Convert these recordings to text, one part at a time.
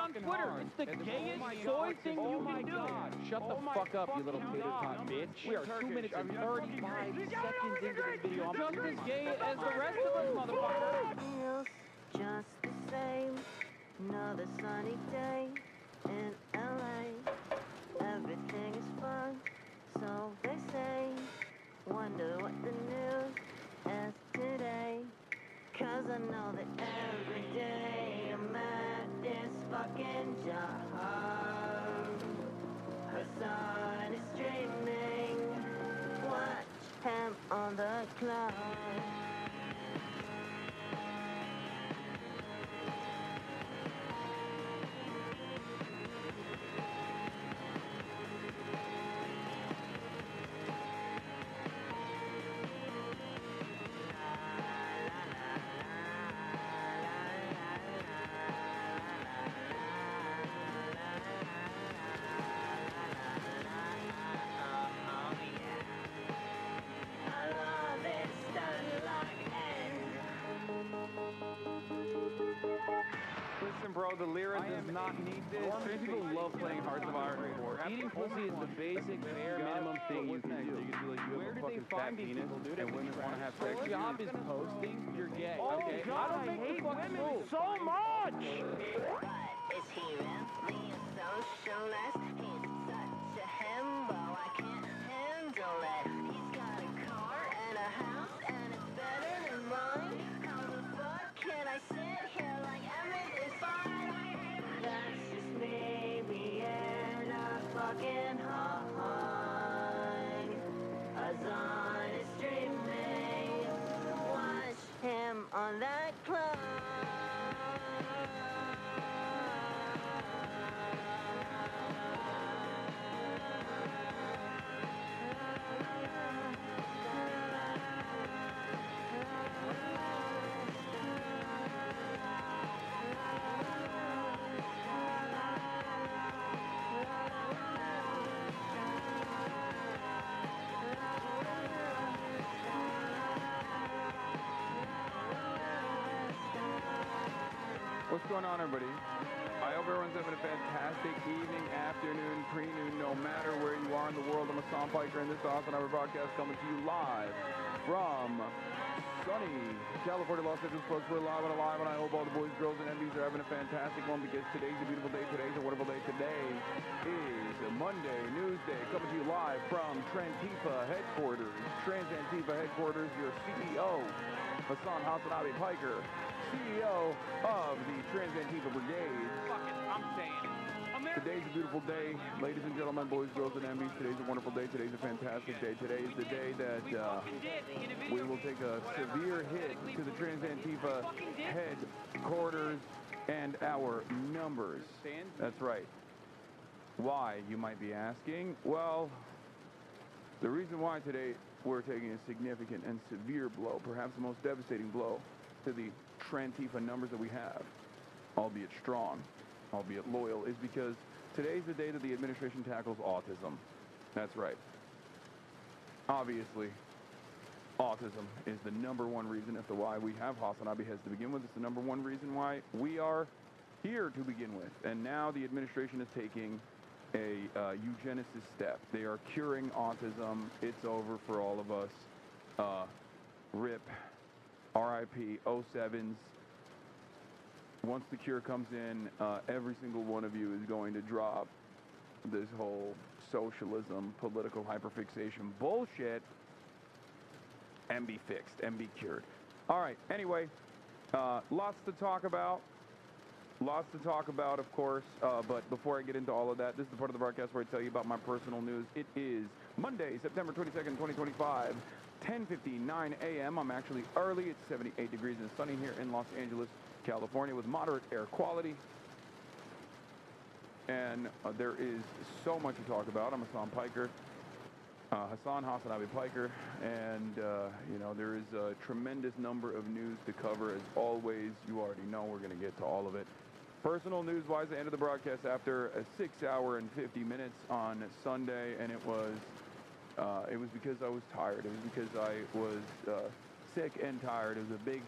on Twitter. It's the gayest soy thing you can do. Shut the fuck up, you little tater tot bitch. We are 2 minutes and 35 seconds into this video. I'm just as gay as the rest of us, motherfucker. Feels just the same. Another sunny day in LA. Everything is fun, so they say. Wonder what the news is today. Cause I know that every day I'm at this fucking job. Hasan is streaming. Watch him on the clock. Listen, bro, the Lyra does not need this. Trans people love playing Hearts of Iron 4. Eating pussy is the basic, bare minimum thing you can do. Where do they find these people, dude? And women want to have sex. Your job is posting. You're gay. Okay? God, I hate women so much! But is he really a socialist? He's such a himbo, I can't handle it. He's got a car and a house, and it's better than mine. How the fuck can I sit here like everything's fine? That's just me being a fucking hog. Hasan is streaming. Watch him on that clock. What's going on, everybody? I hope everyone's having a fantastic evening, afternoon, pre-noon, no matter where you are in the world. I'm Hassan Piker, and this is Hasanabi broadcast coming to you live from sunny California, Los Angeles, folks. We're live and alive, and I hope all the boys, girls, and MDs are having a fantastic one because today's a beautiful day. Today's a wonderful day. Today is Monday, News Day, coming to you live from Transantifa headquarters. Transantifa headquarters, your CEO, Hassan Hasanabi Piker, CEO of the Transantifa Brigade. Fuck it, I'm saying. Today's a beautiful day, ladies and gentlemen, boys, girls, and MBs. Today's a wonderful day. Today's a fantastic day. Today is the day that we will take a severe hit to the Transantifa headquarters and our numbers. That's right. Why, you might be asking? Well, the reason why today we're taking a significant and severe blow, perhaps the most devastating blow, to the Transantifa numbers that we have, albeit strong, albeit loyal, is because today's the day that the administration tackles autism. That's right. Obviously, autism is the number one reason as to why we have Hasanabi has to begin with. It's the number one reason why we are here to begin with. And now the administration is taking a eugenicist step. They are curing autism. It's over for all of us. RIP. RIP, 07s. Once the cure comes in, every single one of you is going to drop this whole socialism, political hyperfixation bullshit and be fixed and be cured. All right, anyway, lots to talk about. Lots to talk about, of course, but before I get into all of that, this is the part of the broadcast where I tell you about my personal news. It is Monday, September 22nd, 2025, 10:59 a.m. I'm actually early. It's 78 degrees and sunny here in Los Angeles, California, with moderate air quality. And there is so much to talk about. I'm Hassan Piker, Hassan Hasanabi Piker, and, you know, there is a tremendous number of news to cover. As always, you already know we're going to get to all of it. Personal news-wise, I ended the broadcast after a 6 hour and 50 minutes on Sunday, and it was because I was tired. It was because I was sick and tired. It was a big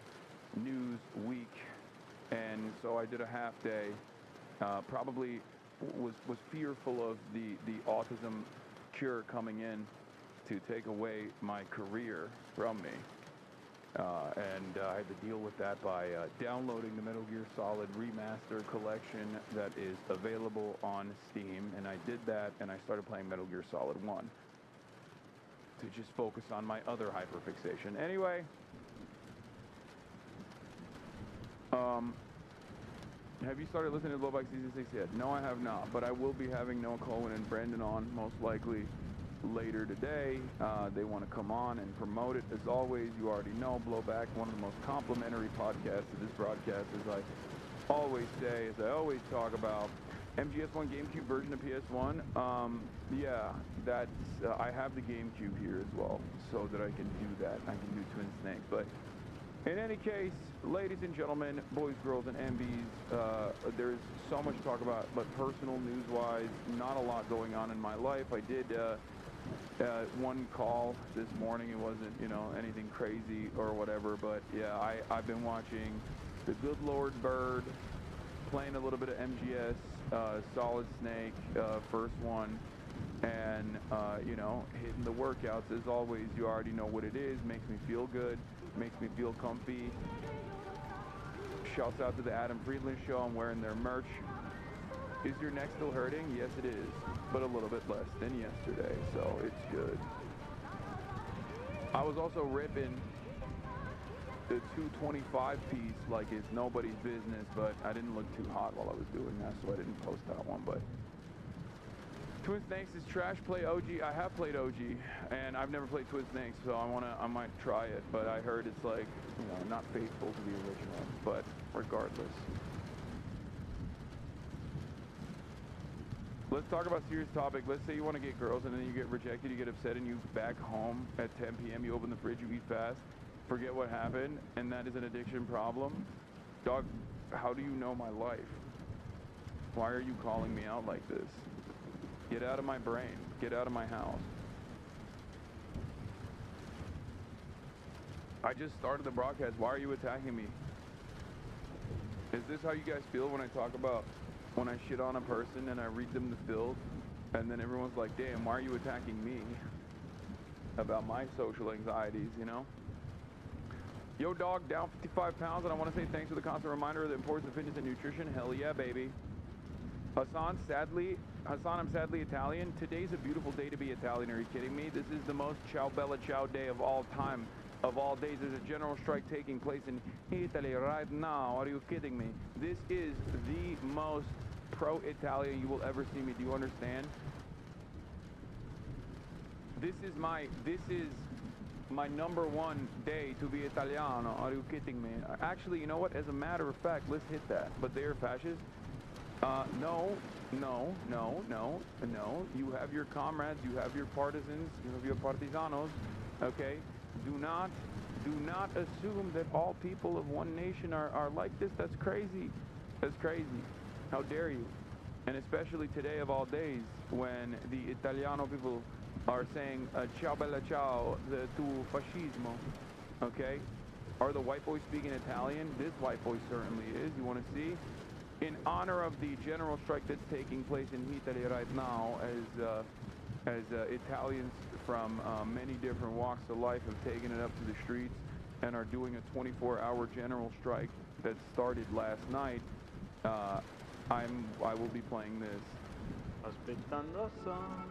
news week, and so I did a half day probably was fearful of the autism cure coming in to take away my career from me. And I had to deal with that by downloading the Metal Gear Solid Remaster collection that is available on Steam. And I did that, and I started playing Metal Gear Solid 1 to just focus on my other hyperfixation. Anyway, have you started listening to Blowback Season 6 yet? No, I have not, but I will be having Noah Cohen and Brandon on most likely later today. They want to come on and promote it. As always, you already know, Blowback, one of the most complimentary podcasts to this broadcast, as I always say, as I always talk about. MGS1 GameCube version of PS1, yeah, that's, I have the GameCube here as well, so that I can do that. I can do Twin Snakes, but in any case, ladies and gentlemen, boys, girls, and MBs, there's so much to talk about, but personal news-wise, not a lot going on in my life. I did one call this morning. It wasn't, you know, anything crazy or whatever, but yeah, I've been watching The Good Lord Bird, playing a little bit of MGS, Solid Snake, first one, and, you know, hitting the workouts. As always, you already know what it is. Makes me feel good. Makes me feel comfy. Shouts out to the Adam Friedland Show. I'm wearing their merch. Is your neck still hurting? Yes, it is, but a little bit less than yesterday, so it's good. I was also ripping the 225 piece like it's nobody's business, but I didn't look too hot while I was doing that, so I didn't post that one. But Twin Snakes is trash. Play OG. I have played OG, and I've never played Twin Snakes, so I might try it. But I heard it's like, you know, not faithful to the original. But regardless, let's talk about a serious topic. Let's say you want to get girls, and then you get rejected, you get upset, and you back home at 10 p.m. You open the fridge, you eat fast, forget what happened, and that is an addiction problem. Dog, how do you know my life? Why are you calling me out like this? Get out of my brain. Get out of my house. I just started the broadcast. Why are you attacking me? Is this how you guys feel when I talk about, when I shit on a person and I read them the filth, and then everyone's like, damn, why are you attacking me about my social anxieties, you know? Yo, dog, down 55 pounds, and I want to say thanks for the constant reminder of the importance of fitness and nutrition. Hell yeah, baby. Hassan, I'm sadly Italian. Today's a beautiful day to be Italian. Are you kidding me? This is the most ciao bella ciao day of all time. Of all days, there's a general strike taking place in Italy right now. Are you kidding me? This is the most pro-Italian you will ever see me. Do you understand? This is my number one day to be Italiano. Are you kidding me? Actually, you know what? As a matter of fact, let's hit that. But they're fascist. No. You have your comrades, you have your partisans, you have your partisanos, okay? Do not assume that all people of one nation are like this. That's crazy. That's crazy. How dare you? And especially today of all days, when the Italiano people are saying ciao bella ciao to fascismo, okay? Are the white boys speaking Italian? This white boy certainly is. You want to see? In honor of the general strike that's taking place in Italy right now, as Italians from many different walks of life have taken it up to the streets and are doing a 24-hour general strike that started last night, I will be playing this. Aspettando Hasan,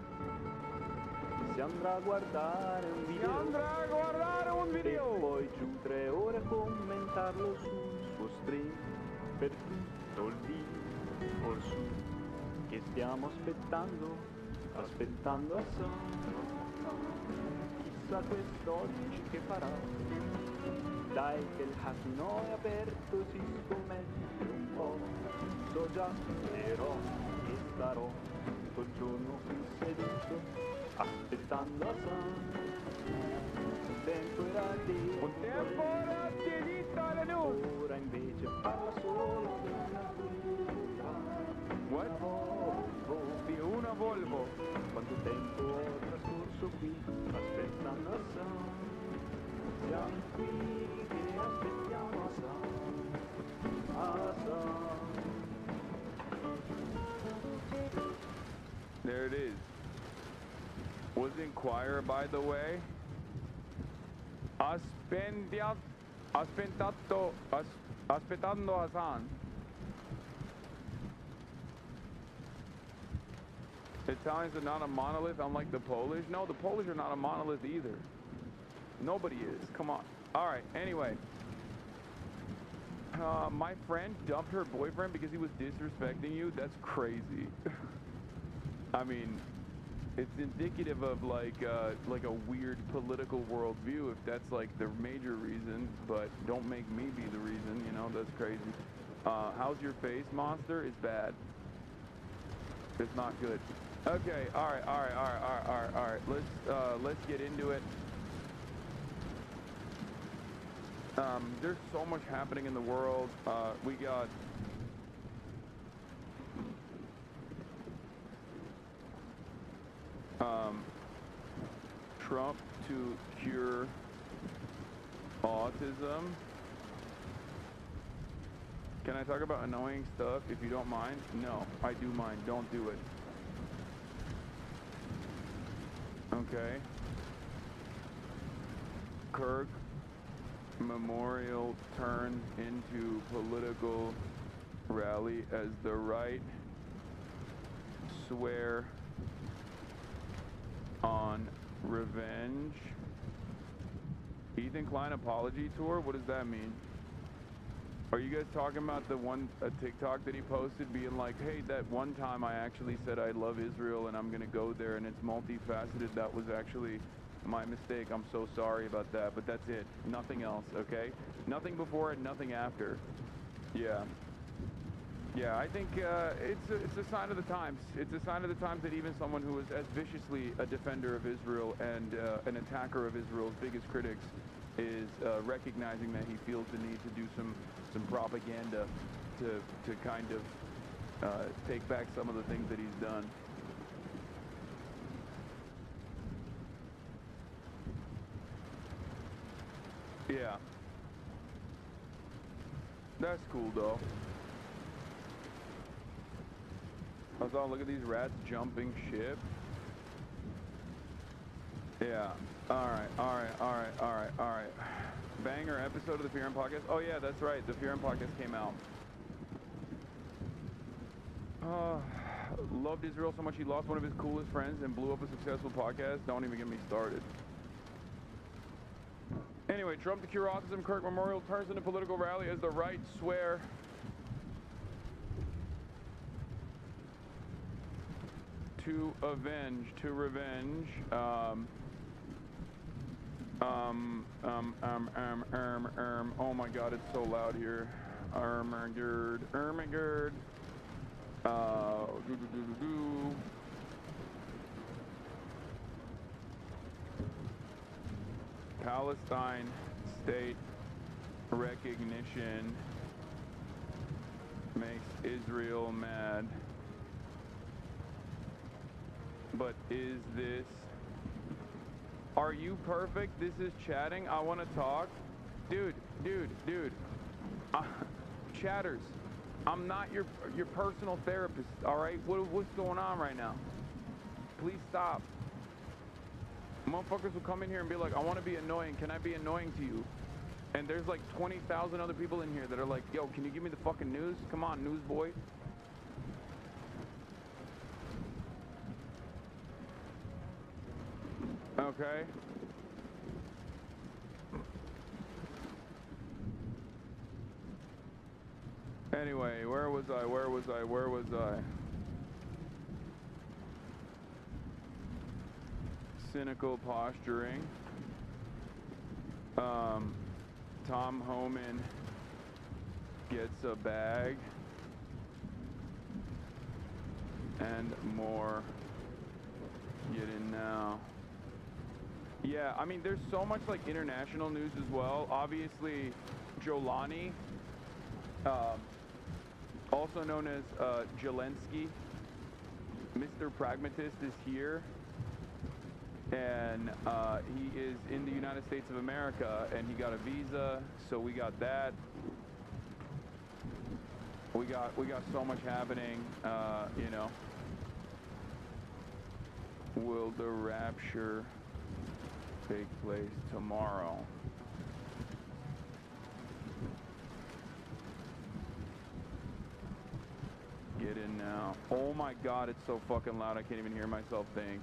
si andrà a guardare un video, e poi giù 3 ore a commentarlo sul suo stream, per tutto il video orsù, che stiamo aspettando Hasan, chissà quest'oggi che farà, dai che il casino è aperto, si scommette un po', so già, però che starò tutto il giorno qui seduto, aspettando Hasan. Un tempo era dedito, ora invece parla solo di una guida. Di una Volvo. Quanto tempo ho trascorso qui, aspettando Hasan. Siamo qui che aspettiamo Hasan. Wasn't choir, by the way. Aspettando Hasan. Italians are not a monolith, unlike the Polish. No, the Polish are not a monolith either. Nobody is. Come on. All right. Anyway, my friend dumped her boyfriend because he was disrespecting you. That's crazy. I mean, it's indicative of like a weird political worldview if that's like the major reason. But don't make me be the reason. You know, that's crazy. How's your face, monster? It's bad. It's not good. Okay, all right. Let's get into it. There's so much happening in the world. We got Trump to cure autism. Can I talk about annoying stuff if you don't mind? No, I do mind. Don't do it. Okay. KIRK memorial turned into political rally as the right swear on revenge. Ethan Klein apology tour? What does that mean? Are you guys talking about the one TikTok that he posted being like, hey, that one time I actually said I love Israel and I'm gonna go there and it's multifaceted, that was actually my mistake, I'm so sorry about that, but that's it, nothing else, okay? Nothing before and nothing after. Yeah, I think it's a sign of the times. It's a sign of the times that even someone who is as viciously a defender of Israel and an attacker of Israel's biggest critics is recognizing that he feels the need to do some propaganda to kind of take back some of the things that he's done. Yeah. That's cool though. Hasan, look at these rats jumping ship. Yeah. Alright. Banger episode of the Fear and Podcast. Oh yeah, that's right. The Fear and Podcast came out. Loved Israel so much he lost one of his coolest friends and blew up a successful podcast. Don't even get me started. Anyway, Trump to cure autism, KIRK memorial turns into political rally as the right swear to revenge. Oh my God, it's so loud here. Ermagerd. Palestine state recognition makes Israel mad. But is this... Are you perfect? This is chatting. I want to talk. Dude. Chatters. I'm not your personal therapist, all right? What's going on right now? Please stop. Motherfuckers will come in here and be like, I want to be annoying. Can I be annoying to you? And there's like 20,000 other people in here that are like, yo, can you give me the fucking news? Come on, news boy. Okay. Anyway, where was I? Cynical posturing. Tom Homan gets a bag. And more. Get in now. Yeah, I mean, there's so much like international news as well. Obviously, Jolani, also known as Zelensky, Mr. Pragmatist, is here. And he is in the United States of America, and he got a visa, so we got that. We got so much happening, you know. will the rapture take place tomorrow? Get in now. Oh my God, it's so fucking loud I can't even hear myself think.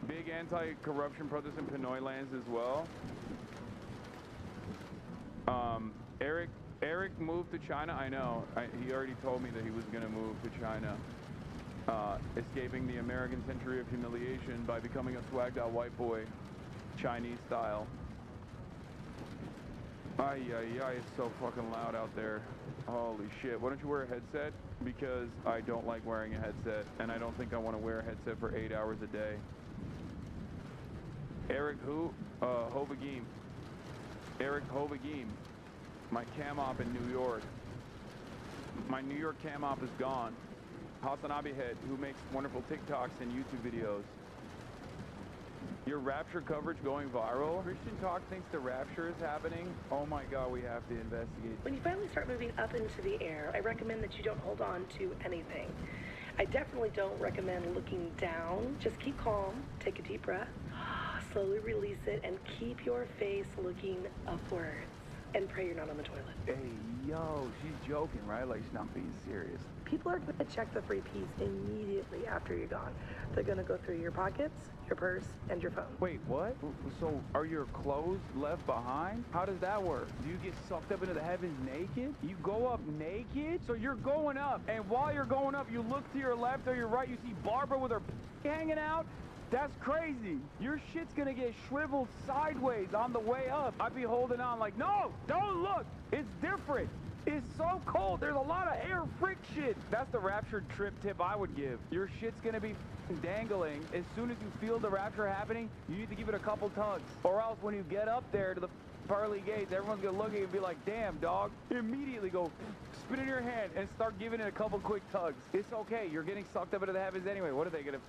Big anti-corruption protest in Pinoy lands as well. Eric moved to China. I know. He already told me that he was going to move to China. Escaping the American century of humiliation by becoming a swagged out white boy, Chinese style. Ay, it's so fucking loud out there. Holy shit. Why don't you wear a headset? Because I don't like wearing a headset, and I don't think I want to wear a headset for 8 hours a day. Eric who? Hovagim. Eric Hovagim. My cam op in New York. My New York cam op is gone. Hasanabi head, who makes wonderful TikToks and YouTube videos. Your rapture coverage going viral? Christian Talk thinks the rapture is happening. Oh my God, we have to investigate. When you finally start moving up into the air, I recommend that you don't hold on to anything. I definitely don't recommend looking down. Just keep calm, take a deep breath, slowly release it, and keep your face looking upwards. And pray you're not on the toilet. Hey, yo, she's joking, right? Like, she's not being serious. People are going to check the 3 Ps immediately after you're gone. They're going to go through your pockets, your purse, and your phone. Wait, what? So, are your clothes left behind? How does that work? Do you get sucked up into the heavens naked? You go up naked? So you're going up, and while you're going up, you look to your left or your right, you see Barbara with her hanging out? That's crazy. Your shit's gonna get shriveled sideways on the way up. I'd be holding on like, no, don't look. It's different. It's so cold. There's a lot of air friction. That's the rapture trip tip I would give. Your shit's gonna be dangling. As soon as you feel the rapture happening, you need to give it a couple tugs. Or else when you get up there to the pearly gates, everyone's gonna look at you and be like, damn, dog. Immediately go spit in your hand and start giving it a couple quick tugs. It's okay. You're getting sucked up into the heavens anyway. What are they gonna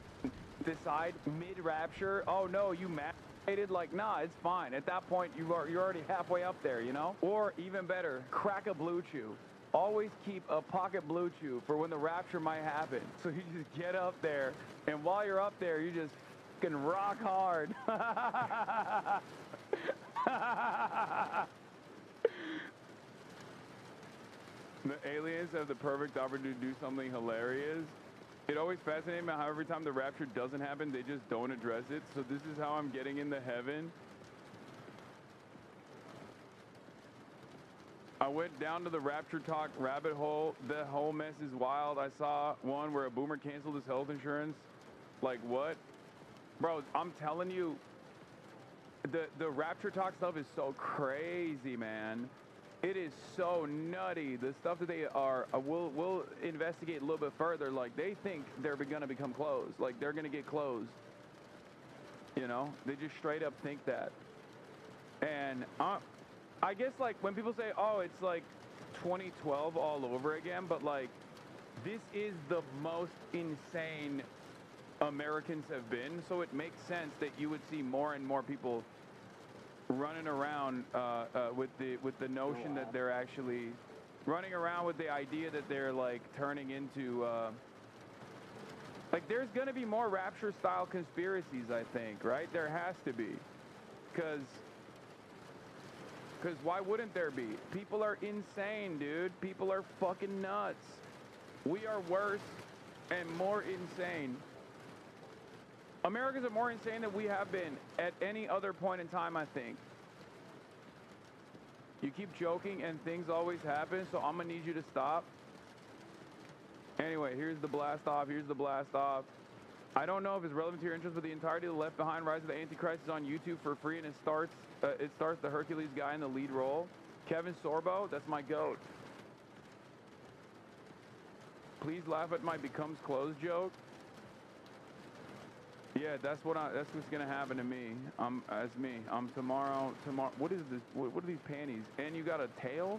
decide mid-rapture? Oh no, you masturbated? Like, nah, it's fine. At that point, you're already halfway up there, you know? Or even better, crack a blue chew. Always keep a pocket blue chew for when the rapture might happen. So you just get up there, and while you're up there, you just fucking rock hard. The aliens have the perfect opportunity to do something hilarious. It always fascinates me how every time the rapture doesn't happen, they just don't address it. So this is how I'm getting into heaven. I went down to the rapture talk rabbit hole. The whole mess is wild. I saw one where a boomer canceled his health insurance. Like, what? Bro, I'm telling you, the rapture talk stuff is so crazy, man. It is so nutty. The stuff that they are, we'll investigate a little bit further. Like, they think they're gonna become closed. Like, they're gonna get closed. You know? They just straight up think that. And I guess, like, when people say, oh, it's like 2012 all over again, but, like, this is the most insane Americans have been, so it makes sense that you would see more and more people running around with the notion that they're actually running around with the idea that they're like turning into like, there's gonna be more rapture style conspiracies, I think, right? There has to be, because why wouldn't there be? People are insane, dude. People are fucking nuts. We are worse and more insane. Americans are more insane than we have been at any other point in time, I think. You keep joking and things always happen, so I'm gonna need you to stop. Anyway, here's the blast off. Here's the blast off. I don't know if it's relevant to your interest, but the entirety of the Left Behind Rise of the Antichrist is on YouTube for free, and it stars the Hercules guy in the lead role. Kevin Sorbo, that's my goat. Please laugh at my becomes closed joke. Yeah, that's what's gonna happen to me. As me. Tomorrow. What is this? What are these panties? And you got a tail?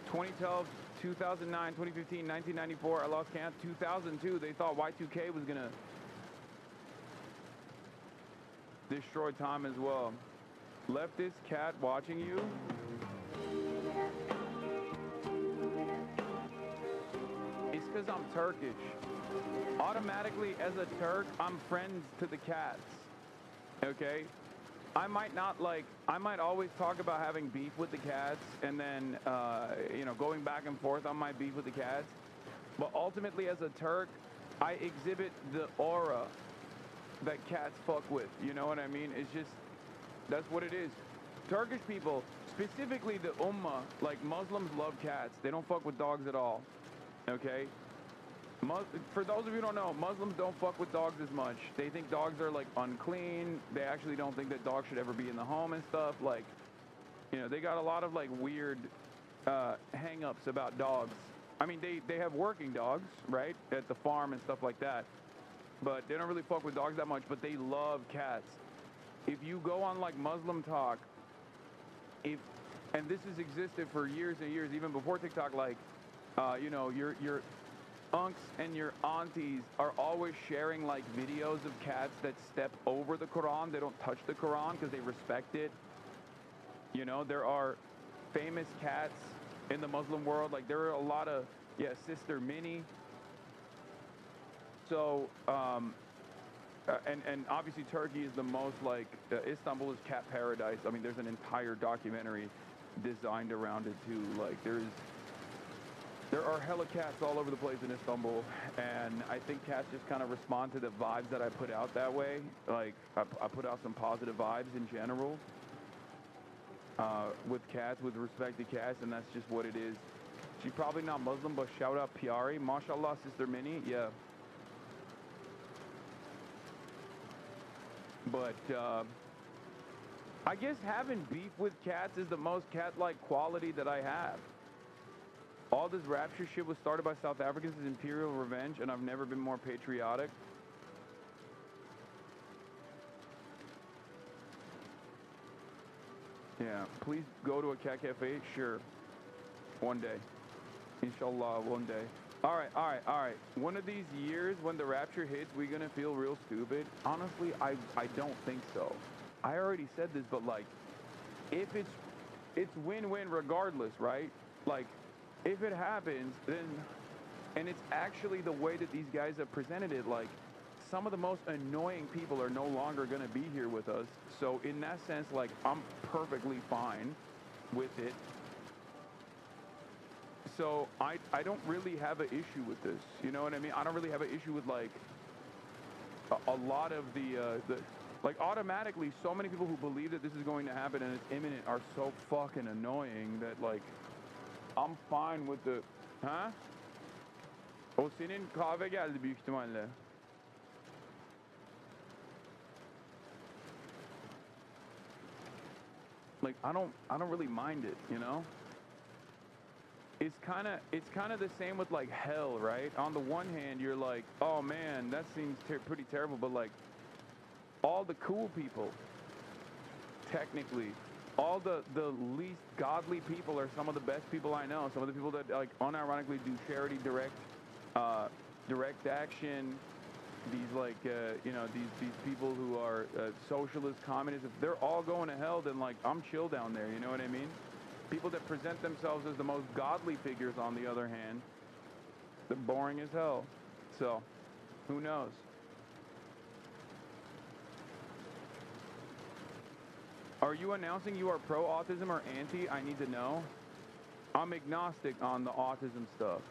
(2012, 2009, 2015, 1994. I lost count. 2002. They thought Y2K was gonna destroy time as well. Leftist cat watching you. because I'm Turkish. Automatically, as a Turk, I'm friends to the cats. Okay? I might always talk about having beef with the cats and then, going back and forth on my beef with the cats. But ultimately, as a Turk, I exhibit the aura that cats fuck with. You know what I mean? It's just, that's what it is. Turkish people, specifically the Ummah, like Muslims love cats. They don't fuck with dogs at all. Okay? For those of you who don't know, Muslims don't fuck with dogs as much. They think dogs are like unclean. They actually don't think that dogs should ever be in the home and stuff. Like, they got a lot of like weird hang-ups about dogs. I mean, they have working dogs, right, at the farm and stuff like that. But they don't really fuck with dogs that much, but they love cats. If you go on like Muslim Talk, and this has existed for years and years, even before TikTok, like, your unks and your aunties are always sharing like videos of cats that step over the Quran. They don't touch the Quran because they respect it. There are famous cats in the Muslim world. Like there are a lot of, Sister Minnie. So, and obviously Turkey is the most like, Istanbul is cat paradise. I mean, there's an entire documentary designed around it too. Like there are hella cats all over the place in Istanbul, and I think cats just kind of respond to the vibes that I put out that way. Like, I put out some positive vibes in general with cats, with respect to cats, and that's just what it is. She's probably not Muslim, but shout out Piari. Mashallah, Sister Minnie. Yeah. But I guess having beef with cats is the most cat-like quality that I have. All this rapture shit was started by South Africans as imperial revenge, and I've never been more patriotic. Yeah, please go to a cat cafe. Sure. One day. Inshallah, one day. All right. One of these years when the rapture hits, we're going to feel real stupid. Honestly, I don't think so. I already said this, but like, if it's win-win regardless, right? Like, if it happens, then, and it's actually the way that these guys have presented it, like, some of the most annoying people are no longer going to be here with us. So in that sense, like, I'm perfectly fine with it. So I don't really have an issue with this. You know what I mean? I don't really have an issue with, like, a lot of the like, automatically, so many people who believe that this is going to happen and it's imminent are so fucking annoying that, like, I'm fine with the... Ha? O senin kahve geldi büyük ihtimalle. Like, I don't really mind it, you know? It's kind of the same with, like, hell, right? On the one hand, you're like, oh man, that seems pretty terrible, but, like, all the cool people, technically, all the least godly people are some of the best people I know. Some of the people that, like, unironically do charity, direct action. These, like, these people who are socialist, communists. If they're all going to hell, then, like, I'm chill down there. You know what I mean? People that present themselves as the most godly figures, on the other hand, they're boring as hell. So, who knows? Are you announcing you are pro-autism or anti? I need to know. I'm agnostic on the autism stuff.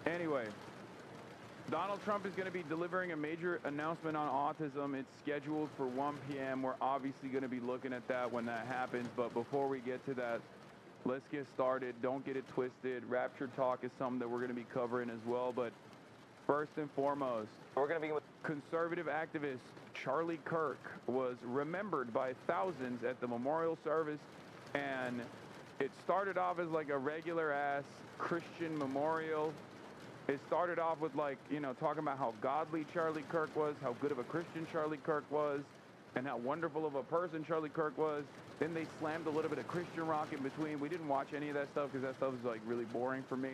Anyway, Donald Trump is going to be delivering a major announcement on autism. It's scheduled for 1 p.m. We're obviously going to be looking at that when that happens. But before we get to that, let's get started. Don't get it twisted. Rapture talk is something that we're going to be covering as well. But first and foremost, we're going to be with conservative activist Charlie Kirk was remembered by thousands at the memorial service. And it started off as like a regular ass Christian memorial. It started off with, like, you know, talking about how godly Charlie Kirk was, how good of a Christian Charlie Kirk was, and how wonderful of a person Charlie Kirk was. Then they slammed a little bit of Christian rock in between. We didn't watch any of that stuff because that stuff is, like, really boring for me.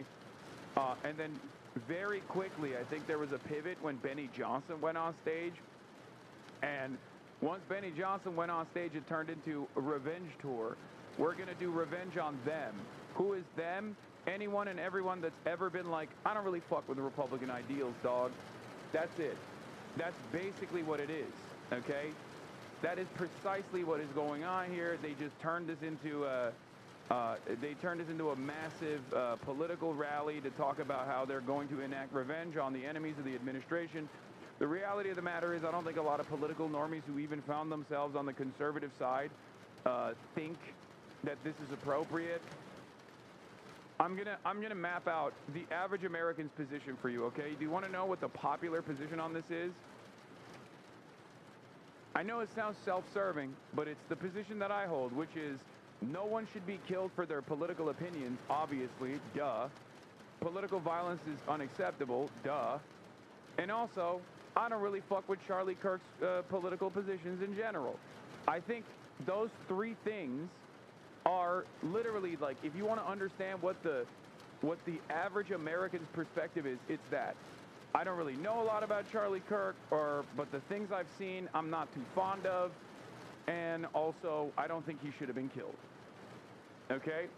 And then very quickly, I think there was a pivot when Benny Johnson went on stage. And Once Benny Johnson went on stage, it turned into a revenge tour. We're going to do revenge on them. Who is them? Anyone and everyone that's ever been like, I don't really fuck with the Republican ideals, dog. That's it. That's basically what it is, okay? That is precisely what is going on here. They just turned this into a massive political rally to talk about how they're going to enact revenge on the enemies of the administration. The reality of the matter is I don't think a lot of political normies who even found themselves on the conservative side think that this is appropriate. I'm gonna map out the average American's position for you, okay? Do you want to know what the popular position on this is? I know it sounds self-serving, but it's the position that I hold, which is no one should be killed for their political opinions, obviously, duh. Political violence is unacceptable, duh. And also, I don't really fuck with Charlie Kirk's political positions in general. I think those three things are literally, like, if you want to understand what the average American's perspective is, it's that. I don't really know a lot about Charlie Kirk, but the things I've seen, I'm not too fond of, and also, I don't think he should have been killed. Okay?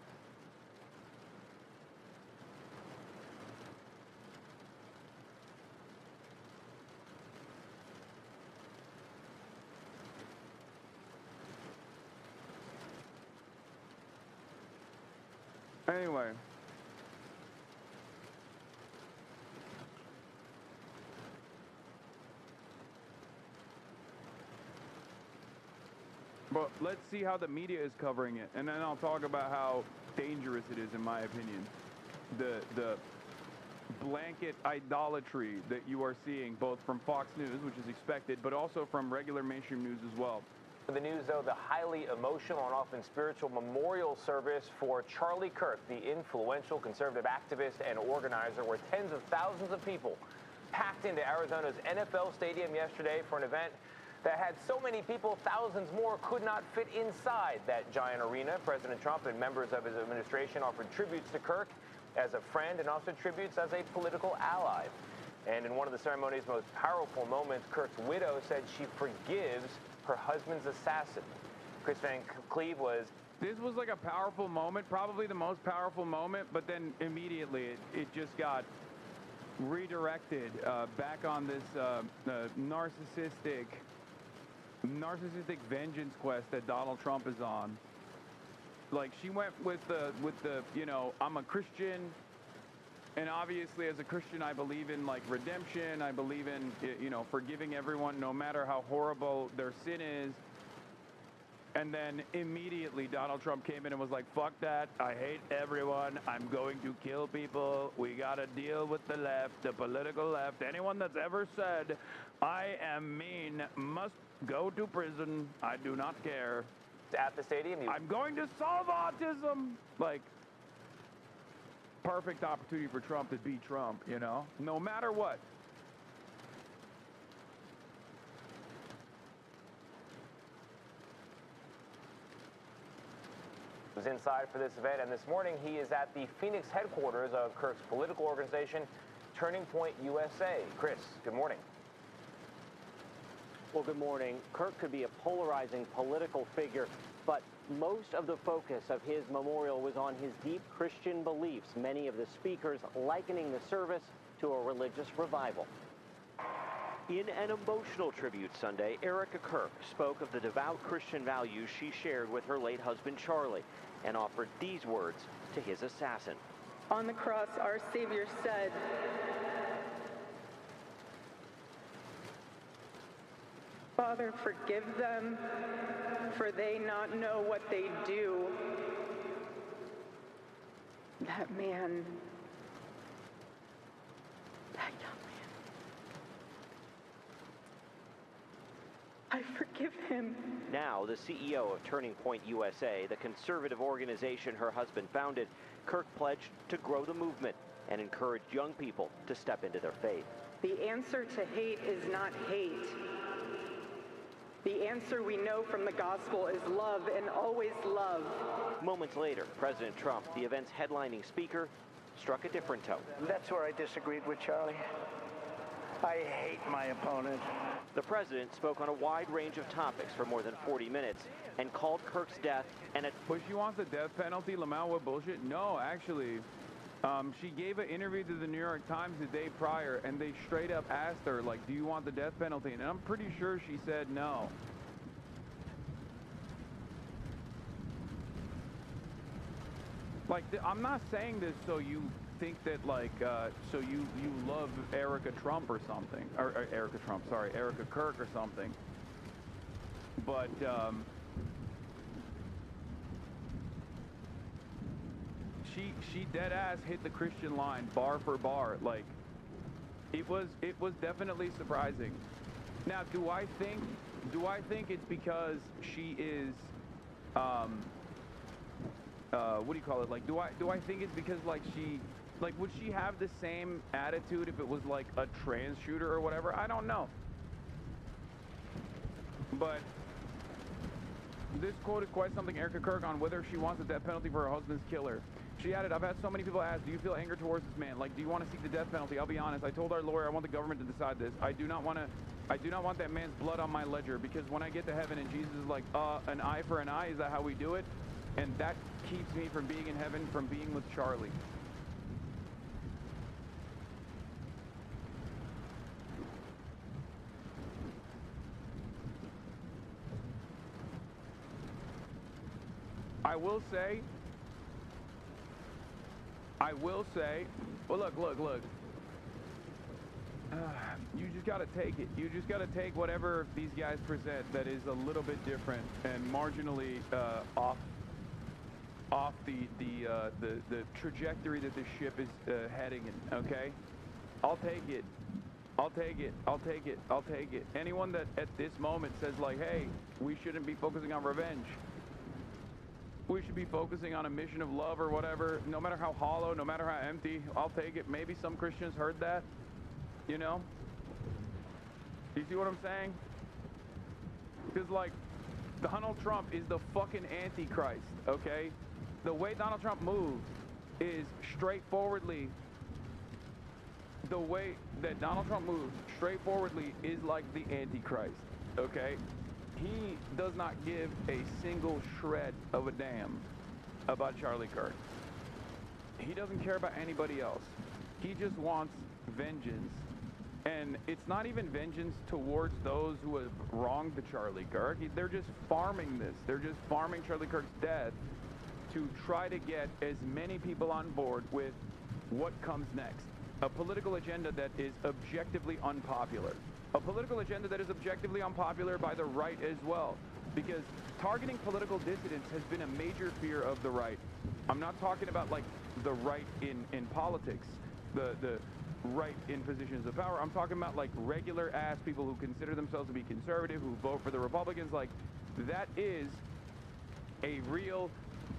Anyway. But let's see how the media is covering it, and then I'll talk about how dangerous it is, in my opinion. The blanket idolatry that you are seeing, both from Fox News, which is expected, but also from regular mainstream news as well. The news, though, the highly emotional and often spiritual memorial service for Charlie Kirk, the influential conservative activist and organizer, where tens of thousands of people packed into Arizona's NFL stadium yesterday for an event that had so many people, thousands more could not fit inside that giant arena. President Trump and members of his administration offered tributes to Kirk as a friend and also tributes as a political ally. And in one of the ceremony's most powerful moments, Kirk's widow said she forgives her husband's assassin. Chris Van Cleve was... This was like a powerful moment, probably the most powerful moment, but then immediately it just got redirected back on this narcissistic vengeance quest that Donald Trump is on. Like, she went with the you know, I'm a Christian, and obviously as a Christian I believe in, like, redemption. I believe in, you know, forgiving everyone no matter how horrible their sin is. And then immediately Donald Trump came in and was like, fuck that, I hate everyone, I'm going to kill people, we gotta deal with the left, the political left. Anyone that's ever said I am mean must go to prison. I do not care. At the stadium, I'm going to solve autism. Like, perfect opportunity for Trump to be Trump, you know, no matter what. Was inside for this event, and this morning he is at the Phoenix headquarters of Kirk's political organization, Turning Point USA. Chris, good morning. Well, good morning. Kirk could be a polarizing political figure, but most of the focus of his memorial was on his deep Christian beliefs, many of the speakers likening the service to a religious revival. In an emotional tribute Sunday, Erica Kirk spoke of the devout Christian values she shared with her late husband Charlie and offered these words to his assassin. On the cross, our Savior said, Father, forgive them, for they not know what they do. That young man, I forgive him. Now, the CEO of Turning Point USA, the conservative organization her husband founded, Kirk pledged to grow the movement and encouraged young people to step into their faith. The answer to hate is not hate. The answer we know from the gospel is love, and always love. Moments later, President Trump, the event's headlining speaker, struck a different tone. That's where I disagreed with Charlie. I hate my opponent. The president spoke on a wide range of topics for more than 40 minutes and called Kirk's death an But she wants the death penalty, Lamau, what bullshit? No, actually, she gave an interview to the New York Times the day prior, and they straight up asked her, like, do you want the death penalty? And I'm pretty sure she said no. Like, I'm not saying this so you think that, like, so you love Erica Trump or something. Or Erica Trump, sorry, Erica Kirk or something. But, she dead ass hit the Christian line bar for bar. Like, it was definitely surprising. Now, do I think it's because she is what do you call it? Like, do I think it's because, like, she, like, would she have the same attitude if it was like a trans shooter or whatever? I don't know. But this quote is quite something. Erica Kirk on whether she wants the death penalty for her husband's killer. She added, I've had so many people ask, do you feel anger towards this man? Like, do you want to seek the death penalty? I'll be honest. I told our lawyer I want the government to decide this. I do not want that man's blood on my ledger, because when I get to heaven and Jesus is like, an eye for an eye, is that how we do it? And that keeps me from being in heaven, from being with Charlie. I will say, well, look. You just got to take it. You just got to take whatever these guys present that is a little bit different and marginally off the trajectory that the ship is heading in, okay? I'll take it. I'll take it. I'll take it. I'll take it. Anyone that at this moment says, like, hey, we shouldn't be focusing on revenge. We should be focusing on a mission of love or whatever, no matter how hollow, no matter how empty, I'll take it. Maybe some Christians heard that, you know? Do you see what I'm saying? Because, like, Donald Trump is the fucking Antichrist, okay? The way Donald Trump moves is straightforwardly, the way that Donald Trump moves straightforwardly is like the Antichrist, okay? He does not give a single shred of a damn about Charlie Kirk. He doesn't care about anybody else. He just wants vengeance. And it's not even vengeance towards those who have wronged the Charlie Kirk. They're just farming this. They're just farming Charlie Kirk's death to try to get as many people on board with what comes next. A political agenda that is objectively unpopular. A political agenda that is objectively unpopular by the right as well. Because targeting political dissidents has been a major fear of the right. I'm not talking about, like, the right in politics, the right in positions of power. I'm talking about, like, regular ass people who consider themselves to be conservative, who vote for the Republicans. Like, that is a real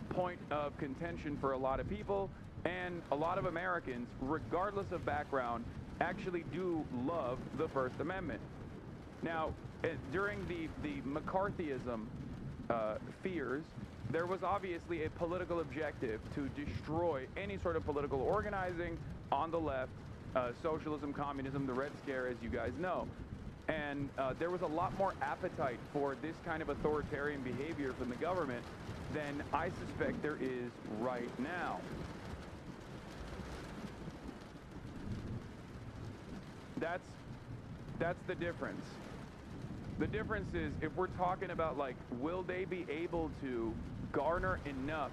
point of contention for a lot of people, and a lot of Americans, regardless of background, actually do love the First Amendment. Now, during the McCarthyism fears, there was obviously a political objective to destroy any sort of political organizing on the left, socialism, communism, the Red Scare, as you guys know. And there was a lot more appetite for this kind of authoritarian behavior from the government than I suspect there is right now. That's the difference. The difference is, if we're talking about, like, will they be able to garner enough?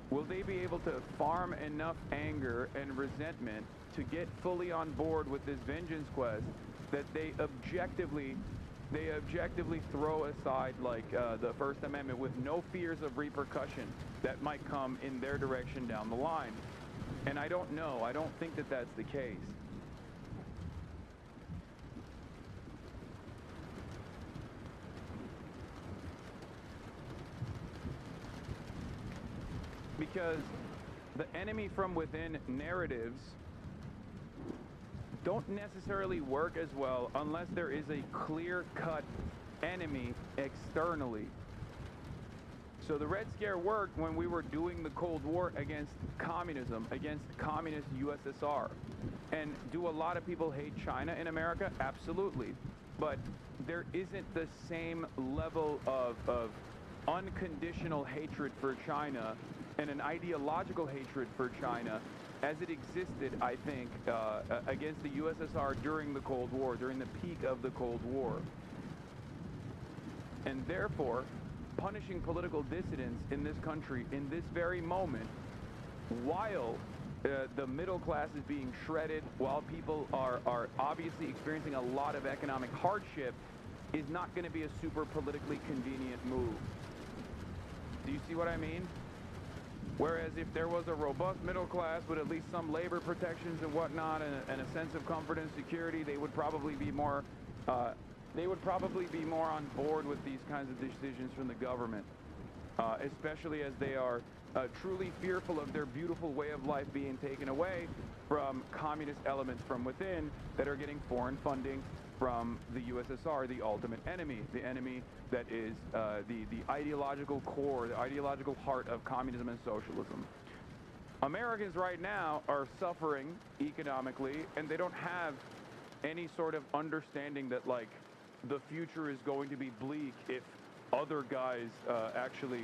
Will they be able to farm enough anger and resentment to get fully on board with this vengeance quest that they objectively throw aside, like, the First Amendment with no fears of repercussion that might come in their direction down the line? And I don't know. I don't think that that's the case. Because the enemy from within narratives don't necessarily work as well unless there is a clear-cut enemy externally. So the Red Scare worked when we were doing the Cold War against communism, against communist USSR. And do a lot of people hate China in America? Absolutely. But there isn't the same level of unconditional hatred for China and an ideological hatred for China as it existed, I think, against the USSR during the Cold War, during the peak of the Cold War. And therefore, punishing political dissidents in this country in this very moment, while the middle class is being shredded, while people are obviously experiencing a lot of economic hardship, is not going to be a super politically convenient move. Do you see what I mean? Whereas if there was a robust middle class with at least some labor protections and whatnot, and a sense of comfort and security, they would probably be more on board with these kinds of decisions from the government, especially as they are truly fearful of their beautiful way of life being taken away from communist elements from within that are getting foreign funding from the USSR, the ultimate enemy, the enemy that is the ideological core, the ideological heart of communism and socialism. Americans right now are suffering economically, and they don't have any sort of understanding that, like, the future is going to be bleak if other guys actually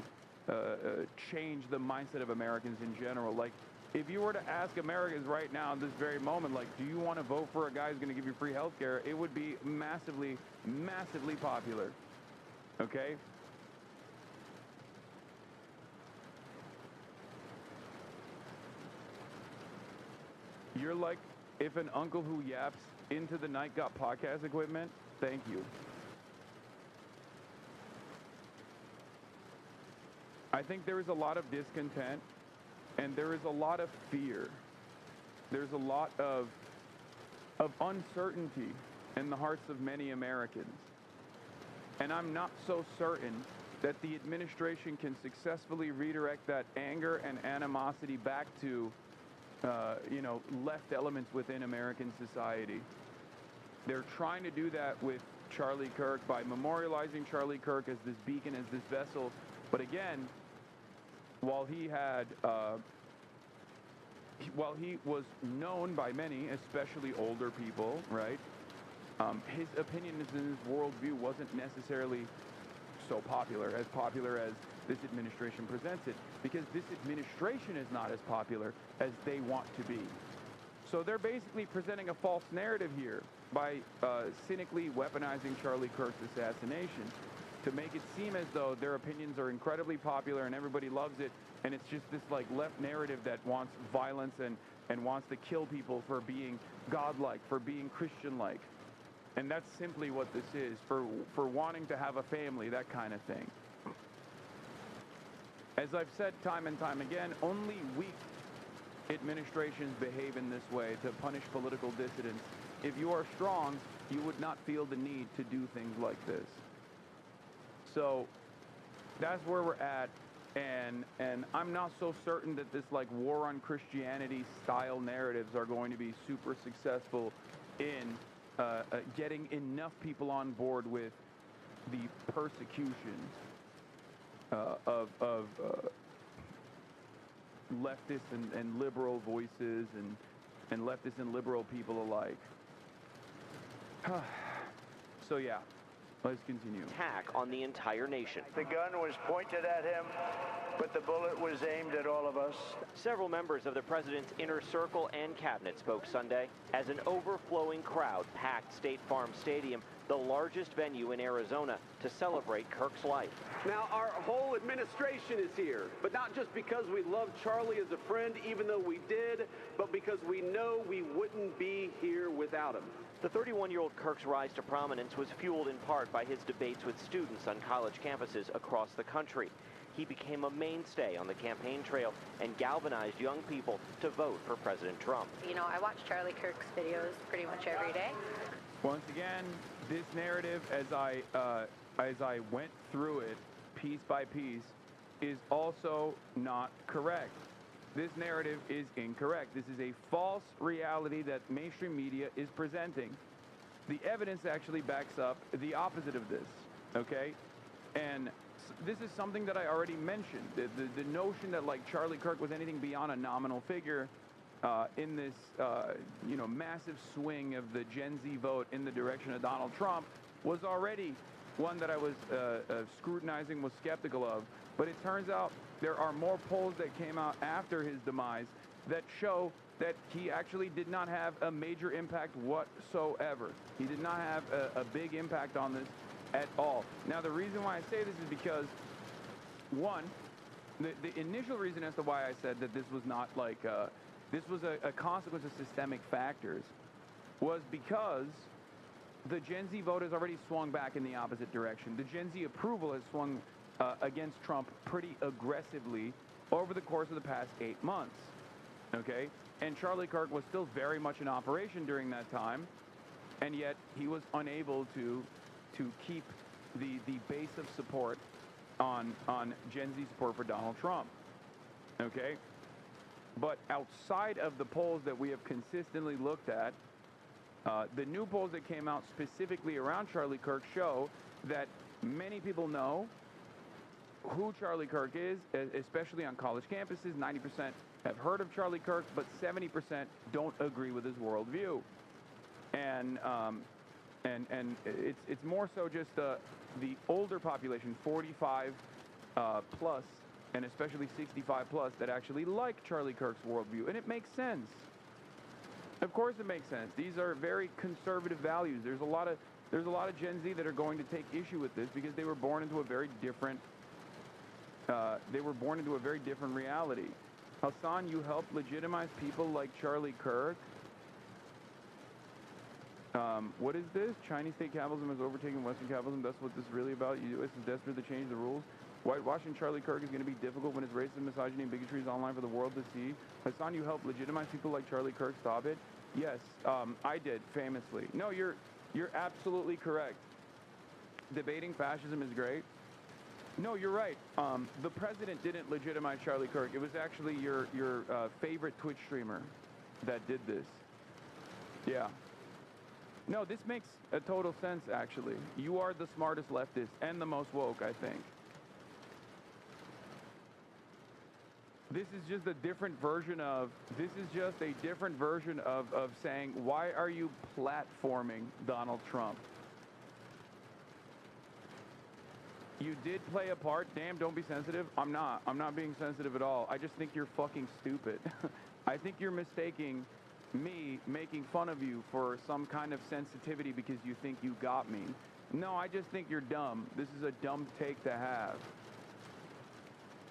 change the mindset of Americans in general. Like, if you were to ask Americans right now in this very moment, like, do you want to vote for a guy who's going to give you free health care, it would be massively, massively popular. Okay? You're like, if an uncle who yaps into the night got podcast equipment, thank you. I think there is a lot of discontent, and there is a lot of fear. There's a lot of uncertainty in the hearts of many Americans. And I'm not so certain that the administration can successfully redirect that anger and animosity back to, left elements within American society. They're trying to do that with Charlie Kirk by memorializing Charlie Kirk as this beacon, as this vessel. But again, while he was known by many, especially older people, right? His opinion and his worldview wasn't necessarily so popular as this administration presents it, because this administration is not as popular as they want to be. So they're basically presenting a false narrative here by cynically weaponizing Charlie Kirk's assassination to make it seem as though their opinions are incredibly popular and everybody loves it, and it's just this like left narrative that wants violence and wants to kill people for being godlike, for being Christian-like. And that's simply what this is, for wanting to have a family, that kind of thing. As I've said time and time again, only weak administrations behave in this way to punish political dissidents. If you are strong, you would not feel the need to do things like this. So that's where we're at, and I'm not so certain that this like war on Christianity style narratives are going to be super successful in getting enough people on board with the persecution of leftist and liberal voices and leftist and liberal people alike. So yeah. Let's continue. Attack on the entire nation. The gun was pointed at him, but the bullet was aimed at all of us. Several members of the president's inner circle and cabinet spoke Sunday as an overflowing crowd packed State Farm Stadium, the largest venue in Arizona, to celebrate Kirk's life. Now, our whole administration is here, but not just because we love Charlie as a friend, even though we did, but because we know we wouldn't be here without him. The 31-year-old Kirk's rise to prominence was fueled in part by his debates with students on college campuses across the country. He became a mainstay on the campaign trail and galvanized young people to vote for President Trump. You know, I watch Charlie Kirk's videos pretty much every day. Once again, this narrative, as I went through it piece by piece, is also not correct. This narrative is incorrect. This is a false reality that mainstream media is presenting. The evidence actually backs up the opposite of this, okay? And this is something that I already mentioned. The notion that like Charlie Kirk was anything beyond a nominal figure in this massive swing of the Gen Z vote in the direction of Donald Trump was already one that I was scrutinizing, was skeptical of. But it turns out there are more polls that came out after his demise that show that he actually did not have a major impact whatsoever. He did not have a big impact on this at all. Now, the reason why I say this is because, one, the initial reason as to why I said that this was not like, this was a consequence of systemic factors was because the Gen Z vote has already swung back in the opposite direction. The Gen Z approval has swung against Trump pretty aggressively over the course of the past 8 months, okay? And Charlie Kirk was still very much in operation during that time, and yet he was unable to keep the base of support on Gen Z support for Donald Trump, okay? But outside of the polls that we have consistently looked at, the new polls that came out specifically around Charlie Kirk show that many people know who Charlie Kirk is, especially on college campuses. 90% have heard of Charlie Kirk, but 70% don't agree with his worldview. And it's more so just the older population, 45 plus, and especially 65 plus, that actually like Charlie Kirk's worldview, and it makes sense. Of course it makes sense. These are very conservative values. There's a lot of Gen Z that are going to take issue with this because they were born into a very different reality. Hasan, you help legitimize people like Charlie Kirk. What is this? Chinese state capitalism has overtaken Western capitalism. That's what this is really about. The U.S. is desperate to change the rules. Whitewashing Charlie Kirk is going to be difficult when his racism, misogyny, and bigotry is online for the world to see. Hasan, you help legitimize people like Charlie Kirk. Stop it. Yes, I did, famously. No, you're absolutely correct. Debating fascism is great. No, you're right. The president didn't legitimize Charlie Kirk. It was actually your favorite Twitch streamer that did this. Yeah. No, this makes a total sense, actually. You are the smartest leftist and the most woke, I think. This is just a different version of saying, why are you platforming Donald Trump? You did play a part. Damn, don't be sensitive. I'm not being sensitive at all. I just think you're fucking stupid. I think you're mistaking me making fun of you for some kind of sensitivity because you think you got me. No, I just think you're dumb. This is a dumb take to have.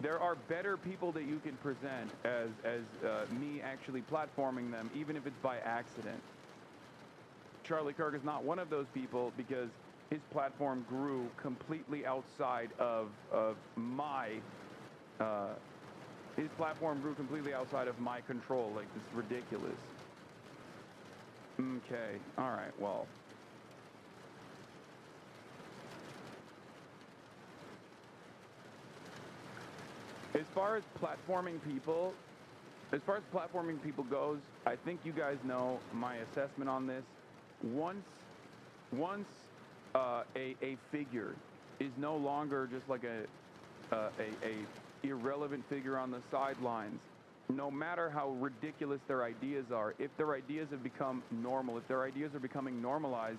There are better people that you can present as me actually platforming them, even if it's by accident. Charlie Kirk is not one of those people because his platform grew completely outside of my his platform grew completely outside of my control. Like, it's ridiculous. Okay, all right, well. As far as platforming people goes, I think you guys know my assessment on this. Once a figure is no longer just like a irrelevant figure on the sidelines, no matter how ridiculous their ideas are, if their ideas have become normal, if their ideas are becoming normalized,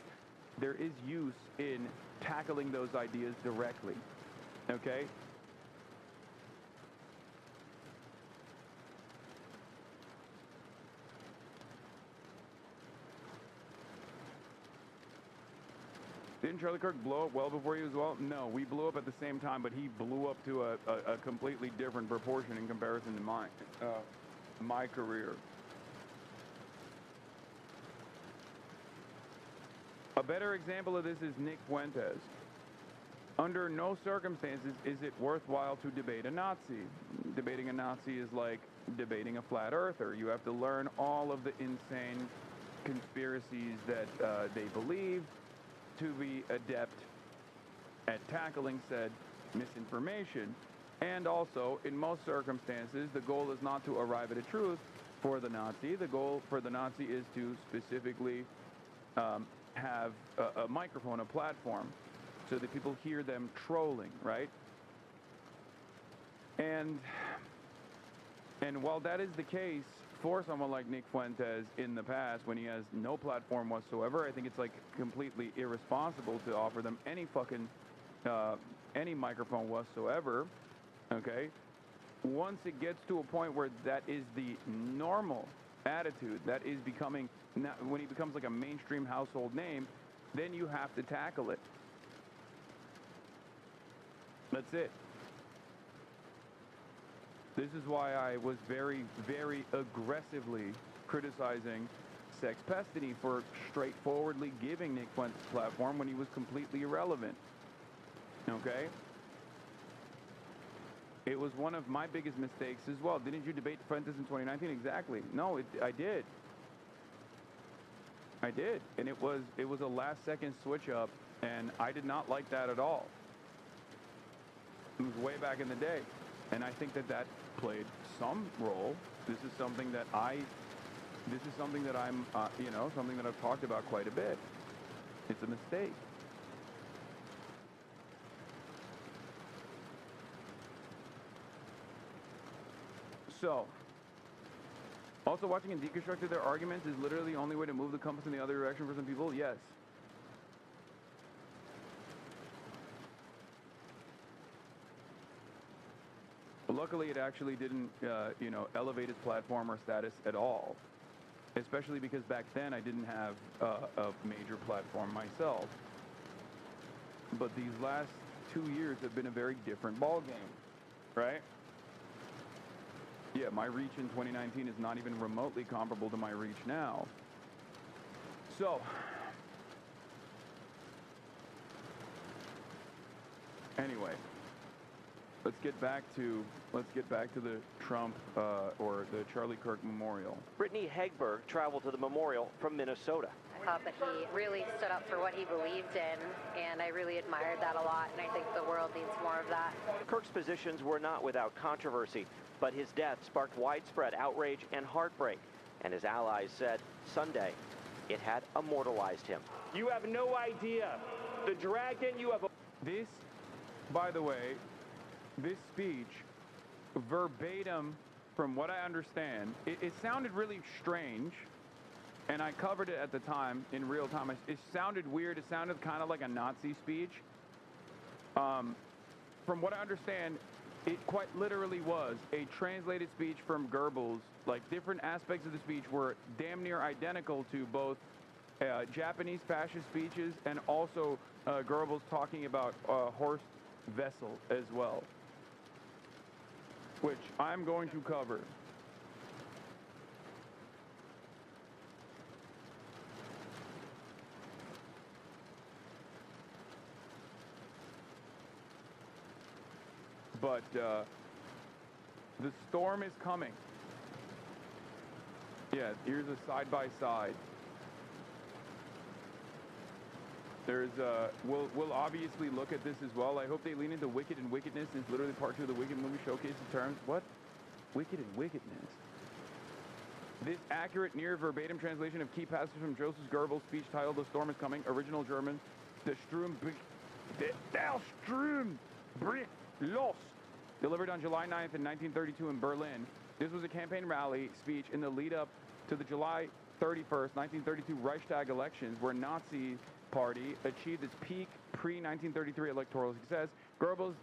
there is use in tackling those ideas directly, okay? Didn't Charlie Kirk blow up well before you as well? No, we blew up at the same time, but he blew up to a completely different proportion in comparison to my career. A better example of this is Nick Fuentes. Under no circumstances is it worthwhile to debate a Nazi. Debating a Nazi is like debating a flat earther. You have to learn all of the insane conspiracies that they believe, to be adept at tackling said misinformation. And also, in most circumstances, the goal is not to arrive at a truth for the Nazi. The goal for the Nazi is to specifically have a microphone, a platform, so that people hear them trolling, right? And while that is the case for someone like Nick Fuentes in the past, when he has no platform whatsoever, I think it's like completely irresponsible to offer them any fucking any microphone whatsoever. Okay, once it gets to a point where that is the normal attitude, that is becoming, when he becomes like a mainstream household name, then you have to tackle it. That's it. This is why I was very, very aggressively criticizing Sex Pestiny for straightforwardly giving Nick Fuentes a platform when he was completely irrelevant. Okay? It was one of my biggest mistakes as well. Didn't you debate Fuentes in 2019? Exactly. No, I did. I did. And it was a last-second switch-up, and I did not like that at all. It was way back in the day. And I think that played some role. This is something that I'm, something that I've talked about quite a bit. It's a mistake. So, also watching and deconstructing their arguments is literally the only way to move the compass in the other direction for some people? Yes. But luckily, it actually didn't, elevate his platform or status at all. Especially because back then I didn't have a major platform myself. But these last 2 years have been a very different ballgame, right? Yeah, my reach in 2019 is not even remotely comparable to my reach now. So, anyway, let's get back to the Trump or the Charlie Kirk Memorial. Brittany Hegberg traveled to the memorial from Minnesota. I thought that he really stood up for what he believed in, and I really admired that a lot, and I think the world needs more of that. Kirk's positions were not without controversy, but his death sparked widespread outrage and heartbreak, and his allies said Sunday it had immortalized him. You have no idea. The dragon you have... This, by the way, this speech, verbatim, from what I understand, it sounded really strange, and I covered it at the time in real time. It sounded weird. It sounded kind of like a Nazi speech. From what I understand, it quite literally was a translated speech from Goebbels. Like, different aspects of the speech were damn near identical to both Japanese fascist speeches and also Goebbels talking about Horst Wessel as well, which I'm going to cover. But the storm is coming. Yeah, here's a side-by-side. There's we'll obviously look at this as well. I hope they lean into Wicked and Wickedness, since literally part 2 of the Wicked movie showcases terms. What? Wicked and Wickedness. This accurate, near verbatim translation of key passages from Joseph Goebbels' speech titled "The Storm is Coming," original German, Der Strom bricht los, delivered on July 9th in 1932 in Berlin. This was a campaign rally speech in the lead up to the July 31st, 1932 Reichstag elections, where Nazi Party achieved its peak pre-1933 electoral success. Goebbels,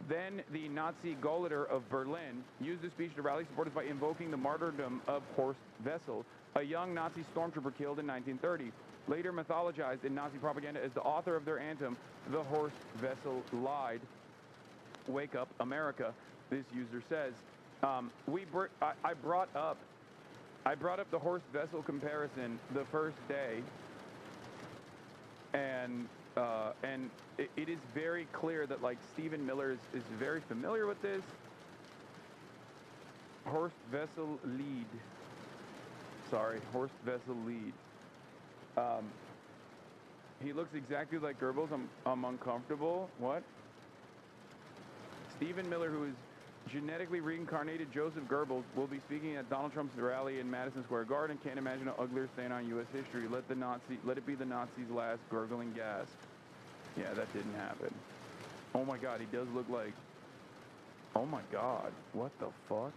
then the Nazi Gauleiter of Berlin, used the speech to rally supporters by invoking the martyrdom of Horst Wessel, a young Nazi stormtrooper killed in 1930, later mythologized in Nazi propaganda as the author of their anthem, "The Horst Wessel Lied." Wake up, America, this user says. I brought up the Horst Wessel comparison the first day, and it is very clear that, like, Stephen Miller is very familiar with this. Horst Wessel Lied. Sorry, Horst Wessel Lied. He looks exactly like Goebbels. I'm uncomfortable. What? Stephen Miller, who is genetically reincarnated Joseph Goebbels, will be speaking at Donald Trump's rally in Madison Square Garden. Can't imagine an uglier stain on U.S. history. Let it be the Nazis' last gurgling gasp. Yeah, that didn't happen. Oh my God, he does look like Oh my God, what the fuck?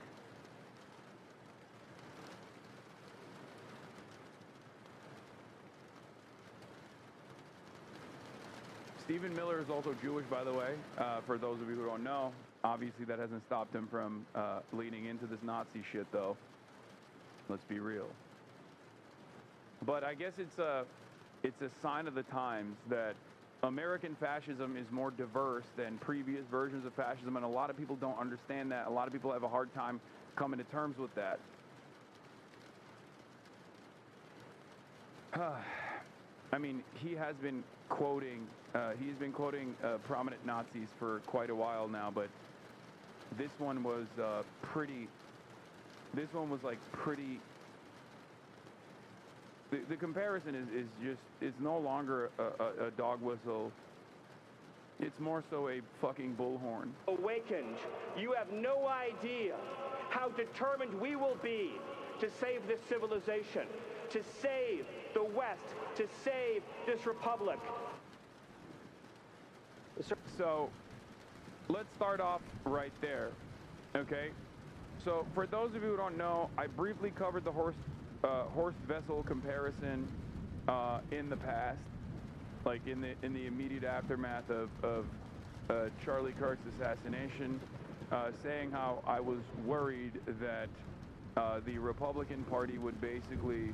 Stephen Miller is also Jewish, by the way, for those of you who don't know. Obviously, that hasn't stopped him from leaning into this Nazi shit, though. Let's be real. But I guess it's a sign of the times that American fascism is more diverse than previous versions of fascism, and a lot of people don't understand that. A lot of people have a hard time coming to terms with that. I mean, he has been quoting prominent Nazis for quite a while now, but this one was pretty. This one was like pretty. The comparison is no longer a dog whistle. It's more so a fucking bullhorn. Awakened, you have no idea how determined we will be to save this civilization, to save the West, to save this republic. So, let's start off right there, okay? So, for those of you who don't know, I briefly covered the horse-vessel comparison in the past, like in the immediate aftermath of Charlie Kirk's assassination, saying how I was worried that the Republican Party would basically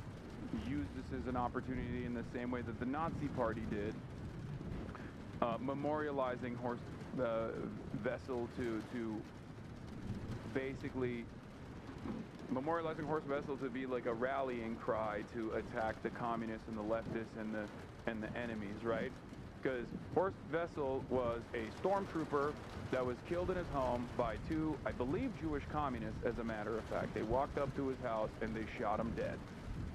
use this as an opportunity in the same way that the Nazi Party did, memorializing horse-vessel to basically memorializing horse-vessel to be like a rallying cry to attack the communists and the leftists and the enemies, right? Because Horst-Wessel was a stormtrooper that was killed in his home by two, I believe, Jewish communists, as a matter of fact. They walked up to his house and they shot him dead,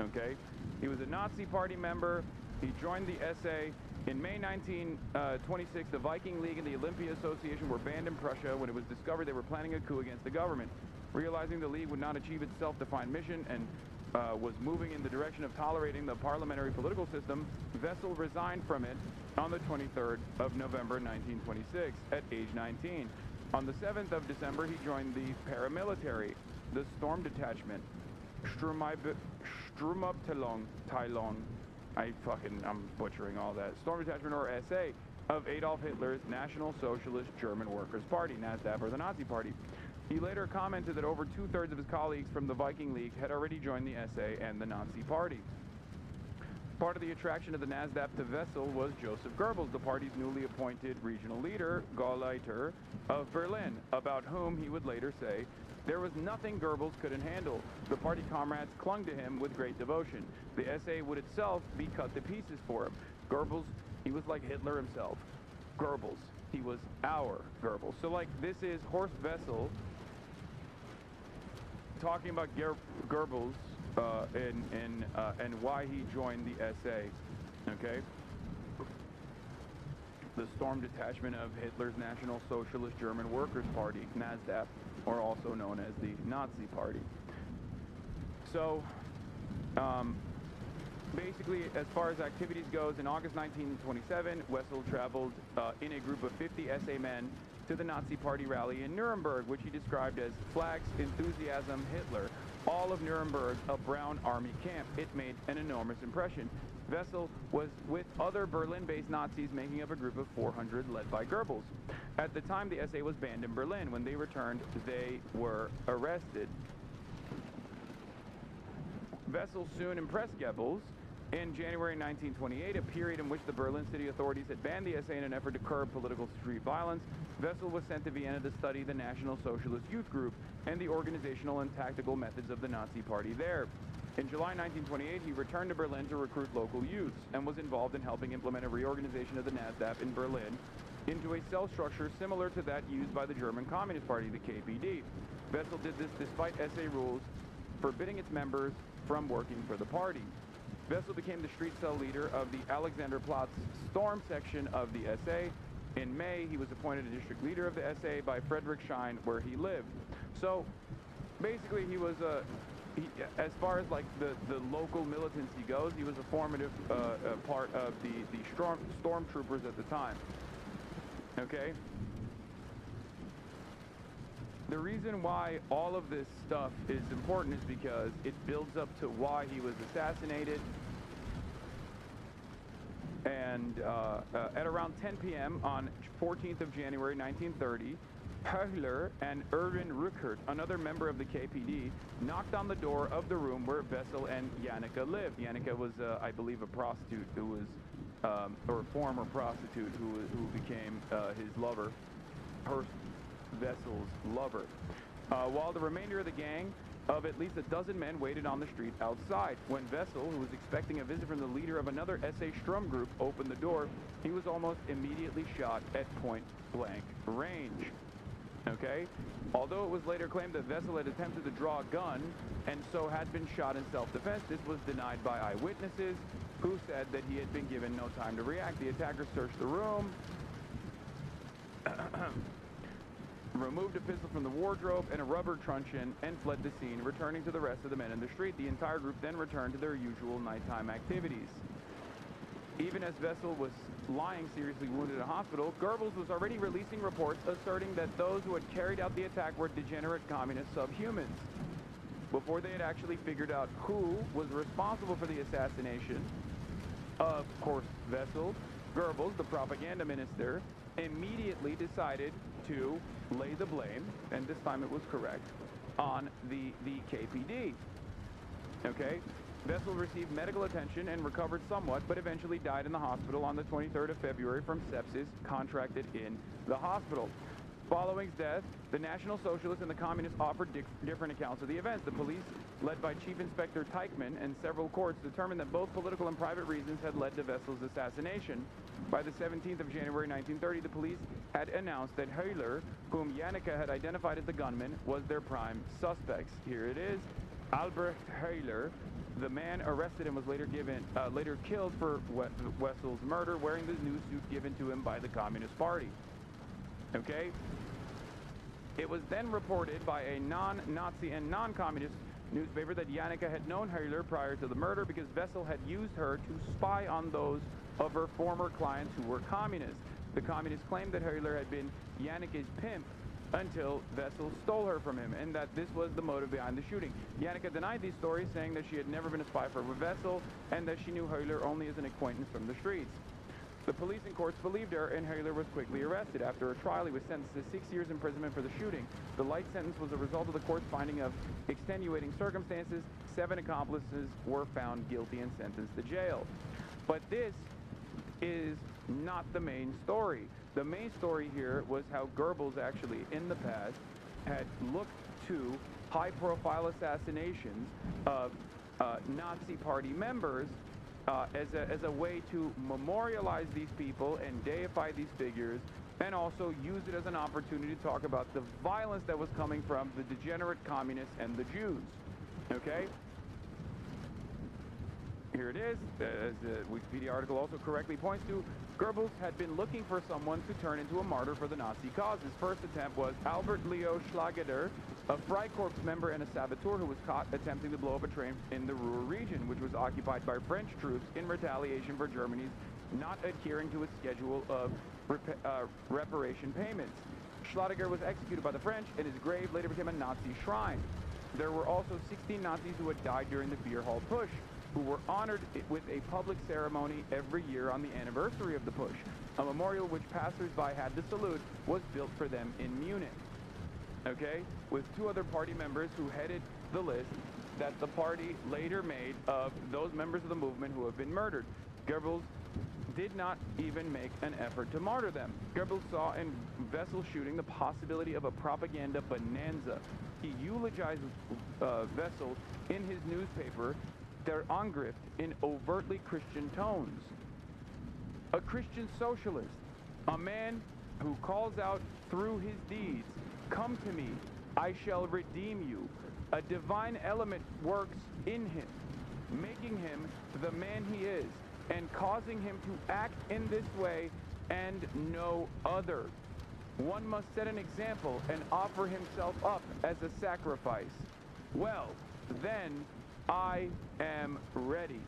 okay? He was a Nazi Party member. He joined the SA. In May 1926, the Viking League and the Olympia Association were banned in Prussia when it was discovered they were planning a coup against the government. Realizing the League would not achieve its self-defined mission and was moving in the direction of tolerating the parliamentary political system, Wessel resigned from it on the 23rd of November 1926 at age 19. On the 7th of December, he joined the paramilitary, the Storm Detachment, Sturmabteilung, I'm butchering all that, Storm Detachment, or SA, of Adolf Hitler's National Socialist German Workers' Party, NSDAP, or the Nazi Party. He later commented that over two-thirds of his colleagues from the Viking League had already joined the SA and the Nazi Party. Part of the attraction of the NSDAP to Wessel was Joseph Goebbels, the party's newly appointed regional leader, Gauleiter of Berlin, about whom he would later say, "There was nothing Goebbels couldn't handle. The party comrades clung to him with great devotion. The SA would itself be cut to pieces for him. Goebbels, he was like Hitler himself. Goebbels, he was our Goebbels." So, like, this is Horst Wessel talking about Goebbels and why he joined the SA, okay? The Storm Detachment of Hitler's National Socialist German Workers' Party, NSDAP, or also known as the Nazi Party. So, basically, as far as activities goes, in August 1927, Wessel traveled in a group of 50 SA men to the Nazi Party rally in Nuremberg, which he described as Flags, Enthusiasm, Hitler. All of Nuremberg, a brown army camp. It made an enormous impression. Wessel was with other Berlin-based Nazis, making up a group of 400 led by Goebbels. At the time, the SA was banned in Berlin. When they returned, they were arrested. Wessel soon impressed Goebbels. In January 1928, a period in which the Berlin city authorities had banned the SA in an effort to curb political street violence, Wessel was sent to Vienna to study the National Socialist Youth Group and the organizational and tactical methods of the Nazi Party there. In July 1928, he returned to Berlin to recruit local youths and was involved in helping implement a reorganization of the NSDAP in Berlin into a cell structure similar to that used by the German Communist Party, the KPD. Wessel did this despite SA rules forbidding its members from working for the party. Wessel became the street cell leader of the Alexanderplatz Storm section of the SA. In May, he was appointed a district leader of the SA by Frederick Schein, where he lived. So, basically, he was as far as like the local militancy goes, he was a formative part of the stormtroopers at the time. Okay. The reason why all of this stuff is important is because it builds up to why he was assassinated. And at around 10 p.m. on 14th of January 1930, Höhler and Erwin Ruckert, another member of the KPD, knocked on the door of the room where Wessel and Janneke lived. Janneke was, I believe, a prostitute who was, or a former prostitute who became his lover, Wessel's lover. While the remainder of the gang of at least a dozen men waited on the street outside. When Wessel, who was expecting a visit from the leader of another SA Strum group, opened the door, he was almost immediately shot at point-blank range. Okay? Although it was later claimed that Wessel had attempted to draw a gun and so had been shot in self-defense, this was denied by eyewitnesses who said that he had been given no time to react. The attackers searched the room, removed a pistol from the wardrobe and a rubber truncheon, and fled the scene, returning to the rest of the men in the street. The entire group then returned to their usual nighttime activities. Even as Wessel was lying seriously wounded in a hospital, Goebbels was already releasing reports asserting that those who had carried out the attack were degenerate communist subhumans. Before they had actually figured out who was responsible for the assassination, of course Wessel, Goebbels, the propaganda minister, immediately decided to lay the blame, and this time it was correct, on the KPD. Okay? Wessel received medical attention and recovered somewhat, but eventually died in the hospital on the 23rd of February from sepsis contracted in the hospital. Following his death, the National Socialists and the Communists offered different accounts of the events. The police, led by Chief Inspector Teichmann, and several courts determined that both political and private reasons had led to Wessel's assassination. By the 17th of January 1930, the police had announced that Höhler, whom Janneke had identified as the gunman, was their prime suspect. Here it is. Albrecht Höhler, the man arrested and was later killed for Wessel's murder, wearing the new suit given to him by the Communist Party. Okay? It was then reported by a non-Nazi and non-communist newspaper that Janneke had known Höhler prior to the murder because Wessel had used her to spy on those of her former clients who were communists. The communists claimed that Höhler had been Janneke's pimp until Wessel stole her from him, and that this was the motive behind the shooting. Janneke denied these stories, saying that she had never been a spy for Wessel and that she knew Höhler only as an acquaintance from the streets. The police and courts believed her, and Höhler was quickly arrested. After a trial, he was sentenced to 6 years imprisonment for the shooting. The light sentence was a result of the court's finding of extenuating circumstances. 7 accomplices were found guilty and sentenced to jail. But this is not the main story. The main story here was how Goebbels actually, in the past, had looked to high-profile assassinations of Nazi Party members as a way to memorialize these people and deify these figures, and also use it as an opportunity to talk about the violence that was coming from the degenerate communists and the Jews. Okay? Here it is. As the Wikipedia article also correctly points to, Goebbels had been looking for someone to turn into a martyr for the Nazi cause. His first attempt was Albert Leo Schlager, a Freikorps member and a saboteur who was caught attempting to blow up a train in the Ruhr region, which was occupied by French troops in retaliation for Germany's not adhering to its schedule of reparation payments. Schlager was executed by the French, and his grave later became a Nazi shrine. There were also 16 Nazis who had died during the Beer Hall Push, who were honored with a public ceremony every year on the anniversary of the push. A memorial which passers-by had to salute was built for them in Munich. Okay? With 2 other party members who headed the list that the party later made of those members of the movement who have been murdered. Goebbels did not even make an effort to martyr them. Goebbels saw in Wessel's shooting the possibility of a propaganda bonanza. He eulogized Wessel in his newspaper, Der Angriff, in overtly Christian tones. A Christian socialist, a man who calls out through his deeds, "Come to me, I shall redeem you." A divine element works in him, making him the man he is, and causing him to act in this way and no other. One must set an example and offer himself up as a sacrifice. Well, then I am ready.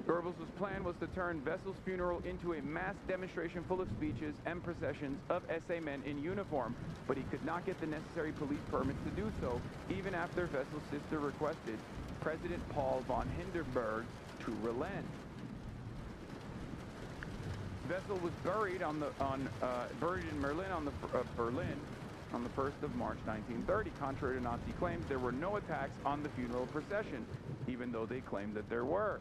Goebbels' plan was to turn Vessel's funeral into a mass demonstration full of speeches and processions of SA men in uniform, but he could not get the necessary police permits to do so, even after Vessel's sister requested President Paul von Hindenburg to relent. Wessel was buried buried in Berlin on the 1st of March 1930. Contrary to Nazi claims, there were no attacks on the funeral procession, even though they claimed that there were,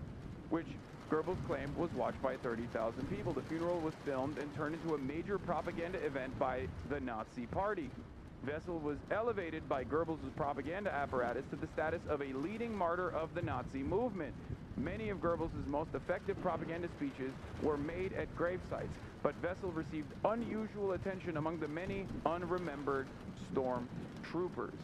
which Goebbels claimed was watched by 30,000 people. The funeral was filmed and turned into a major propaganda event by the Nazi Party. Wessel was elevated by Goebbels' propaganda apparatus to the status of a leading martyr of the Nazi movement. Many of Goebbels' most effective propaganda speeches were made at grave sites, but Wessel received unusual attention among the many unremembered storm troopers.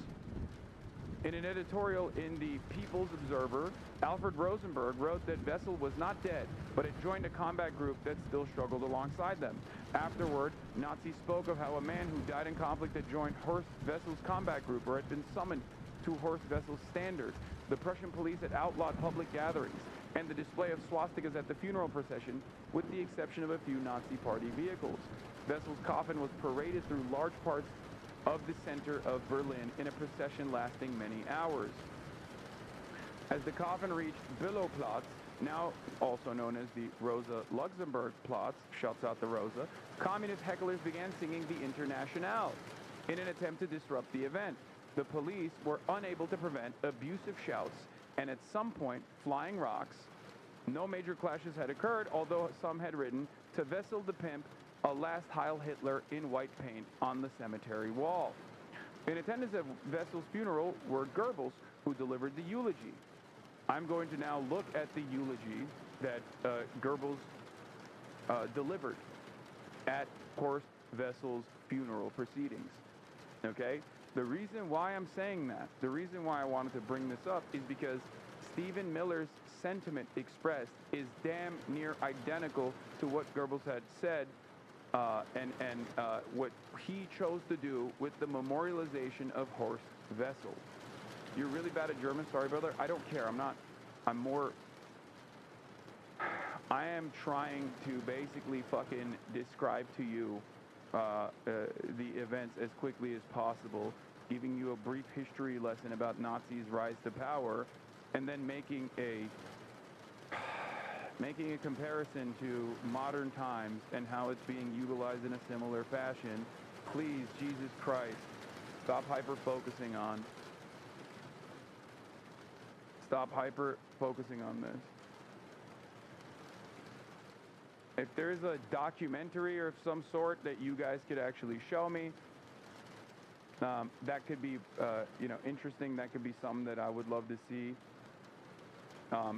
In an editorial in the People's Observer, Alfred Rosenberg wrote that Wessel was not dead, but had joined a combat group that still struggled alongside them. Afterward, Nazis spoke of how a man who died in conflict had joined Horst Wessel's combat group or had been summoned to Horst Wessel's standard. The Prussian police had outlawed public gatherings and the display of swastikas at the funeral procession, with the exception of a few Nazi party vehicles. Wessel's coffin was paraded through large parts of the center of Berlin in a procession lasting many hours. As the coffin reached Billowplatz, now also known as the Rosa Luxemburg Platz, shouts out the Rosa, communist hecklers began singing the Internationale in an attempt to disrupt the event. The police were unable to prevent abusive shouts and at some point flying rocks. No major clashes had occurred, although some had written "To Wessel the Pimp, a last Heil Hitler" in white paint on the cemetery wall. In attendance at Wessel's funeral were Goebbels, who delivered the eulogy. I'm going to now look at the eulogy that Goebbels delivered at Horst Wessel's funeral proceedings. Okay? The reason why I'm saying that, the reason why I wanted to bring this up is because Stephen Miller's sentiment expressed is damn near identical to what Goebbels had said and what he chose to do with the memorialization of Horst Wessel. You're really bad at German? Sorry, brother. I don't care. I am trying to basically fucking describe to you the events as quickly as possible, giving you a brief history lesson about Nazis' rise to power, and then making a comparison to modern times and how it's being utilized in a similar fashion. Please, Jesus Christ, stop hyper-focusing on this. If there's a documentary or of some sort that you guys could actually show me, that could be, interesting. That could be something that I would love to see.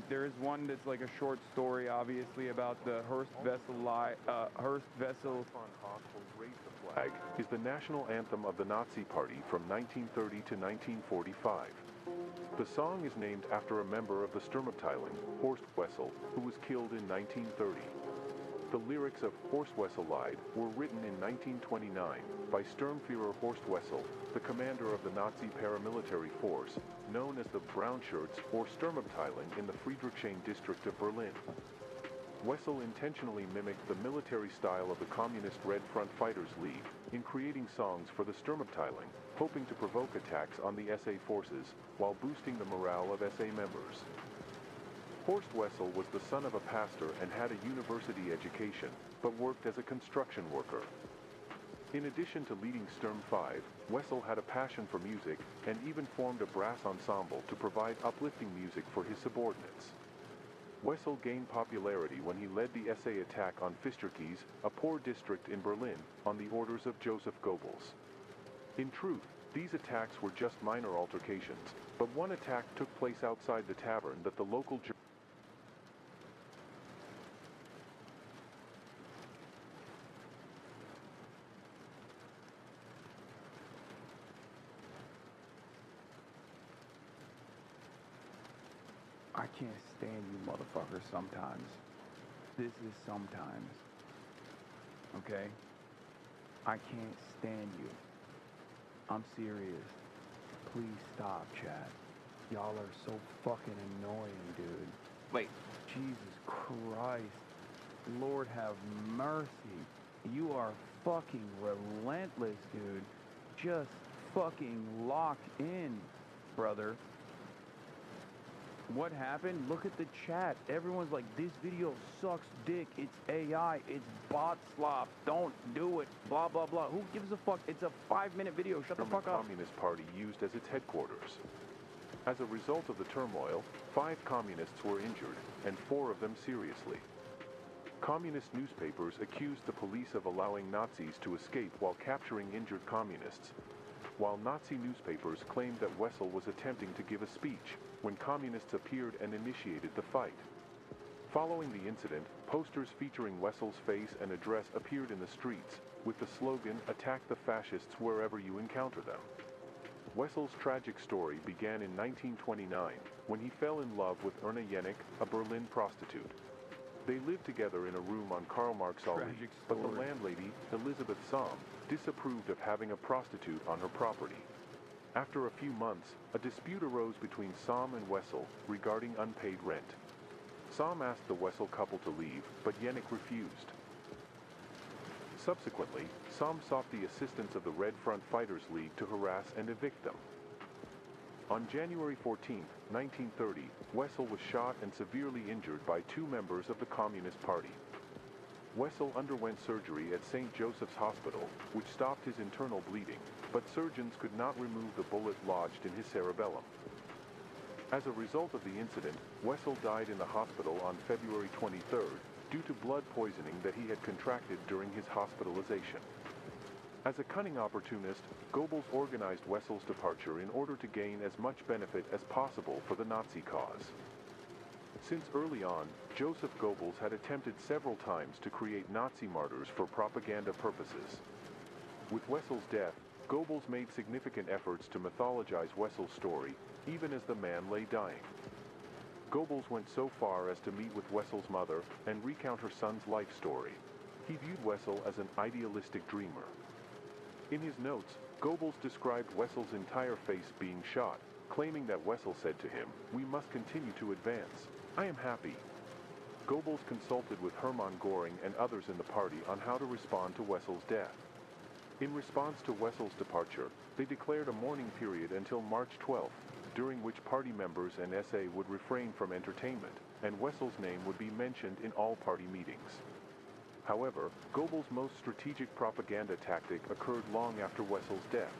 There is one that's like a short story, obviously, about the Horst Wessel. Raise the Flag is the national anthem of the Nazi Party from 1930 to 1945. The song is named after a member of the Sturmabteilung, Horst Wessel, who was killed in 1930. The lyrics of Horst Wessel Lied were written in 1929 by Sturmführer Horst Wessel, the commander of the Nazi paramilitary force, known as the Brownshirts or Sturmabteilung in the Friedrichshain district of Berlin. Wessel intentionally mimicked the military style of the Communist Red Front Fighters League in creating songs for the Sturmabteilung, hoping to provoke attacks on the SA forces while boosting the morale of SA members. Horst Wessel was the son of a pastor and had a university education, but worked as a construction worker. In addition to leading Sturm 5, Wessel had a passion for music and even formed a brass ensemble to provide uplifting music for his subordinates. Wessel gained popularity when he led the SA attack on Fisterkies, a poor district in Berlin, on the orders of Joseph Goebbels. In truth, these attacks were just minor altercations, but one attack took place outside the tavern that the local I can't stand you motherfuckers sometimes. This is sometimes. Okay? I can't stand you. I'm serious. Please stop, chat. Y'all are so fucking annoying, dude. Wait. Jesus Christ. Lord have mercy. You are fucking relentless, dude. Just fucking locked in, brother. What happened? Look at the chat. Everyone's like, this video sucks dick. It's AI. It's bot slop. Don't do it. Blah, blah, blah. Who gives a fuck? It's a 5-minute video. Shut the fuck up. Communist Party used as its headquarters. As a result of the turmoil, 5 communists were injured, and 4 of them seriously. Communist newspapers accused the police of allowing Nazis to escape while capturing injured communists, while Nazi newspapers claimed that Wessel was attempting to give a speech when communists appeared and initiated the fight. Following the incident, posters featuring Wessel's face and address appeared in the streets, with the slogan, "Attack the fascists wherever you encounter them." Wessel's tragic story began in 1929, when he fell in love with Erna Jennick, a Berlin prostitute. They lived together in a room on Karl Marx Allee, but the landlady, Elizabeth Somm, disapproved of having a prostitute on her property. After a few months, a dispute arose between Somm and Wessel regarding unpaid rent. Somm asked the Wessel couple to leave, but Jennick refused. Subsequently, Somm sought the assistance of the Red Front Fighters League to harass and evict them. On January 14, 1930, Wessel was shot and severely injured by 2 members of the Communist Party. Wessel underwent surgery at St. Joseph's Hospital, which stopped his internal bleeding, but surgeons could not remove the bullet lodged in his cerebellum. As a result of the incident, Wessel died in the hospital on February 23rd due to blood poisoning that he had contracted during his hospitalization. As a cunning opportunist, Goebbels organized Wessel's departure in order to gain as much benefit as possible for the Nazi cause. Since early on, Joseph Goebbels had attempted several times to create Nazi martyrs for propaganda purposes. With Wessel's death, Goebbels made significant efforts to mythologize Wessel's story, even as the man lay dying. Goebbels went so far as to meet with Wessel's mother and recount her son's life story. He viewed Wessel as an idealistic dreamer. In his notes, Goebbels described Wessel's entire face being shot, claiming that Wessel said to him, "We must continue to advance. I am happy." Goebbels consulted with Hermann Göring and others in the party on how to respond to Wessel's death. In response to Wessel's departure, they declared a mourning period until March 12th, during which party members and SA would refrain from entertainment, and Wessel's name would be mentioned in all party meetings. However, Goebbels' most strategic propaganda tactic occurred long after Wessel's death.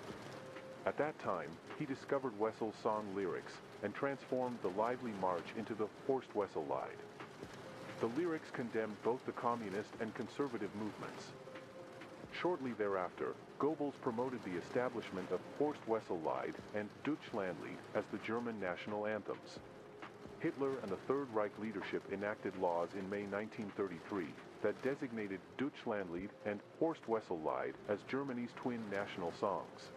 At that time, he discovered Wessel's song lyrics and transformed the lively march into the Horst Wessel Lied. The lyrics condemned both the communist and conservative movements. Shortly thereafter, Goebbels promoted the establishment of Horst Wessel Lied and Deutschlandlied as the German national anthems. Hitler and the Third Reich leadership enacted laws in May 1933 that designated Deutschlandlied and Horst Wessel Lied as Germany's twin national songs.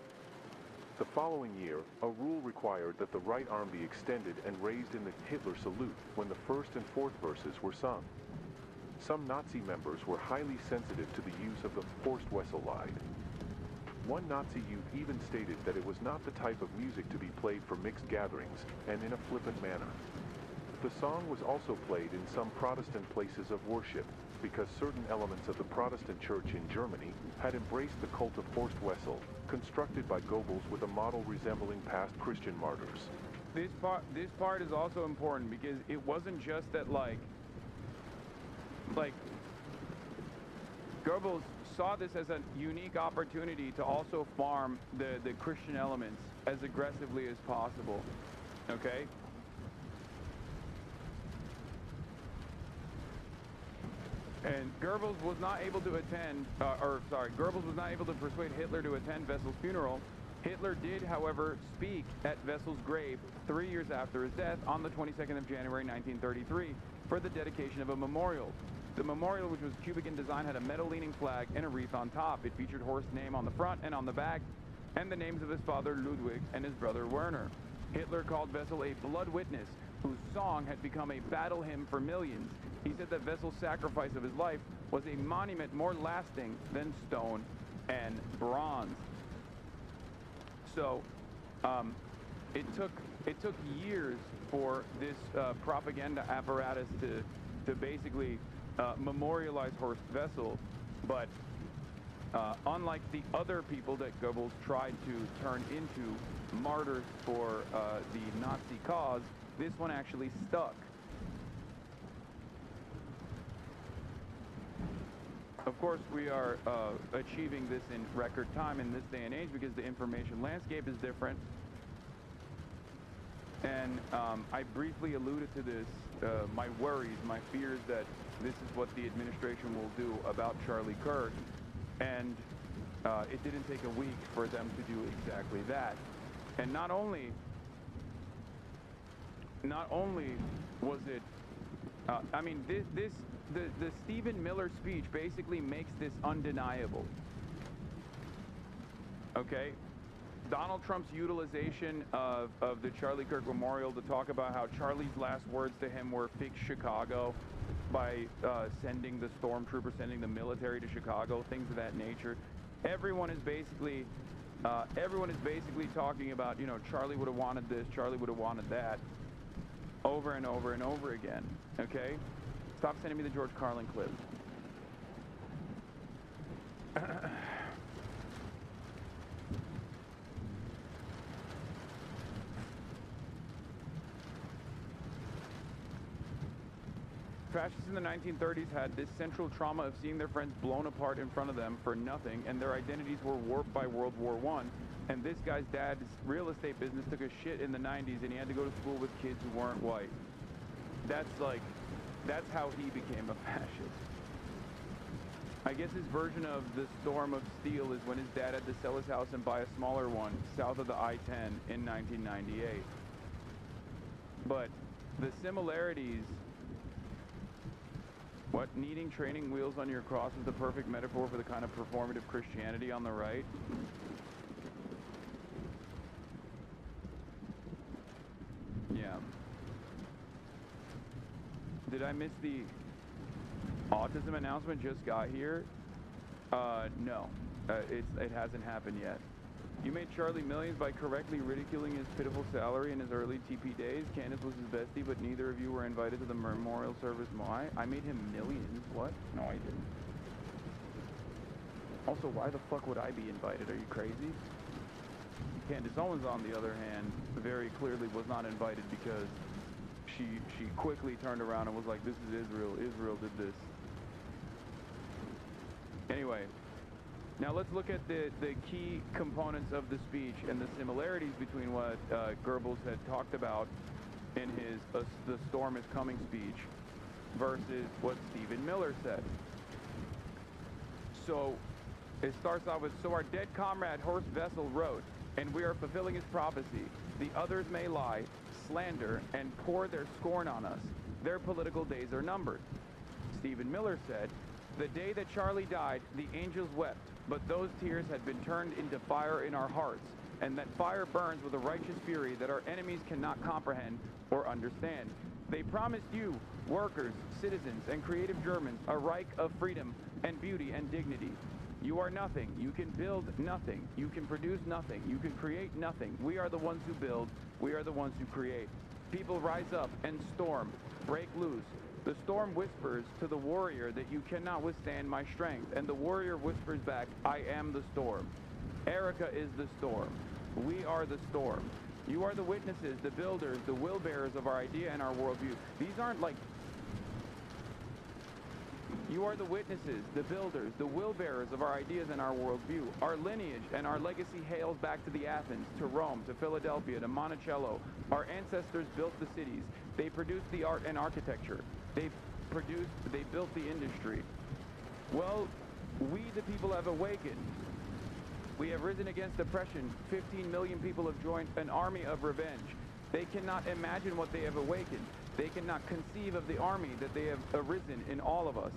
The following year, a rule required that the right arm be extended and raised in the Hitler salute when the first and fourth verses were sung. Some Nazi members were highly sensitive to the use of the Horst Wessel Lied. One Nazi youth even stated that it was not the type of music to be played for mixed gatherings and in a flippant manner. The song was also played in some Protestant places of worship because certain elements of the Protestant church in Germany had embraced the cult of Horst Wessel, constructed by Goebbels with a model resembling past Christian martyrs. This part is also important because it wasn't just that like Goebbels saw this as a unique opportunity to also farm the Christian elements as aggressively as possible, okay? And Goebbels was not able to Goebbels was not able to persuade Hitler to attend Wessel's funeral. Hitler did, however, speak at Wessel's grave 3 years after his death on the 22nd of January 1933 for the dedication of a memorial. The memorial, which was cubic in design, had a metal-leaning flag and a wreath on top. It featured Horst's name on the front and on the back, and the names of his father Ludwig and his brother Werner. Hitler called Wessel a blood witness, whose song had become a battle hymn for millions. He said that Wessel's sacrifice of his life was a monument more lasting than stone and bronze. So, it took It took years for this propaganda apparatus to basically memorialize Horst Wessel, but unlike the other people that Goebbels tried to turn into martyrs for the Nazi cause, this one actually stuck. Of course, we are achieving this in record time in this day and age because the information landscape is different. And I briefly alluded to this, my worries, my fears that this is what the administration will do about Charlie Kirk. And it didn't take a week for them to do exactly that. And not only was it, I mean, the Stephen Miller speech basically makes this undeniable. Okay? Donald Trump's utilization of the Charlie Kirk Memorial to talk about how Charlie's last words to him were "fix Chicago" by sending the stormtroopers, sending the military to Chicago, things of that nature. Everyone is basically talking about, you know, Charlie would have wanted this, Charlie would have wanted that, over and over and over again. Okay? Stop sending me the George Carlin clip. Fascists in the 1930s had this central trauma of seeing their friends blown apart in front of them for nothing, and their identities were warped by World War I. And this guy's dad's real estate business took a shit in the 90s, and he had to go to school with kids who weren't white. That's how he became a fascist. I guess his version of the storm of steel is when his dad had to sell his house and buy a smaller one south of the I-10 in 1998. But the similarities... What, needing training wheels on your cross is the perfect metaphor for the kind of performative Christianity on the right? Yeah. Did I miss the autism announcement just got here? No. It hasn't happened yet. You made Charlie millions by correctly ridiculing his pitiful salary in his early TP days. Candace was his bestie, but neither of you were invited to the memorial service. Why? I made him millions. What? No, I didn't. Also, why the fuck would I be invited? Are you crazy? Candace Owens, on the other hand, very clearly was not invited because she quickly turned around and was like, this is Israel. Israel did this. Anyway. Now let's look at the key components of the speech and the similarities between what Goebbels had talked about in his "The Storm is Coming" speech versus what Stephen Miller said. So it starts off with, so our dead comrade Horst Wessel wrote, and we are fulfilling his prophecy. The others may lie, slander, and pour their scorn on us. Their political days are numbered. Stephen Miller said, the day that Charlie died, the angels wept. But those tears had been turned into fire in our hearts, and that fire burns with a righteous fury that our enemies cannot comprehend or understand. They promised you, workers, citizens, and creative Germans, a Reich of freedom and beauty and dignity. You are nothing. You can build nothing. You can produce nothing. You can create nothing. We are the ones who build. We are the ones who create. People rise up and storm, break loose. The storm whispers to the warrior that you cannot withstand my strength, and the warrior whispers back, I am the storm. Erica is the storm. We are the storm. You are the witnesses, the builders, the will bearers of our idea and our worldview. These aren't like... You are the witnesses, the builders, the will bearers of our ideas and our worldview. Our lineage and our legacy hails back to the Athens, to Rome, to Philadelphia, to Monticello. Our ancestors built the cities. They produced the art and architecture. They built the industry. Well, we the people have awakened. We have risen against oppression. 15 million people have joined an army of revenge. They cannot imagine what they have awakened. They cannot conceive of the army that they have arisen in all of us.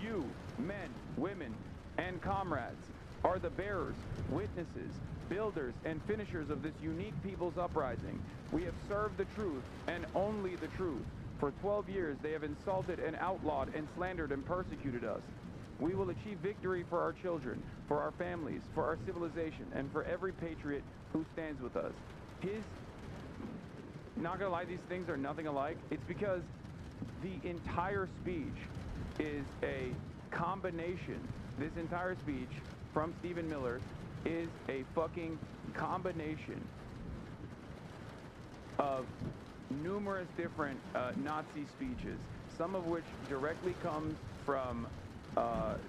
You, men, women, and comrades, are the bearers, witnesses, builders, and finishers of this unique people's uprising. We have served the truth, and only the truth. For 12 years, they have insulted and outlawed and slandered and persecuted us. We will achieve victory for our children, for our families, for our civilization, and for every patriot who stands with us. not gonna lie, these things are nothing alike. It's because the entire speech is a combination. This entire speech from Stephen Miller is a fucking combination of numerous different Nazi speeches, some of which directly comes from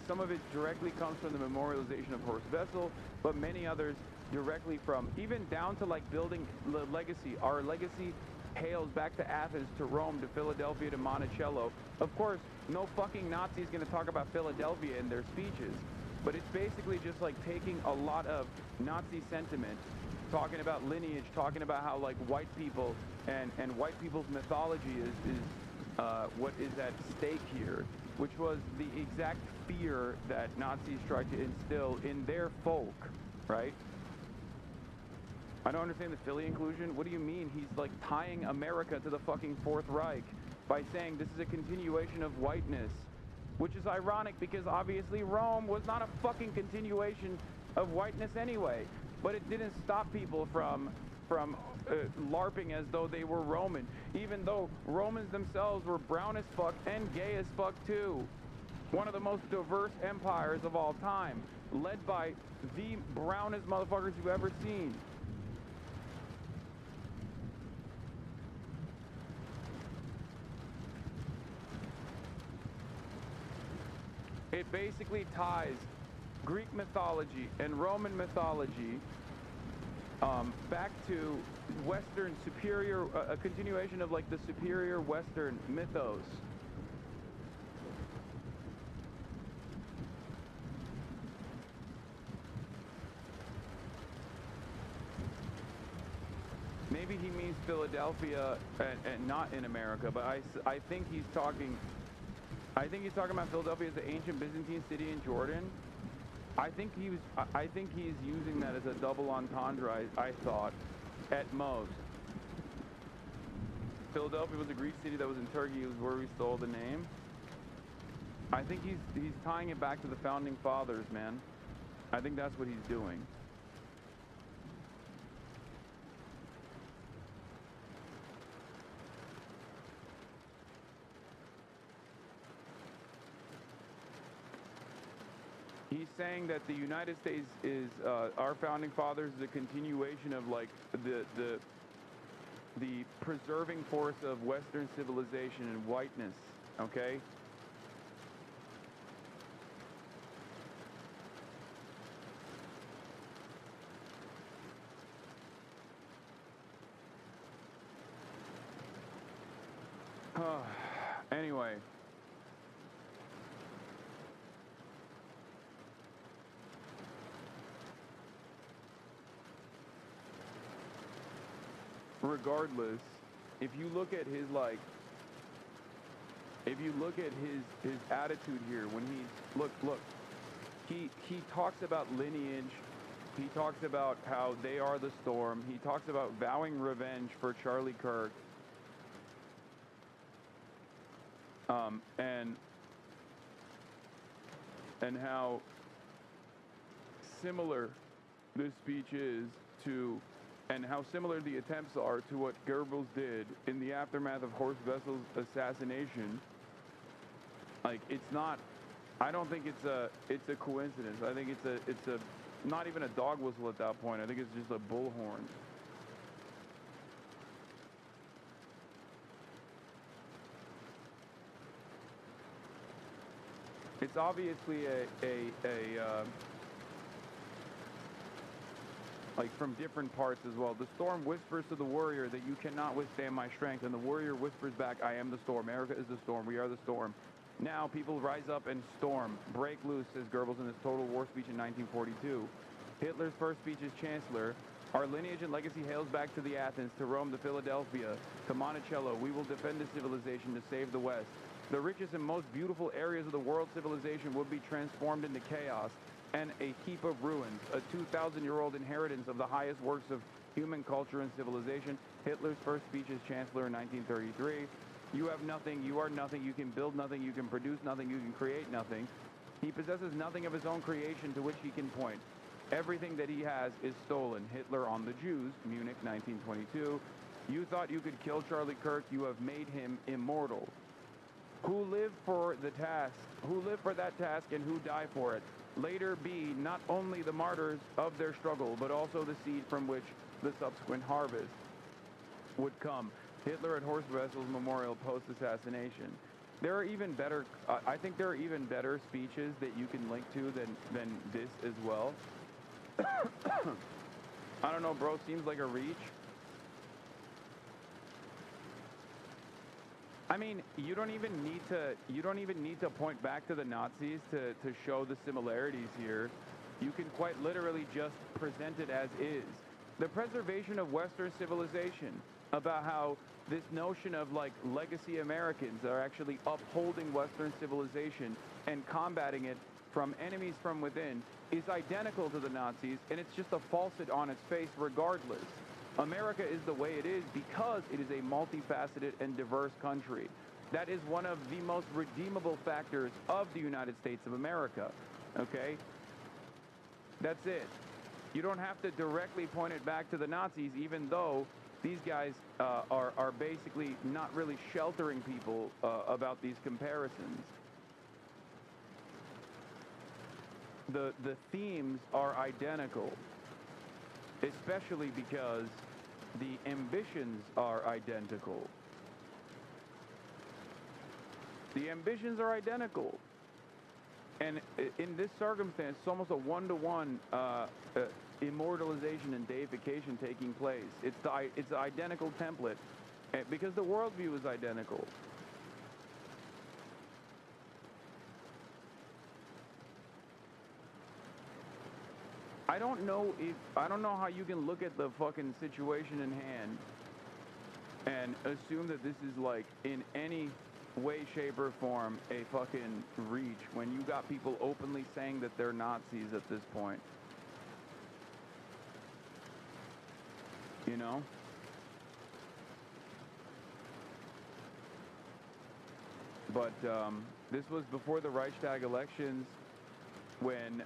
some of it directly comes from the memorialization of Horst Wessel, but many others directly from, even down to like building the legacy. Our legacy hails back to Athens, to Rome, to Philadelphia, to Monticello. Of course, no fucking Nazi is going to talk about Philadelphia in their speeches, but it's basically just like taking a lot of Nazi sentiment, talking about lineage, talking about how like white people and white people's mythology is what is at stake here, which was the exact fear that Nazis tried to instill in their folk, right? I don't understand the Philly inclusion. What do you mean? He's like tying America to the fucking Fourth Reich by saying this is a continuation of whiteness, which is ironic because obviously Rome was not a fucking continuation of whiteness anyway. But it didn't stop people from LARPing as though they were Roman, even though Romans themselves were brown as fuck and gay as fuck too. One of the most diverse empires of all time, led by the brownest motherfuckers you've ever seen. It basically ties Greek mythology and Roman mythology back to Western superior, a continuation of like the superior Western mythos. Maybe he means Philadelphia and not in America, but I think he's talking about Philadelphia as the ancient Byzantine city in Jordan. I think he's using that as a double entendre, I thought, at most. Philadelphia was a Greek city that was in Turkey. It was where we stole the name. I think he's tying it back to the founding fathers, man. I think that's what he's doing. He's saying that the United States is, our founding fathers is a continuation of like the preserving force of Western civilization and whiteness, okay? Anyway. Regardless, if you look at his his attitude here, when he talks about lineage, he talks about how they are the storm, he talks about vowing revenge for Charlie Kirk, and how similar this speech is to, and how similar the attempts are to what Goebbels did in the aftermath of Horst Wessel's assassination. Like, it's not, I don't think it's a coincidence. I think it's a not even a dog whistle at that point. I think it's just a bullhorn. It's obviously like from different parts as well. The storm whispers to the warrior that you cannot withstand my strength, and the warrior whispers back, I am the storm. America is the storm. We are the storm. Now people rise up and storm. Break loose, says Goebbels in his Total War speech in 1942. Hitler's first speech as chancellor. Our lineage and legacy hails back to the Athens, to Rome, to Philadelphia, to Monticello. We will defend the civilization to save the West. The richest and most beautiful areas of the world civilization would be transformed into chaos and a heap of ruins, a 2,000-year-old inheritance of the highest works of human culture and civilization. Hitler's first speech as chancellor in 1933. You have nothing, you are nothing, you can build nothing, you can produce nothing, you can create nothing. He possesses nothing of his own creation to which he can point. Everything that he has is stolen. Hitler on the Jews, Munich 1922. You thought you could kill Charlie Kirk. You have made him immortal. Who live for the task, who live for that task and who die for it, later be not only the martyrs of their struggle, but also the seed from which the subsequent harvest would come. Hitler at Horst Wessel's memorial post-assassination. There are even better, I think there are even better speeches that you can link to than this as well. I don't know, bro, seems like a reach. I mean, you don't even need to point back to the Nazis to show the similarities here. You can quite literally just present it as is. The preservation of Western civilization, about how this notion of like legacy Americans are actually upholding Western civilization and combating it from enemies from within, is identical to the Nazis, and it's just a falsehood on its face regardless. America is the way it is because it is a multifaceted and diverse country. That is one of the most redeemable factors of the United States of America, okay? That's it. You don't have to directly point it back to the Nazis, even though these guys are basically not really sheltering people about these comparisons. The themes are identical, especially because the ambitions are identical. The ambitions are identical. And in this circumstance, it's almost a one-to-one immortalization and deification taking place. It's the identical template because the worldview is identical. I don't know how you can look at the fucking situation in hand and assume that this is like in any way, shape, or form a fucking reach when you got people openly saying that they're Nazis at this point. You know? But this was before the Reichstag elections when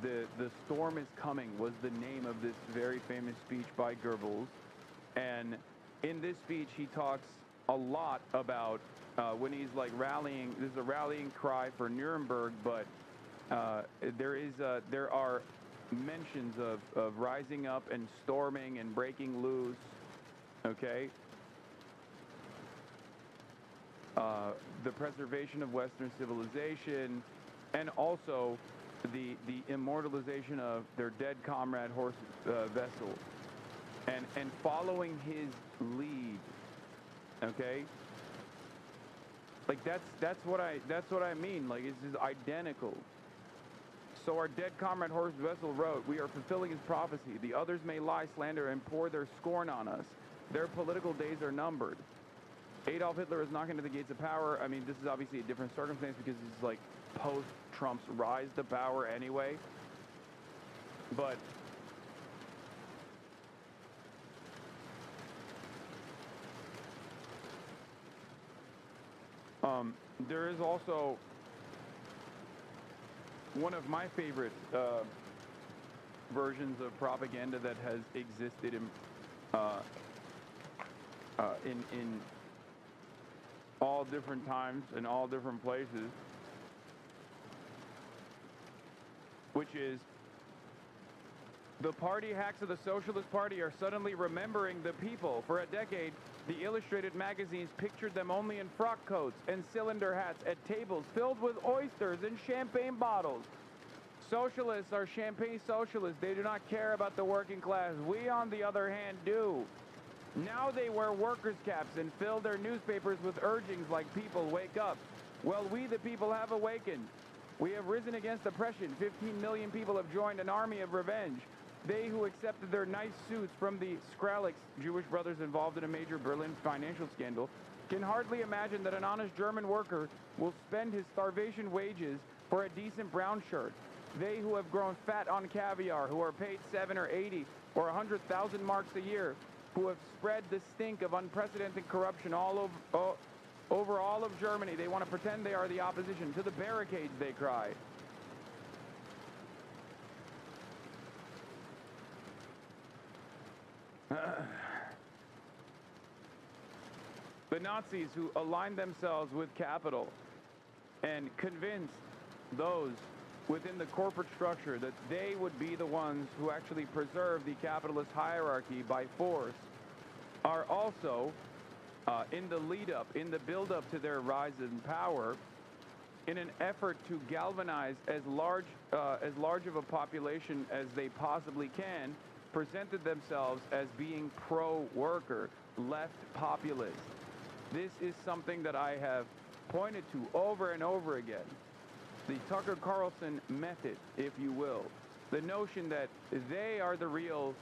the storm is coming was the name of this very famous speech by Goebbels. And in this speech, he talks a lot about when he's like rallying. There's a rallying cry for Nuremberg, but there are mentions of rising up and storming and breaking loose. Okay. The preservation of Western civilization, and also the immortalization of their dead comrade Horst Wessel, and following his lead. Okay, like that's what I mean. Like it's just identical. So our dead comrade Horst Wessel wrote, "We are fulfilling his prophecy. The others may lie, slander, and pour their scorn on us. Their political days are numbered." Adolf Hitler is knocking to the gates of power. I mean, this is obviously a different circumstance because this is like post-Trump's rise to power anyway. But there is also one of my favorite versions of propaganda that has existed in all different times and all different places, which is the party hacks of the Socialist Party are suddenly remembering the people. For a decade, the illustrated magazines pictured them only in frock coats and cylinder hats at tables filled with oysters and champagne bottles. Socialists are champagne socialists. They do not care about the working class. We, on the other hand, do. Now they wear workers' caps and fill their newspapers with urgings like "People, wake up." Well, we the people have awakened. We have risen against oppression. 15 million people have joined an army of revenge. They who accepted their nice suits from the Skralex, Jewish brothers involved in a major Berlin financial scandal, can hardly imagine that an honest German worker will spend his starvation wages for a decent brown shirt. They who have grown fat on caviar, who are paid 7 or 80 or 100,000 marks a year, who have spread the stink of unprecedented corruption all over all of Germany. They want to pretend they are the opposition. To the barricades, they cry. The Nazis who aligned themselves with capital and convinced those within the corporate structure that they would be the ones who actually preserve the capitalist hierarchy by force are also in the lead-up, in the build-up to their rise in power, in an effort to galvanize as large of a population as they possibly can, presented themselves as being pro-worker, left populist. This is something that I have pointed to over and over again. The Tucker Carlson method, if you will. The notion that they are the real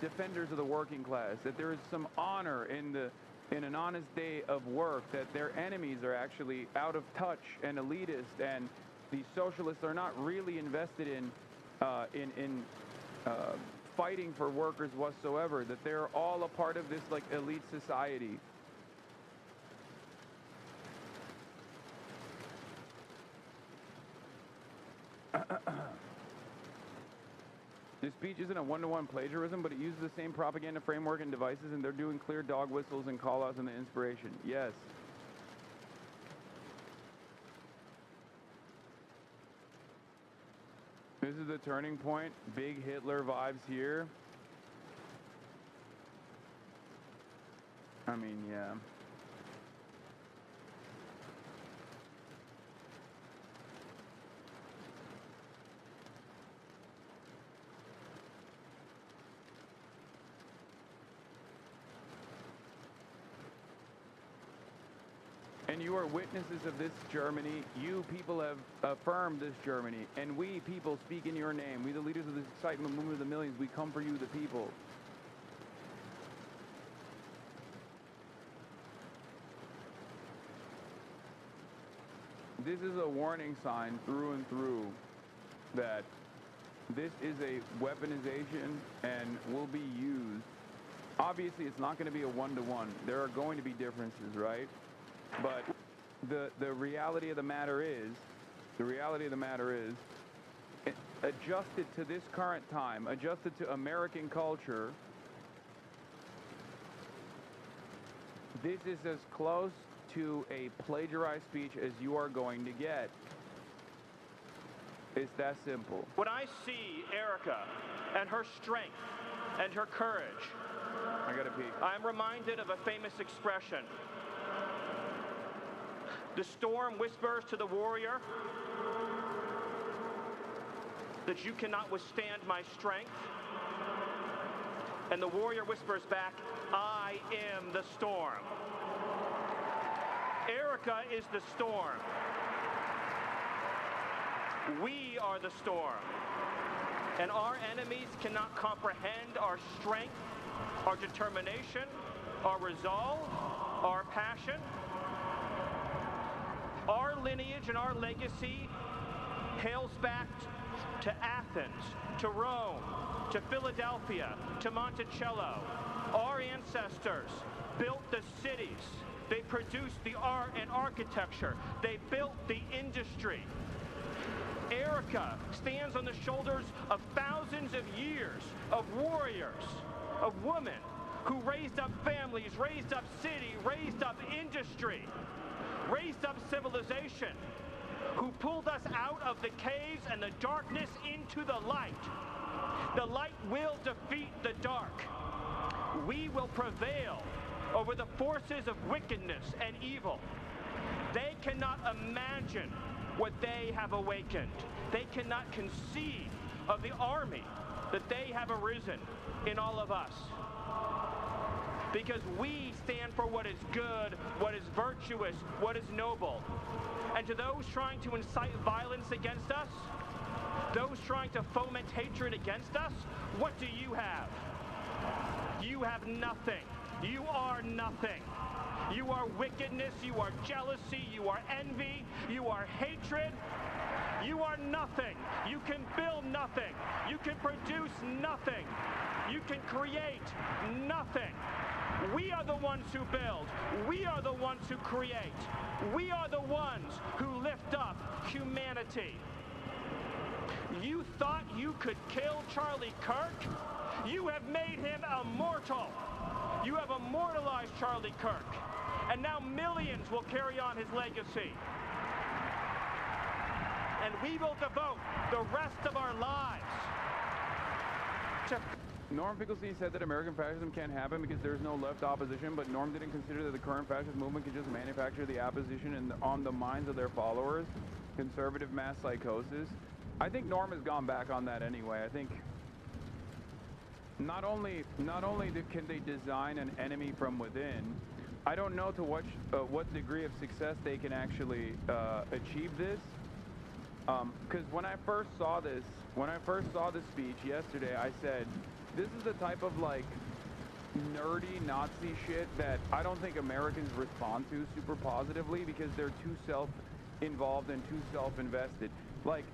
defenders of the working class, that there is some honor in an honest day of work, that their enemies are actually out of touch and elitist, and the socialists are not really invested in fighting for workers whatsoever, that they're all a part of this like elite society. This speech isn't a one-to-one plagiarism, but it uses the same propaganda framework and devices, and they're doing clear dog whistles and call-outs and the inspiration. Yes. This is the turning point. Big Hitler vibes here. I mean, yeah. And you are witnesses of this Germany. You people have affirmed this Germany. And we people speak in your name. We, the leaders of this excitement movement of the millions, we come for you, the people. This is a warning sign through and through that this is a weaponization and will be used. Obviously, it's not going to be a one-to-one. There are going to be differences, right? But the reality of the matter is, adjusted to this current time, adjusted to American culture, this is as close to a plagiarized speech as you are going to get. It's that simple. When I see Erica and her strength and her courage, I gotta pee. I'm reminded of a famous expression. The storm whispers to the warrior that you cannot withstand my strength. And the warrior whispers back, I am the storm. Erica is the storm. We are the storm. And our enemies cannot comprehend our strength, our determination, our resolve, our passion. Our lineage and our legacy hails back to Athens, to Rome, to Philadelphia, to Monticello. Our ancestors built the cities. They produced the art and architecture. They built the industry. Erica stands on the shoulders of thousands of years of warriors, of women who raised up families, raised up city, raised up industry, raised up civilization, who pulled us out of the caves and the darkness into the light. The light will defeat the dark. We will prevail over the forces of wickedness and evil. They cannot imagine what they have awakened. They cannot conceive of the army that they have arisen in all of us. Because we stand for what is good, what is virtuous, what is noble. And to those trying to incite violence against us, those trying to foment hatred against us, what do you have? You have nothing. You are nothing. You are wickedness, you are jealousy, you are envy, you are hatred. You are nothing. You can build nothing. You can produce nothing. You can create nothing. We are the ones who build. We are the ones who create. We are the ones who lift up humanity. You thought you could kill Charlie Kirk? You have made him immortal. You have immortalized Charlie Kirk. And now millions will carry on his legacy. And we will devote the rest of our lives to... Norm Finkelstein said that American fascism can't happen because there's no left opposition, but Norm didn't consider that the current fascist movement could just manufacture the opposition on the minds of their followers, conservative mass psychosis. I think Norm has gone back on that anyway. I think not only can they design an enemy from within, I don't know to what degree of success they can actually achieve this. Because when I first saw this speech yesterday, I said, this is the type of like nerdy Nazi shit that I don't think Americans respond to super positively because they're too self-involved and too self-invested. Like,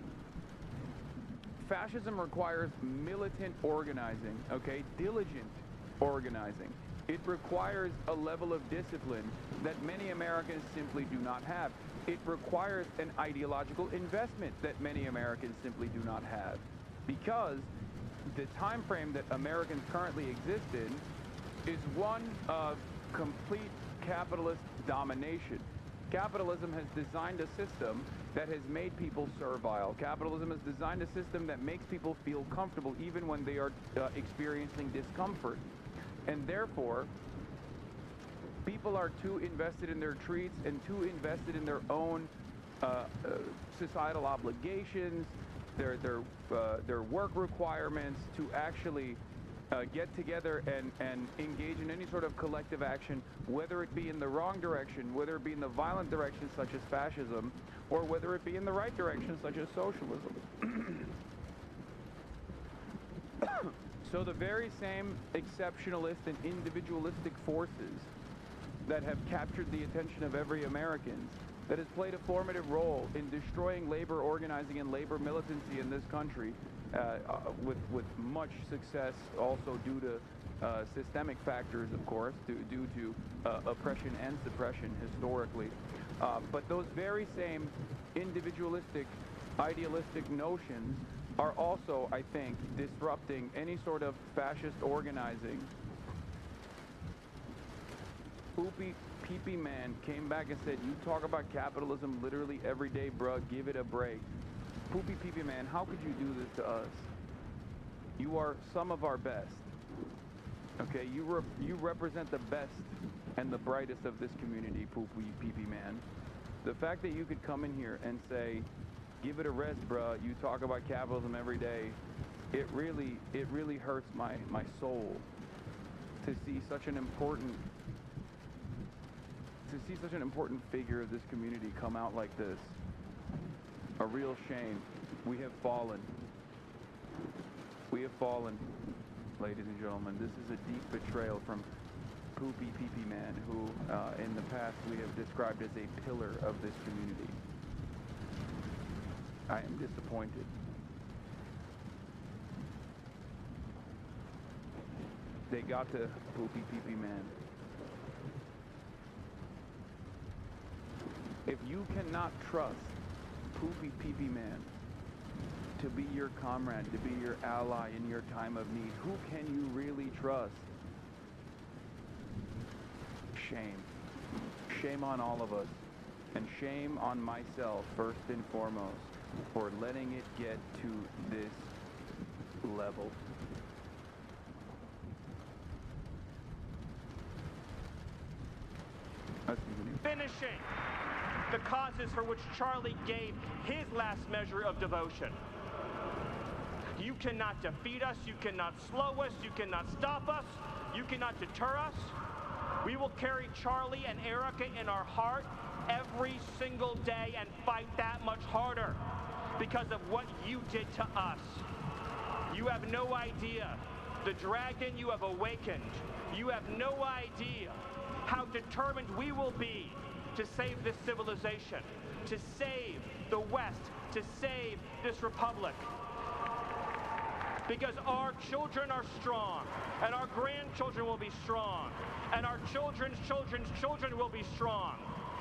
fascism requires militant organizing, okay? Diligent organizing. It requires a level of discipline that many Americans simply do not have. It requires an ideological investment that many Americans simply do not have. Because the time frame that Americans currently exist in is one of complete capitalist domination. Capitalism has designed a system that has made people servile. Capitalism has designed a system that makes people feel comfortable even when they are experiencing discomfort. And therefore, people are too invested in their treats and too invested in their own societal obligations, their work requirements to actually get together and engage in any sort of collective action, whether it be in the wrong direction, whether it be in the violent direction such as fascism, or whether it be in the right direction such as socialism. So the very same exceptionalist and individualistic forces that have captured the attention of every American, that has played a formative role in destroying labor organizing and labor militancy in this country, with much success also due to systemic factors, of course, due to oppression and suppression historically. But those very same individualistic, idealistic notions are also, I think, disrupting any sort of fascist organizing. Poopy Pee-Pee Man came back and said, you talk about capitalism literally every day, bruh, give it a break. Poopy Pee-Pee Man, how could you do this to us? You are some of our best. Okay, you represent the best and the brightest of this community, Poopy Pee-Pee Man. The fact that you could come in here and say, give it a rest, bruh, you talk about capitalism every day, it really hurts my soul to see such an important figure of this community come out like this. A real shame. We have fallen. We have fallen, ladies and gentlemen. This is a deep betrayal from Poopy Pee-Pee Man, who in the past we have described as a pillar of this community. I am disappointed. They got to Poopy Pee-Pee Man. If you cannot trust Poopy Pee-Pee Man to be your comrade, to be your ally in your time of need, who can you really trust? Shame. Shame on all of us. And shame on myself, first and foremost, for letting it get to this level. Let's continue. Finishing the causes for which Charlie gave his last measure of devotion. You cannot defeat us, you cannot slow us, you cannot stop us, you cannot deter us. We will carry Charlie and Erica in our heart every single day and fight that much harder because of what you did to us. You have no idea the dragon you have awakened. You have no idea how determined we will be to save this civilization, to save the West, to save this republic. Because our children are strong, and our grandchildren will be strong, and our children's children's children will be strong.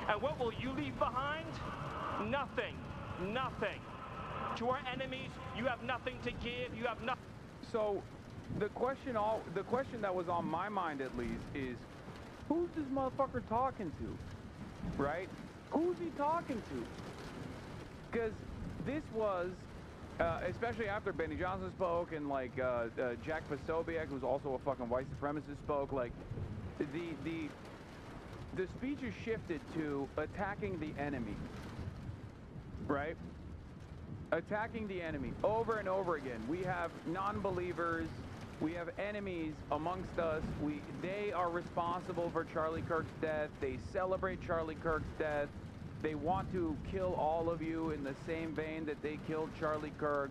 And what will you leave behind? Nothing. Nothing. To our enemies, you have nothing to give, you have nothing. So the question that was on my mind at least is, who's this motherfucker talking to, right? Who's he talking to? Because this was, especially after Benny Johnson spoke and like Jack Posobiec, who's also a fucking white supremacist, spoke, like the speeches shifted to attacking the enemy, right? Attacking the enemy over and over again. We have non-believers, we have enemies amongst us. They are responsible for Charlie Kirk's death. They celebrate Charlie Kirk's death. They want to kill all of you in the same vein that they killed Charlie Kirk.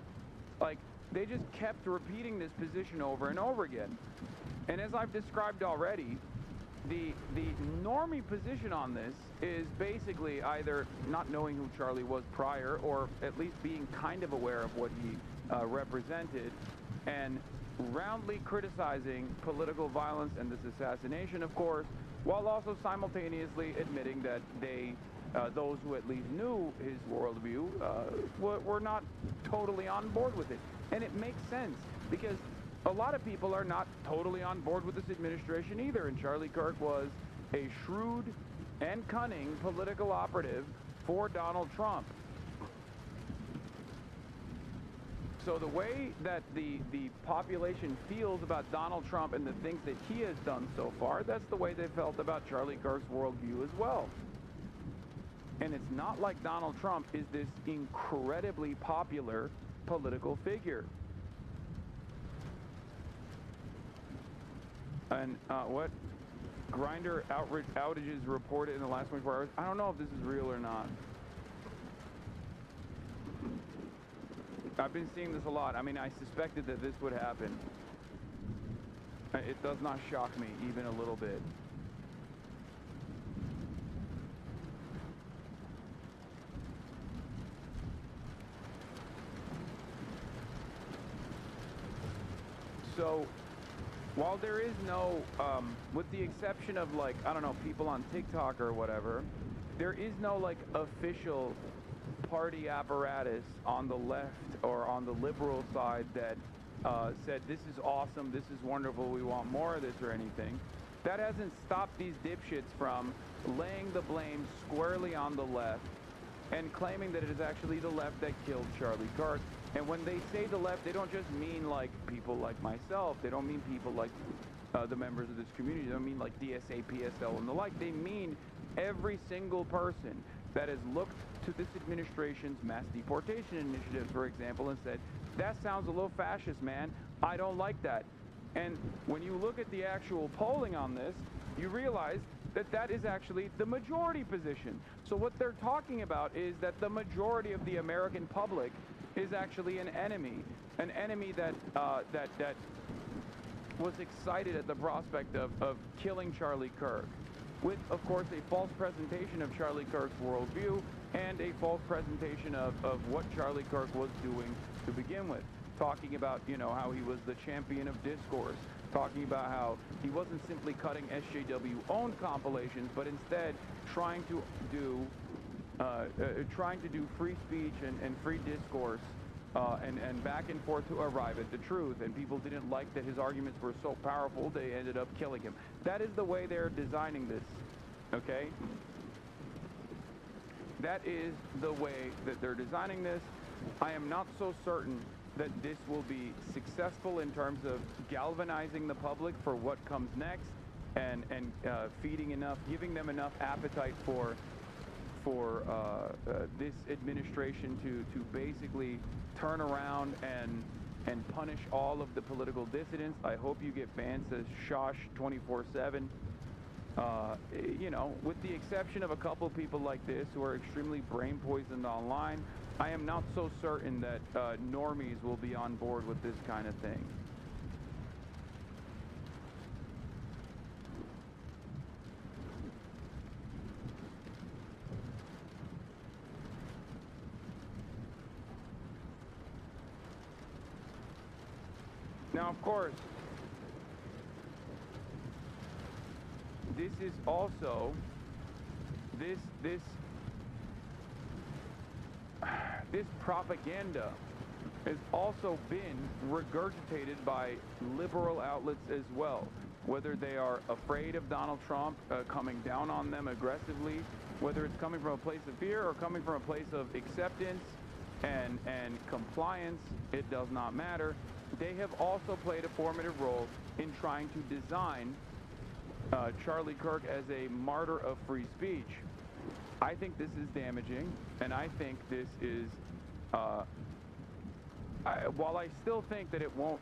Like, they just kept repeating this position over and over again. And as I've described already, the normie position on this is basically either not knowing who Charlie was prior, or at least being kind of aware of what he represented, and roundly criticizing political violence and this assassination, of course, while also simultaneously admitting that those who at least knew his worldview were not totally on board with it. And it makes sense, because a lot of people are not totally on board with this administration either, and Charlie Kirk was a shrewd and cunning political operative for Donald Trump. So the way that the population feels about Donald Trump and the things that he has done so far, that's the way they felt about Charlie Kirk's worldview as well. And it's not like Donald Trump is this incredibly popular political figure. And what? Grindr outages reported in the last 24 hours. I don't know if this is real or not. I've been seeing this a lot. I mean, I suspected that this would happen. It does not shock me even a little bit. So, while there is no, with the exception of, like, I don't know, people on TikTok or whatever, there is no, like, official party apparatus on the left or on the liberal side that said, this is awesome, this is wonderful, we want more of this or anything. That hasn't stopped these dipshits from laying the blame squarely on the left and claiming that it is actually the left that killed Charlie Kirk. And when they say the left, they don't just mean like people like myself. They don't mean people like the members of this community. They don't mean like DSA, PSL, and the like. They mean every single person that has looked to this administration's mass deportation initiative, for example, and said, that sounds a little fascist, man. I don't like that. And when you look at the actual polling on this, you realize that that is actually the majority position. So what they're talking about is that the majority of the American public is actually an enemy that was excited at the prospect of killing Charlie Kirk, with, of course, a false presentation of Charlie Kirk's worldview and a false presentation of what Charlie Kirk was doing to begin with. Talking about, you know, how he was the champion of discourse, talking about how he wasn't simply cutting SJW-owned compilations, but instead trying to do free speech and free discourse and back and forth to arrive at the truth. And people didn't like that his arguments were so powerful, they ended up killing him. That is the way they're designing this, okay? That is the way that they're designing this. I am not so certain that this will be successful in terms of galvanizing the public for what comes next and giving them enough appetite for this administration to basically turn around and punish all of the political dissidents. I hope you get banned, says Shosh 24/7. You know, with the exception of a couple people like this who are extremely brain poisoned online, I am not so certain that normies will be on board with this kind of thing. Now, of course, this is also this propaganda has also been regurgitated by liberal outlets as well. whether they are afraid of Donald Trump coming down on them aggressively, whether it's coming from a place of fear or coming from a place of acceptance and compliance, it does not matter. They have also played a formative role in trying to design Charlie Kirk as a martyr of free speech. I think this is damaging, and I think this is, while I still think that it won't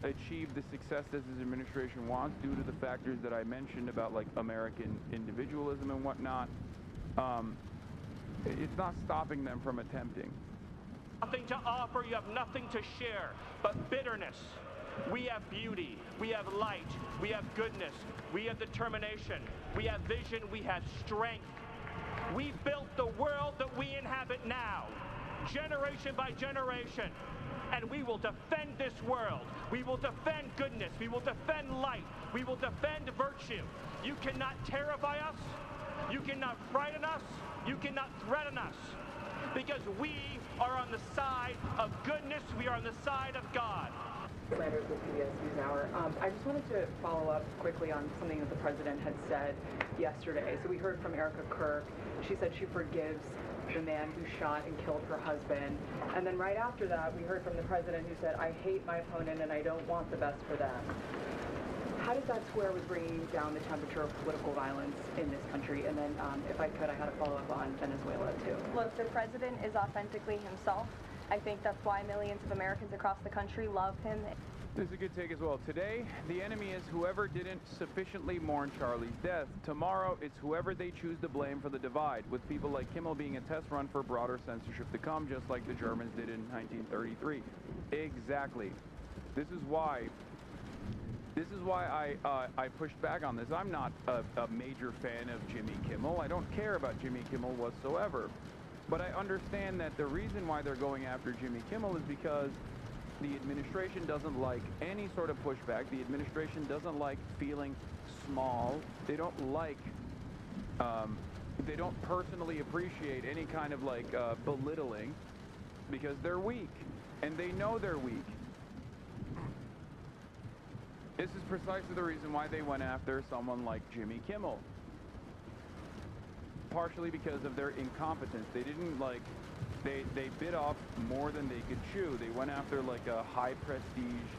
achieve the success that his administration wants due to the factors that I mentioned about like American individualism and whatnot, it's not stopping them from attempting. Nothing to offer, you have nothing to share but bitterness. We have beauty, we have light, we have goodness, we have determination, we have vision, we have strength. We built the world that we inhabit now, generation by generation, and we will defend this world. We will defend goodness, we will defend light, we will defend virtue. You cannot terrify us, you cannot frighten us, you cannot threaten us, because we are on the side of goodness, we are on the side of God. Sanders with PBS NewsHour. I just wanted to follow up quickly on something that the president had said yesterday. So we heard from Erica Kirk. She said she forgives the man who shot and killed her husband. And then right after that, we heard from the president who said, I hate my opponent and I don't want the best for them. How does that square with bringing down the temperature of political violence in this country? And then, if I could, I had a follow-up on Venezuela, too. Look, the president is authentically himself. I think that's why millions of Americans across the country love him. This is a good take as well. Today, the enemy is whoever didn't sufficiently mourn Charlie's death. Tomorrow, it's whoever they choose to blame for the divide, with people like KIMMEL being a test run for broader censorship to come, just like the Germans did in 1933. Exactly. This is why I pushed back on this. I'm not a major fan of Jimmy Kimmel. I don't care about Jimmy Kimmel whatsoever. But I understand that the reason why they're going after Jimmy Kimmel is because the administration doesn't like any sort of pushback. The administration doesn't like feeling small. They don't like, they don't personally appreciate any kind of like belittling, because they're weak, and they know they're weak. This is precisely the reason why they went after someone like Jimmy Kimmel. Partially because of their incompetence. They didn't like, they bit off more than they could chew. They went after like a high prestige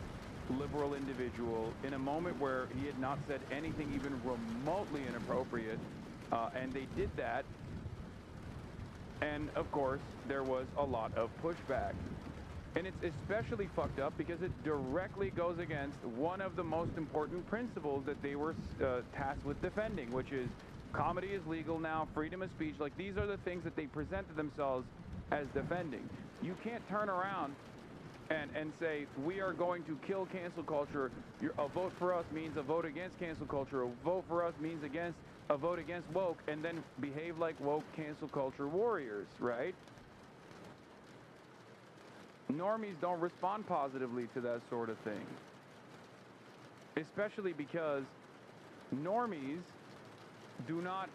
liberal individual in a moment where he had not said anything even remotely inappropriate, and they did that, and of course there was a lot of pushback. And it's especially fucked up because it directly goes against one of the most important principles that they were tasked with defending, which is comedy is legal now, freedom of speech. Like, these are the things that they presented themselves as defending. You can't turn around and say, we are going to kill cancel culture. A vote for us means a vote against cancel culture. A vote for us means a vote against woke, and then behave like woke cancel culture warriors, right? Normies don't respond positively to that sort of thing. Especially because normies do not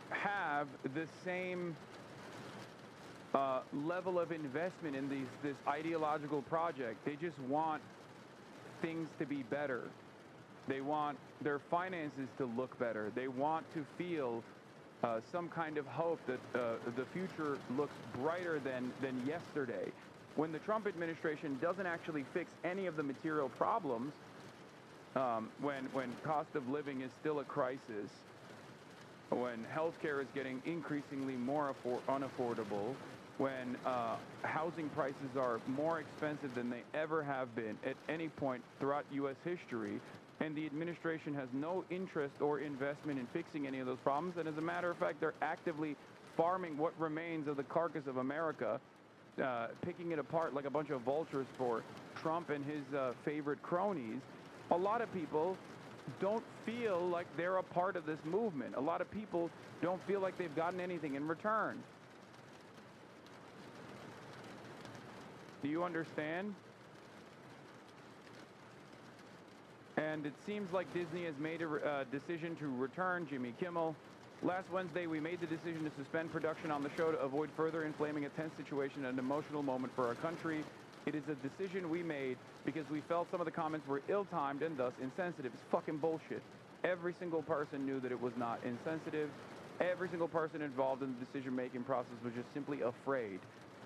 have the same level of investment in this ideological project. They just want things to be better. They want their finances to look better. They want to feel some kind of hope that the future looks brighter than yesterday. When the Trump administration doesn't actually fix any of the material problems, when cost of living is still a crisis, when healthcare is getting increasingly more unaffordable, when housing prices are more expensive than they ever have been at any point throughout U.S. history, and the administration has no interest or investment in fixing any of those problems, and as a matter of fact, they're actively farming what remains of the carcass of America, picking it apart like a bunch of vultures for Trump and his favorite cronies. A lot of people don't feel like they're a part of this movement. A lot of people don't feel like they've gotten anything in return. Do you understand? And it seems like Disney has made a decision to return Jimmy Kimmel. Last Wednesday, we made the decision to suspend production on the show to avoid further inflaming a tense situation and an emotional moment for our country. It is a decision we made because we felt some of the comments were ill-timed and thus insensitive. It's fucking bullshit. Every single person knew that it was not insensitive. Every single person involved in the decision-making process was just simply afraid.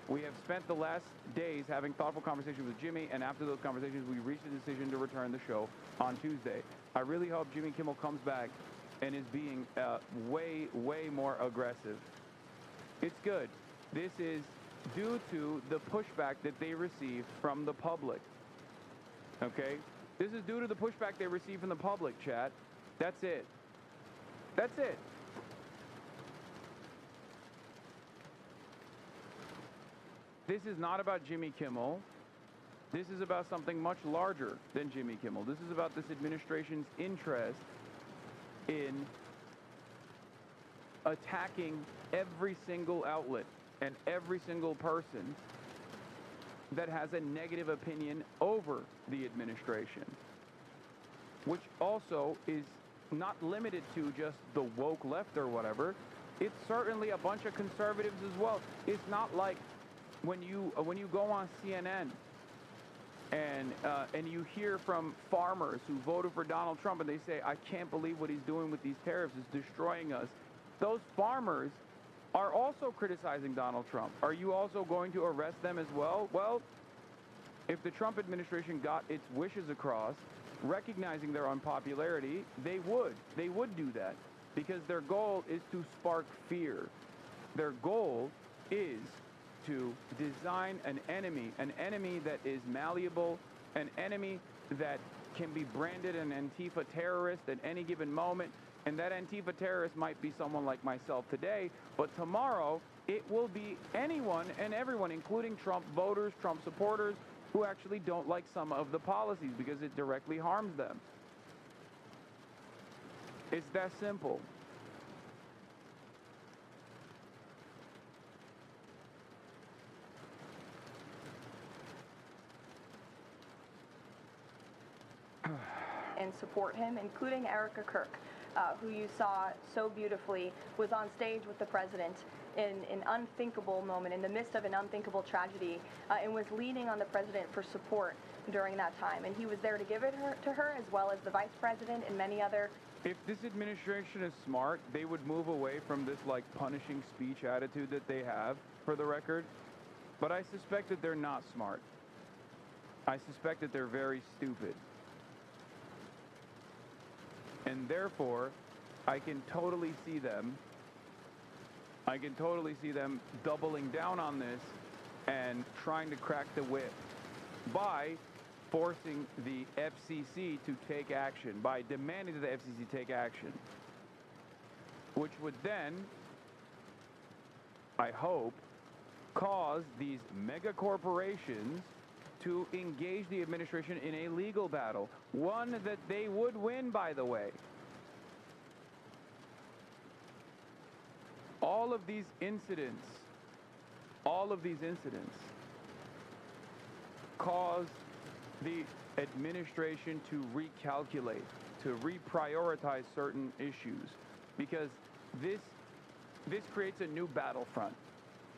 We have spent the last days having thoughtful conversations with Jimmy, and after those conversations, we reached a decision to return the show on Tuesday. I really hope Jimmy Kimmel comes back and is being way, way more aggressive. It's good. This is due to the pushback that they received from the public. Okay? This is due to the pushback they received from the public, chat. That's it. That's it. This is not about Jimmy Kimmel. This is about something much larger than Jimmy Kimmel. This is about this administration's interest in attacking every single outlet and every single person that has a negative opinion over the administration, which also is not limited to just the woke left or whatever. It's certainly a bunch of conservatives as well. It's not like when you go on CNN and you hear from farmers who voted for Donald Trump and they say, I can't believe what he's doing with these tariffs, it's destroying us. Those farmers are also criticizing Donald Trump. Are you also going to arrest them as well? Well, if the Trump administration got its wishes across, recognizing their unpopularity, they would do that, because their goal is to spark fear. Their goal is to design an enemy that is malleable, an enemy that can be branded an Antifa terrorist at any given moment. And that Antifa terrorist might be someone like myself today, but tomorrow it will be anyone and everyone, including Trump voters, Trump supporters, who actually don't like some of the policies because it directly harms them. It's that simple. And support him, including Erica Kirk, who you saw so beautifully was on stage with the president in an unthinkable moment, in the midst of an unthinkable tragedy, and was leaning on the president for support during that time. And he was there to give it to her, as well as the vice president and many other. If this administration is smart, they would move away from this, like, punishing speech attitude that they have, for the record. But I suspect that they're not smart. I suspect that they're very stupid. And therefore, I can totally see them doubling down on this and trying to crack the whip by forcing the FCC to take action, by demanding that the FCC take action, which would then, I hope, cause these mega corporations to engage the administration in a legal battle, one that they would win, by the way. All of these incidents cause the administration to recalculate, to reprioritize certain issues, because this creates a new battlefront,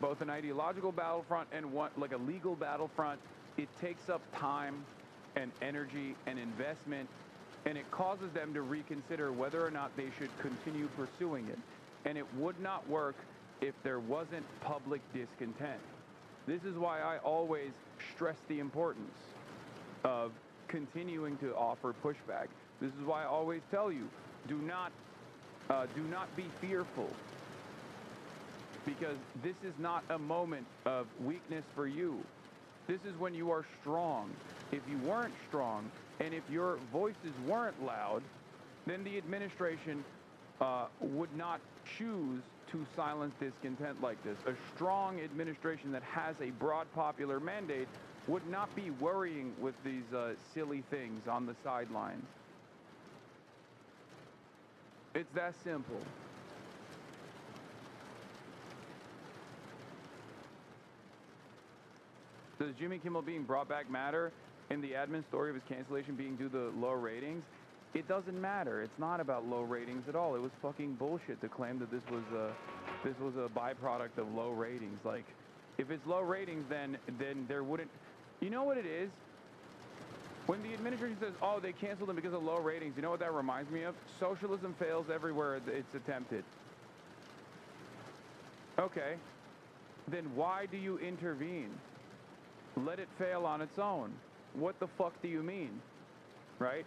both an ideological battlefront and one like a legal battlefront. It takes up time and energy and investment, and it causes them to reconsider whether or not they should continue pursuing it. And it would not work if there wasn't public discontent. This is why I always stress the importance of continuing to offer pushback. This is why I always tell you, do not be fearful, because this is not a moment of weakness for you. This is when you are strong. If you weren't strong, and if your voices weren't loud, then the administration would not choose to silence discontent like this. A strong administration that has a broad popular mandate would not be worrying with these silly things on the sidelines. It's that simple. Does Jimmy Kimmel being brought back matter in the admin story of his cancellation being due to low ratings? It doesn't matter. It's not about low ratings at all. It was fucking bullshit to claim that this was a byproduct of low ratings. Like, if it's low ratings, then there wouldn't. You know what it is? When the administration says, oh, they canceled them because of low ratings, you know what that reminds me of? Socialism fails everywhere it's attempted. Okay. Then why do you intervene? Let it fail on its own. What the fuck do you mean? Right?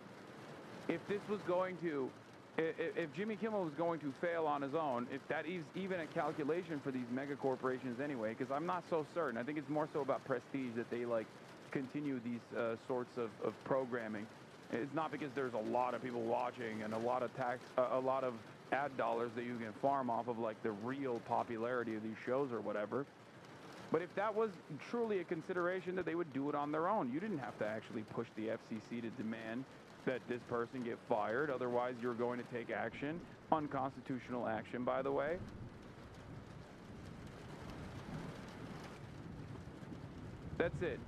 If this was going to, if Jimmy Kimmel was going to fail on his own, if that is even a calculation for these mega corporations anyway, because I'm not so certain. I think it's more so about prestige that they like continue these sorts of programming. It's not because there's a lot of people watching and a lot of ad dollars that you can farm off of like the real popularity of these shows or whatever. But if that was truly a consideration, that they would do it on their own. You didn't have to actually push the FCC to demand that this person get fired. Otherwise, you're going to take action, unconstitutional action, by the way. That's it.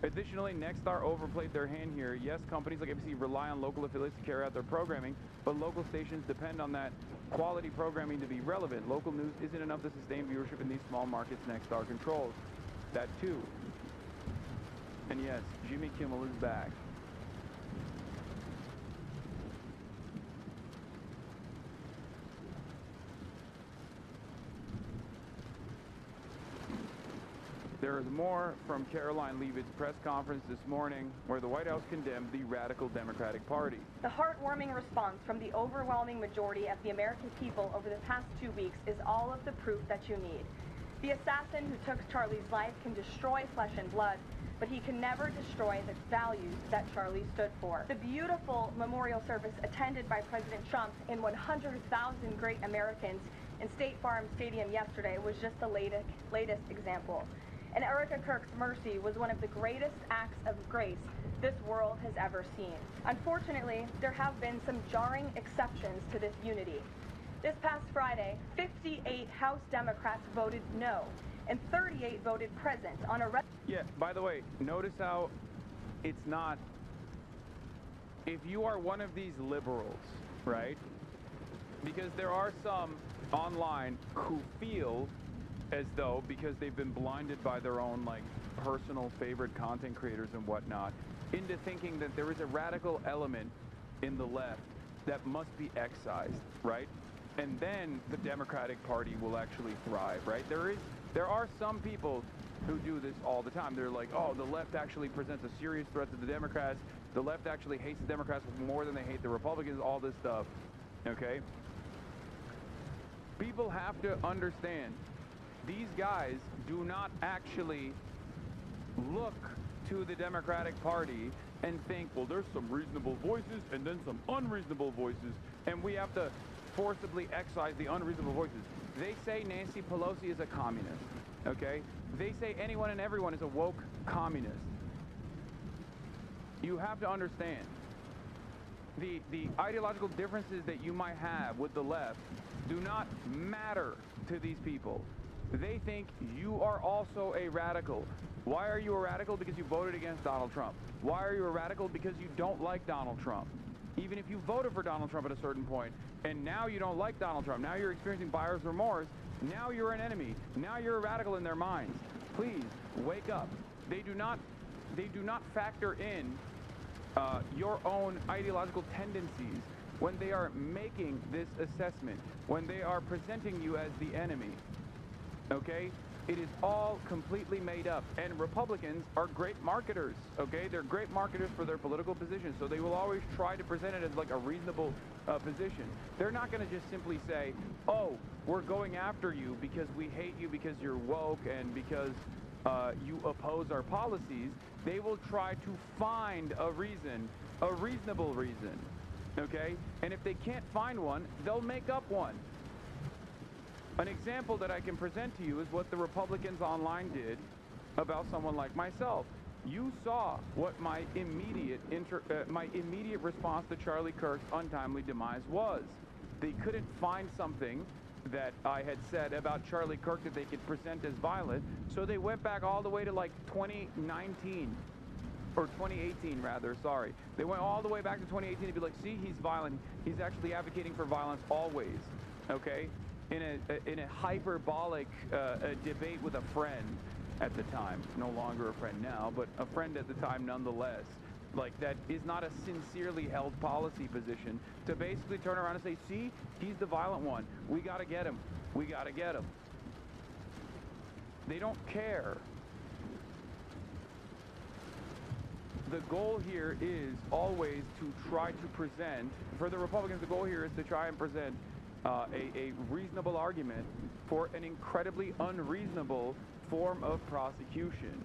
Additionally, Nexstar overplayed their hand here. Yes, companies like ABC rely on local affiliates to carry out their programming, but local stations depend on that quality programming to be relevant. Local news isn't enough to sustain viewership in these small markets Nexstar controls. That too. And yes, Jimmy Kimmel is back. There is more from Caroline Leavitt's press conference this morning, where the White House condemned the radical Democratic Party. The heartwarming response from the overwhelming majority of the American people over the past 2 weeks is all of the proof that you need. The assassin who took Charlie's life can destroy flesh and blood, but he can never destroy the values that Charlie stood for. The beautiful memorial service attended by President Trump in 100,000 great Americans in State Farm Stadium yesterday was just the latest example. And Erica Kirk's mercy was one of the greatest acts of grace this world has ever seen. Unfortunately, there have been some jarring exceptions to this unity. This past Friday, 58 House Democrats voted no, and 38 voted present on a... Yeah, by the way, notice how it's not... If you are one of these liberals, right? Because there are some online who feel as though, because they've been blinded by their own like personal favorite content creators and whatnot, into thinking that there is a radical element in the left that must be excised, right? And then the Democratic Party will actually thrive, right? There are some people who do this all the time. They're like, oh, the left actually presents a serious threat to the Democrats. The left actually hates the Democrats more than they hate the Republicans, all this stuff, okay? People have to understand, these guys do not actually look to the Democratic Party and think, well, there's some reasonable voices and then some unreasonable voices, and we have to forcibly excise the unreasonable voices. They say Nancy Pelosi is a communist, okay? They say anyone and everyone is a woke communist. You have to understand, the ideological differences that you might have with the left do not matter to these people. They think you are also a radical. Why are you a radical? Because you voted against Donald Trump. Why are you a radical? Because you don't like Donald Trump. Even if you voted for Donald Trump at a certain point, and now you don't like Donald Trump, now you're experiencing buyer's remorse, now you're an enemy. Now you're a radical in their minds. Please, wake up. They do not factor in your own ideological tendencies when they are making this assessment, when they are presenting you as the enemy. Okay? It is all completely made up. And Republicans are great marketers, okay? They're great marketers for their political position, so they will always try to present it as like a reasonable position. They're not going to just simply say, oh, we're going after you because we hate you because you're woke and because you oppose our policies. They will try to find a reason, a reasonable reason, okay? And if they can't find one, they'll make up one. An example that I can present to you is what the Republicans online did about someone like myself. You saw what my immediate response to Charlie Kirk's untimely demise was. They couldn't find something that I had said about Charlie Kirk that they could present as violent, so they went back all the way to like 2019, or 2018 rather, sorry. They went all the way back to 2018 to be like, see, he's violent. He's actually advocating for violence always, okay? In a hyperbolic debate with a friend, at the time. No longer a friend now, but a friend at the time nonetheless. Like, that is not a sincerely held policy position to basically turn around and say, see, he's the violent one. We got to get him. We got to get him. They don't care. The goal here is always to try to present, for the Republicans, the goal here is to try and present a reasonable argument for an incredibly unreasonable form of prosecution.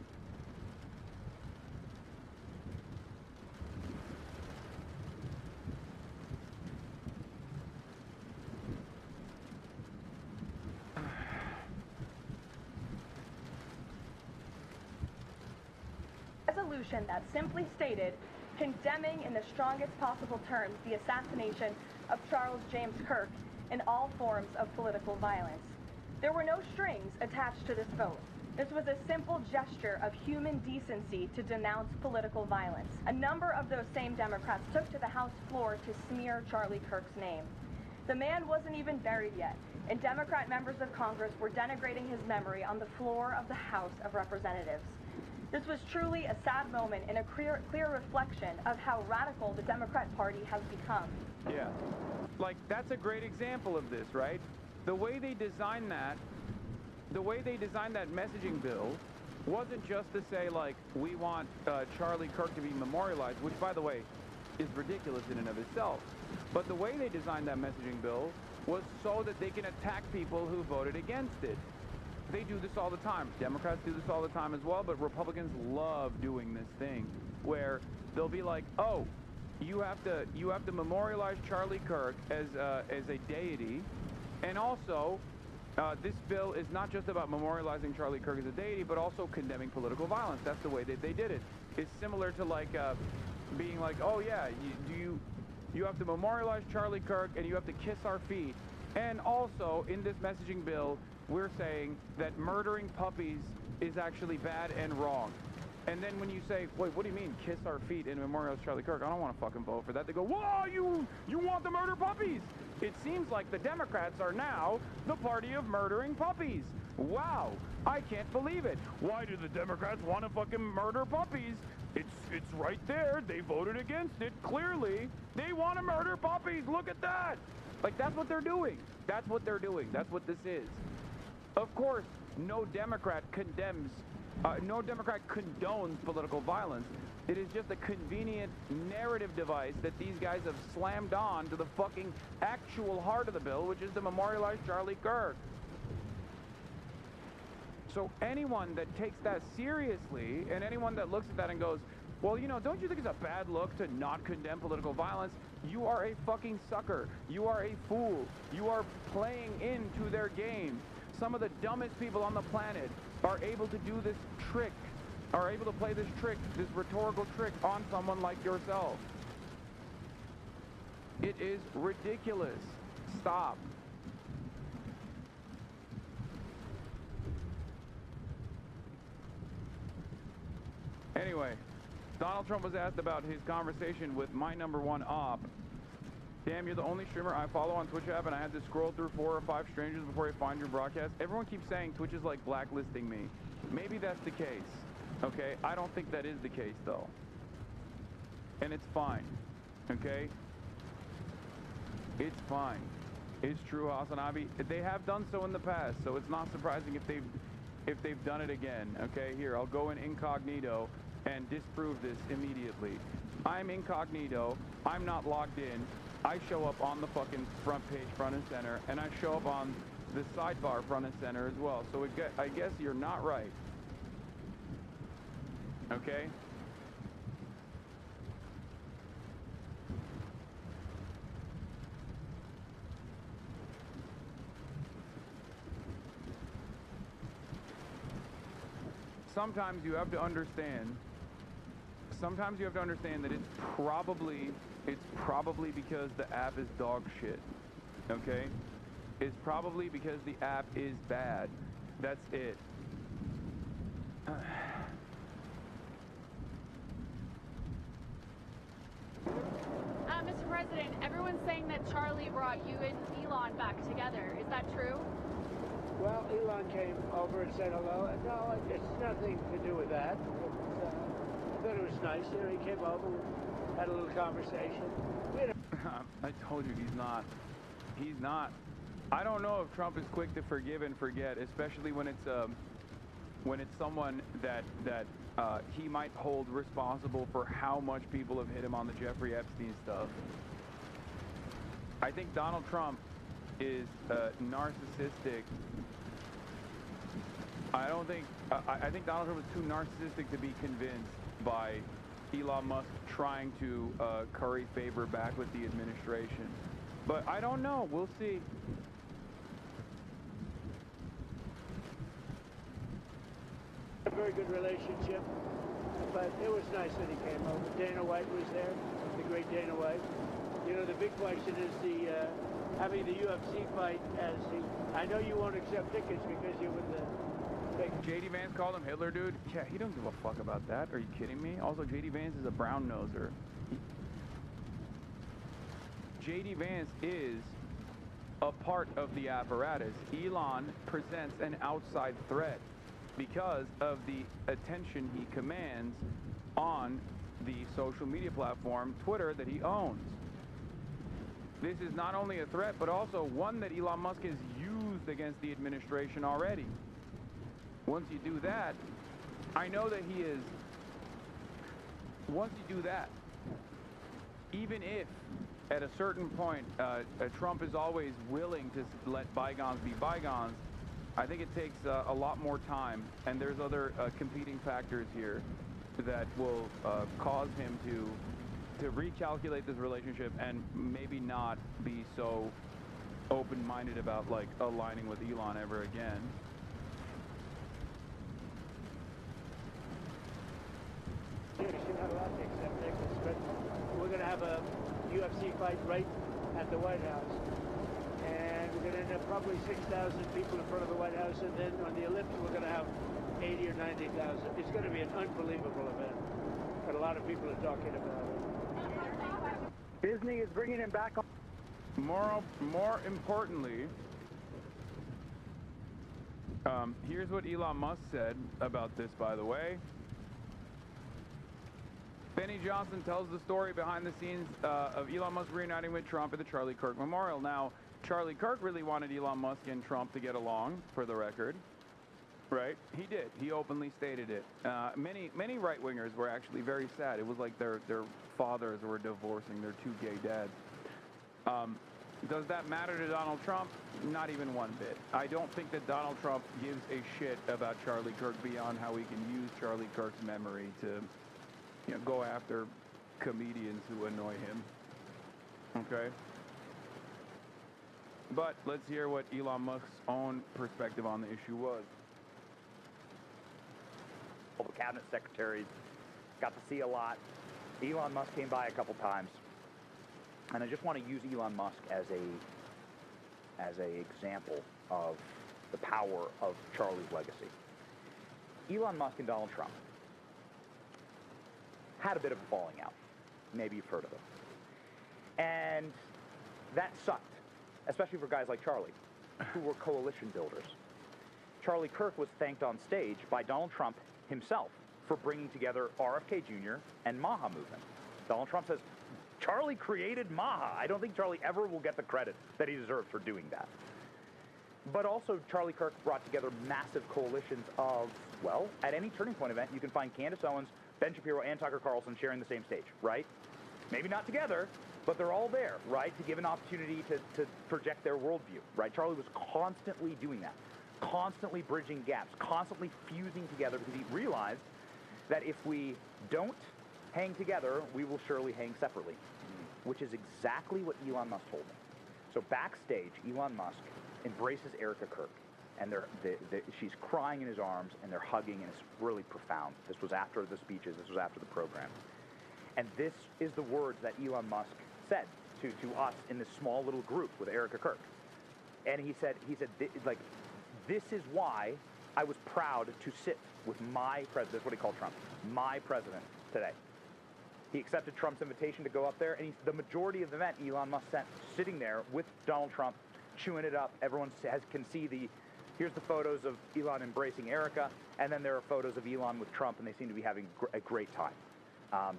Resolution that simply stated condemning in the strongest possible terms the assassination of Charles James Kirk and all forms of political violence. There were no strings attached to this vote. This was a simple gesture of human decency to denounce political violence. A number of those same Democrats took to the House floor to smear Charlie Kirk's name. The man wasn't even buried yet, and Democrat members of Congress were denigrating his memory on the floor of the House of Representatives. This was truly a sad moment and a clear reflection of how radical the Democrat Party has become. Yeah. Like, that's a great example of this, right? The way they designed that messaging bill wasn't just to say, like, we want Charlie Kirk to be memorialized, which, by the way, is ridiculous in and of itself. But the way they designed that messaging bill was so that they can attack people who voted against it. They do this all the time. Democrats do this all the time as well, but Republicans love doing this thing where they'll be like, oh, you have to memorialize Charlie Kirk as a deity, and also this bill is not just about memorializing Charlie Kirk as a deity, but also condemning political violence. That's the way that they did it. It's similar to like being like, oh yeah, you have to memorialize Charlie Kirk and you have to kiss our feet. And also in this messaging bill, we're saying that murdering puppies is actually bad and wrong. And then when you say, wait, what do you mean, kiss our feet and memorialize Charlie Kirk? I don't want to fucking vote for that. They go, whoa, you want to murder puppies? It seems like the Democrats are now the party of murdering puppies. Wow, I can't believe it. Why do the Democrats want to fucking murder puppies? It's right there. They voted against it, clearly. They want to murder puppies. Look at that. Like, that's what they're doing. That's what they're doing. That's what this is. Of course, no Democrat condones political violence. It is just a convenient narrative device that these guys have slammed on to the fucking actual heart of the bill, which is to memorialize Charlie Kirk. So anyone that takes that seriously, and anyone that looks at that and goes, well, you know, don't you think it's a bad look to not condemn political violence? You are a fucking sucker. You are a fool. You are playing into their game. Some of the dumbest people on the planet are able to do this trick, are able to play this trick, this rhetorical trick on someone like yourself. It is ridiculous. Stop. Anyway, Donald Trump was asked about his conversation with my #1 op. Damn, you're the only streamer I follow on Twitch app, and I had to scroll through 4 or 5 strangers before I find your broadcast. Everyone keeps saying Twitch is like blacklisting me. Maybe that's the case, okay? I don't think that is the case, though. And it's fine, okay? It's fine. It's true, Hasanabi. They have done so in the past, so it's not surprising if they've done it again, okay? Here, I'll go in incognito and disprove this immediately. I'm incognito. I'm not logged in. I show up on the fucking front page, front and center, and I show up on the sidebar, front and center as well. So I guess you're not right. Okay? Sometimes you have to understand that it's probably because the app is dog shit, okay? It's probably because the app is bad. That's it. Mr. President, everyone's saying that Charlie brought you and Elon back together. Is that true? Well, Elon came over and said hello. And no, it's nothing to do with that. I thought it was nice. You know, he came over, we had a little conversation. I told you he's not. He's not. I don't know if Trump is quick to forgive and forget, especially when it's someone that he might hold responsible for how much people have hit him on the Jeffrey Epstein stuff. I think Donald Trump is narcissistic. I think Donald Trump is too narcissistic to be convinced by Elon Musk trying to curry favor back with the administration. But I don't know. We'll see. A very good relationship, but it was nice that he came over. Dana White was there, the great Dana White. You know, the big question is having the UFC fight as I know you won't accept tickets because you're with the big... J.D. Vance called him Hitler, dude. Yeah, he don't give a fuck about that. Are you kidding me? Also, J.D. Vance is a brown noser. J.D. Vance is a part of the apparatus. Elon presents an outside threat because of the attention he commands on the social media platform, Twitter, that he owns. This is not only a threat, but also one that Elon Musk has used against the administration already. Once you do that, I know that he is... Once you do that, even if at a certain point Trump is always willing to let bygones be bygones, I think it takes a lot more time, and there's other competing factors here that will cause him to recalculate this relationship and maybe not be so open-minded about, like, aligning with Elon ever again. You're not allowed to accept tickets, but we're going to have a UFC fight right at the White House. And we're going to end up probably 6,000 people in front of the White House, and then on the Olympics we're going to have 80 or 90,000. It's going to be an unbelievable event, but a lot of people are talking about it. Disney is bringing him back on. More importantly, here's what Elon Musk said about this, by the way. Benny Johnson tells the story behind the scenes of Elon Musk reuniting with Trump at the Charlie Kirk Memorial. Now, Charlie Kirk really wanted Elon Musk and Trump to get along, for the record. Right? He did. He openly stated it. Many right-wingers were actually very sad. It was like their fathers were divorcing their two gay dads. Does that matter to Donald Trump? Not even one bit. I don't think that Donald Trump gives a shit about Charlie Kirk beyond how he can use Charlie Kirk's memory to, you know, go after comedians who annoy him. Okay? But let's hear what Elon Musk's own perspective on the issue was. All the cabinet secretaries got to see a lot. Elon Musk came by a couple times. And I just want to use Elon Musk as a example of the power of Charlie's legacy. Elon Musk and Donald Trump had a bit of a falling out. Maybe you've heard of it. And that sucked, especially for guys like Charlie, who were coalition builders. Charlie Kirk was thanked on stage by Donald Trump himself for bringing together RFK Jr. and MAHA movement. Donald Trump says, Charlie created MAHA. I don't think Charlie ever will get the credit that he deserves for doing that. But also, Charlie Kirk brought together massive coalitions of, well, at any Turning Point event, you can find Candace Owens, Ben Shapiro, and Tucker Carlson sharing the same stage, right? Maybe not together, but they're all there, right, to give an opportunity to project their worldview, right? Charlie was constantly doing that, constantly bridging gaps, constantly fusing together, because he realized that if we don't hang together, we will surely hang separately, which is exactly what Elon Musk told me. So backstage, Elon Musk embraces Erica Kirk, and she's crying in his arms, and they're hugging, and it's really profound. This was after the speeches. This was after the program. And this is the words that Elon Musk said to us in this small little group with Erica Kirk. And he said, like, this is why I was proud to sit with my president. That's what he called Trump, my president today. He accepted Trump's invitation to go up there, and the majority of the event, Elon Musk sent sitting there with Donald Trump, chewing it up. Everyone can see the Here's the photos of Elon embracing Erica, and then there are photos of Elon with Trump, and they seem to be having a great time.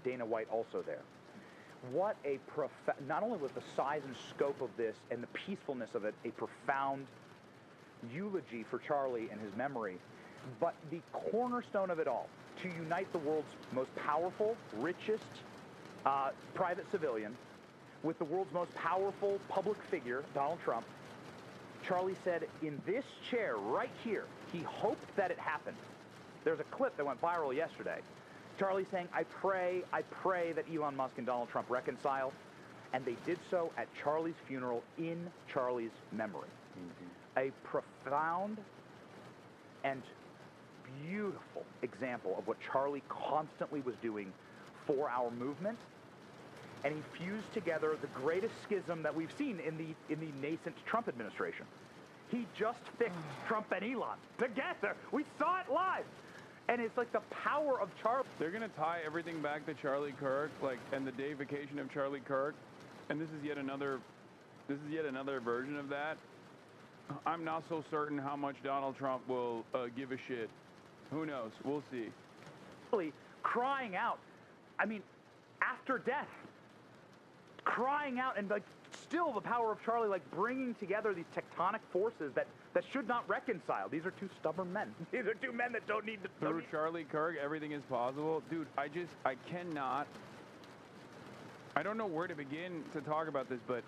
Dana White also there. What a not only was the size and scope of this and the peacefulness of it a profound eulogy for Charlie and his memory, but the cornerstone of it all, to unite the world's most powerful, richest private civilian with the world's most powerful public figure, Donald Trump. Charlie said in this chair right here, he hoped that it happened. There's a clip that went viral yesterday. Charlie saying, I pray that Elon Musk and Donald Trump reconcile. And they did so at Charlie's funeral in Charlie's memory. A profound and beautiful example of what Charlie constantly was doing for our movement. And he fused together the greatest schism that we've seen in the nascent Trump administration. He just fixed Trump and Elon together. We saw it live. And it's like the power of Charlie. They're going to tie everything back to Charlie Kirk, like, and the deification of Charlie Kirk. And this is yet another version of that. I'm not so certain how much Donald Trump will give a shit. Who knows? We'll see. Really crying out. I mean, after death. Crying out, and like still the power of Charlie, like bringing together these tectonic forces that should not reconcile. These are two stubborn men. These are two men that don't need to. Through Charlie Kirk, everything is possible. Dude, I cannot. I don't know where to begin to talk about this, but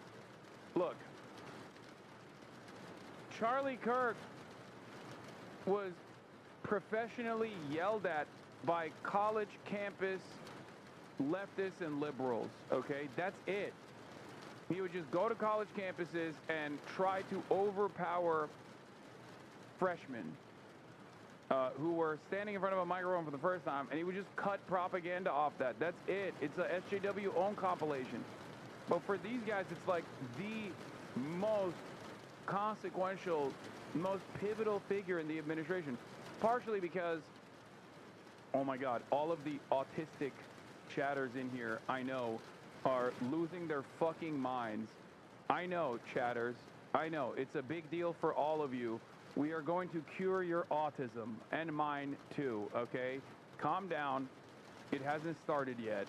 look. Charlie Kirk was professionally yelled at by college campus leftists and liberals, okay? That's it. He would just go to college campuses and try to overpower freshmen who were standing in front of a microphone for the first time, and he would just cut propaganda off that. That's it. It's a SJW own compilation. But for these guys, it's like the most consequential, most pivotal figure in the administration. Partially because, oh my God, all of the autistic chatters in here, I know, are losing their fucking minds. I know, chatters. I know. It's a big deal for all of you. We are going to cure your autism, and mine too, okay? Calm down. It hasn't started yet.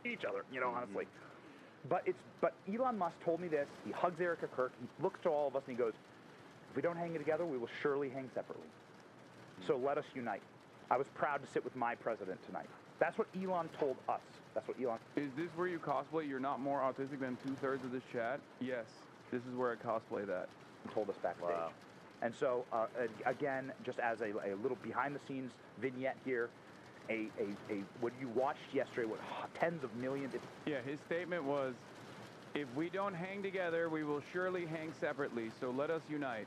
Each other, you know, honestly. But Elon Musk told me this. He hugs Erica Kirk. He looks to all of us and he goes, if we don't hang together, we will surely hang separately. So let us unite. I was proud to sit with my president tonight. That's what Elon told us. That's what Elon... Is this where you cosplay you're not more autistic than 2/3 of this chat? Yes. This is where I cosplay that. Told us backstage. Wow. And so, again, just as a little behind-the-scenes vignette here, what you watched yesterday, what tens of millions... Yeah, his statement was, if we don't hang together, we will surely hang separately, so let us unite.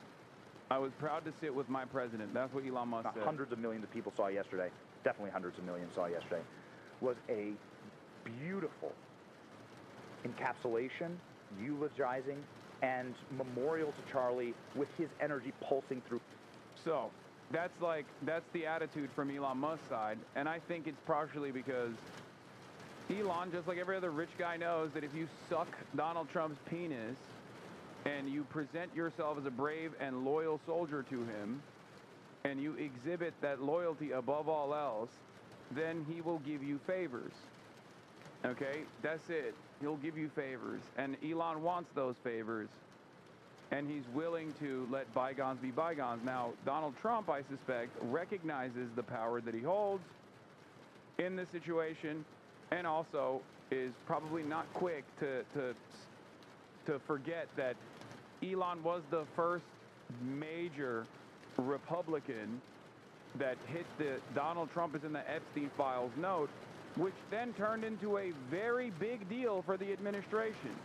I was proud to sit with my president. That's what Elon Musk said. Hundreds of millions of people saw yesterday, definitely hundreds of millions saw yesterday, was a beautiful encapsulation, eulogizing, and memorial to Charlie with his energy pulsing through. So, that's the attitude from Elon Musk's side, and I think it's partially because Elon, just like every other rich guy, knows that if you suck Donald Trump's penis and you present yourself as a brave and loyal soldier to him, and you exhibit that loyalty above all else, then he will give you favors. Okay? That's it. He'll give you favors. And Elon wants those favors. And he's willing to let bygones be bygones. Now, Donald Trump, I suspect, recognizes the power that he holds in this situation, and also is probably not quick to forget that Elon was the first major Republican that hit the Donald Trump is in the Epstein files note, which then turned into a very big deal for the administration.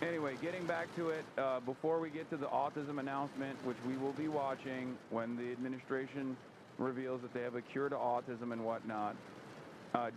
Anyway, getting back to it, before we get to the autism announcement, which we will be watching when the administration reveals that they have a cure to autism and whatnot,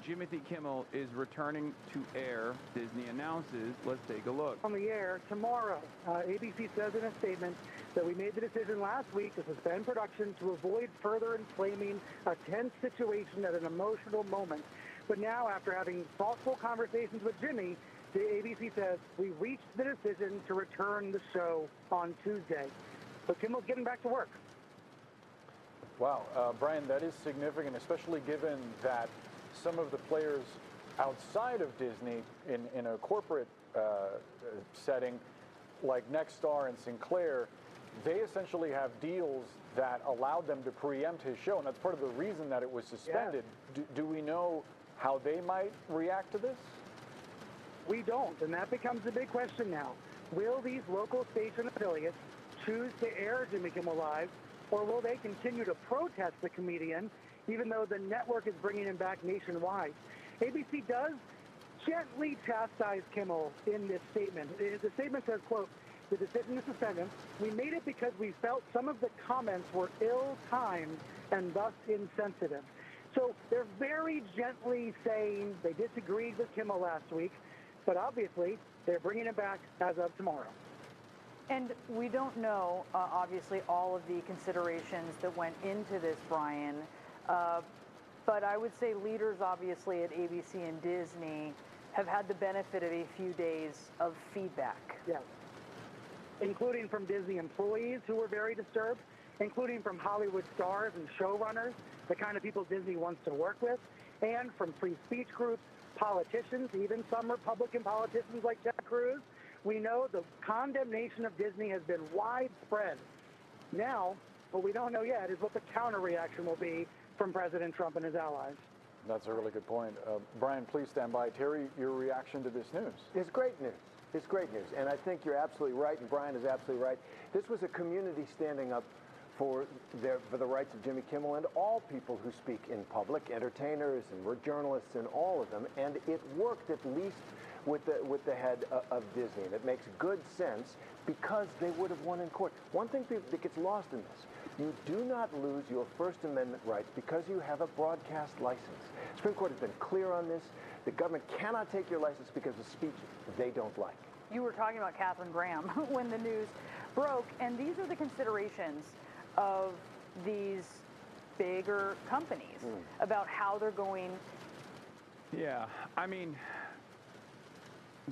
Jimothy Kimmel is returning to air. Disney announces. Let's take a look. On the air tomorrow. ABC says in a statement that we made the decision last week to suspend production to avoid further inflaming a tense situation at an emotional moment. But now, after having thoughtful conversations with Jimmy, the ABC says, we reached the decision to return the show on Tuesday. So Kimmel's getting back to work. Wow, Brian, that is significant, especially given that some of the players outside of Disney in a corporate setting, like Nexstar and Sinclair, they essentially have deals that allowed them to preempt his show, and that's part of the reason that it was suspended. Yeah. Do we know how they might react to this? We don't, and that becomes the big question now. Will these local station affiliates choose to air Jimmy Kimmel Live, or will they continue to protest the comedian, even though the network is bringing him back nationwide? ABC does gently chastise Kimmel in this statement. The statement says, quote, the decision to suspend him, we made it because we felt some of the comments were ill-timed and thus insensitive. So they're very gently saying they disagreed with Kimmel last week, but obviously they're bringing him back as of tomorrow. And we don't know, obviously, all of the considerations that went into this, Brian, but I would say leaders, obviously, at ABC and Disney have had the benefit of a few days of feedback. Yes. Including from Disney employees who were very disturbed, including from Hollywood stars and showrunners, the kind of people Disney wants to work with, and from free speech groups, politicians, even some Republican politicians like Ted Cruz. We know the condemnation of Disney has been widespread. Now, what we don't know yet is what the counter reaction will be from President Trump and his allies. That's a really good point. Brian, please stand by. Terry, your reaction to this news? It's great news. It's great news. And I think you're absolutely right, and Brian is absolutely right. This was a community standing up for the rights of Jimmy Kimmel and all people who speak in public, entertainers and we're journalists and all of them. And it worked at least with the head of Disney. And it makes good sense because they would have won in court. One thing that gets lost in this, you do not lose your First Amendment rights because you have a broadcast license. The Supreme Court has been clear on this. The government cannot take your license because of speech they don't like. You were talking about Katharine Graham when the news broke, and these are the considerations of these bigger companies about how they're going. Yeah, I mean,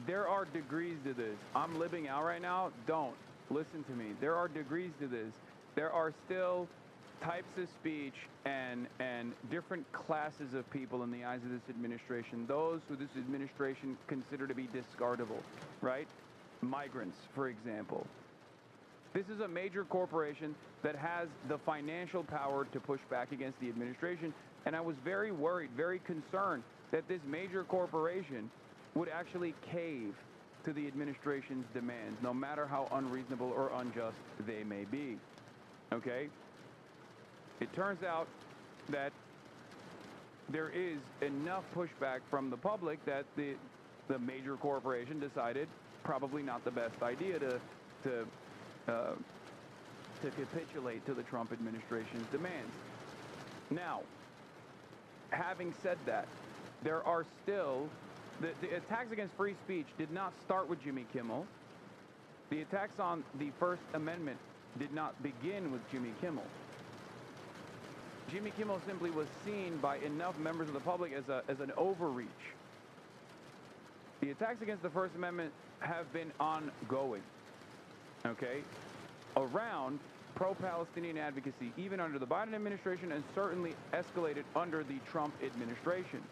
there are degrees to this. I'm living out right now. Don't listen to me. There are degrees to this. There are still types of speech and different classes of people in the eyes of this administration. Those who this administration consider to be discardable, right? Migrants, for example. This is a major corporation that has the financial power to push back against the administration, and I was very worried, very concerned that this major corporation would actually cave to the administration's demands, no matter how unreasonable or unjust they may be. Okay? It turns out that there is enough pushback from the public that the major corporation decided probably not the best idea to capitulate to the Trump administration's demands. Now, having said that, there are still the attacks against free speech did not start with Jimmy Kimmel. The attacks on the First Amendment did not begin with Jimmy Kimmel. Jimmy Kimmel simply was seen by enough members of the public as an overreach. The attacks against the First Amendment have been ongoing, okay, around pro-Palestinian advocacy, even under the Biden administration, and certainly escalated under the Trump administration.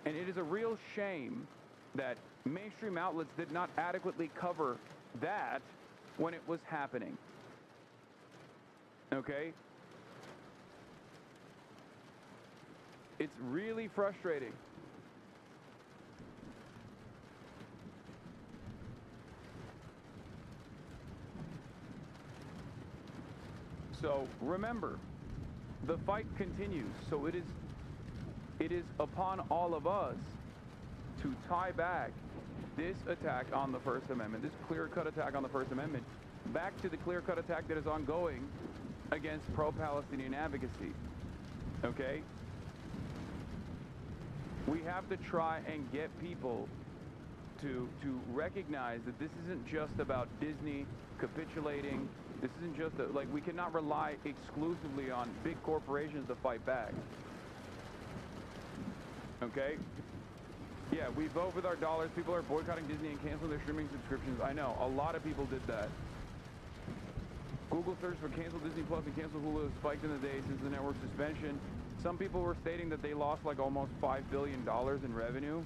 And it is a real shame that mainstream outlets did not adequately cover that when it was happening. Okay? It's really frustrating. So remember, the fight continues. So it is upon all of us to tie back this attack on the First Amendment, this clear-cut attack on the First Amendment, back to the clear-cut attack that is ongoing against pro-Palestinian advocacy. Okay? We have to try and get people to recognize that this isn't just about Disney capitulating. This isn't just like we cannot rely exclusively on big corporations to fight back. Okay? Yeah, we vote with our dollars. People are boycotting Disney and canceling their streaming subscriptions. I know, a lot of people did that. Google search for cancel Disney Plus and cancel Hulu has spiked in the day since the network suspension. Some people were stating that they lost like almost $5 billion in revenue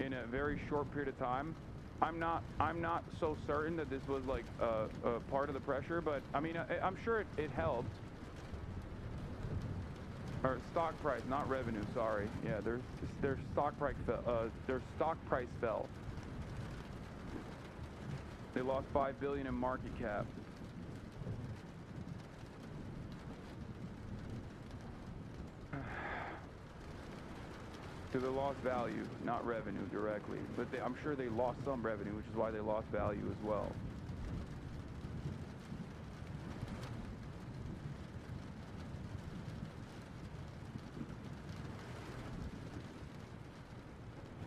in a very short period of time. I'm not so certain that this was like a part of the pressure, but I mean, I'm sure it helped. Or stock price, not revenue. Sorry. Yeah, their stock price fell. They lost $5 billion in market cap. So they lost value, not revenue directly. But I'm sure they lost some revenue, which is why they lost value as well.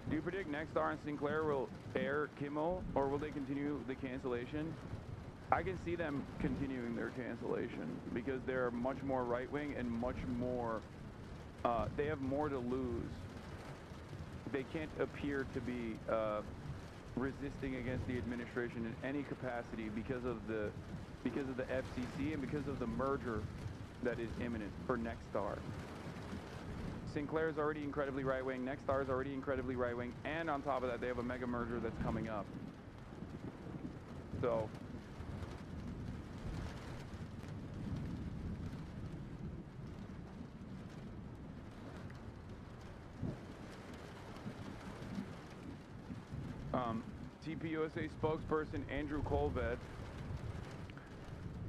Do you predict Nexstar and Sinclair will air Kimmel, or will they continue the cancellation? I can see them continuing their cancellation because they're much more right-wing and much more, they have more to lose. They can't appear to be resisting against the administration in any capacity because of the FCC and because of the merger that is imminent for Nexstar. Sinclair is already incredibly right-wing, Nexstar is already incredibly right-wing, and on top of that, they have a mega merger that's coming up. So, TPUSA spokesperson Andrew Colvett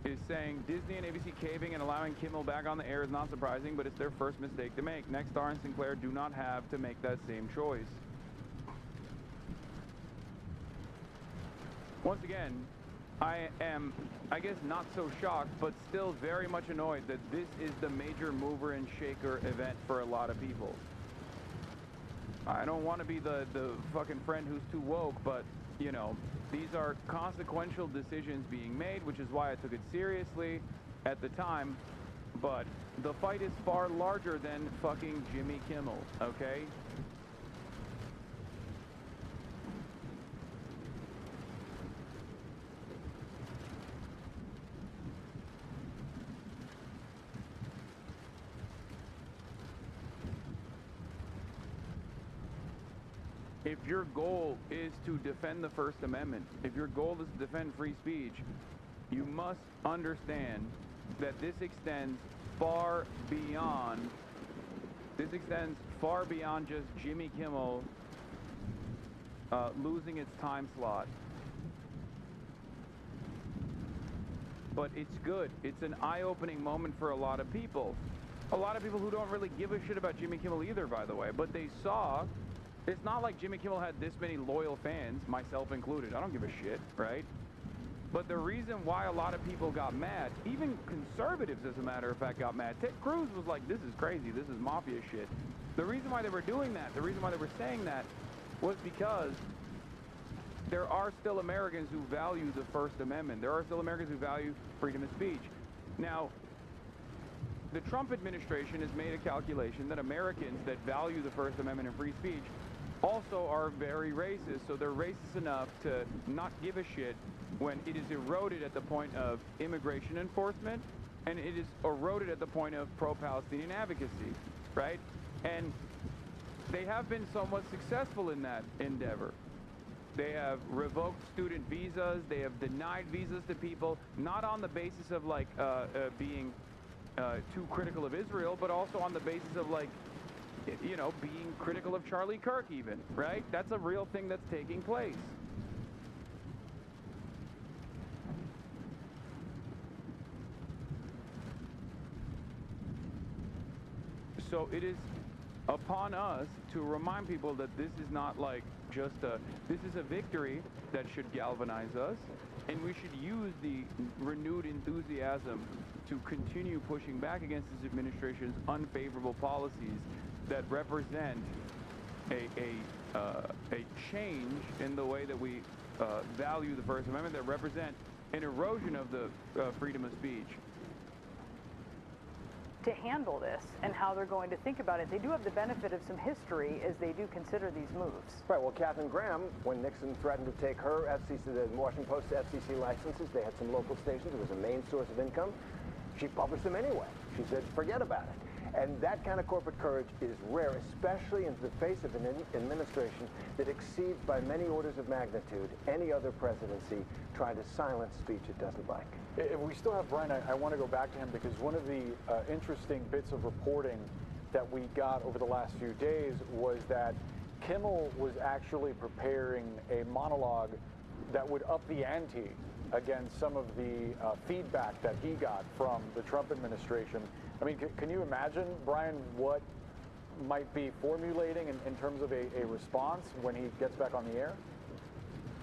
is saying Disney and ABC caving and allowing Kimmel back on the air is not surprising, but it's their first mistake to make. Nexstar and Sinclair do not have to make that same choice. Once again, I am, I guess, not so shocked, but still very much annoyed that this is the major mover and shaker event for a lot of people. I don't want to be the fucking friend who's too woke, but, you know, these are consequential decisions being made, which is why I took it seriously at the time, but the fight is far larger than fucking Jimmy Kimmel, okay? If your goal is to defend the First Amendment, if your goal is to defend free speech, you must understand that this extends far beyond just Jimmy Kimmel losing its time slot. But it's good. It's an eye-opening moment for a lot of people. A lot of people who don't really give a shit about Jimmy Kimmel either, by the way, but they saw. It's not like Jimmy Kimmel had this many loyal fans, myself included. I don't give a shit, right? But the reason why a lot of people got mad, even conservatives, as a matter of fact, got mad. Ted Cruz was like, this is crazy, this is mafia shit. The reason why they were doing that, the reason why they were saying that, was because there are still Americans who value the First Amendment. There are still Americans who value freedom of speech. Now, the Trump administration has made a calculation that Americans that value the First Amendment and free speech also are very racist, so they're racist enough to not give a shit when it is eroded at the point of immigration enforcement and it is eroded at the point of pro-Palestinian advocacy, right? And they have been somewhat successful in that endeavor. They have revoked student visas, they have denied visas to people, not on the basis of like being too critical of Israel, but also on the basis of like, you know, being critical of Charlie Kirk even, right? That's a real thing that's taking place. So it is upon us to remind people that this is not like just this is a victory that should galvanize us, and we should use the renewed enthusiasm to continue pushing back against this administration's unfavorable policies that represent a change in the way that we value the First Amendment, that represent an erosion of the freedom of speech. to handle this and how they're going to think about it. They do have the benefit of some history as they do consider these moves. Right, well, Katharine Graham, when Nixon threatened to take her FCC, the Washington Post's FCC licenses, they had some local stations, it was a main source of income. She published them anyway. She said, forget about it. And that kind of corporate courage is rare, especially in the face of an administration that exceeds by many orders of magnitude any other presidency trying to silence speech it doesn't like. If we still have Brian, I want to go back to him because one of the interesting bits of reporting that we got over the last few days was that Kimmel was actually preparing a monologue that would up the ante against some of the feedback that he got from the Trump administration. I mean, can you imagine, Brian, what might be formulating in terms of a response when he gets back on the air?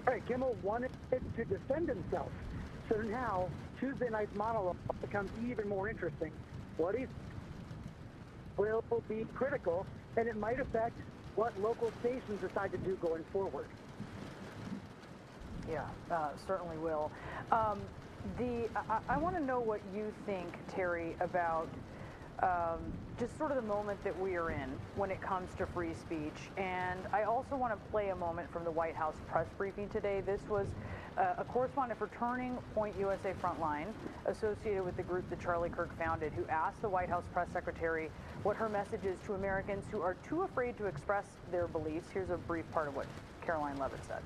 Right, Kimmel wanted to defend himself. So now, Tuesday night's monologue becomes even more interesting. What he will be critical, and it might affect what local stations decide to do going forward. Yeah, certainly will. I want to know what you think, Terry, about just sort of the moment that we are in when it comes to free speech. And I also want to play a moment from the White House press briefing today. This was a correspondent for Turning Point USA Frontline, associated with the group that Charlie Kirk founded, who asked the White House press secretary what her message is to Americans who are too afraid to express their beliefs. Here's a brief part of what Caroline Levitt said.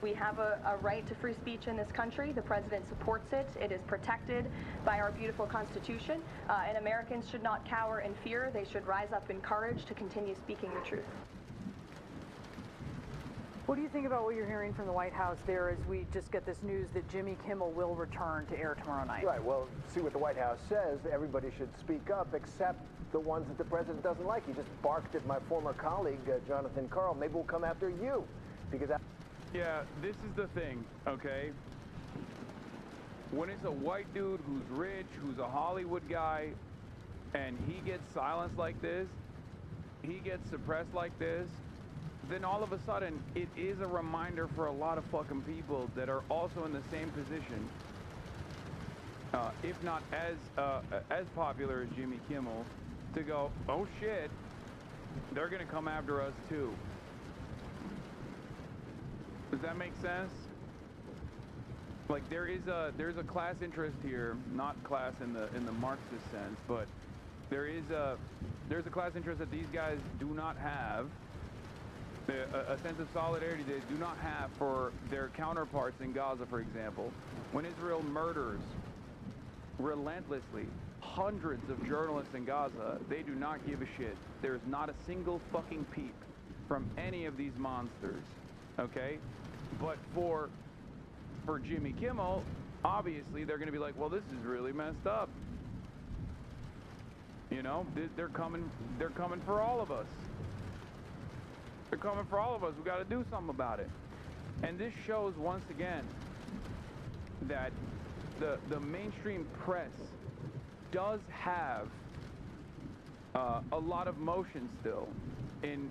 We have a right to free speech in this country. The president supports it. It is protected by our beautiful Constitution. And Americans should not cower in fear. They should rise up in courage to continue speaking the truth. What do you think about what you're hearing from the White House there as we just get this news that Jimmy Kimmel will return to air tomorrow night? Right, well, see what the White House says. Everybody should speak up except the ones that the president doesn't like. He just barked at my former colleague, Jonathan Karl. Maybe we'll come after you because... Yeah, this is the thing, okay? When it's a white dude who's rich, who's a Hollywood guy, and he gets silenced like this, he gets suppressed like this, then all of a sudden it is a reminder for a lot of fucking people that are also in the same position, if not as popular as Jimmy Kimmel, to go, oh shit, they're gonna come after us too. Does that make sense? Like there's a class interest here, not class in the Marxist sense, but there's a class interest that these guys do not have, a sense of solidarity they do not have for their counterparts in Gaza, for example. When Israel murders relentlessly hundreds of journalists in Gaza, they do not give a shit. There's not a single fucking peep from any of these monsters, okay? But for Jimmy Kimmel, obviously they're going to be like, well, this is really messed up. You know, they're coming for all of us. They're coming for all of us. We got to do something about it. And this shows once again that the mainstream press does have a lot of motion still in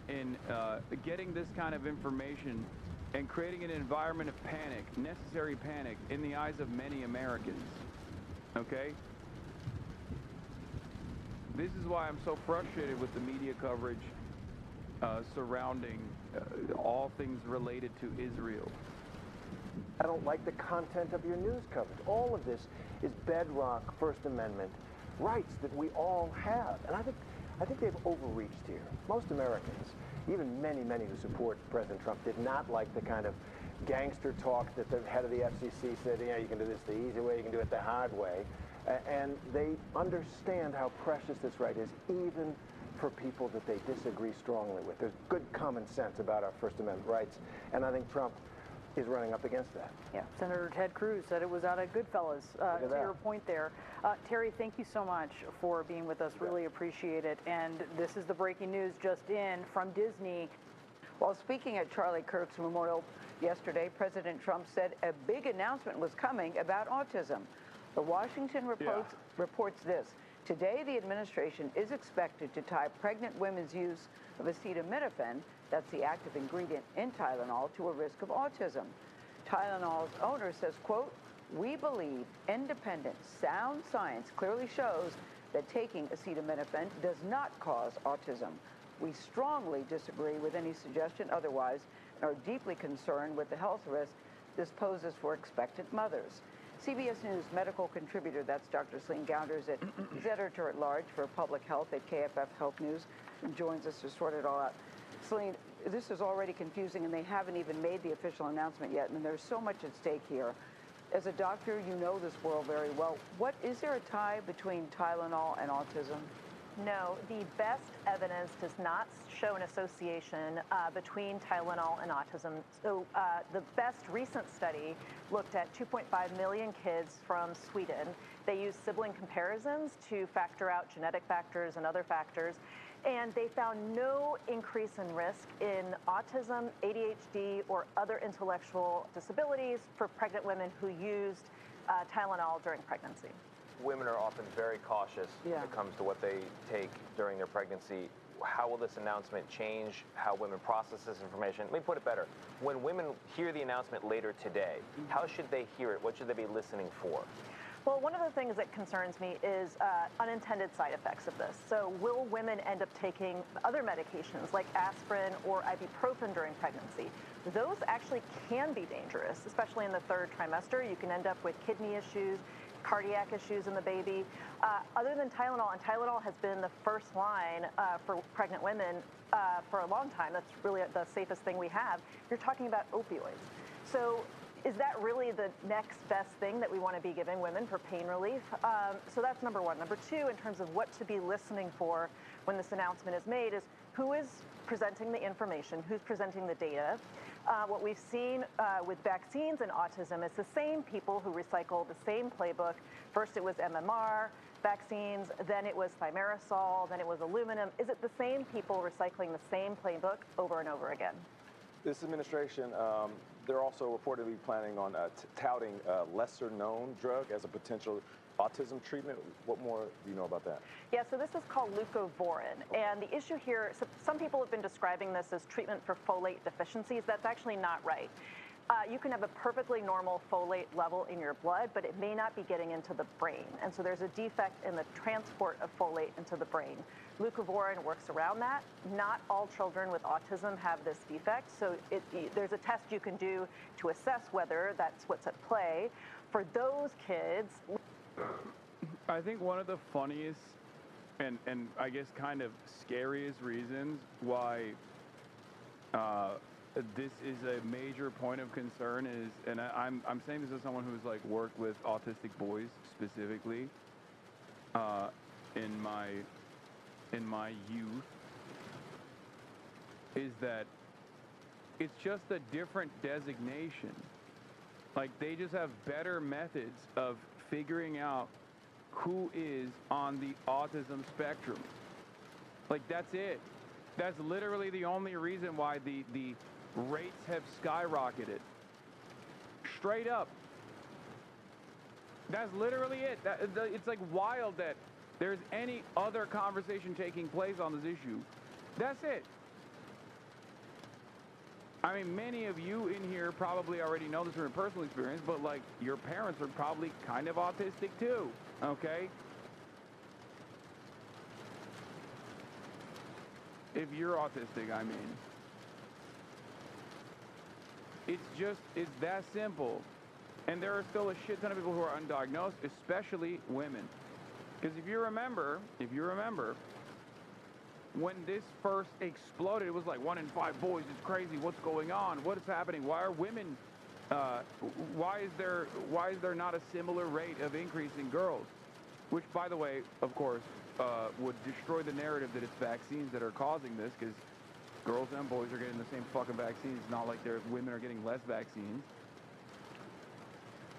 getting this kind of information and creating an environment of panic, necessary panic, in the eyes of many Americans, okay? This is why I'm so frustrated with the media coverage surrounding all things related to Israel. I don't like the content of your news coverage. All of this is bedrock First Amendment rights that we all have. And I think they've overreached here. Most Americans, even many who support President Trump, did not like the kind of gangster talk that the head of the FCC said, yeah, you can do this the easy way, you can do it the hard way. And they understand how precious this right is, even for people that they disagree strongly with. There's good common sense about our First Amendment rights, and I think Trump is running up against that. Yeah, Senator Ted Cruz said it was out of Goodfellas, to your point there. Terry, thank you so much for being with us. Really appreciate it. And this is the breaking news just in from Disney. While speaking at Charlie Kirk's memorial yesterday, President Trump said a big announcement was coming about autism. The Washington reports this. Today, the administration is expected to tie pregnant women's use of acetaminophen, that's the active ingredient in Tylenol, to a risk of autism. Tylenol's owner says, quote, We believe independent, sound science clearly shows that taking acetaminophen does not cause autism. We strongly disagree with any suggestion otherwise and are deeply concerned with the health risk this poses for expectant mothers. CBS News medical contributor, that's Dr. Celine Gounders, is editor-at-large for public health at KFF Health News, and joins us to sort it all out. Celine, this is already confusing, and they haven't even made the official announcement yet, and there's so much at stake here. As a doctor, you know this world very well. Is there a tie between Tylenol and autism? No, the best evidence does not show an association between Tylenol and autism. So the best recent study looked at 2.5 million kids from Sweden. They used sibling comparisons to factor out genetic factors and other factors, and they found no increase in risk in autism, ADHD, or other intellectual disabilities for pregnant women who used Tylenol during pregnancy. Women are often very cautious when it comes to what they take during their pregnancy. How will this announcement change how women process this information? Let me put it better. When women hear the announcement later today, how should they hear it? What should they be listening for? Well, one of the things that concerns me is unintended side effects of this. So will women end up taking other medications like aspirin or ibuprofen during pregnancy? Those actually can be dangerous, especially in the third trimester. You can end up with kidney issues, cardiac issues in the baby. Other than Tylenol, and Tylenol has been the first line for pregnant women for a long time. That's really the safest thing we have. You're talking about opioids. So is that really the next best thing that we want to be giving women for pain relief? So that's number one. Number two, in terms of what to be listening for when this announcement is made, is who is presenting the information, who's presenting the data. What we've seen with vaccines and autism is the same people who recycle the same playbook. First it was MMR vaccines, then it was thimerosal, then it was aluminum. Is it the same people recycling the same playbook over and over again? This administration, they're also reportedly planning on touting a lesser-known drug as a potential autism treatment. What more do you know about that? Yeah, so this is called leucovorin. And the issue here, so some people have been describing this as treatment for folate deficiencies. That's actually not right. You can have a perfectly normal folate level in your blood, but it may not be getting into the brain. And so there's a defect in the transport of folate into the brain. Leucovorin works around that. Not all children with autism have this defect. So there's a test you can do to assess whether that's what's at play. For those kids, I think one of the funniest and I guess kind of scariest reasons why this is a major point of concern is, and I'm saying this as someone who's like worked with autistic boys specifically in my youth, is that it's just a different designation. Like, they just have better methods of figuring out who is on the autism spectrum. Like, that's it. That's literally the only reason why the rates have skyrocketed. Straight up. That's literally it. It's like wild that there's any other conversation taking place on this issue. That's it. I mean, many of you in here probably already know this from your personal experience, but like, your parents are probably kind of autistic too, okay? If you're autistic, I mean. It's that simple. And there are still a shit ton of people who are undiagnosed, especially women. Because if you remember, when this first exploded, it was like 1 in 5 boys. It's crazy. What's going on? What is happening? Why are women? Why is there not a similar rate of increase in girls? Which, by the way, of course, would destroy the narrative that it's vaccines that are causing this, because girls and boys are getting the same fucking vaccines. It's not like women are getting less vaccines.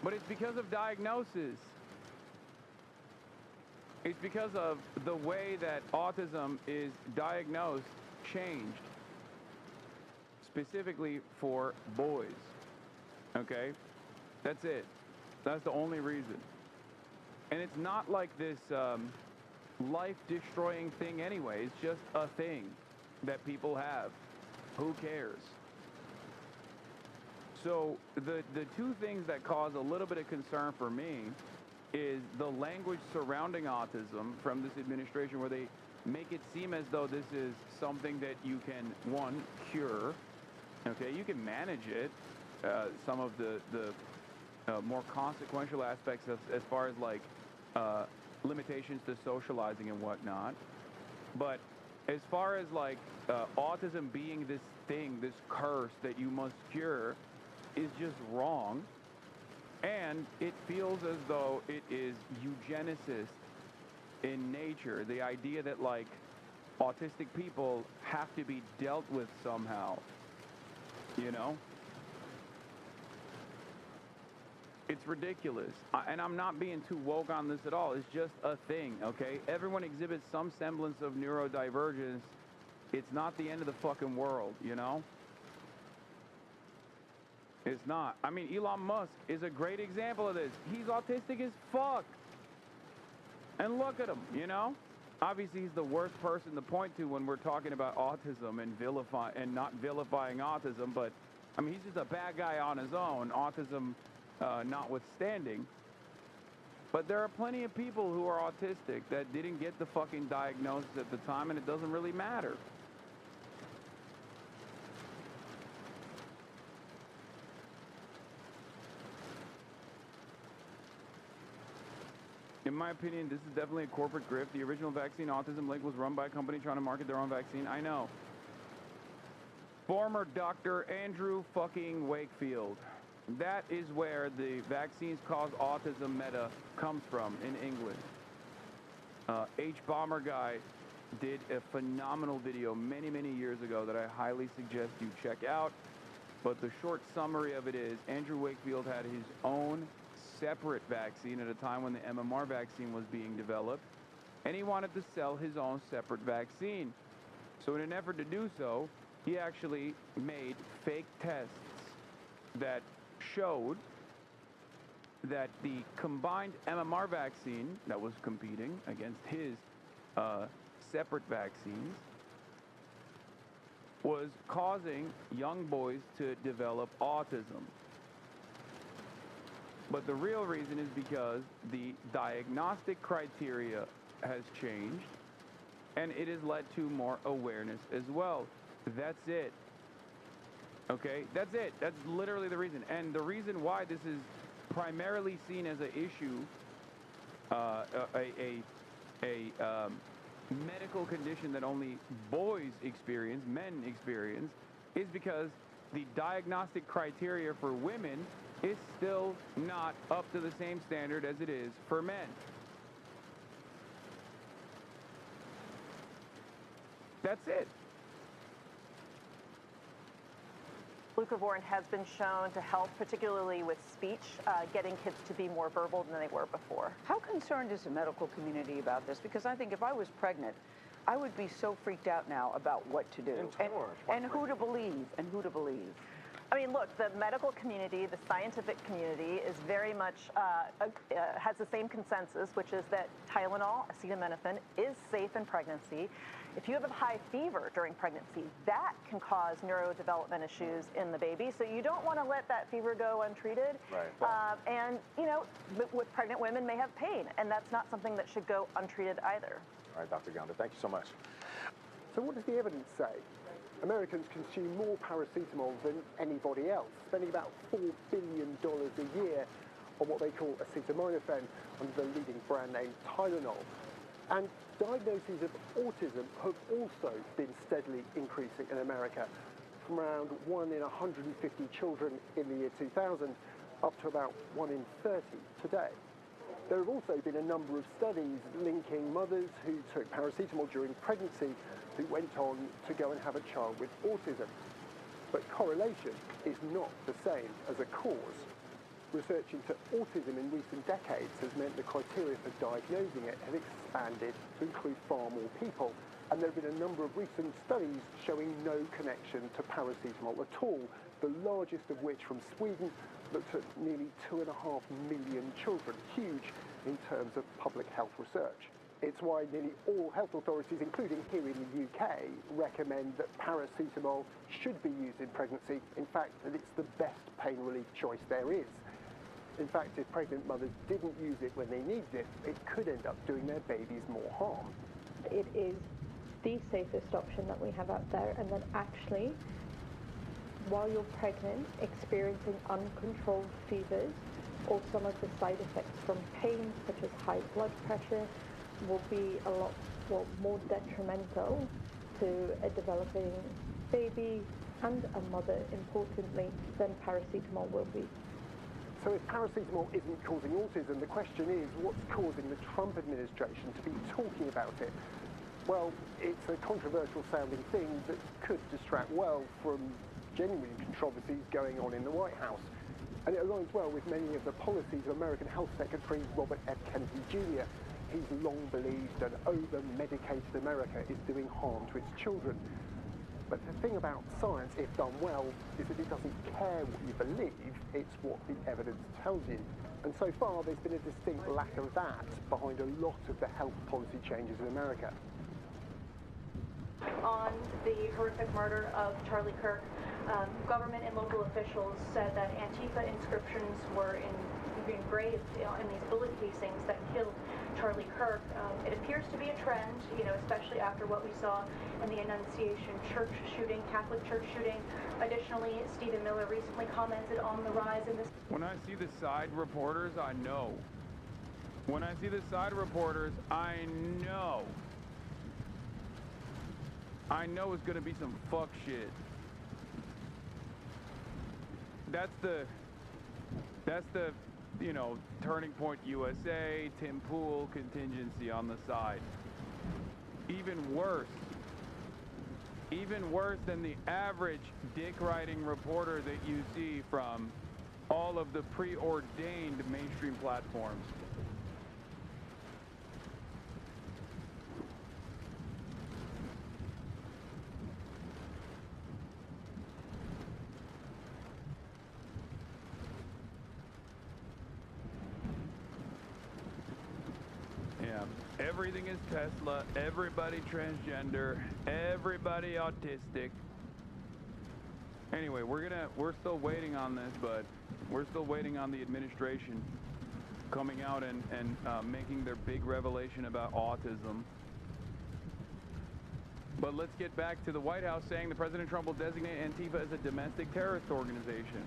But it's because of diagnosis. It's because of the way that autism is diagnosed changed, specifically for boys, okay? That's it. That's the only reason. And it's not like this life-destroying thing anyway. It's just a thing that people have. Who cares? So the two things that cause a little bit of concern for me is the language surrounding autism from this administration, where they make it seem as though this is something that you can, one, cure. Okay, you can manage it. Some of the more consequential aspects as far as like limitations to socializing and whatnot. But as far as like autism being this thing, this curse that you must cure, is just wrong. And it feels as though it is eugenicist in nature. The idea that like autistic people have to be dealt with somehow, you know? It's ridiculous. And I'm not being too woke on this at all. It's just a thing, okay? Everyone exhibits some semblance of neurodivergence. It's not the end of the fucking world, you know? It's not. I mean, Elon Musk is a great example of this. He's autistic as fuck. And look at him, you know? Obviously, he's the worst person to point to when we're talking about autism and not vilifying autism, but I mean, he's just a bad guy on his own, autism notwithstanding. But there are plenty of people who are autistic that didn't get the fucking diagnosis at the time, and it doesn't really matter. In my opinion, this is definitely a corporate grift. The original vaccine autism link was run by a company trying to market their own vaccine. I know. Former Dr. Andrew fucking Wakefield. That is where the vaccines cause autism meta comes from in England. H. Bomber Guy did a phenomenal video many, many years ago that I highly suggest you check out. But the short summary of it is Andrew Wakefield had his own separate vaccine at a time when the MMR vaccine was being developed, and he wanted to sell his own separate vaccine. So in an effort to do so, he actually made fake tests that showed that the combined MMR vaccine that was competing against his separate vaccines was causing young boys to develop autism. But the real reason is because the diagnostic criteria has changed, and it has led to more awareness as well. That's it. Okay? That's it. That's literally the reason. And the reason why this is primarily seen as an issue, a medical condition that only boys experience, men experience, is because the diagnostic criteria for women is still not up to the same standard as it is for men. That's it. Glucovorn has been shown to help, particularly with speech, getting kids to be more verbal than they were before. How concerned is the medical community about this? Because I think if I was pregnant, I would be so freaked out now about what to do and who to believe and who to believe. I mean, look, the medical community, the scientific community is very much, has the same consensus, which is that Tylenol, acetaminophen, is safe in pregnancy. If you have a high fever during pregnancy, that can cause neurodevelopment issues in the baby. So you don't want to let that fever go untreated. Right. And, you know, with pregnant women may have pain, and that's not something that should go untreated either. All right, Dr. Gounder, thank you so much. So what does the evidence say? Americans consume more paracetamol than anybody else, spending about $4 billion a year on what they call acetaminophen under the leading brand name Tylenol. And diagnoses of autism have also been steadily increasing in America, from around 1 in 150 children in the year 2000 up to about 1 in 30 today. There have also been a number of studies linking mothers who took paracetamol during pregnancy who went on to go and have a child with autism. But correlation is not the same as a cause. Research into autism in recent decades has meant the criteria for diagnosing it have expanded to include far more people, and there have been a number of recent studies showing no connection to paracetamol at all, the largest of which from Sweden looked at nearly 2.5 million children, huge in terms of public health research. It's why nearly all health authorities, including here in the UK, recommend that paracetamol should be used in pregnancy. In fact, that it's the best pain relief choice there is. In fact, if pregnant mothers didn't use it when they needed it, it could end up doing their babies more harm. It is the safest option that we have out there, and that actually, while you're pregnant, experiencing uncontrolled fevers or some of the side effects from pain, such as high blood pressure, will be a lot more detrimental to a developing baby and a mother, importantly, than paracetamol will be. So if paracetamol isn't causing autism, the question is, what's causing the Trump administration to be talking about it? Well, it's a controversial sounding thing that could distract well from genuine controversies going on in the White House. And it aligns well with many of the policies of American Health Secretary Robert F. Kennedy Jr. He's long believed that over-medicated America is doing harm to its children. But the thing about science, if done well, is that it doesn't care what you believe, it's what the evidence tells you. And so far, there's been a distinct lack of that behind a lot of the health policy changes in America. On the horrific murder of Charlie Kirk, government and local officials said that Antifa inscriptions were engraved in these bullet casings that killed Charlie Kirk. It appears to be a trend, especially after what we saw in the Annunciation church shooting, Catholic church shooting. Additionally, Stephen Miller recently commented on the rise in this. When I see the side reporters, I know. When I see the side reporters, I know. I know it's gonna be some fuck shit. That's the Turning Point USA, Tim Pool contingency on the side. Even worse than the average dick-riding reporter that you see from all of the preordained mainstream platforms. Everything is Tesla, everybody transgender, everybody autistic. Anyway, we're still waiting on this, but we're still waiting on the administration coming out and making their big revelation about autism. But let's get back to the White House saying that President Trump will designate Antifa as a domestic terrorist organization.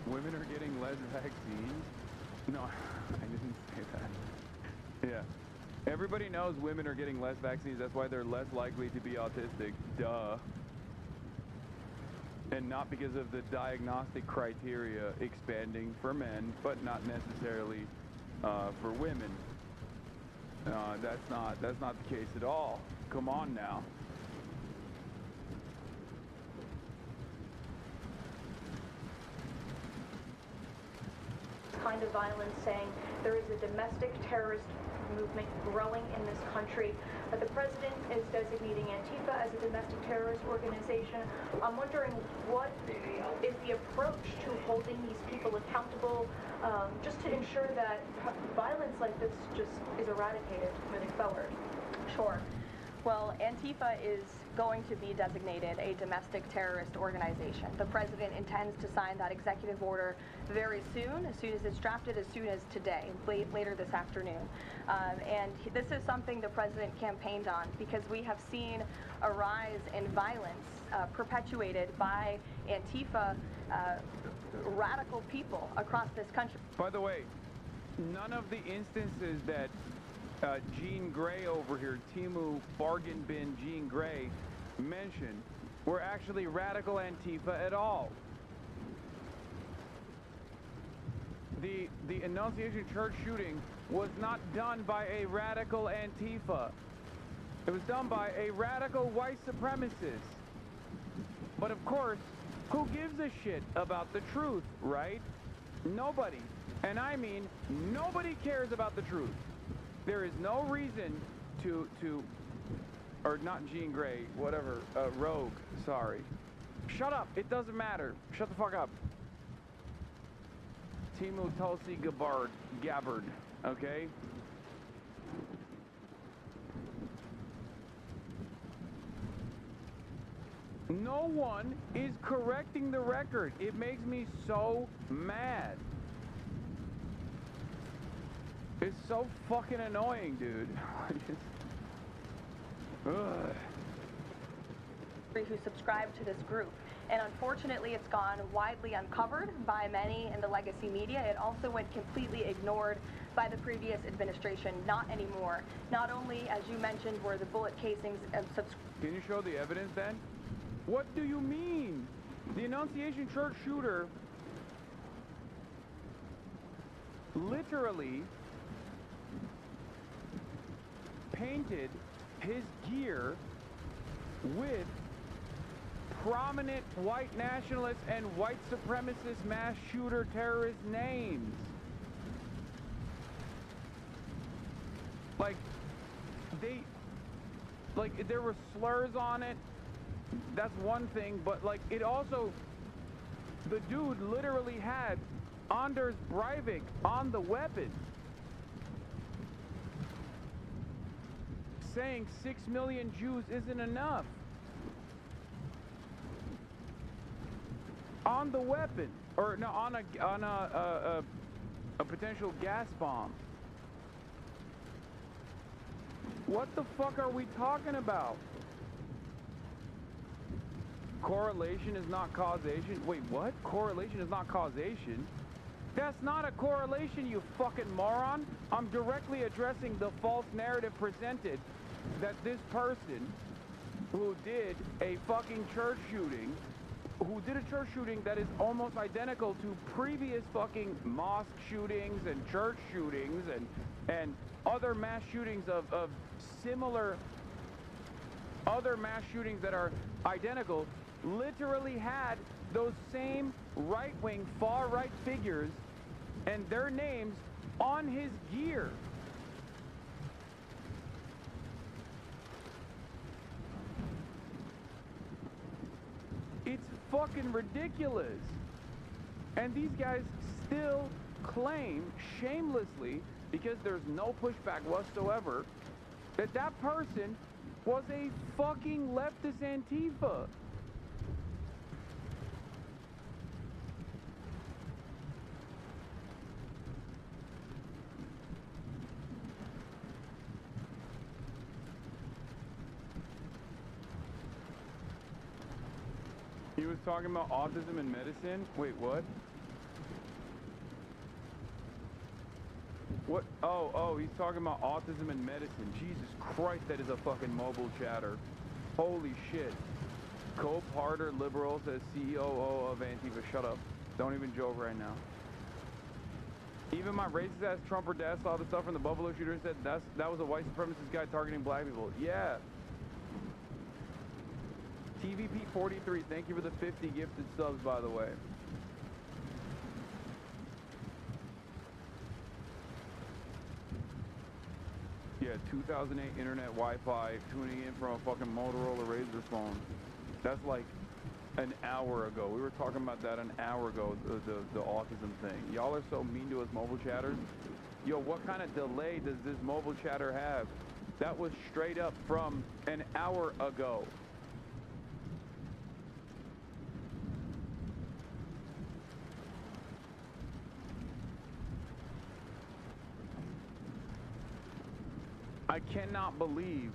Women are getting less vaccines? No, I didn't say that. Yeah. Everybody knows women are getting less vaccines. That's why they're less likely to be autistic. Duh. And not because of the diagnostic criteria expanding for men, but not necessarily for women. That's not the case at all. Come on now. Kind of violence, saying there is a domestic terrorist movement growing in this country. The president is designating Antifa as a domestic terrorist organization. I'm wondering, what is the approach to holding these people accountable, just to ensure that violence like this just is eradicated moving forward? Sure. Well, Antifa is going to be designated a domestic terrorist organization. The president intends to sign that executive order very soon as it's drafted, as soon as today, later this afternoon. And this is something the president campaigned on, because we have seen a rise in violence perpetuated by Antifa radical people across this country. By the way, none of the instances that Jean Grey over here, Timu Bargain Bin Jean Grey, mentioned were actually radical Antifa at all. The Annunciation Church shooting was not done by a radical Antifa. It was done by a radical white supremacist. But of course, who gives a shit about the truth, right? Nobody. And I mean, nobody cares about the truth. There is no reason or not Jean Grey, whatever, Rogue, sorry. Shut up. It doesn't matter. Shut the fuck up. Timu Tulsi Gabbard. Okay? No one is correcting the record. It makes me so mad. It's so fucking annoying, dude. Ugh. Who subscribe to this group. And unfortunately, it's gone widely uncovered by many in the legacy media. It also went completely ignored by the previous administration. Not anymore. Not only, as you mentioned, were the bullet casings of Can you show the evidence then? What do you mean? The Annunciation Church shooter literally painted his gear with prominent white nationalist and white supremacist mass shooter terrorist names. Like, there were slurs on it. That's one thing, but like, it also, the dude literally had Anders Breivik on the weapon, saying 6 million Jews isn't enough. On the weapon, or no, on a potential gas bomb. What the fuck are we talking about? Correlation is not causation. Wait, what? Correlation is not causation? That's not a correlation, you fucking moron. I'm directly addressing the false narrative presented that this person who did a fucking church shooting, that is almost identical to previous fucking mosque shootings and church shootings and other mass shootings of similar, other mass shootings that are identical, literally had those same right-wing, far-right figures and their names on his gear. It's fucking ridiculous. And these guys still claim shamelessly, because there's no pushback whatsoever, that that person was a fucking leftist Antifa. He was talking about autism in medicine? Wait, what? What? Oh, he's talking about autism in medicine. Jesus Christ, that is a fucking mobile chatter. Holy shit. Cope Harder, liberal, says COO of Antifa. Shut up. Don't even joke right now. Even my racist ass Trumper dad saw the stuff from the Buffalo shooter and said that was a white supremacist guy targeting black people. Yeah. TVP43, thank you for the 50 gifted subs, by the way. Yeah, 2008 internet Wi-Fi, tuning in from a fucking Motorola Razr phone. That's like an hour ago. We were talking about that an hour ago, the autism thing. Y'all are so mean to us mobile chatters. Yo, what kind of delay does this mobile chatter have? That was straight up from an hour ago. I cannot believe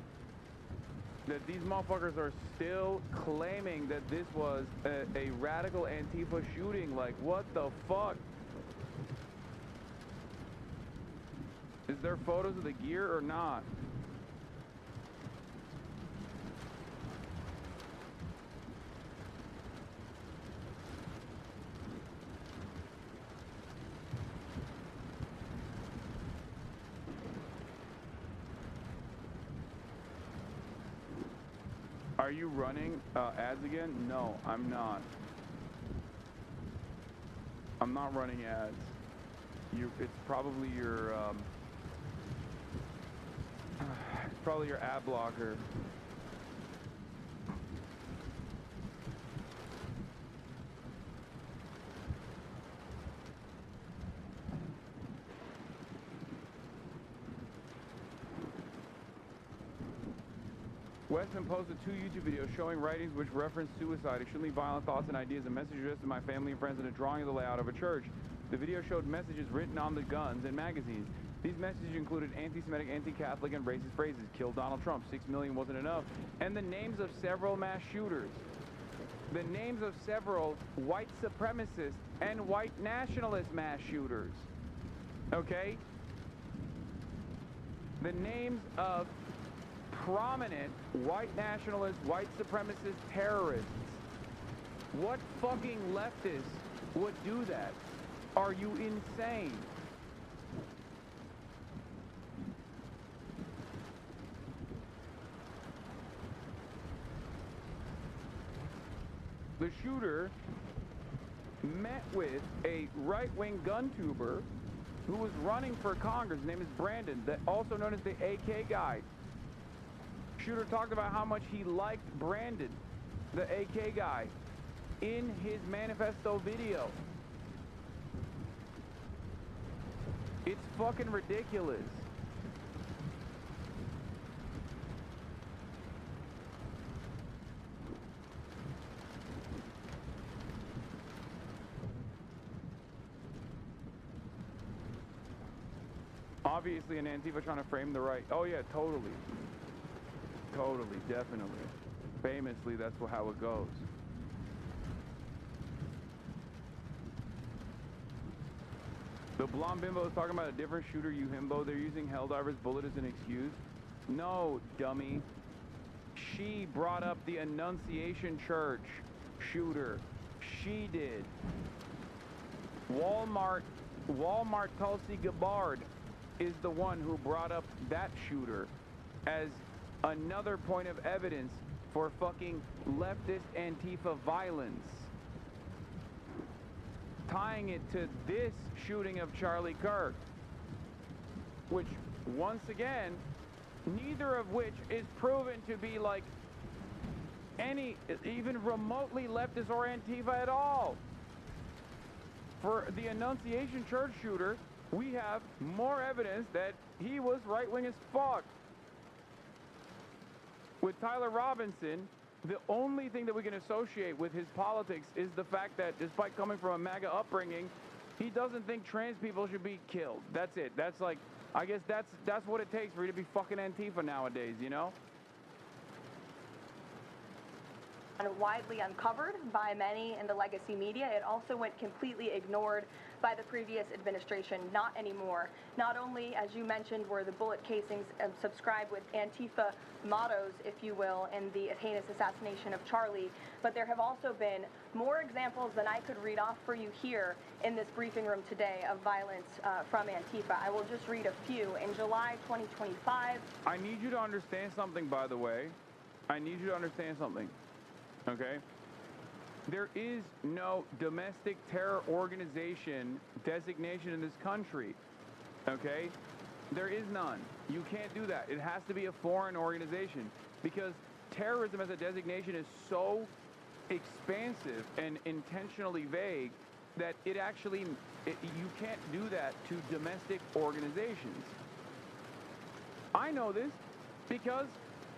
that these motherfuckers are still claiming that this was a radical Antifa shooting. Like, what the fuck? Is there photos of the gear or not? Are you running ads again? No, I'm not. I'm not running ads. It's probably your ad blocker. Weston posted 2 YouTube videos showing writings which reference suicide, extremely violent thoughts and ideas, and messages addressed to my family and friends, and a drawing of the layout of a church. The video showed messages written on the guns and magazines. These messages included anti-Semitic, anti-Catholic, and racist phrases. Kill Donald Trump, 6 million wasn't enough, and the names of several mass shooters. The names of several white supremacist and white nationalist mass shooters. Okay? The names of prominent white nationalist, white supremacist terrorists. What fucking leftist would do that? Are you insane? The shooter met with a right-wing gun tuber who was running for Congress. His name is Brandon, also known as the AK guy. Shooter talked about how much he liked Brandon, the AK guy, in his manifesto video. It's fucking ridiculous. Obviously, an Antifa trying to frame the right. Oh yeah, totally. Totally, definitely. Famously, that's how it goes. The blonde bimbo is talking about a different shooter, you himbo. They're using Helldiver's bullet as an excuse. No, dummy. She brought up the Annunciation Church shooter. She did. Walmart Tulsi Gabbard is the one who brought up that shooter as another point of evidence for fucking leftist Antifa violence. Tying it to this shooting of Charlie Kirk, which, once again, neither of which is proven to be like any, even remotely leftist or Antifa at all. For the Annunciation Church shooter, we have more evidence that he was right-wing as fuck. With Tyler Robinson, the only thing that we can associate with his politics is the fact that, despite coming from a MAGA upbringing, he doesn't think trans people should be killed. That's it. That's like, I guess that's what it takes for you to be fucking Antifa nowadays, you know? Widely uncovered by many in the legacy media. It also went completely ignored by the previous administration. Not anymore. Not only, as you mentioned, were the bullet casings subscribed with Antifa mottos, if you will, in the heinous assassination of Charlie, but there have also been more examples than I could read off for you here in this briefing room today of violence from Antifa. I will just read a few. In July 2025... I need you to understand something, by the way. I need you to understand something. Okay? There is no domestic terror organization designation in this country. Okay? There is none. You can't do that. It has to be a foreign organization because terrorism as a designation is so expansive and intentionally vague that it actually, you can't do that to domestic organizations. I know this because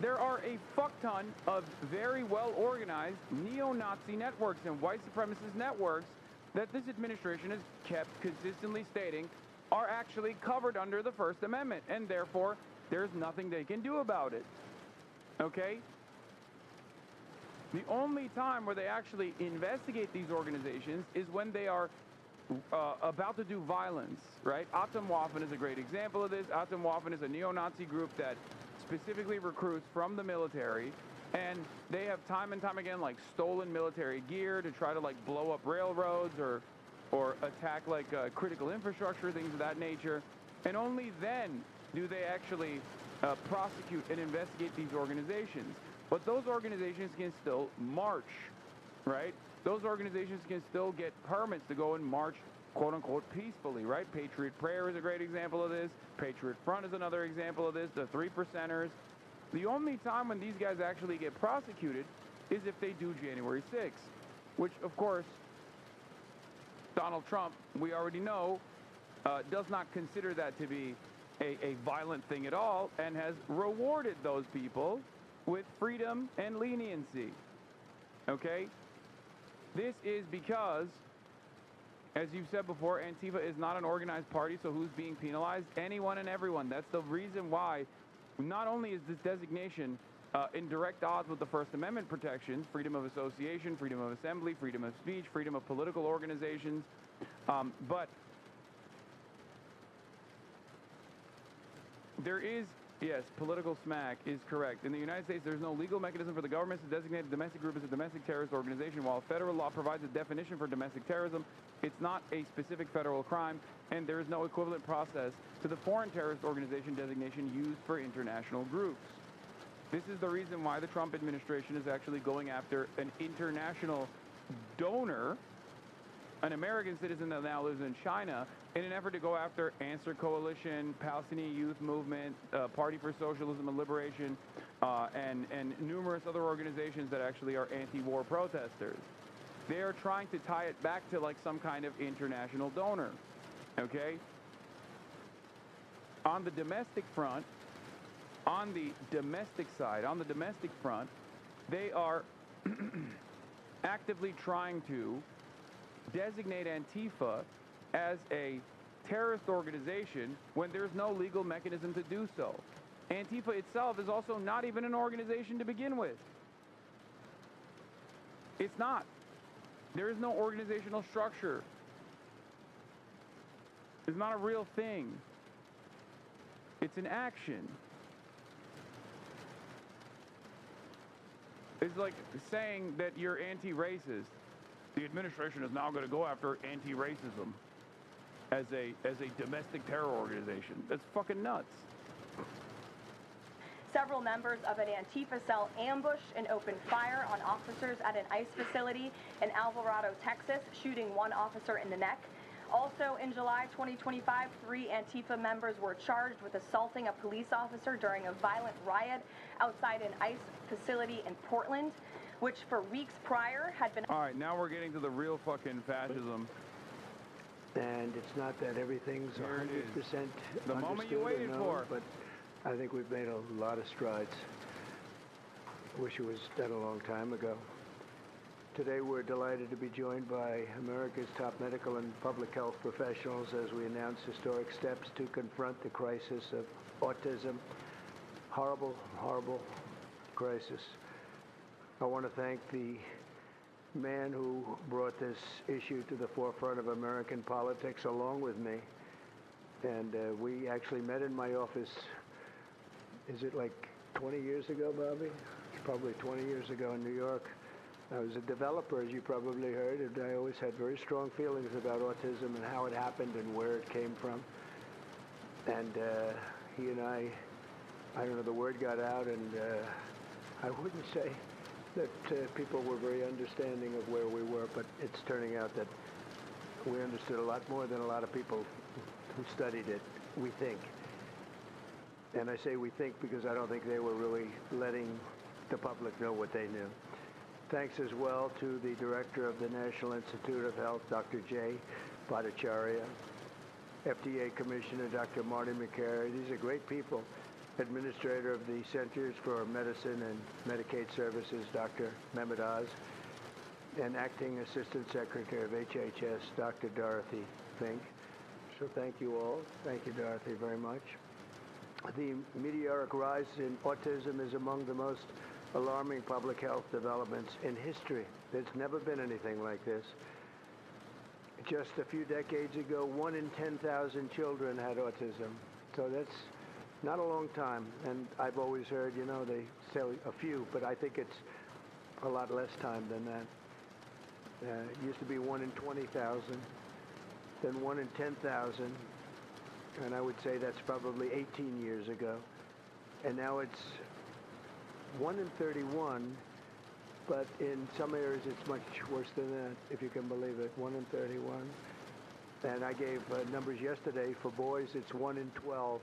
there are a fuck ton of very well-organized neo-Nazi networks and white supremacist networks that this administration has kept consistently stating are actually covered under the First Amendment, and therefore, there's nothing they can do about it. Okay? The only time where they actually investigate these organizations is when they are about to do violence, right? Atomwaffen is a great example of this. Atomwaffen is a neo-Nazi group that specifically recruits from the military, and they have time and time again like stolen military gear to try to like blow up railroads or attack like critical infrastructure, things of that nature. And only then do they actually prosecute and investigate these organizations. But those organizations can still march, right? Those organizations can still get permits to go and march, quote unquote, peacefully, right? Patriot Prayer is a great example of this. Patriot Front is another example of this. The 3%ers. The only time when these guys actually get prosecuted is if they do January 6th, which, of course, Donald Trump, we already know, does not consider that to be a violent thing at all and has rewarded those people with freedom and leniency. Okay? This is because, as you've said before, Antifa is not an organized party, so who's being penalized? Anyone and everyone. That's the reason why not only is this designation in direct odds with the First Amendment protections, freedom of association, freedom of assembly, freedom of speech, freedom of political organizations, but there is, yes, political smack is correct. In the United States, there's no legal mechanism for the government to designate a domestic group as a domestic terrorist organization. While federal law provides a definition for domestic terrorism, it's not a specific federal crime, and there is no equivalent process to the foreign terrorist organization designation used for international groups. This is the reason why the Trump administration is actually going after an international donor, an American citizen that now lives in China, in an effort to go after Answer Coalition, Palestinian Youth Movement, Party for Socialism and Liberation, and numerous other organizations that actually are anti-war protesters. They are trying to tie it back to like some kind of international donor, okay? On the domestic front, on the domestic side, on the domestic front, they are actively trying to designate Antifa as a terrorist organization when there's no legal mechanism to do so. Antifa itself is also not even an organization to begin with. It's not. There is no organizational structure. It's not a real thing. It's an action. It's like saying that you're anti-racist. The administration is now going to go after anti-racism as a domestic terror organization. That's fucking nuts. Several members of an Antifa cell ambushed and opened fire on officers at an ICE facility in Alvarado, Texas, shooting one officer in the neck. Also, in July 2025, 3 Antifa members were charged with assaulting a police officer during a violent riot outside an ICE facility in Portland, which for weeks prior had been... All right, now we're getting to the real fucking fascism. And it's not that everything's 100% the moment you waited for. But I think we've made a lot of strides. Wish it was done a long time ago. Today we're delighted to be joined by America's top medical and public health professionals as we announce historic steps to confront the crisis of autism. Horrible, horrible crisis. I want to thank the man who brought this issue to the forefront of American politics along with me. And we actually met in my office, is it like 20 years ago, Bobby? It's probably 20 years ago in New York. I was a developer, as you probably heard, and I always had very strong feelings about autism and how it happened and where it came from. And he and I don't know, the word got out, and I wouldn't say that people were very understanding of where we were, but it's turning out that we understood a lot more than a lot of people who studied it, we think. And I say we think because I don't think they were really letting the public know what they knew. Thanks as well to the director of the National Institute of Health, Dr. Jay Bhattacharya, FDA Commissioner, Dr. Marty McCary. These are great people. Administrator of the Centers for Medicine and Medicaid Services, Dr. Mehmet Oz, and Acting Assistant Secretary of HHS, Dr. Dorothy Fink. So thank you all. Thank you, Dorothy, very much. The meteoric rise in autism is among the most alarming public health developments in history. There's never been anything like this. Just a few decades ago, 1 in 10,000 children had autism. So that's not a long time. And I've always heard, you know, they say a few, but I think it's a lot less time than that. It used to be 1 in 20,000, then 1 in 10,000, and I would say that's probably 18 years ago. And now it's 1 in 31, but in some areas it's much worse than that, if you can believe it, 1 in 31. And I gave numbers yesterday. For boys, it's 1 in 12.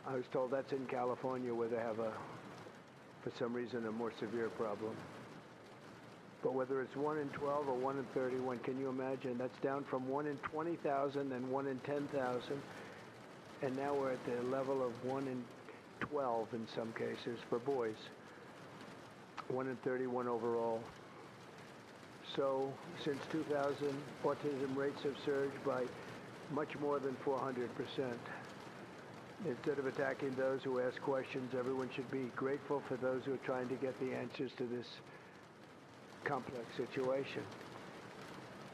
I was told that's in California where they have, for some reason, a more severe problem. But whether it's 1 in 12 or 1 in 31, can you imagine? That's down from 1 in 20,000 and 1 in 10,000. And now we're at the level of 1 in 12 in some cases for boys. 1 in 31 overall. So since 2000, autism rates have surged by much more than 400%. Instead of attacking those who ask questions, everyone should be grateful for those who are trying to get the answers to this complex situation.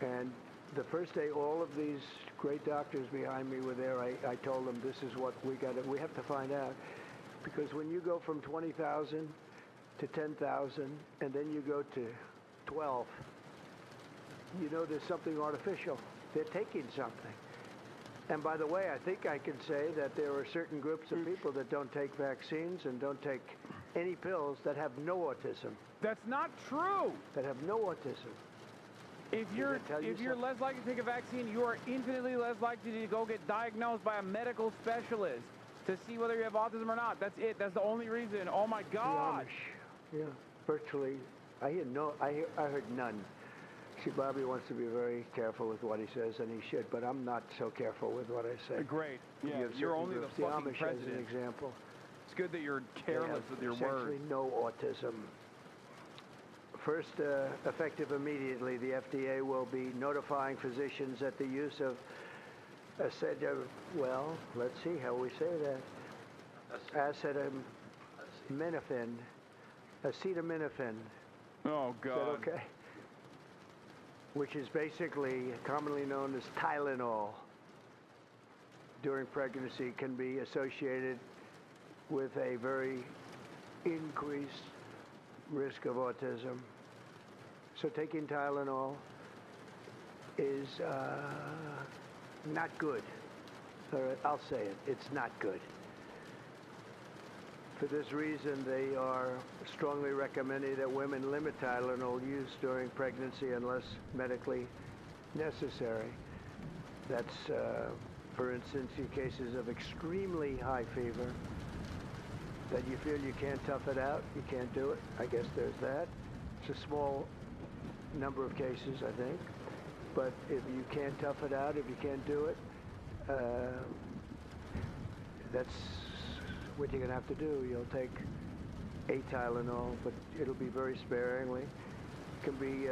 And the first day all of these great doctors behind me were there, I told them this is what we have to find out. Because when you go from 20,000 to 10,000 and then you go to 12, you know there's something artificial. They're taking something. And by the way, I think I can say that there are certain groups of people that don't take vaccines and don't take any pills that have no autism. That's not true. That have no autism. If you're less likely to take a vaccine, you are infinitely less likely to go get diagnosed by a medical specialist to see whether you have autism or not. That's it. That's the only reason. Oh my gosh. Yeah, virtually. I heard none. See, Bobby wants to be very careful with what he says, and he should, but I'm not so careful with what I say. Great. Yeah, you're only the fucking Amish president. as an example. It's good that you're careless with your words. Essentially no autism. First, effective immediately, the FDA will be notifying physicians that the use of well, let's see how we say that. Acetaminophen. Oh, God. Is that okay? Which is basically commonly known as Tylenol during pregnancy, can be associated with a very increased risk of autism. So taking Tylenol is not good. I'll say it, it's not good. For this reason, they are strongly recommending that women limit Tylenol use during pregnancy unless medically necessary. That's, for instance, in cases of extremely high fever, that you feel you can't tough it out, you can't do it. I guess there's that. It's a small number of cases, I think. But if you can't tough it out, if you can't do it, that's what you're going to have to do. You'll take a Tylenol, but it'll be very sparingly. It can be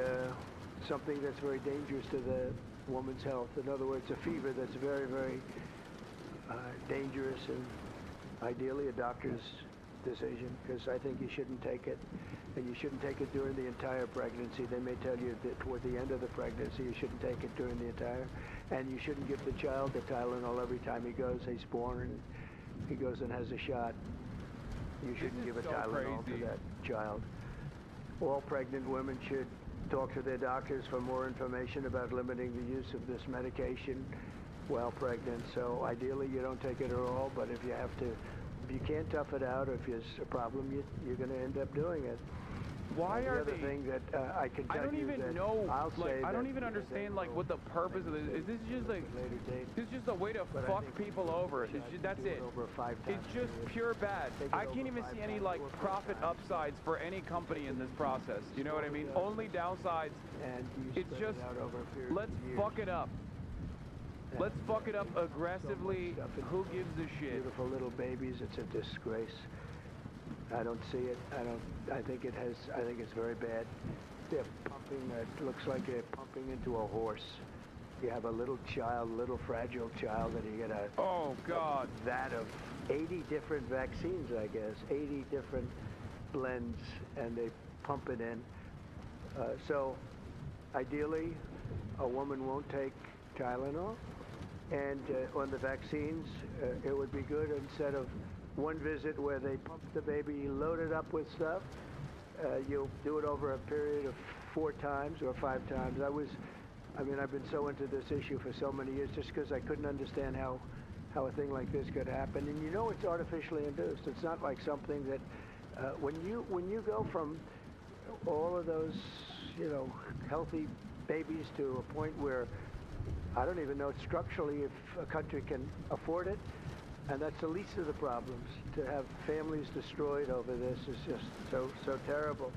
something that's very dangerous to the woman's health. In other words, a fever that's very, very dangerous, and ideally a doctor's decision, because I think you shouldn't take it. And you shouldn't take it during the entire pregnancy. They may tell you that toward the end of the pregnancy you shouldn't take it during the entire, and you shouldn't give the child the Tylenol every time he's born and he goes and has a shot. You shouldn't give a Tylenol to that child. All pregnant women should talk to their doctors for more information about limiting the use of this medication while pregnant. So ideally you don't take it at all, but if you have to, if you can't tough it out, or if there's a problem, you're going to end up doing it. Why are the other thing that I can tell you, I don't even know. I don't even understand what the purpose of this is. This just this is just a way to fuck people over. That's it. It's just pure bad. I can't even see any profit upsides for any company in this process. You know what I mean? Only downsides. It's just let's fuck it up. Let's fuck it up aggressively. Who gives a shit? Beautiful little babies. It's a disgrace. I don't see it. I think it's very bad. They're pumping, it looks like they're pumping into a horse. You have a little child, little fragile child, and you get a vat of 80 different vaccines, I guess, 80 different blends, and they pump it in. So ideally, a woman won't take Tylenol, and on the vaccines, it would be good instead of one visit where they pump the baby, load it up with stuff. You'll do it over a period of 4 times or 5 times. I've been so into this issue for so many years just because I couldn't understand how a thing like this could happen. And you know it's artificially induced. It's not like something that, when you go from all of those, healthy babies to a point where I don't even know structurally if a country can afford it. And that's the least of the problems. To have families destroyed over this is just so terrible.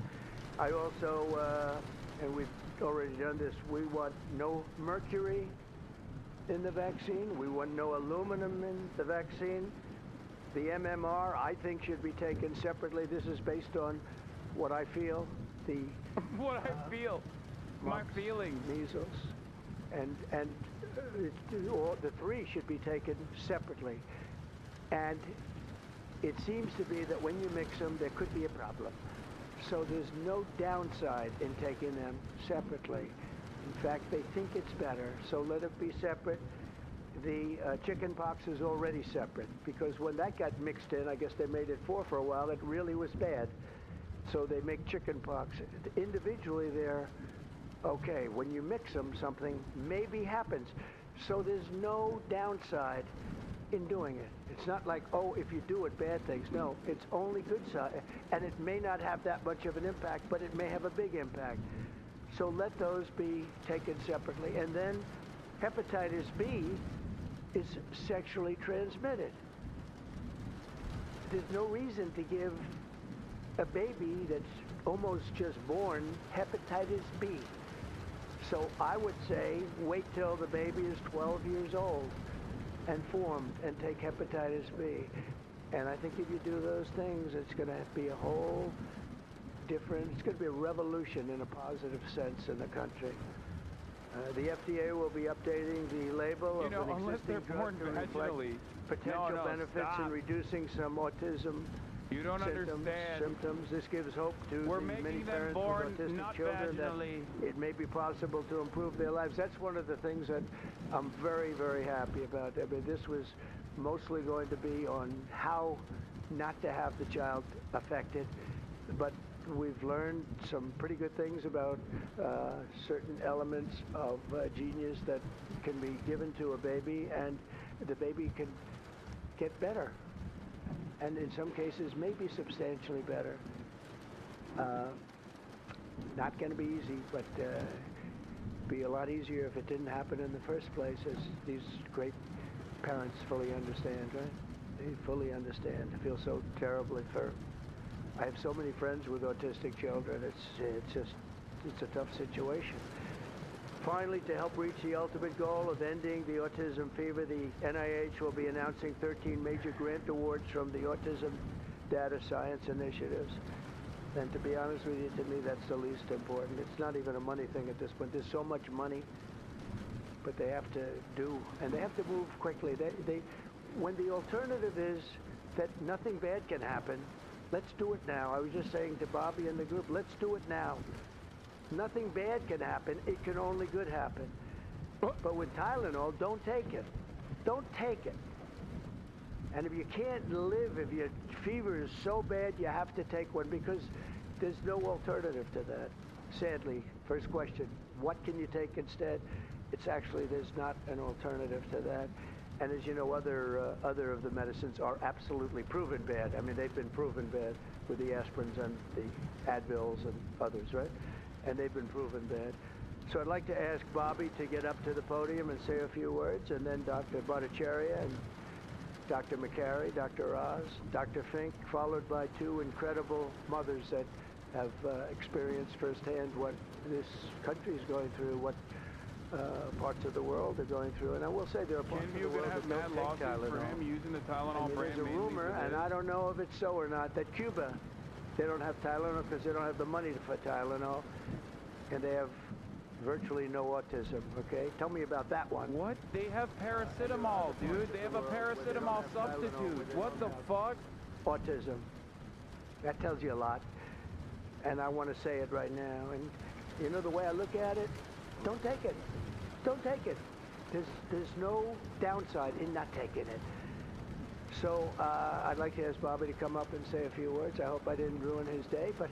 I also, and we've already done this, we want no mercury in the vaccine. We want no aluminum in the vaccine. The MMR, I think, should be taken separately. This is based on what I feel, the what I feel, my feelings, measles, and all the three should be taken separately. And it seems to be that when you mix them, there could be a problem. So there's no downside in taking them separately. In fact, they think it's better, so let it be separate. The chicken pox is already separate, because when that got mixed in, I guess they made it 4 for a while, it really was bad. So they make chicken pox. Individually, they're okay. When you mix them, something maybe happens. So there's no downside in doing it. It's not like, oh, if you do it, bad things. No, it's only good side. And it may not have that much of an impact, but it may have a big impact. So let those be taken separately. And then hepatitis B is sexually transmitted. There's no reason to give a baby that's almost just born hepatitis B. So I would say wait till the baby is 12 years old and formed and take hepatitis B. And I think if you do those things, it's going to be a whole different, it's going to be a revolution in a positive sense in the country. The FDA will be updating the label of an existing drug to reflect potential benefits in reducing some autism symptoms. This gives hope to the many parents with autistic children that it may be possible to improve their lives. That's one of the things that I'm very, very happy about. I mean, this was mostly going to be on how not to have the child affected, but we've learned some pretty good things about certain elements of genius that can be given to a baby, and the baby can get better. And in some cases, maybe substantially better. Not going to be easy, but be a lot easier if it didn't happen in the first place, as these great parents fully understand, right? They fully understand. I feel so terribly for. I have so many friends with autistic children. It's a tough situation. Finally, to help reach the ultimate goal of ending the autism fever, the NIH will be announcing 13 major grant awards from the Autism Data Science Initiatives. And to be honest with you, to me, that's the least important. It's not even a money thing at this point. There's so much money, but they have to do, and they have to move quickly. When the alternative is that nothing bad can happen, let's do it now. I was just saying to Bobby and the group, let's do it now. Nothing bad can happen. It can only good happen. But with Tylenol, don't take it. Don't take it. And if you can't live, if your fever is so bad, you have to take one, because there's no alternative to that. Sadly, first question, what can you take instead? It's actually, there's not an alternative to that. And as you know, other of the medicines are absolutely proven bad. I mean, they've been proven bad with the aspirins and the Advils and others, right? And they've been proven bad. So I'd like to ask Bobby to get up to the podium and say a few words, and then Dr. Bhattacharya and Dr. McCary, Dr. Oz, Dr. Fink, followed by two incredible mothers that have experienced firsthand what this country is going through, what parts of the world are going through. And I will say there are parts of the world that don't take Tylenol. For him using the Tylenol brand. There's a rumor, and I don't know if it's so or not, that Cuba, they don't have Tylenol because they don't have the money for Tylenol, and they have virtually no autism, okay? Tell me about that one. What? They have paracetamol, dude. They have a paracetamol substitute. What the fuck? Autism. That tells you a lot. And I want to say it right now. And you know the way I look at it? Don't take it. Don't take it. There's no downside in not taking it. So I'd like to ask Bobby to come up and say a few words. I hope I didn't ruin his day, but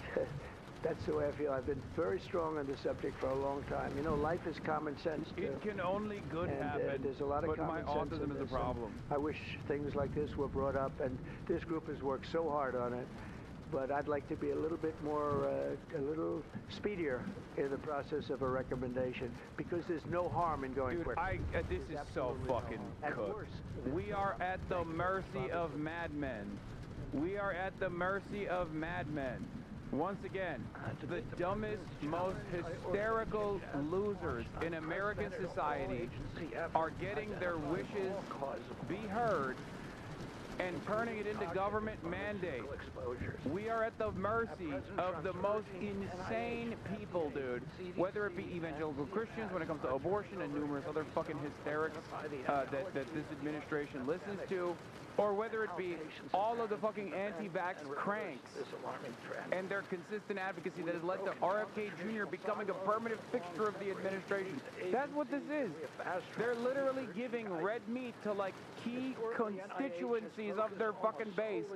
that's the way I feel. I've been very strong on this subject for a long time. You know, life is common sense, too. It can only good happen, there's a lot of common sense. But my autism is a problem. I wish things like this were brought up, and this group has worked so hard on it. But I'd like to be a little bit more, a little speedier in the process of a recommendation, because there's no harm in going quick. This is so fucking cooked. We are at the mercy of madmen. We are at the mercy of madmen. Once again, the dumbest, most hysterical losers in American society are getting their wishes be heard, and turning it into government mandate. We are at the mercy of the most insane people, dude. Whether it be evangelical Christians when it comes to abortion and numerous other fucking hysterics that this administration listens to, or whether it be all of the fucking anti-vax cranks and their consistent advocacy that has led to RFK Jr. becoming a permanent fixture of the administration. That's what this is. They're literally giving red meat to like key constituencies of their fucking base,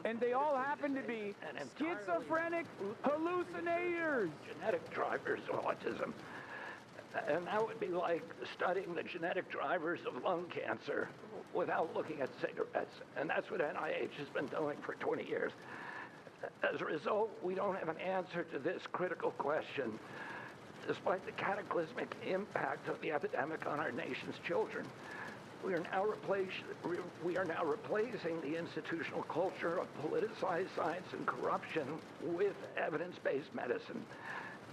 and they all happen to be schizophrenic hallucinators. Genetic drivers of autism. And that would be like studying the genetic drivers of lung cancer without looking at cigarettes. And that's what NIH has been doing for 20 years. As a result, we don't have an answer to this critical question, despite the cataclysmic impact of the epidemic on our nation's children. We are now replacing the institutional culture of politicized science and corruption with evidence-based medicine.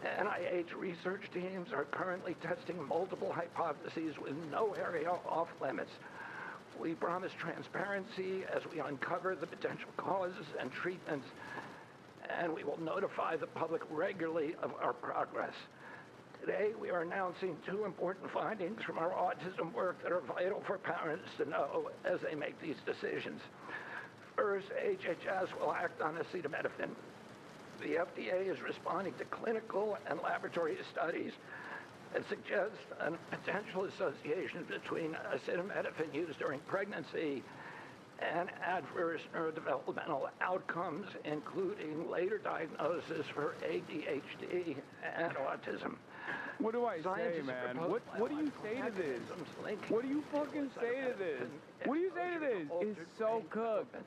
NIH research teams are currently testing multiple hypotheses with no area off limits. We promise transparency as we uncover the potential causes and treatments, and we will notify the public regularly of our progress. Today, we are announcing two important findings from our autism work that are vital for parents to know as they make these decisions. First, HHS will act on acetaminophen. The FDA is responding to clinical and laboratory studies that suggest a potential association between acetaminophen use during pregnancy and adverse neurodevelopmental outcomes, including later diagnosis for ADHD and autism. What do I say, man? What do you say to this? What do you fucking say to this? What do you say to this? It's so cooked.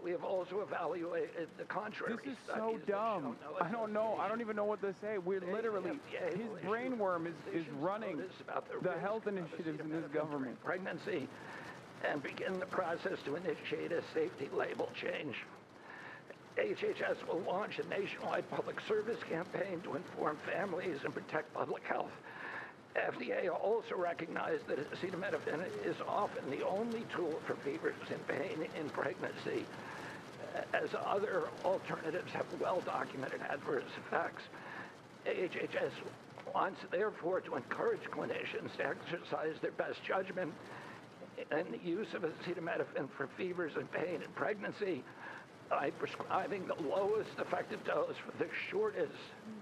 We have also evaluated the contrary. This is so dumb. I don't know. I don't even know what to say. We're literally, his brainworm is running the health initiatives in this government. Pregnancy and begin the process to initiate a safety label change. HHS will launch a nationwide public service campaign to inform families and protect public health. FDA also recognized that acetaminophen is often the only tool for fevers and pain in pregnancy, as other alternatives have well-documented adverse effects. HHS wants, therefore, to encourage clinicians to exercise their best judgment in the use of acetaminophen for fevers and pain in pregnancy by prescribing the lowest effective dose for the shortest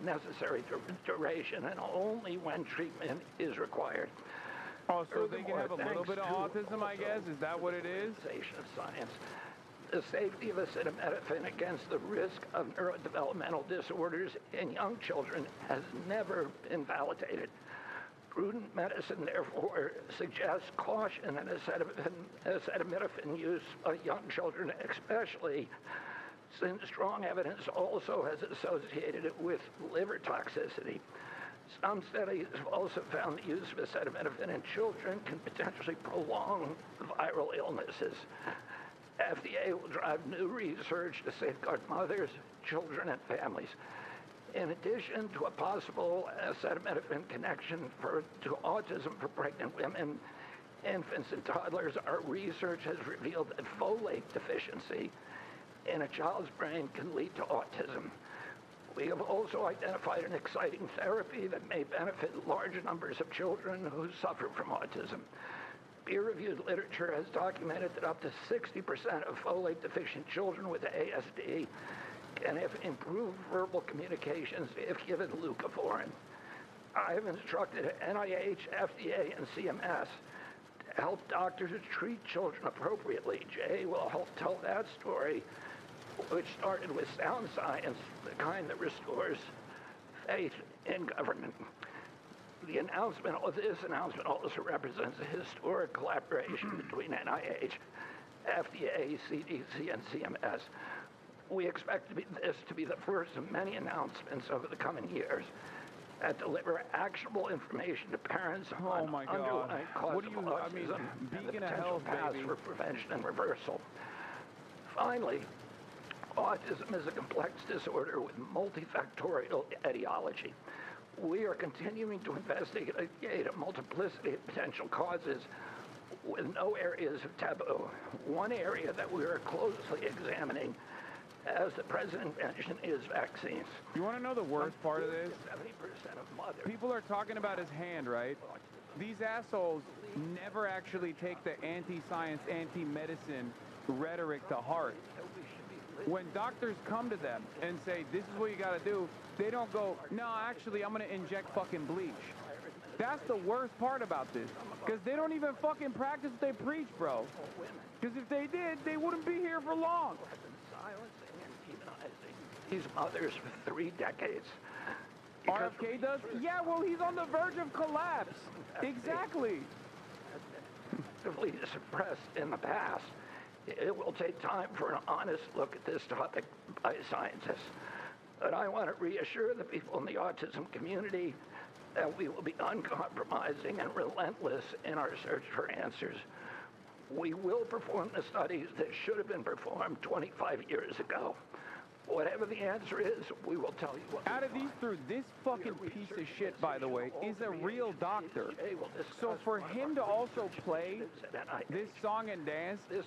necessary duration and only when treatment is required. Oh, so they can have a little bit of autism, I guess? Is that what it is? Of science. The safety of acetaminophen against the risk of neurodevelopmental disorders in young children has never been validated. Prudent medicine, therefore, suggests caution in acetaminophen use by young children, especially since strong evidence also has associated it with liver toxicity. Some studies have also found the use of acetaminophen in children can potentially prolong viral illnesses. FDA will drive new research to safeguard mothers, children, and families. In addition to a possible acetaminophen connection to autism for pregnant women, infants, and toddlers, our research has revealed that folate deficiency in a child's brain can lead to autism. We have also identified an exciting therapy that may benefit large numbers of children who suffer from autism. Peer-reviewed literature has documented that up to 60% of folate-deficient children with ASD can have improved verbal communications if given leucovorin. I have instructed NIH, FDA, and CMS to help doctors treat children appropriately. Jay will help tell that story, which started with sound science, the kind that restores faith in government. This announcement also represents a historic collaboration between NIH, FDA, CDC, and CMS. We expect this to be the first of many announcements over the coming years that deliver actionable information to parents on underlying causes of autism and the potential paths for prevention and reversal. Finally, autism is a complex disorder with multifactorial etiology. We are continuing to investigate a multiplicity of potential causes with no areas of taboo. One area that we are closely examining, as the president mentioned, is vaccines. You want to know the worst part of this? 70% of mothers. People are talking about his hand, right? These assholes never actually take the anti-science, anti-medicine rhetoric to heart. When doctors come to them and say, this is what you got to do, they don't go, no, actually, I'm going to inject fucking bleach. That's the worst part about this. Because they don't even fucking practice what they preach, bro. Because if they did, they wouldn't be here for long. Silencing and demonizing these mothers for 3 decades. RFK does? Yeah, well, he's on the verge of collapse. Exactly. Actively suppressed in the past. It will take time for an honest look at this topic by scientists. But I want to reassure the people in the autism community that we will be uncompromising and relentless in our search for answers. We will perform the studies that should have been performed 25 years ago. Whatever the answer is, we will tell you what. Out of these three, this fucking piece of shit, by the way, is a real doctor. So for him to also play this song and dance is,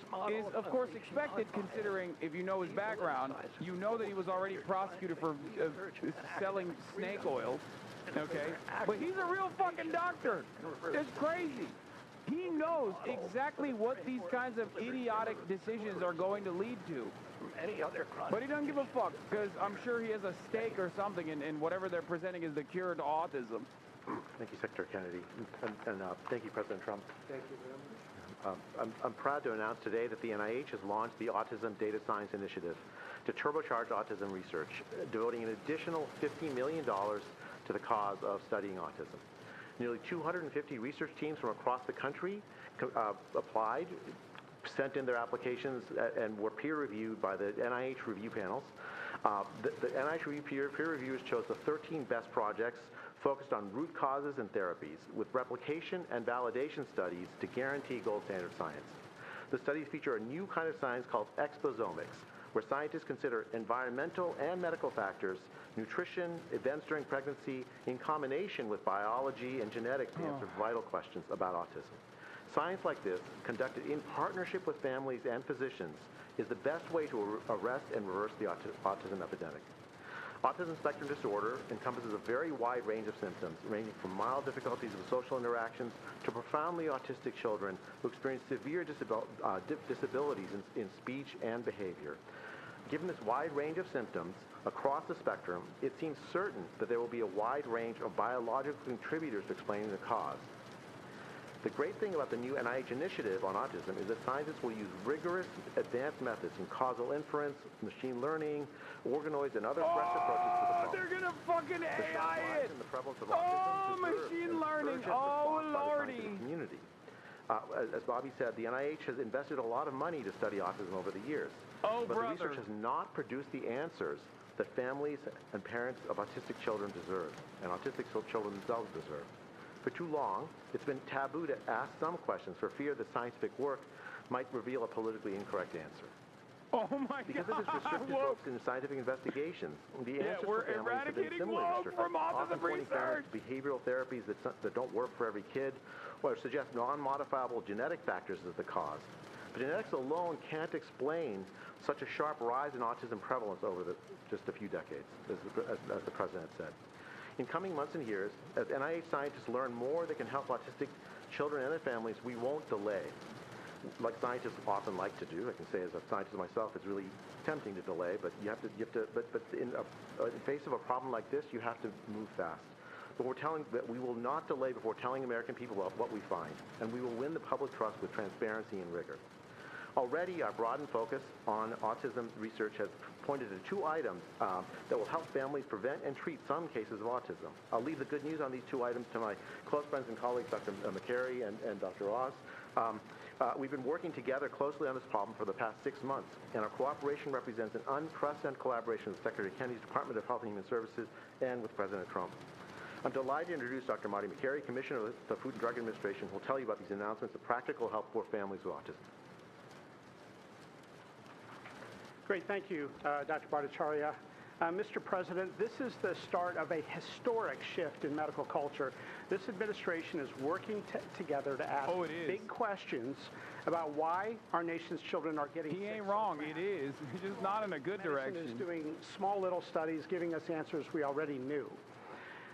of course, expected, considering if you know his background, you know that he was already prosecuted for selling snake oil, okay? But he's a real fucking doctor. It's crazy. He knows exactly what these kinds of idiotic decisions are going to lead to. Any other but he doesn't give a fuck, because I'm sure he has a stake or something in whatever they're presenting as the cure to autism. Thank you, Secretary Kennedy, and thank you, President Trump. Thank you very much. I'm proud to announce today that the NIH has launched the Autism Data Science Initiative to turbocharge autism research, devoting an additional $50 million to the cause of studying autism. Nearly 250 research teams from across the country applied, sent in their applications, and were peer-reviewed by the NIH review panels. The NIH peer reviewers chose the 13 best projects focused on root causes and therapies, with replication and validation studies to guarantee gold standard science. The studies feature a new kind of science called exposomics, where scientists consider environmental and medical factors, nutrition, events during pregnancy, in combination with biology and genetics to answer vital questions about autism. Science like this, conducted in partnership with families and physicians, is the best way to arrest and reverse the autism epidemic. Autism spectrum disorder encompasses a very wide range of symptoms, ranging from mild difficulties with social interactions to profoundly autistic children who experience severe disabilities in speech and behavior. Given this wide range of symptoms across the spectrum, it seems certain that there will be a wide range of biological contributors to explaining the cause. The great thing about the new NIH initiative on autism is that scientists will use rigorous, advanced methods in causal inference, machine learning, organoids, and other fresh approaches to the problem. They're gonna fucking AI it! The prevalence of autism machine learning! Oh, lordy! Community. As Bobby said, the NIH has invested a lot of money to study autism over the years. Oh, but brother. the research has not produced the answers that families and parents of autistic children deserve, and autistic children themselves deserve. For too long, it's been taboo to ask some questions for fear that scientific work might reveal a politically incorrect answer. Oh my because God! Because of this restricted focus in scientific investigations, the answers for families have been similarly restricted, from often autism pointing families research. to behavioral therapies that don't work for every kid, or suggest non-modifiable genetic factors as the cause. But genetics alone can't explain such a sharp rise in autism prevalence over just a few decades, as the president said. In coming months and years, as NIH scientists learn more that can help autistic children and their families, we won't delay. Like scientists often like to do, I can say as a scientist myself, it's really tempting to delay, but but in the face of a problem like this, you have to move fast. But we will not delay before telling American people about what we find, and we will win the public trust with transparency and rigor. Already, our broadened focus on autism research has pointed to 2 items that will help families prevent and treat some cases of autism. I'll leave the good news on these 2 items to my close friends and colleagues, Dr. McCary and Dr. Oz. We've been working together closely on this problem for the past 6 months, and our cooperation represents an unprecedented collaboration with Secretary Kennedy's Department of Health and Human Services and with President Trump. I'm delighted to introduce Dr. Marty McCary, Commissioner of the Food and Drug Administration, who will tell you about these announcements of practical help for families with autism. Great, thank you, Dr. Bhattacharya. Mr. President, this is the start of a historic shift in medical culture. This administration is working together to ask big questions about why our nation's children are getting sick. He ain't wrong. It is. He's just not in a good direction. Medicine is doing small little studies, giving us answers we already knew.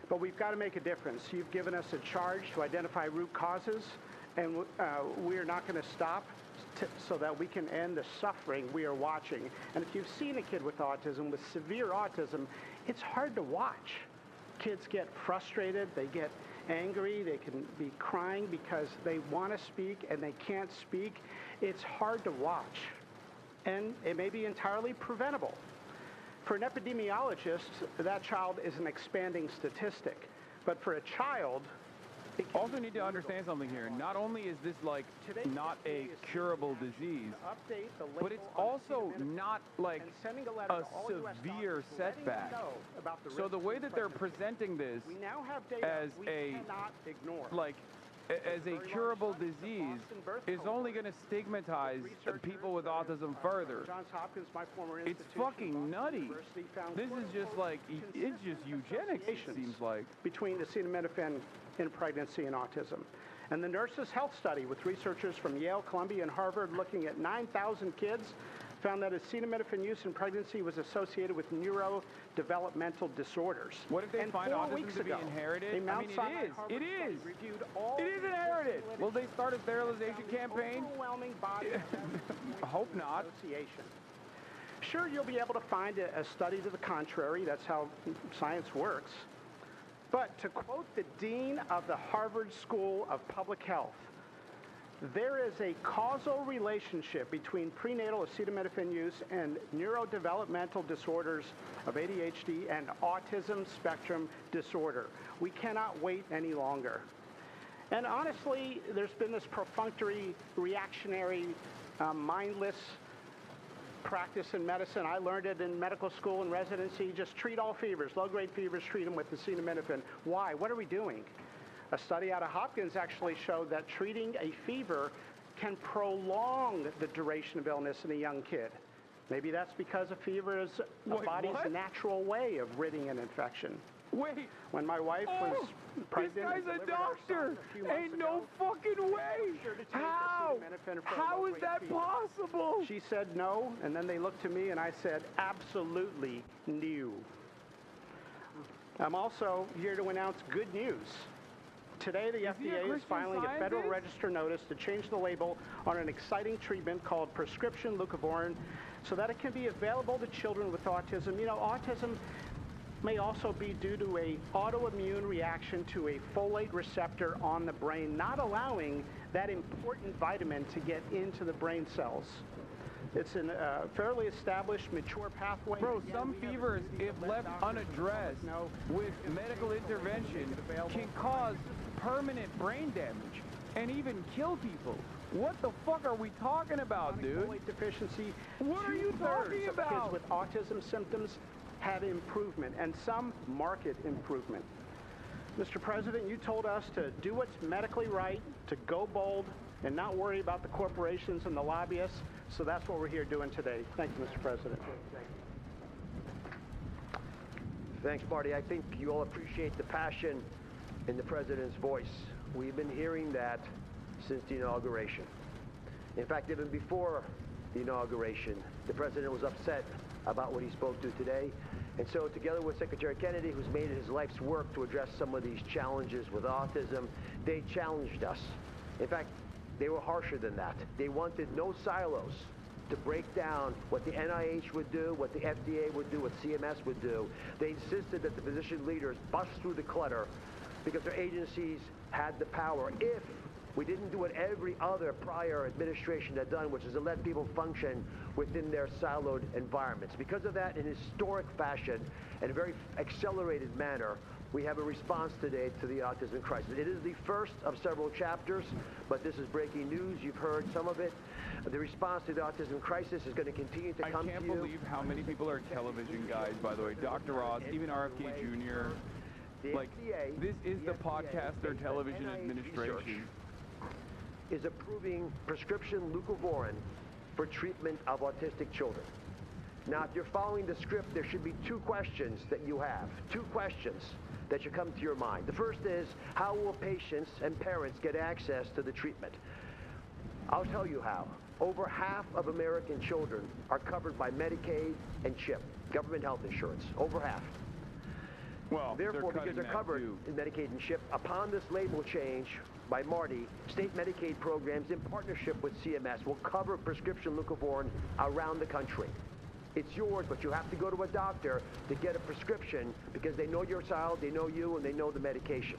But we've got to make a difference. You've given us a charge to identify root causes, and we are not going to stop so that we can end the suffering we are watching. And if you've seen a kid with autism, with severe autism, it's hard to watch. Kids get frustrated, they get angry, they can be crying because they want to speak and they can't speak. It's hard to watch, and it may be entirely preventable. For an epidemiologist, that child is an expanding statistic, but for a child, also need to understand something here. Not only is this like not a curable disease, but it's also not like a severe setback. So the way that they're presenting this as a as a curable disease is only going to stigmatize people with autism further. It's fucking nutty. This is just like, it's just eugenics, it seems like. Between acetaminophen in pregnancy and autism. And the Nurses' Health Study with researchers from Yale, Columbia, and Harvard looking at 9,000 kids found that acetaminophen use in pregnancy was associated with neurodevelopmental disorders. What if they find autism to be inherited? I mean, it is. It is inherited. Will they start a sterilization campaign? Overwhelming body I hope not. Sure, you'll be able to find a study to the contrary. That's how science works. But to quote the dean of the Harvard School of Public Health, there is a causal relationship between prenatal acetaminophen use and neurodevelopmental disorders of ADHD and autism spectrum disorder. We cannot wait any longer. And honestly, there's been this perfunctory, reactionary, mindless practice in medicine. I learned it in medical school and residency. Just treat all fevers, low-grade fevers, treat them with acetaminophen. Why? What are we doing? A study out of Hopkins actually showed that treating a fever can prolong the duration of illness in a young kid. Maybe that's because a fever is the body's natural way of ridding an infection. Wait. When my wife was pregnant, this guy's a doctor. Ain't no fucking way. How? How is that possible? She said no, and then they looked to me and I said absolutely no. I'm also here to announce good news. Today, the FDA is filing a Federal Register notice to change the label on an exciting treatment called prescription leucovorin so that it can be available to children with autism. You know, autism may also be due to an autoimmune reaction to a folate receptor on the brain, not allowing that important vitamin to get into the brain cells. It's a fairly established, mature pathway. Bro, some fevers, if left unaddressed with medical intervention, can cause permanent brain damage and even kill people. What the fuck are we talking about, dude? Folate deficiency. What are you talking about? Kids with autism symptoms have improvement, and some market improvement. Mr. President, you told us to do what's medically right, to go bold, and not worry about the corporations and the lobbyists. So that's what we're here doing today. Thank you, Mr. President. Thanks, Marty. I think you all appreciate the passion in the President's voice. We've been hearing that since the inauguration. In fact, even before the inauguration, the President was upset about what he spoke to today. And so together with Secretary Kennedy, who's made it his life's work to address some of these challenges with autism, they challenged us. In fact, they were harsher than that. They wanted no silos to break down what the NIH would do, what the FDA would do, what CMS would do. They insisted that the physician leaders bust through the clutter because their agencies had the power. If we didn't do what every other prior administration had done, which is to let people function within their siloed environments. Because of that, in historic fashion and a very accelerated manner, we have a response today to the autism crisis. It is the first of several chapters, but this is breaking news. You've heard some of it. The response to the autism crisis is going to continue to come to you. I can't believe how many people are television guys, by the way. Dr. Ross, even RFK Jr. Like, this is the podcaster television administration. Is approving prescription leucovorin for treatment of autistic children. Now, if you're following the script, there should be two questions that you have. Two questions that should come to your mind. The first is, how will patients and parents get access to the treatment? I'll tell you how. Over half of American children are covered by Medicaid and CHIP, government health insurance. Over half. Well, therefore, because they're covered in Medicaid and CHIP, upon this label change by Marty, state Medicaid programs in partnership with CMS will cover prescription leucovorin around the country. It's yours, but you have to go to a doctor to get a prescription because they know your child, they know you, and they know the medication.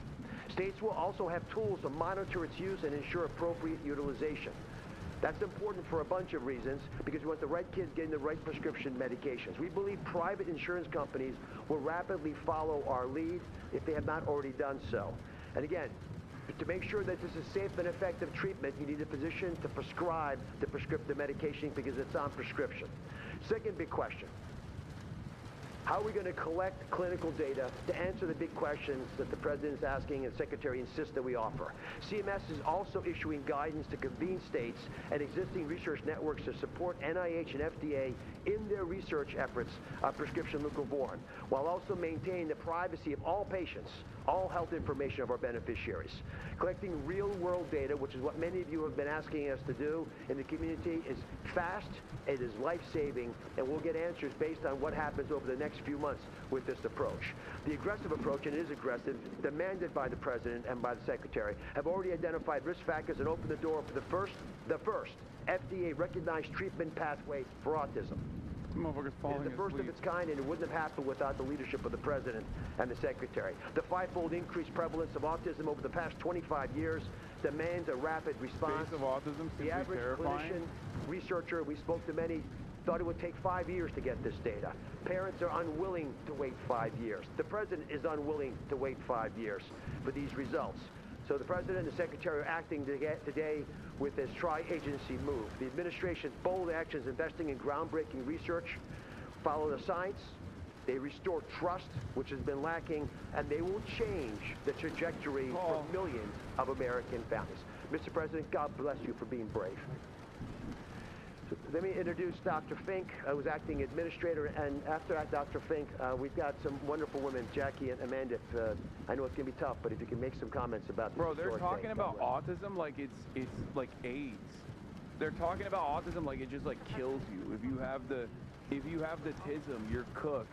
States will also have tools to monitor its use and ensure appropriate utilization. That's important for a bunch of reasons, because we want the right kids getting the right prescription medications. We believe private insurance companies will rapidly follow our lead if they have not already done so. And again, to make sure that this is safe and effective treatment, you need a physician to prescribe the prescriptive medication because it's on prescription. Second big question. How are we going to collect clinical data to answer the big questions that the President is asking and the Secretary insists that we offer? CMS is also issuing guidance to convene states and existing research networks to support NIH and FDA in their research efforts of prescription leucovorin, while also maintaining the privacy of all patients, all health information of our beneficiaries. Collecting real-world data, which is what many of you have been asking us to do in the community, is fast, it is life-saving, and we'll get answers based on what happens over the next few months with this approach. The aggressive approach, and it is aggressive, demanded by the President and by the Secretary, have already identified risk factors and opened the door for the first FDA-recognized treatment pathway for autism. It is the first of its kind, and it wouldn't have happened without the leadership of the President and the Secretary. The five-fold increased prevalence of autism over the past 25 years demands a rapid response. Face of autism, the average clinician, researcher, we spoke to many, thought it would take 5 years to get this data. Parents are unwilling to wait 5 years. The President is unwilling to wait 5 years for these results. So the President and the Secretary are acting today with this tri-agency move. The administration's bold actions investing in groundbreaking research follow the science. They restore trust, which has been lacking, and they will change the trajectory for millions of American families. Mr. President, God bless you for being brave. So let me introduce Dr. Fink, who's acting administrator, and after that, Dr. Fink, we've got some wonderful women, Jackie and Amanda. I know it's going to be tough, but if you can make some comments about this. Bro, they're talking about autism like it's like AIDS. They're talking about autism like it just like kills you. If you have the TISM, you're cooked.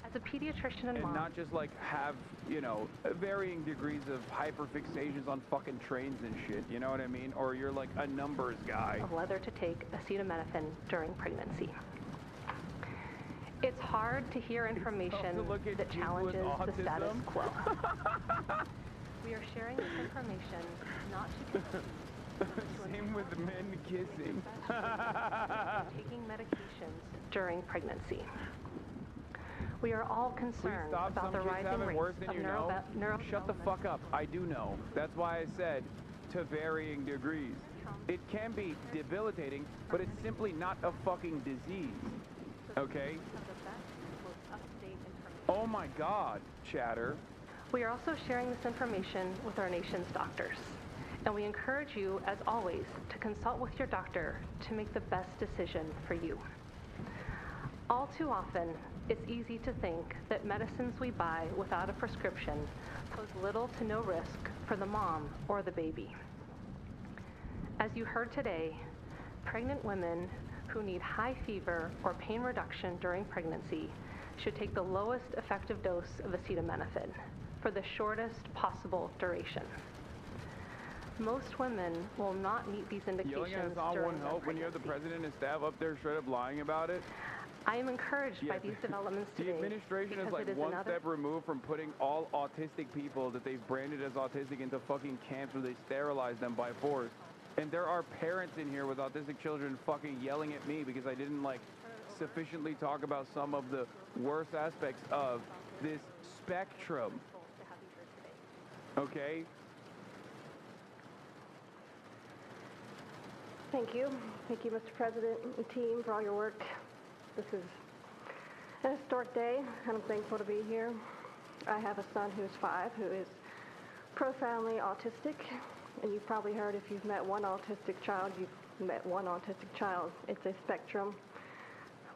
As a pediatrician and mom. Not just like have, you know, varying degrees of hyperfixations on fucking trains and shit, you know what I mean? Or you're like a numbers guy. Of whether to take acetaminophen during pregnancy. It's hard to hear information that challenges the status quo. We are sharing this information not to Same with men kissing. Taking medications during pregnancy. We are all concerned about the rising rates of neuro. Shut the fuck up. I do know. That's why I said to varying degrees. It can be debilitating, but it's simply not a fucking disease. Okay? Oh my God, chatter. We are also sharing this information with our nation's doctors. And we encourage you, as always, to consult with your doctor to make the best decision for you. All too often, it's easy to think that medicines we buy without a prescription pose little to no risk for the mom or the baby. As you heard today, pregnant women who need high fever or pain reduction during pregnancy should take the lowest effective dose of acetaminophen for the shortest possible duration. Most women will not meet these indications Yelling at us all won't help when you have the President and staff up there straight up lying about it. I am encouraged by these developments today. The administration is like one step removed from putting all autistic people that they've branded as autistic into fucking camps where they sterilize them by force. And there are parents in here with autistic children fucking yelling at me because I didn't like sufficiently talk about some of the worst aspects of this spectrum. Okay? Thank you. Thank you, Mr. President and team, for all your work. This is an historic day, and I'm thankful to be here. I have a son who's 5 who is profoundly autistic, and you've probably heard if you've met one autistic child, you've met one autistic child. It's a spectrum.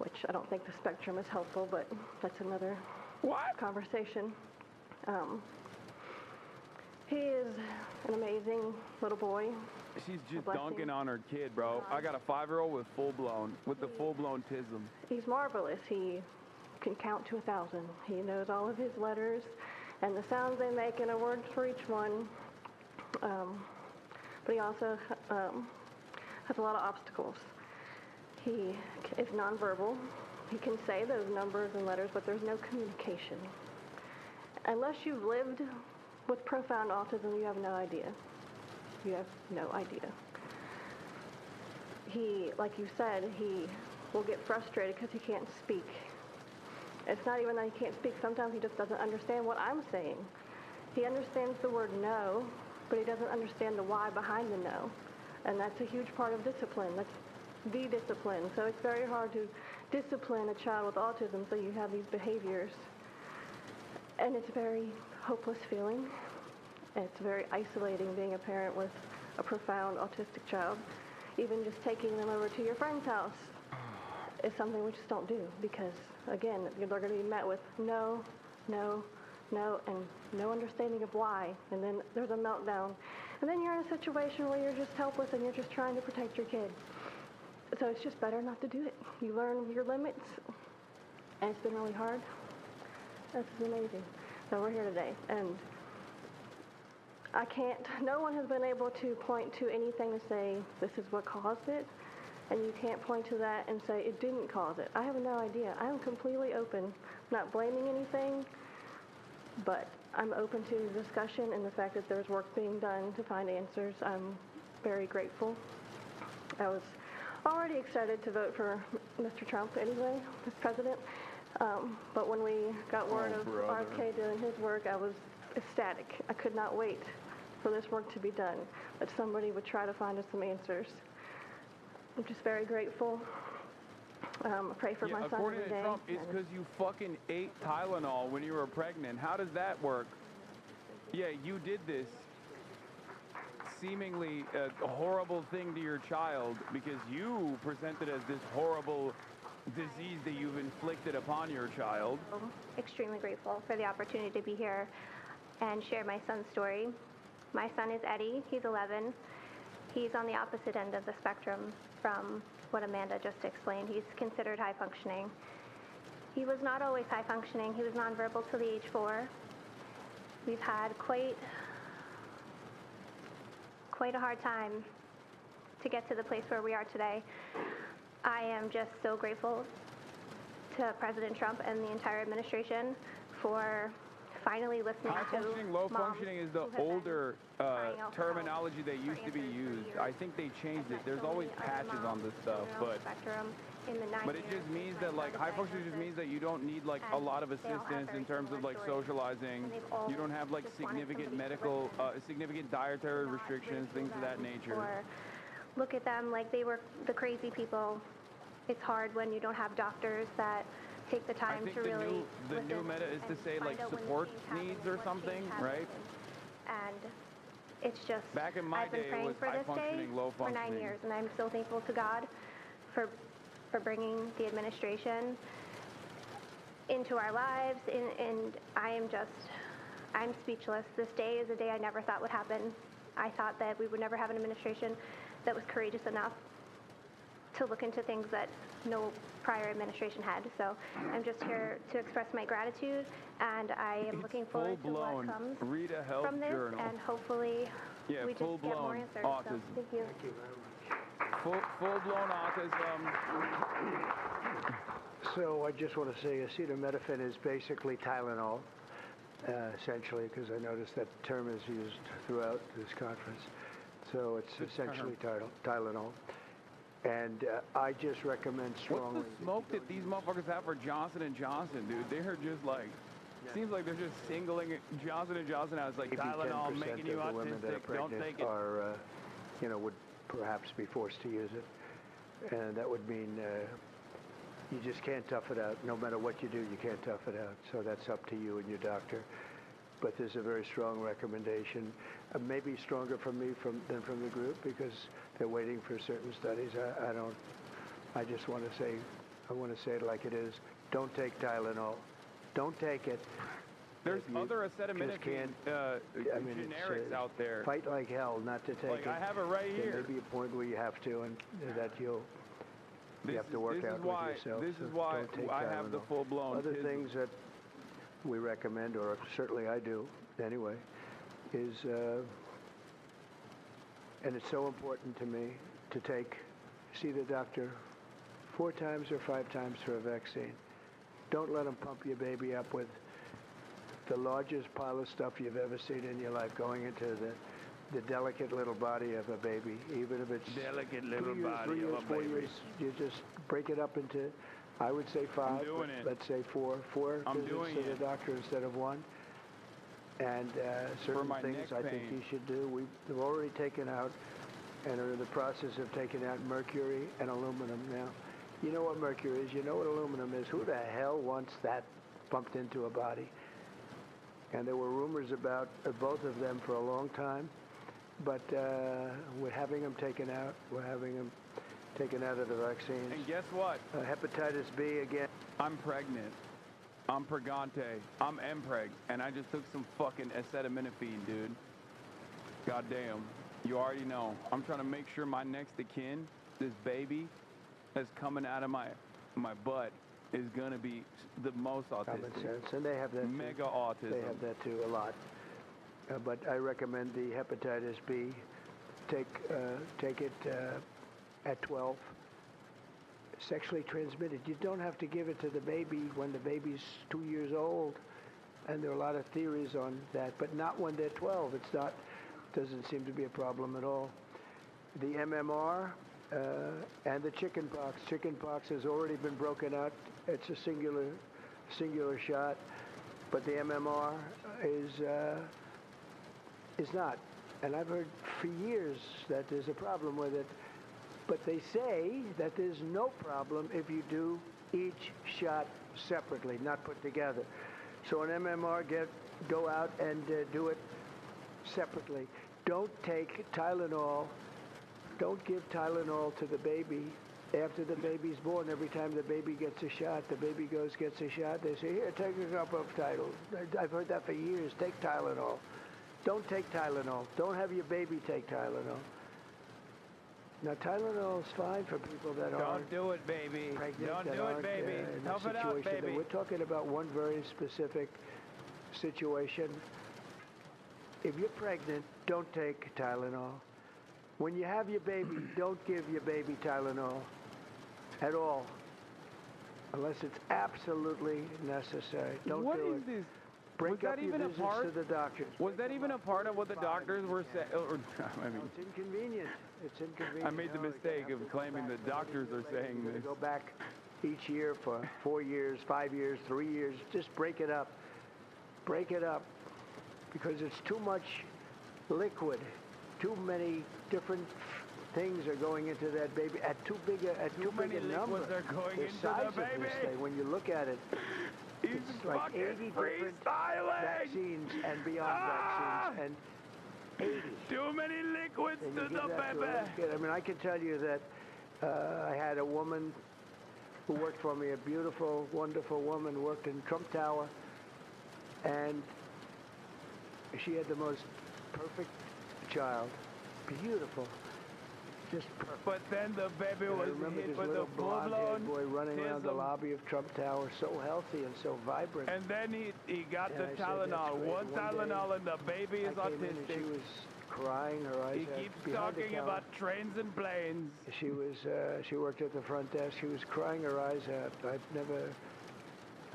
which I don't think the spectrum is helpful, but that's another conversation. He is an amazing little boy. She's just dunking on her kid, bro. I got a 5-year-old with the full-blown tism. He's marvelous. He can count to 1,000. He knows all of his letters and the sounds they make and a word for each one. But he also has a lot of obstacles. He is nonverbal. He can say those numbers and letters, but there's no communication. Unless you've lived with profound autism, you have no idea. You have no idea. He, like you said, he will get frustrated because he can't speak. It's not even that he can't speak. Sometimes he just doesn't understand what I'm saying. He understands the word no, but he doesn't understand the why behind the no. And that's a huge part of discipline. That's the discipline. So it's very hard to discipline a child with autism so you have these behaviors. And it's a very hopeless feeling. It's very isolating being a parent with a profound autistic child. Even just taking them over to your friend's house is something we just don't do because, again, they're going to be met with no, no, no, and no understanding of why. And then there's a meltdown. And then you're in a situation where you're just helpless and you're just trying to protect your kid. So it's just better not to do it. You learn your limits, and it's been really hard. This is amazing. So we're here today, and no one has been able to point to anything to say this is what caused it, and you can't point to that and say it didn't cause it. I have no idea. I am completely open, not blaming anything, but I'm open to discussion and the fact that there's work being done to find answers. I'm very grateful. I was already excited to vote for Mr. Trump anyway, as president, but when we got word of RFK doing his work, I was ecstatic. I could not wait for this work to be done, that somebody would try to find us some answers. I'm just very grateful. I pray for my son according every to day. Trump, it's because you fucking ate Tylenol when you were pregnant. How does that work? Yeah, you did this seemingly a horrible thing to your child because you presented as this horrible disease that you've inflicted upon your child. Extremely grateful for the opportunity to be here and share my son's story. My son is Eddie. He's 11. He's on the opposite end of the spectrum from what Amanda just explained. He's considered high functioning. He was not always high functioning. He was nonverbal till the age 4. We've had quite a hard time to get to the place where we are today. I am just so grateful to President Trump and the entire administration for finally listening High functioning, low functioning is the older terminology that used to be used. I think they changed it. There's always patches on this stuff, but it just means that like high functioning just means that you don't need like a lot of assistance in terms of like socializing. You don't have like significant medical, significant dietary restrictions, things of that nature. Or look at them like they were the crazy people. It's hard when you don't have doctors that take the time to really the new meta is to say like support needs or something, right? And it's just, back in my I've been day, it praying was for high this day functioning, low for functioning. 9 years, and I'm so thankful to God for bringing the administration into our lives, and I'm speechless. This day is a day I never thought would happen. I thought that we would never have an administration that was courageous enough to look into things that no prior administration had. So I'm just here to express my gratitude, and I am looking forward to what comes Read a health from this, journal. and hopefully we just get more answers. Autism. So, thank you. Thank you very much. Full-blown autism. So I just want to say acetaminophen is basically Tylenol, essentially, because I noticed that term is used throughout this conference. So it's essentially Tylenol. And I just recommend strongly. What's the smoke that these motherfuckers have for Johnson & Johnson, dude? They're just like, seems like they're just singling Johnson & Johnson out as like Tylenol making you autistic. Don't take it. Are, would perhaps be forced to use it. And that would mean you just can't tough it out. No matter what you do, you can't tough it out. So that's up to you and your doctor. But there's a very strong recommendation, maybe stronger from me than from the group because they're waiting for certain studies. I just want to say I want to say it like it is. Don't take Tylenol. Don't take it. There's other acetaminophen generics out there. Fight like hell not to take like it. I have it right here. There may be a point where you have to, and that you have to work out with yourself. This so is why don't take I Tylenol. have the full-blown. Other things that we recommend, or certainly I do anyway, is, and it's so important to me to see the doctor 4 times or 5 times for a vaccine. Don't let them pump your baby up with the largest pile of stuff you've ever seen in your life going into the delicate little body of a baby, even if it's delicate 2 years, 3 years, 4 years. You just break it up into, I would say 5. I'm doing it. Let's say 4. 4 I'm visits doing to it. the doctor instead of 1. And certain my things neck I think pain. you should do. We've already taken out and are in the process of taking out mercury and aluminum now. You know what mercury is. You know what aluminum is. Who the hell wants that pumped into a body? And there were rumors about both of them for a long time, but we're having them taken out. We're having them taken out of the vaccines. And guess what? Hepatitis B again. I'm pregnant. I'm pregante. I'm mpreg. And I just took some fucking acetaminophen, dude. Goddamn. You already know. I'm trying to make sure my next of kin, this baby that's coming out of my butt, is going to be the most autistic. Common sense. And they have that Mega too. autism. They have that too, a lot. But I recommend the hepatitis B. Take it at 12. Sexually transmitted. You don't have to give it to the baby when the baby's 2 years old. And there are a lot of theories on that, but not when they're 12. It's not, doesn't seem to be a problem at all. The MMR and the chickenpox. Chickenpox has already been broken out. It's a singular shot, but the MMR is not. And I've heard for years that there's a problem with it. But they say that there's no problem if you do each shot separately, not put together. So an MMR, go out and do it separately. Don't take Tylenol. Don't give Tylenol to the baby after the baby's born. Every time the baby gets a shot, the baby gets a shot. They say, here, take a cup of Tylenol. I've heard that for years. Take Tylenol. Don't take Tylenol. Don't have your baby take Tylenol. Now, Tylenol is fine for people that aren't Don't do it, baby. pregnant. Don't that do it, aren't, baby. in a Tough it out, situation. baby. We're talking about one very specific situation. If you're pregnant, don't take Tylenol. When you have your baby, don't give your baby Tylenol at all, unless it's absolutely necessary. Don't What do is it. this? Break Was that up your even a visits part? to the doctors. Was that even a part of what the doctors were saying? I mean, It's inconvenient. It's inconvenient. I made the No, mistake of claiming the doctors are saying you this. go back each year for 4 years, 5 years, 3 years. Just break it up. Break it up. Because it's too much liquid. Too many different things are going into that baby at too big a number. Liquids are going The into size the of this baby. thing, when you look at it, it's like 80 different vaccines and beyond vaccines, and 80. Too many liquids And to you the give that to a baby. little kid. I mean, I can tell you that I had a woman who worked for me, a beautiful, wonderful woman, worked in Trump Tower, and she had the most perfect child, beautiful, just perfect. But then the baby And I was remember hit this with a little blonde-haired full-blown boy running around the autism. lobby of Trump Tower, so healthy and so vibrant. And then he got And the I said, "That's Tylenol. great." One One day, Tylenol and the baby is I came in and she autistic. was crying, her eyes He out keeps behind the talking counter. about trains and planes. She worked at the front desk. She was crying her eyes out. I've never,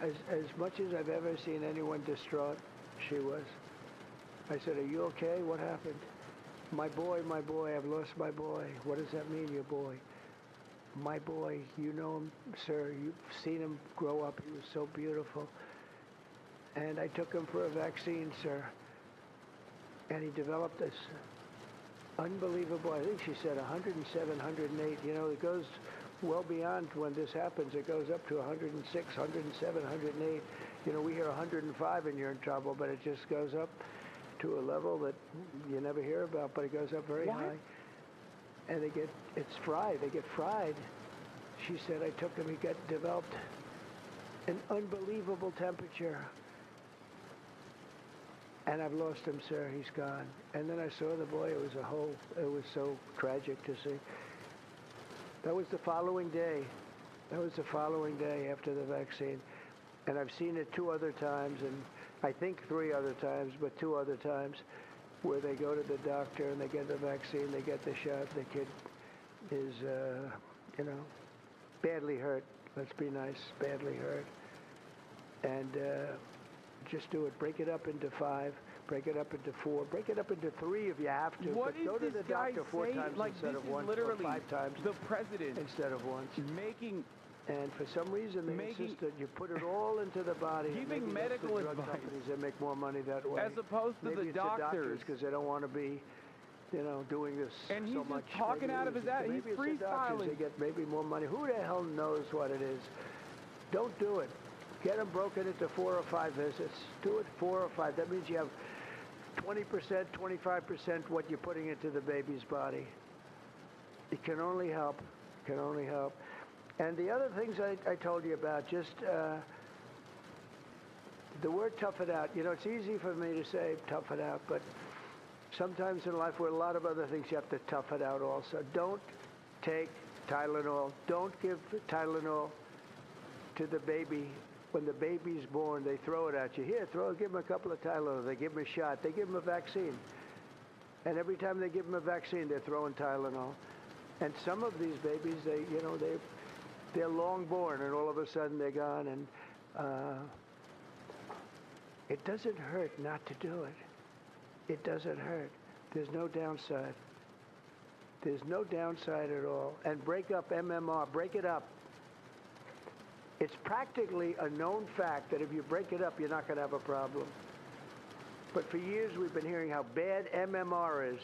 as much as I've ever seen anyone distraught, she was. I said, "Are you okay? What happened?" My boy, I've lost my boy." "What does that mean, your boy?" "My boy, you know him, sir. You've seen him grow up. He was so beautiful. And I took him for a vaccine, sir. And he developed this unbelievable, I think she said 107, 108. You know, it goes well beyond when this happens. It goes up to 106, 107, 108. You know, we hear 105 and you're in trouble, but it just goes up to a level that you never hear about, but it goes up very high. And it's fried. They get fried. she said, I took him, he developed an unbelievable temperature. And I've lost him, sir, he's gone. And then I saw the boy, it was so tragic to see. That was the following day. That was the following day after the vaccine. And I've seen it 2 other times, and I think 3 other times, but 2 other times, where they go to the doctor and they get the vaccine, they get the shot, the kid is, you know, badly hurt. Let's be nice, badly hurt. And just do it. Break it up into 5. Break it up into 4. Break it up into 3 if you have to. What but go to the doctor 4 times like, instead this of is 1, literally or 5 times. The president instead of once. Making. And for some reason, they insist that you put it all into the body. Giving medical the drug advice. companies that make more money that way. As opposed to Maybe the doctors. Because they don't want to be, you know, doing this and he's so just much. talking out of his ass. He's freestyling. They get maybe more money. Who the hell knows what it is? Don't do it. Get them broken into 4 or 5 visits. Do it 4 or 5. That means you have 20%, 25% what you're putting into the baby's body. It can only help. It can only help. And the other things I told you about, just the word tough it out. You know, it's easy for me to say tough it out, but sometimes in life with a lot of other things you have to tough it out also. Don't take Tylenol. Don't give Tylenol to the baby. When the baby's born, they throw it at you. Here, give them a couple of Tylenol. They give them a shot. They give them a vaccine. And every time they give them a vaccine, they're throwing Tylenol. And some of these babies, they're long born, and all of a sudden they're gone. And it doesn't hurt not to do it. It doesn't hurt. There's no downside. There's no downside at all. And break up MMR. Break it up. It's practically a known fact that if you break it up, you're not going to have a problem. But for years, we've been hearing how bad MMR is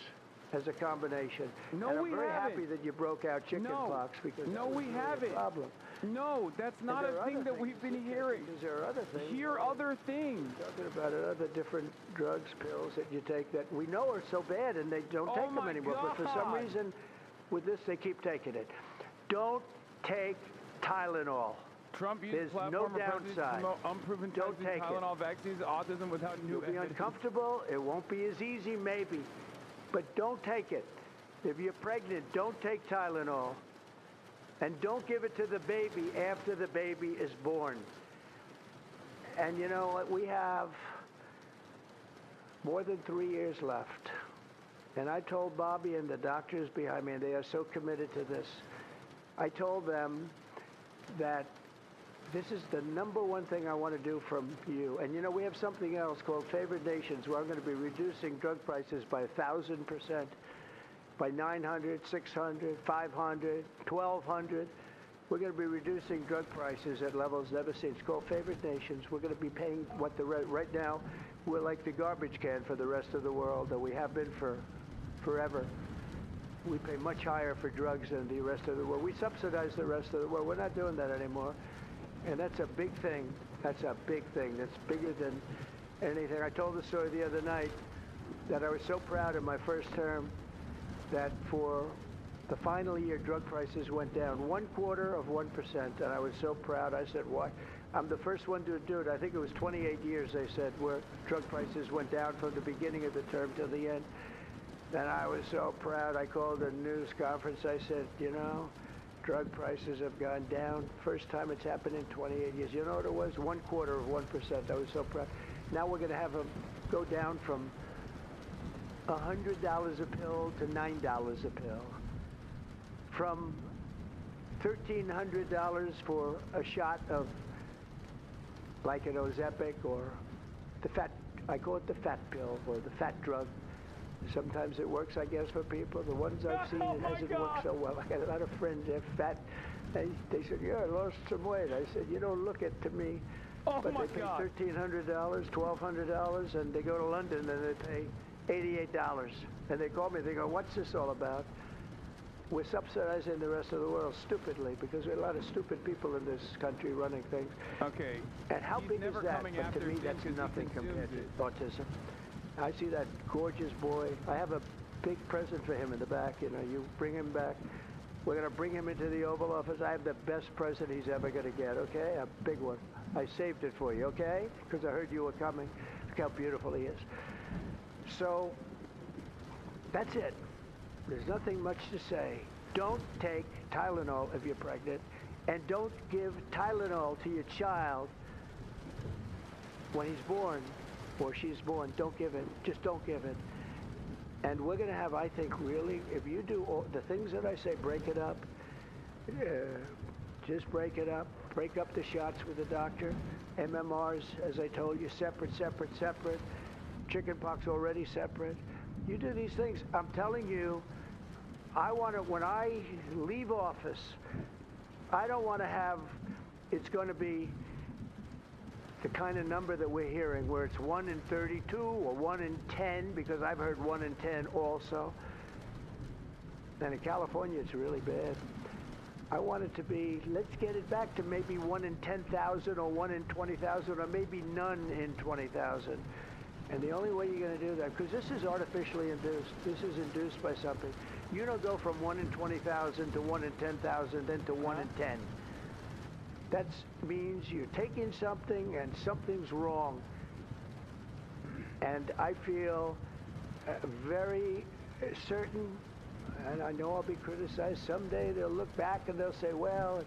as a combination. No, and I'm we very haven't. happy that you broke out chickenpox because no, we haven't. A problem. No, that's not a thing that we've been hearing. Because there are other things. Hear other things. Talking about other different drugs, pills that you take that we know are so bad, and they don't take them anymore. God. But for some reason, with this, they keep taking it. Don't take Tylenol. Trump used There's platform no downside. To unproven Don't take Tylenol vaccines, autism without new evidence. You'll be uncomfortable. It won't be as easy, maybe. But don't take it. If you're pregnant, don't take Tylenol. And don't give it to the baby after the baby is born. And you know what? We have more than 3 years left. And I told Bobby and the doctors behind me, and they are so committed to this, I told them that this is the #1 thing I want to do from you. And you know, we have something else called Favored Nations, where I'm going to be reducing drug prices by 1,000%, by 900, 600, 500, 1,200. We're going to be reducing drug prices at levels never seen. It's called Favored Nations. We're going to be paying what right now, we're like the garbage can for the rest of the world, that we have been for forever. We pay much higher for drugs than the rest of the world. We subsidize the rest of the world. We're not doing that anymore. And that's a big thing. That's a big thing. That's bigger than anything. I told the story the other night that I was so proud in my first term that for the final year, drug prices went down 0.25%. And I was so proud. I said, why? I'm the first one to do it. I think it was 28 years, they said, where drug prices went down from the beginning of the term to the end. And I was so proud. I called a news conference. I said, you know, drug prices have gone down. First time it's happened in 28 years. You know what it was? 0.25%. I was so proud. Now we're going to have them go down from $100 a pill to $9 a pill. From $1,300 for a shot of like an Ozempic or the fat, I call it the fat pill or the fat drug. Sometimes it works, I guess, for people. The ones I've seen, it hasn't worked so well. I got a lot of friends, they're fat. They said, yeah, I lost some weight. I said, you don't look it to me. But they pay $1,300, $1,200, and they go to London and they pay $88. And they call me, they go, what's this all about? We're subsidizing the rest of the world stupidly because there are a lot of stupid people in this country running things. Okay. And how big is that? But to me, that's nothing compared to autism. I see that gorgeous boy. I have a big present for him in the back. You know, you bring him back. We're going to bring him into the Oval Office. I have the best present he's ever going to get, okay? A big one. I saved it for you, okay? Because I heard you were coming. Look how beautiful he is. So, that's it. There's nothing much to say. Don't take Tylenol if you're pregnant, and don't give Tylenol to your child when he's born or she's born. Don't give it. Just don't give it. And we're going to have, I think, really, if you do all the things that I say, break it up. Just break it up. Break up the shots with the doctor. MMRs, as I told you, separate, separate, separate. Chickenpox already separate. You do these things. I'm telling you, I want to, when I leave office, I don't want to have, it's going to be the kind of number that we're hearing where it's 1 in 32 or 1 in 10, because I've heard 1 in 10 also. And in California, it's really bad. I want it to be, let's get it back to maybe 1 in 10,000 or 1 in 20,000 or maybe none in 20,000. And the only way you're going to do that, because this is artificially induced. This is induced by something. You don't go from 1 in 20,000 to 1 in 10,000, then to 1 in 10. That means you're taking something and something's wrong. And I feel very certain, and I know I'll be criticized. Someday they'll look back and they'll say, well,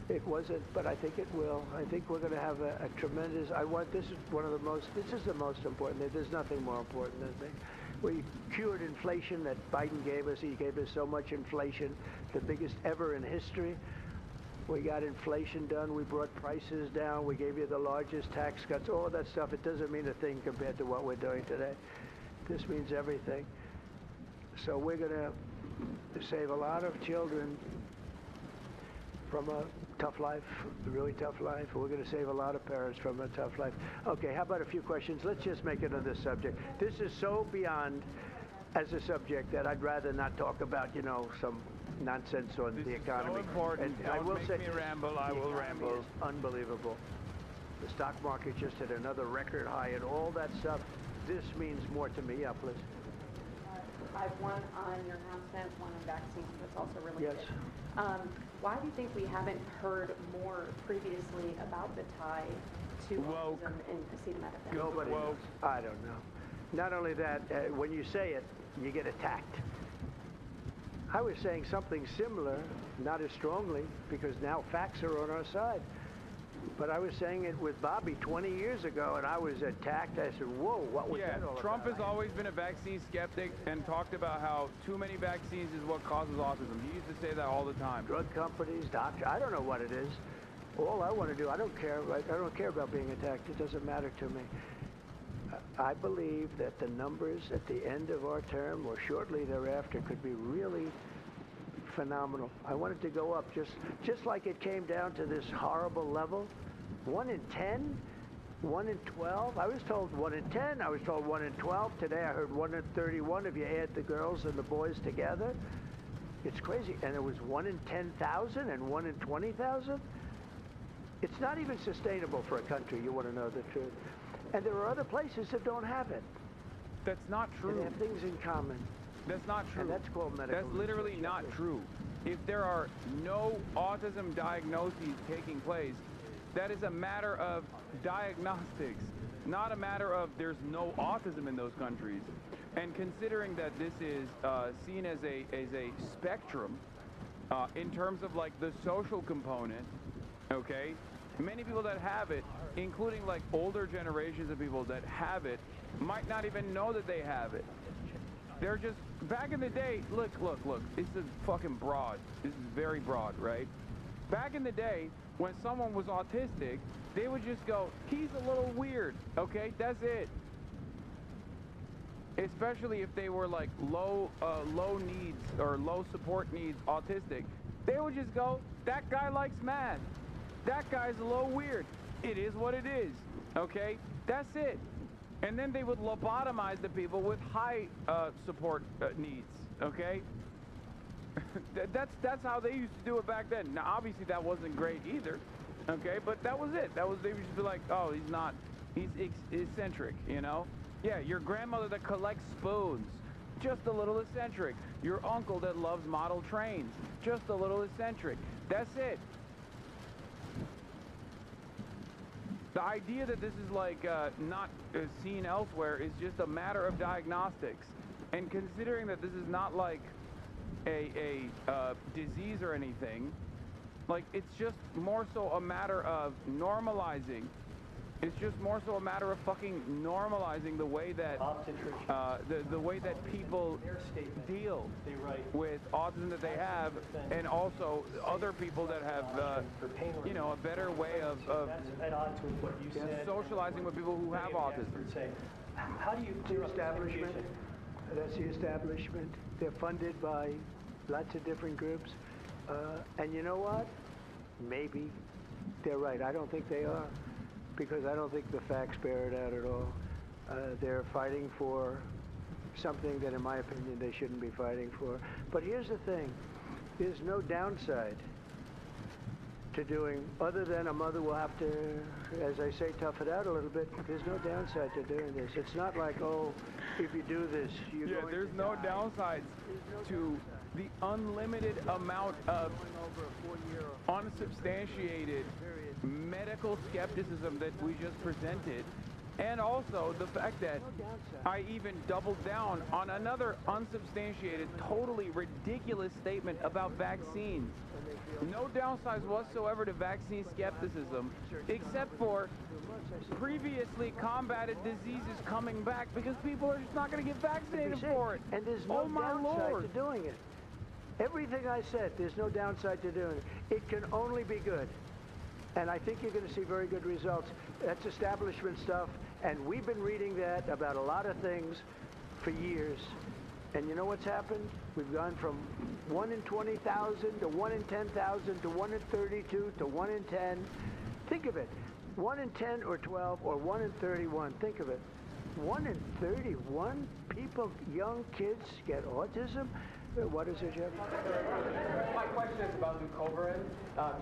it wasn't, but I think it will. I think we're going to have a tremendous, this is one of the most, this is the most important. There's nothing more important than this. We cured inflation that Biden gave us. He gave us so much inflation, the biggest ever in history. We got inflation done. We brought prices down. We gave you the largest tax cuts, all of that stuff. It doesn't mean a thing compared to what we're doing today. This means everything. So we're going to save a lot of children from a tough life, a really tough life. We're going to save a lot of parents from a tough life. Okay, how about a few questions? Let's just make it on this subject. This is so beyond as a subject that I'd rather not talk about, you know, some nonsense on the economy. So important. And I will make say me ramble. I will ramble. Is unbelievable. The stock market just hit another record high and all that stuff. This means more to me. Yeah, please. I have one on your announcement, one on vaccines that's also related. Yes. Why do you think we haven't heard more previously about the tie to autism and acetaminophen? Nobody knows. I don't know. Not only that, when you say it, you get attacked. I was saying something similar, not as strongly, because now facts are on our side. But I was saying it with Bobby 20 years ago, and I was attacked. I said, whoa, what was that all about? Trump has always been a vaccine skeptic and talked about how too many vaccines is what causes autism. He used to say that all the time. Drug companies, doctors, I don't know what it is. All I want to do, I don't care about being attacked. It doesn't matter to me. I believe that the numbers at the end of our term or shortly thereafter could be really phenomenal. I want it to go up just like it came down to this horrible level. 1 in 10, 1 in 12. I was told 1 in 10. I was told 1 in 12. Today I heard 1 in 31 if you add the girls and the boys together. It's crazy. And it was 1 in 10,000 and 1 in 20,000. It's not even sustainable for a country, you want to know the truth. And there are other places that don't have it. That's not true. They have things in common. That's not true. And that's called medical That's literally research. not true. If there are no autism diagnoses taking place, that is a matter of diagnostics, not a matter of there's no autism in those countries. And considering that this is seen as a spectrum in terms of like the social component, okay, many people that have it, including like older generations of people that have it, might not even know that they have it. They're just, back in the day, look, this is fucking broad. This is very broad, right? Back in the day, when someone was autistic, they would just go, he's a little weird, okay? That's it. Especially if they were like low needs or low support needs autistic. They would just go, that guy likes math. That guy's a little weird. It is what it is, okay? That's it. And then they would lobotomize the people with high support needs, okay? That's how they used to do it back then. Now, obviously, that wasn't great either, okay? But that was it. They would just be like, oh, he's eccentric, you know? Yeah, your grandmother that collects spoons just a little eccentric. Your uncle that loves model trains, just a little eccentric. That's it. The idea that this is like not seen elsewhere is just a matter of diagnostics. And considering that this is not like a disease or anything, like it's just more so a matter of normalizing. It's just more so a matter of fucking normalizing the way that the way that people deal with autism that they have, and also other people that have you know, a better way of socializing with people who have autism. How do you clear establishment? That's the establishment. They're funded by lots of different groups, and you know what? Maybe they're right. I don't think they are, because I don't think the facts bear it out at all. They're fighting for something that, in my opinion, they shouldn't be fighting for. But here's the thing. There's no downside to doing, other than a mother will have to, as I say, tough it out a little bit. There's no downside to doing this. It's not like, oh, if you do this, you're going to die. There's no downsides to the unlimited amount of unsubstantiated medical skepticism that we just presented, and also the fact that I even doubled down on another unsubstantiated, totally ridiculous statement about vaccines. No downsides whatsoever to vaccine skepticism, except for previously combated diseases coming back because people are just not going to get vaccinated for it. And there's no downside to doing it. Everything I said, there's no downside to doing it. It can only be good. And I think you're going to see very good results. That's establishment stuff, and we've been reading that about a lot of things for years. And you know what's happened? We've gone from 1 in 20,000 to 1 in 10,000 to 1 in 32 to 1 in 10. Think of it. 1 in 10 or 12 or 1 in 31. Think of it. 1 in 31 people, young kids, get autism? What is it, Jeff? My question is about leucovorin.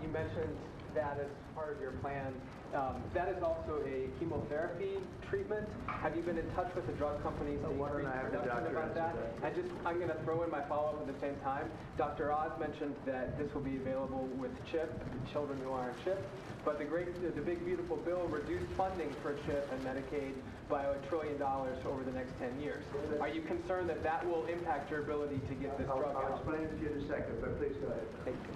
You mentioned that as part of your plan. That is also a chemotherapy treatment. Have you been in touch with the drug companies to increase production about that? And just, I'm going to throw in my follow-up at the same time. Dr. Oz mentioned that this will be available with CHIP, children who are on CHIP. But the big beautiful bill reduced funding for CHIP and Medicaid by $1 trillion over the next 10 years. Are you concerned that that will impact your ability to get this drug out? I'll explain it to you in a second, but please go ahead. Thank you.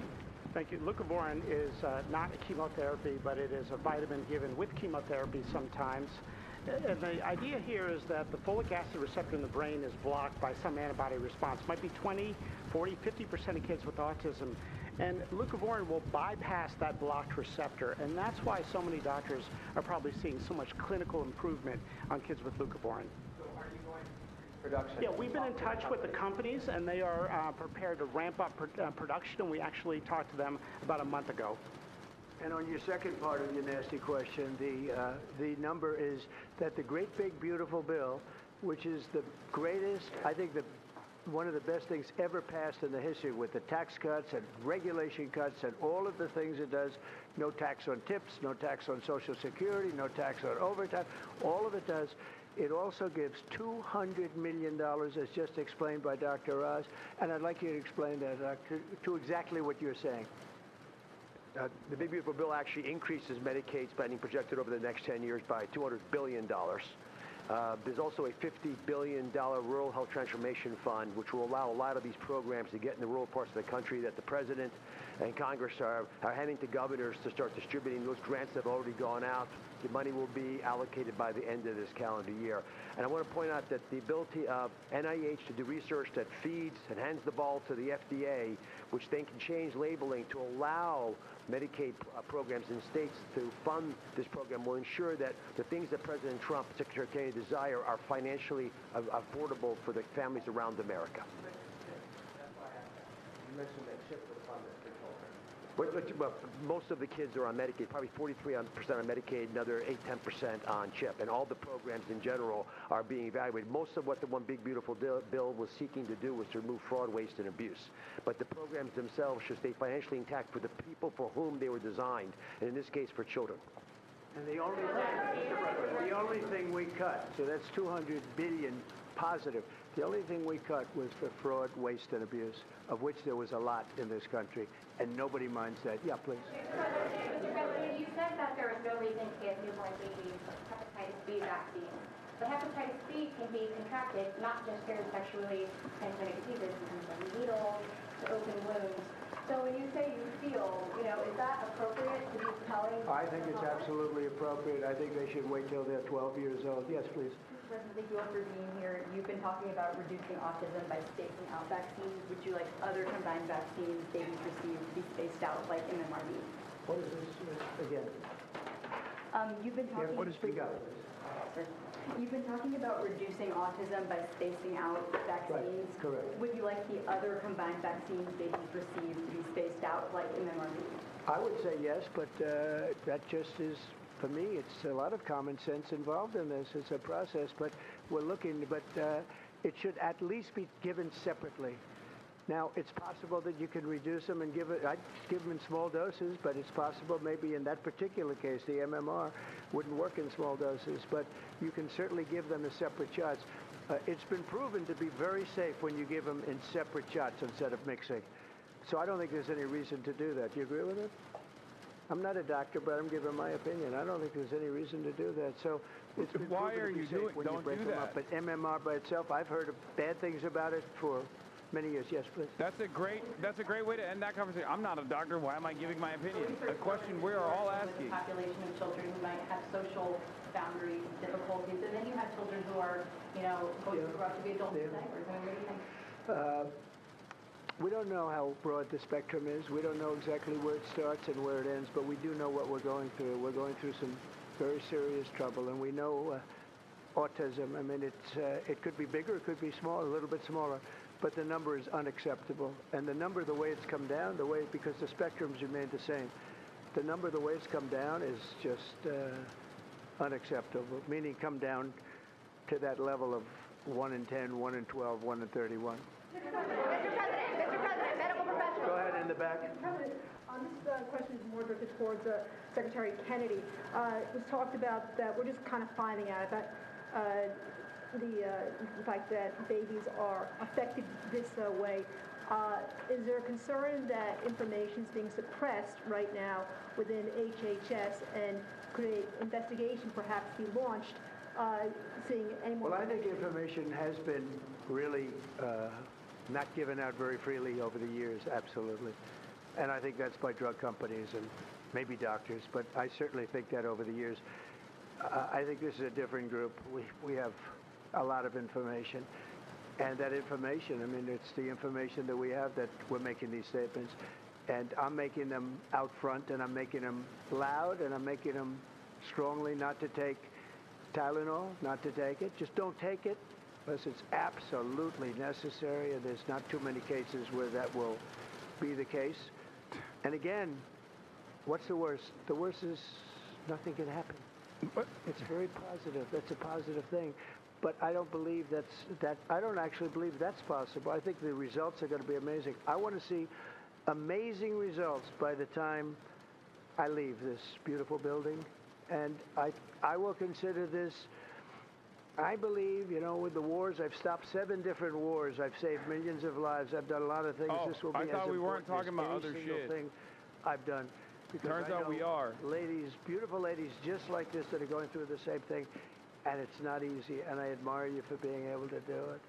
Thank you. Leucovorin is not a chemotherapy, but it is a vitamin given with chemotherapy sometimes. And the idea here is that the folic acid receptor in the brain is blocked by some antibody response. It might be 20, 40, 50% of kids with autism. And leucovorin will bypass that blocked receptor. And that's why so many doctors are probably seeing so much clinical improvement on kids with leucovorin. Production. Yeah, we've been in touch with the companies, and they are prepared to ramp up production, and we actually talked to them about a month ago. And on your second part of your nasty question, the number is that the great big beautiful bill, which is the greatest, I think one of the best things ever passed in the history, with the tax cuts and regulation cuts and all of the things it does, no tax on tips, no tax on Social Security, no tax on overtime, all of it does. It also gives $200 million, as just explained by Dr. Oz, and I'd like you to explain that, Doctor, to exactly what you're saying. The Big Beautiful Bill actually increases Medicaid spending projected over the next 10 years by $200 billion. There's also a $50 billion Rural Health Transformation Fund, which will allow a lot of these programs to get in the rural parts of the country that the President and Congress are handing to governors to start distributing. Those grants have already gone out. The money will be allocated by the end of this calendar year. And I want to point out that the ability of NIH to do research that feeds and hands the ball to the FDA, which then can change labeling to allow Medicaid programs in states to fund this program, will ensure that the things that President Trump and Secretary Kennedy desire are financially affordable for the families around America. You mentioned that CHIP was funded for children. Well, most of the kids are on Medicaid, probably 43% on Medicaid, another 8-10% on CHIP, and all the programs in general are being evaluated. Most of what the One Big Beautiful Bill was seeking to do was to remove fraud, waste, and abuse. But the programs themselves should stay financially intact for the people for whom they were designed, and in this case, for children. And the only thing we cut, so that's $200 billion positive. The only thing we cut was for fraud, waste, and abuse, of which there was a lot in this country, and nobody minds that. Yeah, please. You said that there is no reason to give newborn babies hepatitis B vaccine. But hepatitis B can be contracted not just through sexually transmitted diseases, it comes from needles to open wounds. So when you say you feel, is that appropriate to be telling? I think it's absolutely appropriate. I think they should wait till they're 12 years old. Yes, please. President, thank you all for being here. You've been talking about reducing autism by spacing out vaccines. Would you like other combined vaccines babies receive to be spaced out like MMRV? What is this again? You've been talking. Yeah, what is speak up? You've been talking about reducing autism by spacing out vaccines. Right, correct. Would you like the other combined vaccines babies receive to be spaced out like MMRV? I would say yes, but that just is, for me, it's a lot of common sense involved in this. It's a process, but we're looking, but it should at least be given separately. Now, it's possible that you can reduce them and I'd give them in small doses, but it's possible maybe in that particular case, the MMR wouldn't work in small doses, but you can certainly give them as separate shots. It's been proven to be very safe when you give them in separate shots instead of mixing. So I don't think there's any reason to do that. Do you agree with it? I'm not a doctor, but I'm giving my opinion. I don't think there's any reason to do that. So it's been Why proven are to be you safe doing? when you Don't break do them that. up. But MMR by itself, I've heard of bad things about it for many years. Yes, please. That's a great way to end that conversation. I'm not a doctor. Why am I giving my opinion? A question we are all asking. With a population of children who might have social boundaries, difficulties, and then you have children who are, going to grow up to be adults with diapers. I mean, what do you think? We don't know how broad the spectrum is. We don't know exactly where it starts and where it ends, but we do know what we're going through. We're going through some very serious trouble, and we know autism. I mean, it could be bigger, it could be smaller, a little bit smaller, but the number is unacceptable. And the number, the way it's come down, because the spectrums remain the same, the number, the way it's come down is just unacceptable, meaning come down to that level of 1 in 10, 1 in 12, 1 in 31. Mr. President, medical professionals. Go ahead in the back. Mr. President, this question is more directed towards Secretary Kennedy. It was talked about that we're just kind of finding out that the fact that babies are affected this way. Is there a concern that information is being suppressed right now within HHS, and could an investigation perhaps be launched seeing any more? Well, I think information has been really not given out very freely over the years, absolutely. And I think that's by drug companies and maybe doctors, but I certainly think that over the years. I think this is a different group. We have a lot of information. And that information, I mean, it's the information that we have that we're making these statements. And I'm making them out front, and I'm making them loud, and I'm making them strongly not to take Tylenol, not to take it. Just don't take it unless it's absolutely necessary, and there's not too many cases where that will be the case. And again, what's the worst? The worst is nothing can happen. It's very positive. That's a positive thing. But I don't believe I don't actually believe that's possible. I think the results are going to be amazing. I want to see amazing results by the time I leave this beautiful building. And I will consider this, I believe, with the wars, I've stopped 7 different wars. I've saved millions of lives. I've done a lot of things. This will be I thought we weren't talking about any other single shit. thing I've done. Because Turns out we are. Ladies, beautiful ladies just like this that are going through the same thing. And it's not easy, and I admire you for being able to do it.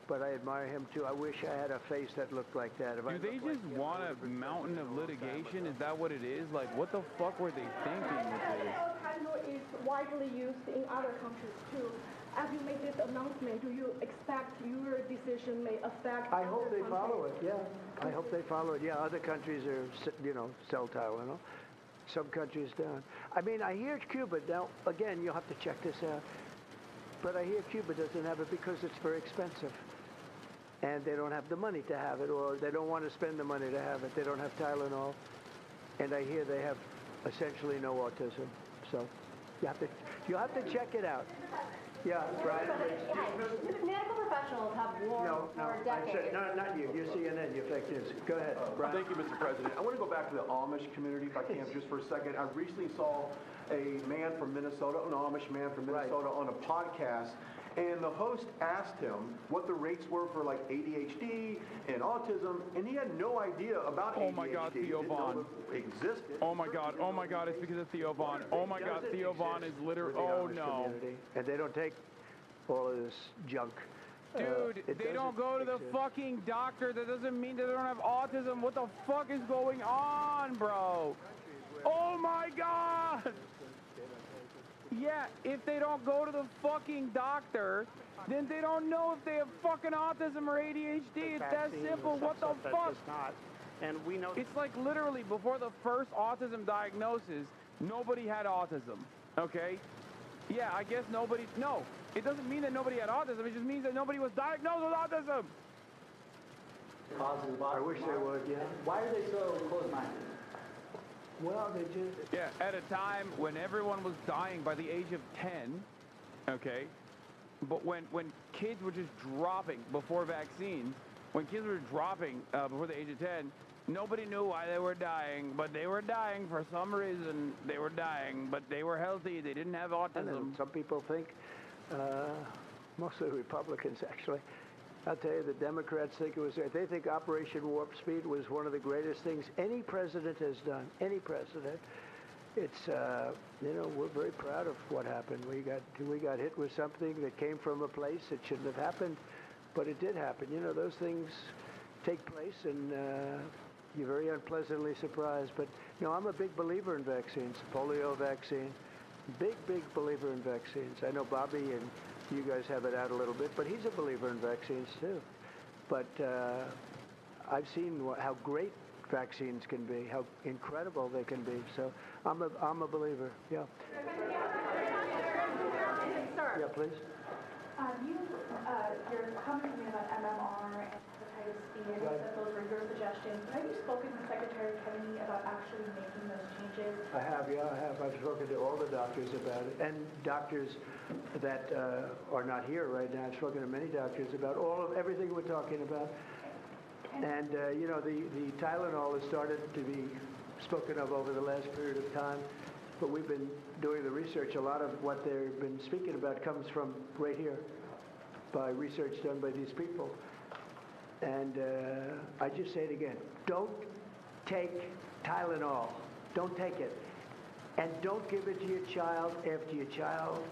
But I admire him, too. I wish I had a face that looked like that. Do they just want a mountain of litigation? Is that what it is? Like, what the fuck were they thinking with this? Tylenol is widely used in other countries, too. As you make this announcement, do you expect your decision may affect I hope they follow it, yeah. I hope they follow it. Yeah, other countries are, sell Tylenol. Some countries don't. I mean, I hear Cuba, now, again, you'll have to check this out, but I hear Cuba doesn't have it because it's very expensive. And they don't have the money to have it, or they don't want to spend the money to have it. They don't have Tylenol. And I hear they have essentially no autism. So you have to check it out. Yeah, Brian. Medical professionals have warned for decades. No, not you. You're CNN. You're fake news. Go ahead, Brian. Thank you, Mr. President. I want to go back to the Amish community, if I can, just for a second. I recently saw a man from Minnesota, an Amish man from Minnesota, on a podcast, And the host asked him what the rates were for like ADHD and autism, and he had no idea about ADHD. Oh my God, Theo Von. Existed. Oh my God, it's because of Theo Von. Oh my God, Theo Von is literally, oh no. And they don't take all of this junk. Dude, they don't go to the fucking doctor. That doesn't mean that they don't have autism. What the fuck is going on, bro? Oh my God! Yeah, if they don't go to the fucking doctor, then they don't know if they have fucking autism or ADHD. It's that simple. What the fuck? And we know it's like literally before the first autism diagnosis, nobody had autism. Okay? Yeah, I guess nobody. No, it doesn't mean that nobody had autism. It just means that nobody was diagnosed with autism. I wish they would, yeah. Why are they so close-minded? Well, they just... Yeah, at a time when everyone was dying by the age of 10, okay? But when kids were just dropping before vaccines, when kids were dropping before the age of 10, nobody knew why they were dying, but they were dying for some reason. They were dying, but they were healthy. They didn't have autism. Some people think, mostly Republicans actually, I'll tell you, the Democrats think it was, they think Operation Warp Speed was one of the greatest things any president has done, any president. It's, you know, we're very proud of what happened. We got hit with something that came from a place that shouldn't have happened, but it did happen. You know, those things take place, and you're very unpleasantly surprised. But, you know, I'm a big believer in vaccines, polio vaccine, big believer in vaccines. I know Bobby and you guys have it out a little bit, but he's a believer in vaccines too. But I've seen how great vaccines can be, how incredible they can be. So I'm a believer. Yeah. Sir. Yeah, please. Your comment to me about MMR and hepatitis B, I know that those were your suggestions. Have you spoken with Secretary Kennedy about actually making those changes? I have, yeah, I have. I've spoken to all the doctors about it, and doctors that are not here right now. I've spoken to many doctors about everything we're talking about. And, you know, the Tylenol has started to be spoken of over the last period of time, but we've been doing the research. A lot of what they've been speaking about comes from right here, by research done by these people. And I just say it again, don't take Tylenol. Don't take it. And don't give it to your child after your child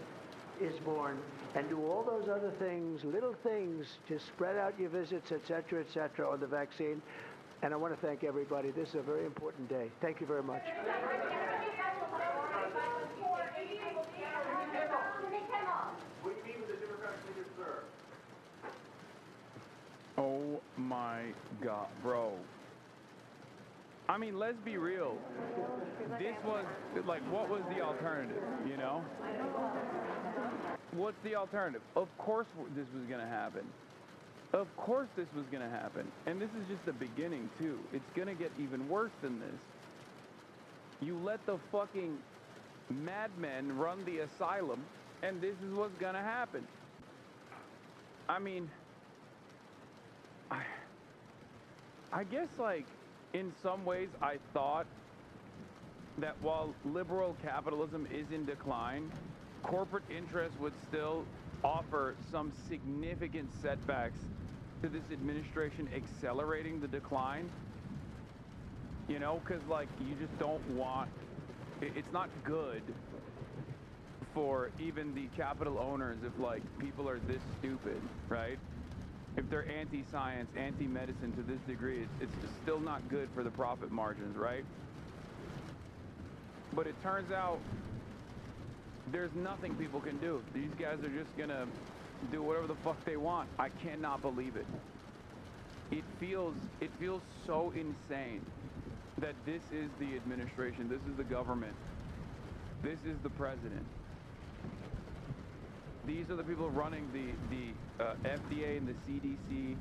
is born. And do all those other things, little things, just spread out your visits, et cetera, on the vaccine. And I want to thank everybody. This is a very important day. Thank you very much. Oh my God, bro. I mean, let's be real. This was, like, what was the alternative, you know? What's the alternative? Of course this was going to happen. Of course this was going to happen. And this is just the beginning, too. It's going to get even worse than this. You let the fucking madmen run the asylum, and this is what's going to happen. I mean, I guess, like, in some ways, I thought that while liberal capitalism is in decline, corporate interests would still offer some significant setbacks to this administration accelerating the decline. You know, because, like, you just don't want, it's not good for even the capital owners if, like, people are this stupid, right? If they're anti-science, anti-medicine to this degree, it's still not good for the profit margins, right? But it turns out there's nothing people can do. These guys are just gonna do whatever the fuck they want. I cannot believe it. It feels so insane that this is the administration, this is the government, this is the president. These are the people running the FDA and the CDC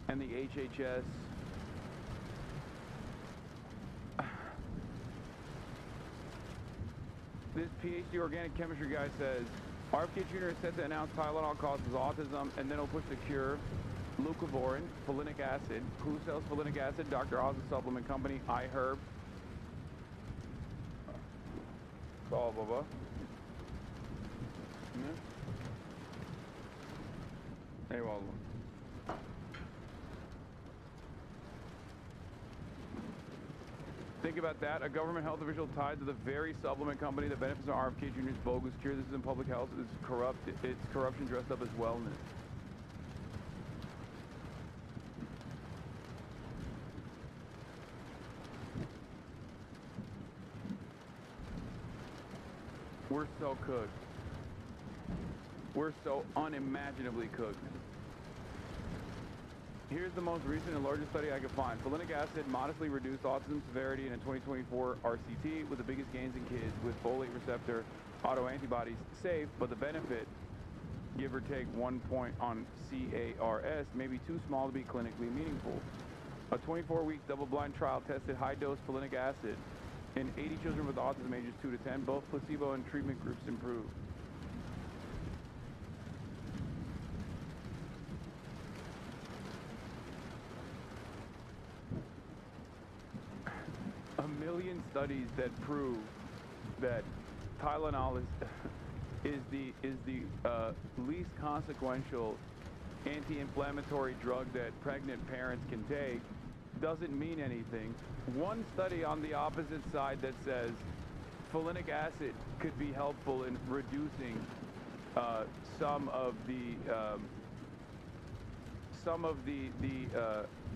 and the HHS. This PhD organic chemistry guy says, RFK Jr. is set to announce Tylenol causes autism, and then he'll push the cure. Leucovorin, folinic acid. Who sells folinic acid? Dr. Oz's supplement company, iHerb. Blah, blah, blah. Eyvallah. Think about that. A government health official tied to the very supplement company that benefits our RFK Jr.'s bogus cure. This is in public health. It's corrupt. It's corruption dressed up as wellness. We're so cooked. We're so unimaginably cooked. Here's the most recent and largest study I could find. Folinic acid modestly reduced autism severity in a 2024 RCT with the biggest gains in kids with folate receptor autoantibodies safe, but the benefit, give or take 1 point on CARS, may be too small to be clinically meaningful. A 24-week double-blind trial tested high-dose folinic acid in 80 children with autism ages 2 to 10. Both placebo and treatment groups improved. Studies that prove that Tylenol is the least consequential anti-inflammatory drug that pregnant parents can take doesn't mean anything. One study on the opposite side that says folinic acid could be helpful in reducing some of the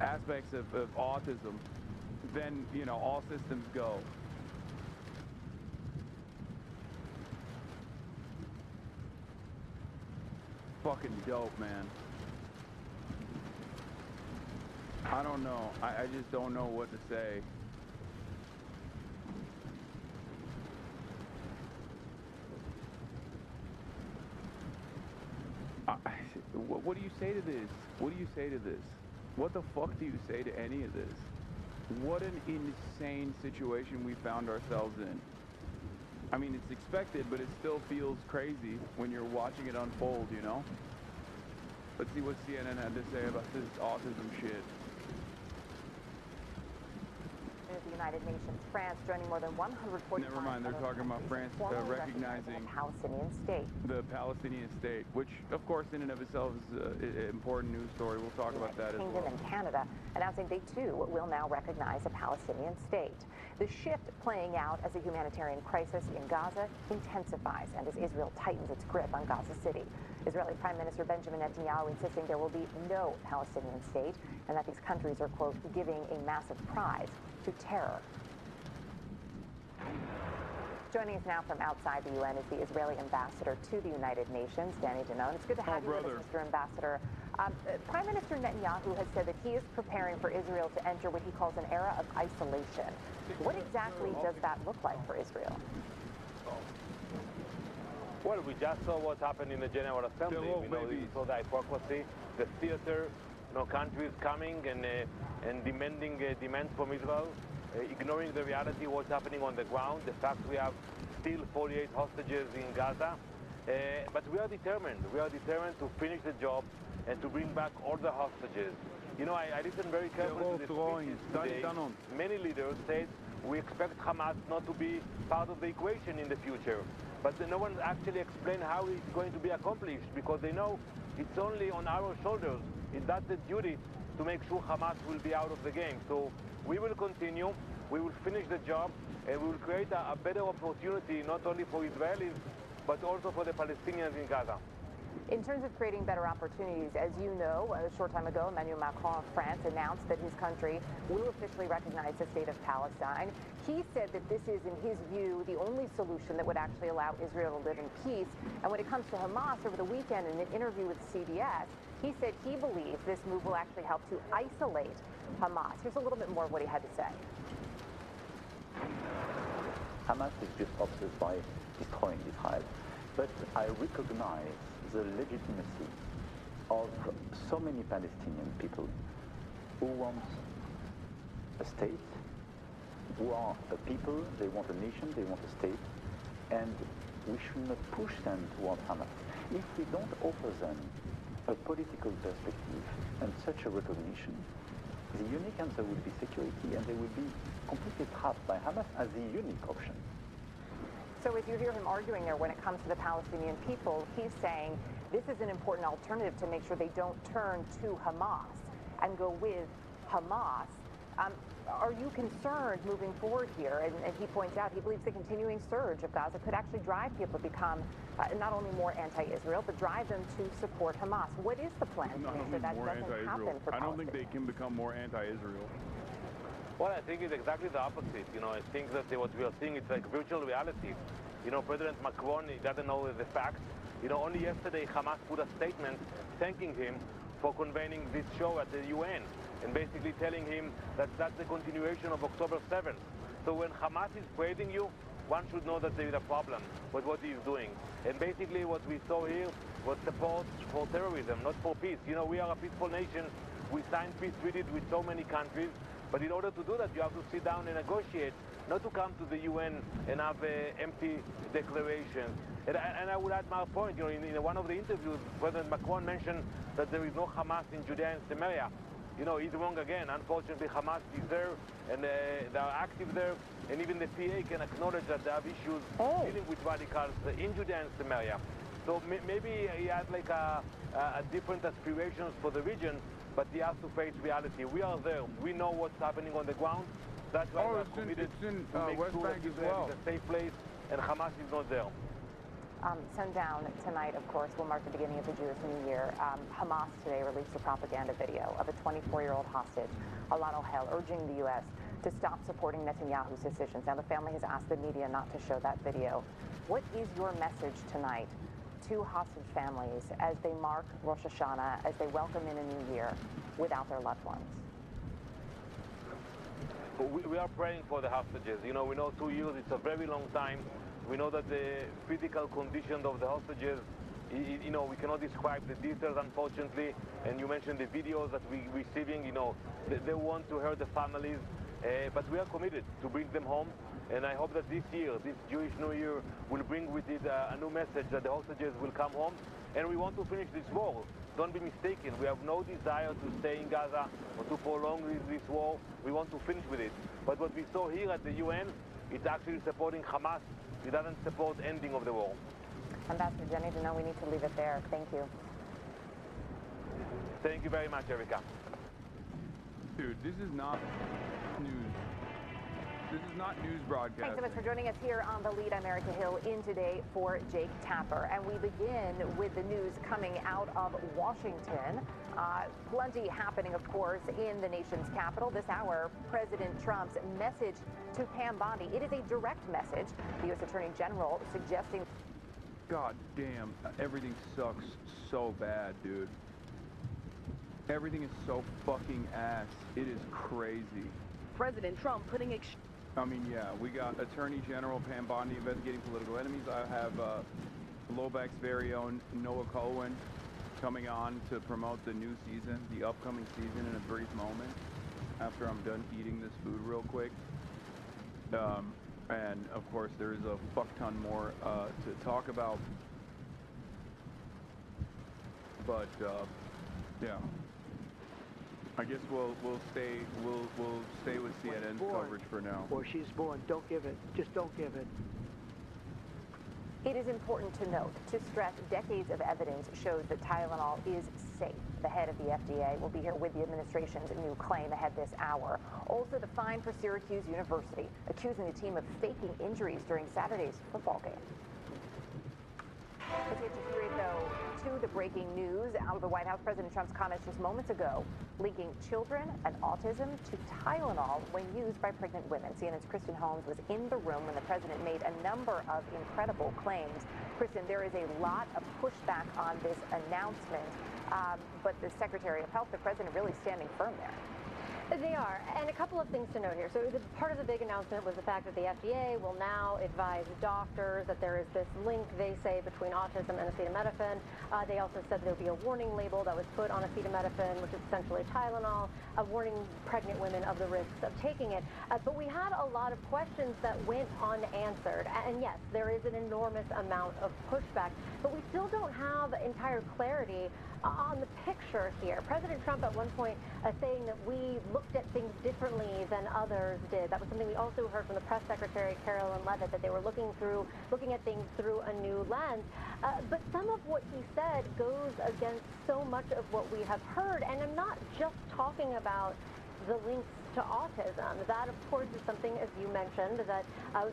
aspects of autism, then, you know, all systems go. Fucking dope, man. I don't know. I just don't know what to say. What do you say to this? What do you say to this? What the fuck do you say to any of this? What an insane situation we found ourselves in. I mean, it's expected, but it still feels crazy when you're watching it unfold, you know? Let's see what CNN had to say about this autism shit. The United Nations, France joining more than 140. Never mind, they're talking about France recognizing the Palestinian state. The Palestinian state, which, of course, in and of itself is an important news story. We'll talk about that as well. Kingdom and Canada announcing they too will now recognize a Palestinian state. The shift playing out as a humanitarian crisis in Gaza intensifies, and as Israel tightens its grip on Gaza City. Israeli Prime Minister Benjamin Netanyahu insisting there will be no Palestinian state and that these countries are, quote, giving a massive prize to terror. Joining us now from outside the UN is the Israeli ambassador to the United Nations, Danny Danon. It's good to have you with us, Mr. Ambassador. Prime Minister Netanyahu has said that he is preparing for Israel to enter what he calls an era of isolation. What exactly does that look like for Israel? Well, we just saw what happened in the General Assembly. We saw the hypocrisy, the theater, countries coming and demanding demands from Israel, ignoring the reality, what's happening on the ground, the fact we have still 48 hostages in Gaza. But we are determined. We are determined to finish the job and to bring back all the hostages. You know, I listened very carefully to the speeches today. Many leaders said we expect Hamas not to be part of the equation in the future. But no one actually explained how it's going to be accomplished, because they know it's only on our shoulders. That's the duty to make sure Hamas will be out of the game. So we will continue, we will finish the job, and we will create a better opportunity not only for Israelis, but also for the Palestinians in Gaza. In terms of creating better opportunities, as you know, a short time ago, Emmanuel Macron of France announced that his country will officially recognize the state of Palestine. He said that this is, in his view, the only solution that would actually allow Israel to live in peace. And when it comes to Hamas, over the weekend in an interview with CBS, he said he believes this move will actually help to isolate Hamas. Here's a little bit more of what he had to say. Hamas is just obsessed by destroying Israel. But I recognize the legitimacy of so many Palestinian people who want a state, who are a people, they want a nation, they want a state, and we should not push them towards Hamas. If we don't offer them a political perspective and such a recognition, the unique answer will be security, and they will be completely trapped by Hamas as the unique option. So as you hear him arguing there when it comes to the Palestinian people, he's saying this is an important alternative to make sure they don't turn to Hamas and go with Hamas. Are you concerned moving forward here? And he points out he believes the continuing surge of Gaza could actually drive people to become not only more anti-Israel, but drive them to support Hamas. What is the plan to make sure that doesn't happen for Palestine? I don't think they can become more anti-Israel. Well, I think it's exactly the opposite. I think that what we are seeing is like virtual reality. President Macron, he doesn't know the facts. Only yesterday Hamas put a statement thanking him for convening this show at the UN and basically telling him that that's the continuation of October 7th. So when Hamas is praising you, one should know that there is a problem with what he is doing. And basically what we saw here was support for terrorism, not for peace. We are a peaceful nation. We signed peace treaties with so many countries. But in order to do that, you have to sit down and negotiate, not to come to the UN and have empty declarations. And I would add my point. In one of the interviews, President Macron mentioned that there is no Hamas in Judea and Samaria. He's wrong again. Unfortunately, Hamas is there, and they are active there. And even the PA can acknowledge that they have issues dealing with radicals in Judea and Samaria. So maybe he has like a different aspirations for the region, but he has to face reality. We are there. We know what's happening on the ground. That's why we are committed to make West sure Bank that as Israel is a safe place, and Hamas is not there. Sundown tonight, of course, will mark the beginning of the Jewish New Year. Hamas today released a propaganda video of a 24-year-old hostage, Alon Ohel, urging the U.S. to stop supporting Netanyahu's decisions. Now, the family has asked the media not to show that video. What is your message tonight to hostage families as they mark Rosh Hashanah, as they welcome in a new year without their loved ones? We are praying for the hostages. We know 2 years, it's a very long time. We know that the physical condition of the hostages, we cannot describe the details, unfortunately. And you mentioned the videos that we're receiving, they want to hurt the families. But we are committed to bring them home. And I hope that this year, this Jewish New Year, will bring with it a new message that the hostages will come home. And we want to finish this war. Don't be mistaken. We have no desire to stay in Gaza or to prolong this war. We want to finish with it. But what we saw here at the UN, it's actually supporting Hamas. It doesn't support ending of the war. Ambassador Jenny, to know we need to leave it there. Thank you. Thank you very much, Erica. Dude, this is not news. This is not news broadcasting. Thanks so much for joining us here on The Lead. I'm Erica Hill, in today for Jake Tapper. And we begin with the news coming out of Washington. Plenty happening, of course, in the nation's capital. This hour, President Trump's message to Pam Bondi. It is a direct message. The U.S. Attorney General suggesting... God damn, everything sucks so bad, dude. Everything is so fucking ass. It is crazy. President Trump putting... we got Attorney General Pam Bondi investigating political enemies. I have Lobac's very own Noah Cohen coming on to promote the new season, the upcoming season, in a brief moment after I'm done eating this food real quick. And of course, there's a fuck ton more to talk about. But yeah, I guess we'll stay with CNN's coverage for now. Or she's born. Don't give it. Just don't give it. It is important to note, to stress, decades of evidence shows that Tylenol is safe. The head of the FDA will be here with the administration's new claim ahead this hour. Also, the fine for Syracuse University, accusing the team of faking injuries during Saturday's football game. Let's get you straight, though, to the breaking news out of the White House. President Trump's comments just moments ago linking children and autism to Tylenol when used by pregnant women. CNN's Kristen Holmes was in the room when the president made a number of incredible claims. Kristen, there is a lot of pushback on this announcement, but the Secretary of Health, the president, really standing firm there. They are, and a couple of things to note here. So part of the big announcement was the fact that the FDA will now advise doctors that there is this link, they say, between autism and acetaminophen. They also said there would be a warning label that was put on acetaminophen, which is essentially Tylenol, warning pregnant women of the risks of taking it. But we had a lot of questions that went unanswered. And yes, there is an enormous amount of pushback, but we still don't have entire clarity on the picture here. President Trump at one point saying that we looked at things differently than others did. That was something we also heard from the press secretary, Carolyn Levitt, that they were looking at things through a new lens. But some of what he said goes against so much of what we have heard, and I'm not just talking about the links to autism. That, of course, is something, as you mentioned, that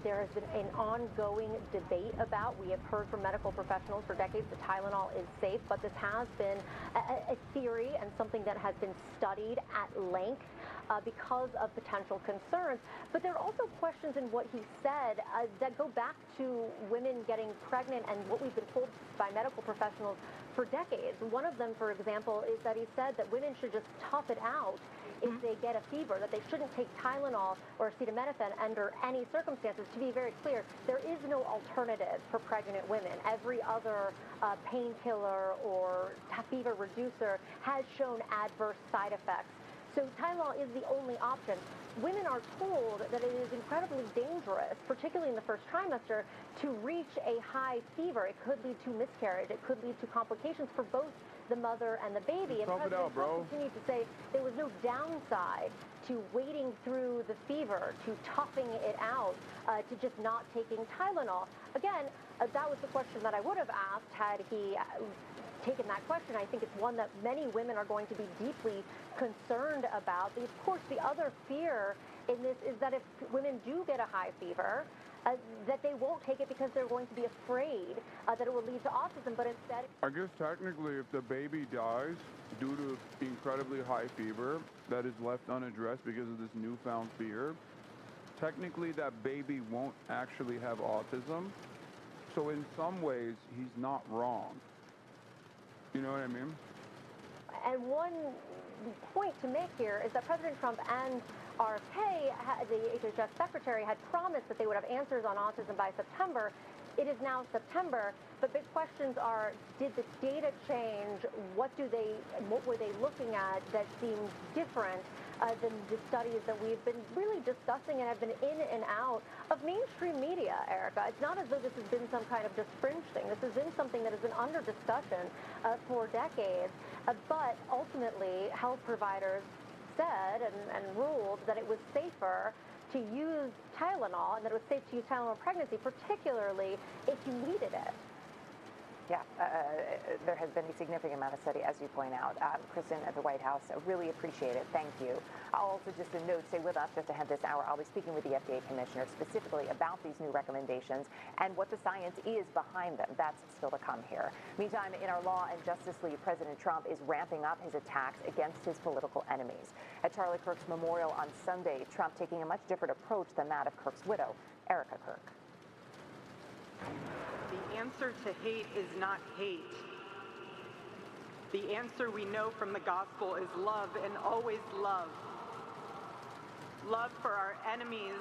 there has been an ongoing debate about. We have heard from medical professionals for decades that Tylenol is safe, but this has been a theory and something that has been studied at length because of potential concerns. But there are also questions in what he said that go back to women getting pregnant and what we've been told by medical professionals for decades. One of them, for example, is that he said that women should just tough it out if they get a fever, that they shouldn't take Tylenol or acetaminophen under any circumstances. To be very clear, there is no alternative for pregnant women. Every other painkiller or fever reducer has shown adverse side effects. So Tylenol is the only option. Women are told that it is incredibly dangerous, particularly in the first trimester, to reach a high fever. It could lead to miscarriage. It could lead to complications for both the mother and the baby. And President Trump continued to say there was no downside to waiting through the fever, to toughing it out, to just not taking Tylenol. Again, that was the question that I would have asked had he taken that question. I think it's one that many women are going to be deeply concerned about. Of course, the other fear in this is that if women do get a high fever, that they won't take it because they're going to be afraid that it will lead to autism, but instead... I guess technically if the baby dies due to incredibly high fever that is left unaddressed because of this newfound fear, technically that baby won't actually have autism. So in some ways, he's not wrong. You know what I mean? And one point to make here is that President Trump and RFK, the HHS secretary, had promised that they would have answers on autism by September. It is now September, but big questions are, did the data change? What were they looking at that seemed different than the studies that we've been really discussing and have been in and out of mainstream media, Erica? It's not as though this has been some kind of just fringe thing. This has been something that has been under discussion for decades, but ultimately health providers said and ruled that it was safer to use Tylenol and that it was safe to use Tylenol in pregnancy, particularly if you needed it. Yeah, there has been a significant amount of study, as you point out. Kristen at the White House, really appreciate it. Thank you. I'll also just a note, stay with us just ahead this hour. I'll be speaking with the FDA commissioner specifically about these new recommendations and what the science is behind them. That's still to come here. Meantime, in our Law and Justice League, President Trump is ramping up his attacks against his political enemies. At Charlie Kirk's memorial on Sunday, Trump taking a much different approach than that of Kirk's widow, Erica Kirk. The answer to hate is not hate. The answer we know from the gospel is love, and always love. Love for our enemies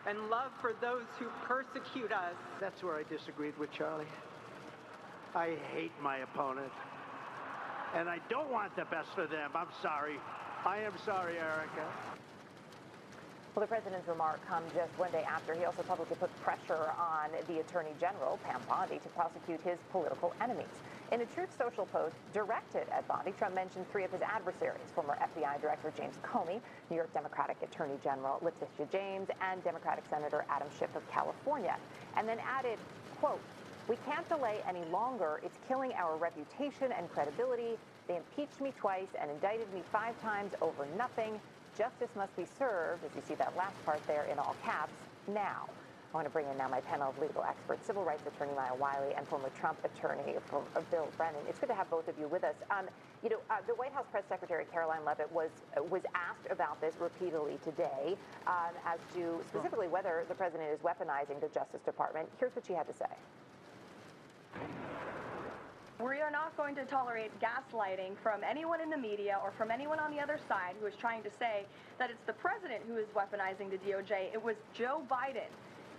and love for those who persecute us. That's where I disagreed with Charlie. I hate my opponent, and I don't want the best for them. I'm sorry. I am sorry, Erica. Well, the president's remark comes just one day after he also publicly put pressure on the Attorney General, Pam Bondi, to prosecute his political enemies. In a Truth Social post directed at Bondi, Trump mentioned three of his adversaries, former FBI Director James Comey, New York Democratic Attorney General Letitia James, and Democratic Senator Adam Schiff of California, and then added, quote, "We can't delay any longer. It's killing our reputation and credibility. They impeached me twice and indicted me 5 times over nothing. Justice must be served," as you see that last part there in all caps, now. I want to bring in now my panel of legal experts, civil rights attorney Maya Wiley and former Trump attorney Bill Brennan. It's good to have both of you with us. The White House press secretary Caroline Leavitt was asked about this repeatedly today as to specifically whether the president is weaponizing the Justice Department. Here's what she had to say. We are not going to tolerate gaslighting from anyone in the media or from anyone on the other side who is trying to say that it's the president who is weaponizing the DOJ. It was Joe Biden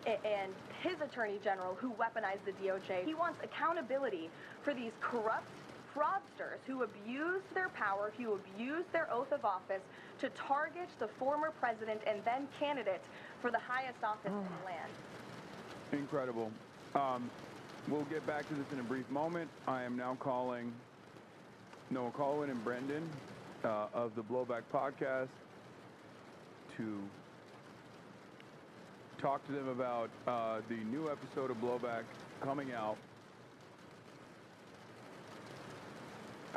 and his attorney general who weaponized the DOJ. He wants accountability for these corrupt fraudsters who abused their power, who abused their oath of office to target the former president and then candidate for the highest office in the land. Incredible. We'll get back to this in a brief moment. I am now calling Noah Colwin and Brendan of the Blowback podcast to talk to them about the new episode of Blowback coming out.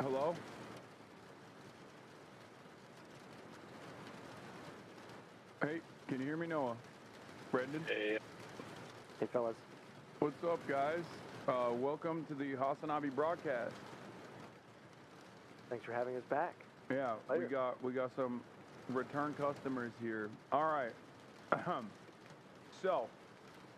Hello? Hey, can you hear me, Noah? Brendan? Hey. Hey, fellas. What's up, guys? Welcome to the Hasanabi broadcast. Thanks for having us back. Yeah, Later. we got some return customers here. All right. So,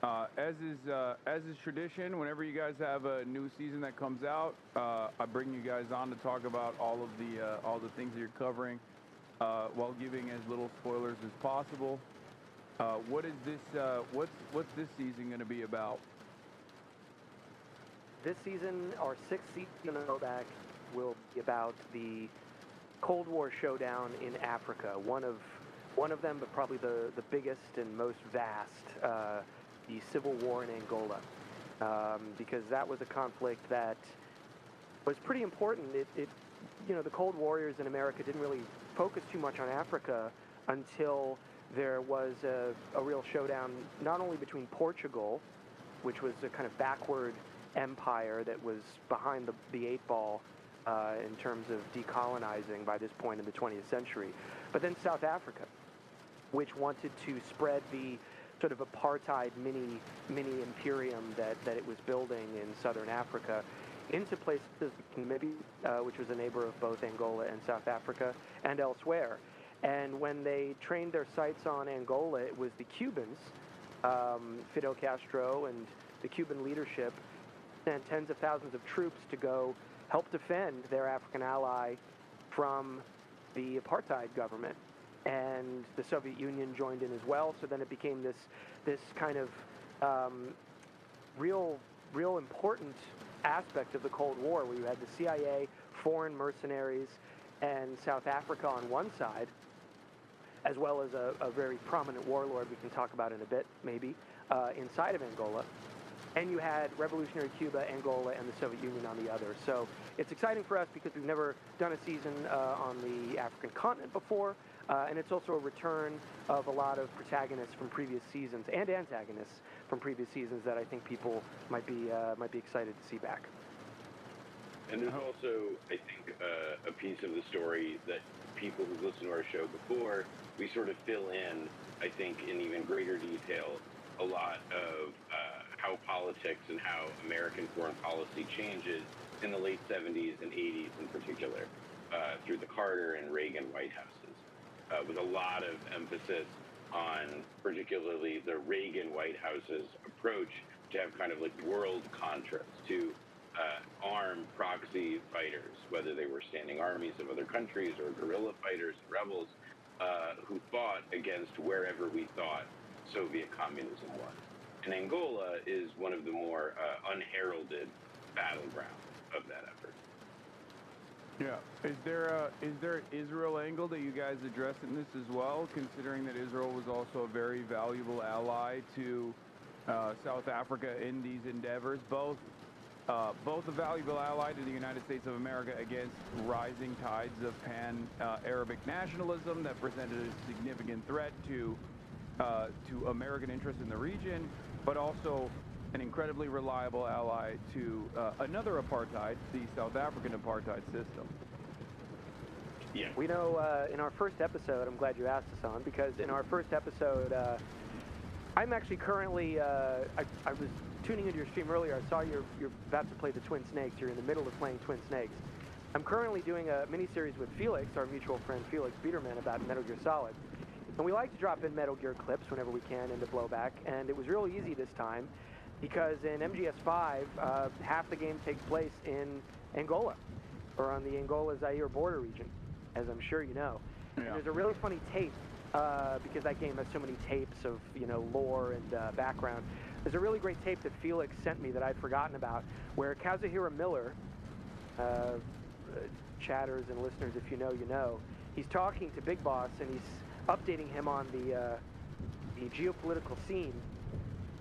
as is tradition, whenever you guys have a new season that comes out, I bring you guys on to talk about all the things that you're covering, while giving as little spoilers as possible. What is this? What's this season going to be about? This season, our 6th season of Blowback, will be about the Cold War showdown in Africa. One of them, but probably the biggest and most vast, the Civil War in Angola, because that was a conflict that was pretty important. The Cold Warriors in America didn't really focus too much on Africa until there was a real showdown, not only between Portugal, which was a kind of backward empire that was behind the 8 ball in terms of decolonizing by this point in the 20th century, but then South Africa, which wanted to spread the sort of apartheid mini imperium that it was building in southern Africa into places maybe which was a neighbor of both Angola and South Africa and elsewhere. And when they trained their sights on Angola, it was the Cubans, Fidel Castro and the Cuban leadership, sent tens of thousands of troops to go help defend their African ally from the apartheid government. And the Soviet Union joined in as well, so then it became this kind of real important aspect of the Cold War, where you had the CIA, foreign mercenaries, and South Africa on one side, as well as a very prominent warlord we can talk about in a bit, maybe, inside of Angola. And you had revolutionary Cuba, Angola, and the Soviet Union on the other. So it's exciting for us because we've never done a season on the African continent before, and it's also a return of a lot of protagonists from previous seasons and antagonists from previous seasons that I think people might be excited to see back. And there's also, I think, a piece of the story that people who've listened to our show before, we sort of fill in, I think, in even greater detail, a lot of how politics and how American foreign policy changes in the late 70s and 80s in particular, through the Carter and Reagan White Houses, with a lot of emphasis on particularly the Reagan White House's approach to have kind of like world contras, to arm proxy fighters, whether they were standing armies of other countries or guerrilla fighters, rebels, who fought against wherever we thought Soviet communism was. And Angola is one of the more unheralded battlegrounds of that effort. Yeah. Is there an Israel angle that you guys address in this as well, considering that Israel was also a very valuable ally to South Africa in these endeavors, both a valuable ally to the United States of America against rising tides of pan-Arabic nationalism that presented a significant threat to American interests in the region, but also an incredibly reliable ally to another apartheid, the South African apartheid system. Yeah. We know in our first episode, I'm glad you asked, Hasan, because in our first episode, I'm actually currently, I was tuning into your stream earlier. I saw you're about to play the Twin Snakes. You're in the middle of playing Twin Snakes. I'm currently doing a mini-series with Felix, our mutual friend Felix Biederman, about Metal Gear Solid. And we like to drop in Metal Gear clips whenever we can into Blowback, and it was real easy this time because in MGS5, half the game takes place in Angola, or on the Angola-Zaire border region, as I'm sure you know. Yeah. And there's a really funny tape, because that game has so many tapes of, lore and background. There's a really great tape that Felix sent me that I'd forgotten about, where Kazuhira Miller, chatters and listeners, if you know, you know, he's talking to Big Boss, and he's updating him on the geopolitical scene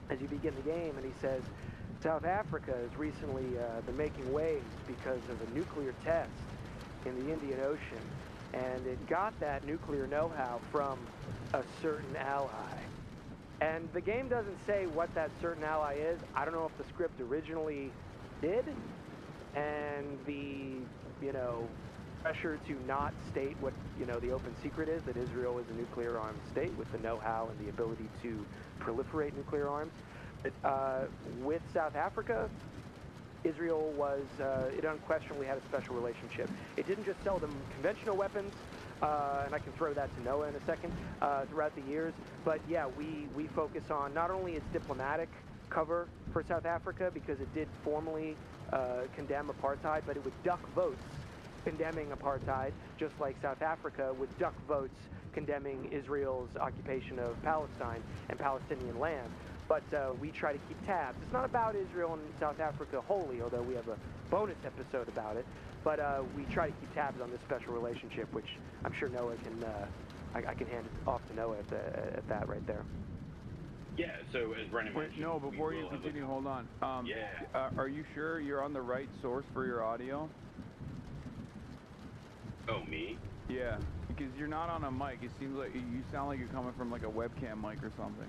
as you begin the game, and he says, South Africa has recently been making waves because of a nuclear test in the Indian Ocean, and it got that nuclear know-how from a certain ally. And the game doesn't say what that certain ally is. I don't know if the script originally did, and the, pressure to not state what, the open secret is, that Israel is a nuclear armed state with the know-how and the ability to proliferate nuclear arms. With South Africa, Israel was, it unquestionably had a special relationship. It didn't just sell them conventional weapons, and I can throw that to Noah in a second, throughout the years, but yeah, we focus on not only its diplomatic cover for South Africa, because it did formally condemn apartheid, but it would duck votes condemning apartheid, just like South Africa would duck votes condemning Israel's occupation of Palestine and Palestinian land. But we try to keep tabs. It's not about Israel and South Africa wholly, although we have a bonus episode about it. But we try to keep tabs on this special relationship, which I'm sure Noah can, I can hand it off to Noah at that right there. Yeah, so as Brennan mentioned... No, before you continue, hold on. Are you sure you're on the right source for your audio? Oh, me? Yeah, because you're not on a mic. It seems like you sound like you're coming from like a webcam mic or something.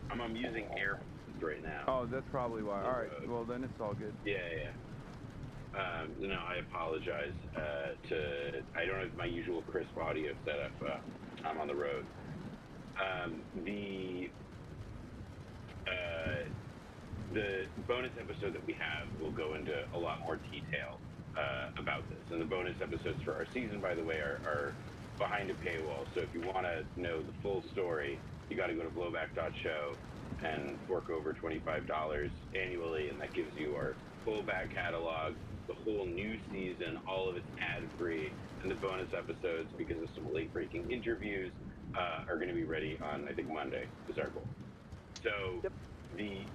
I'm using AirPods right now. Oh, that's probably why. All right, well then it's all good. Yeah. No, I apologize. I don't have my usual crisp audio setup. I'm on the road. The bonus episode that we have will go into a lot more detail about this. And the bonus episodes for our season, by the way, are behind a paywall. So if you want to know the full story, you got to go to blowback.show and fork over $25 annually, and that gives you our full back catalog, the whole new season, all of it's ad-free, and the bonus episodes, because of some late-breaking interviews, are going to be ready on, I think, Monday is our goal. So the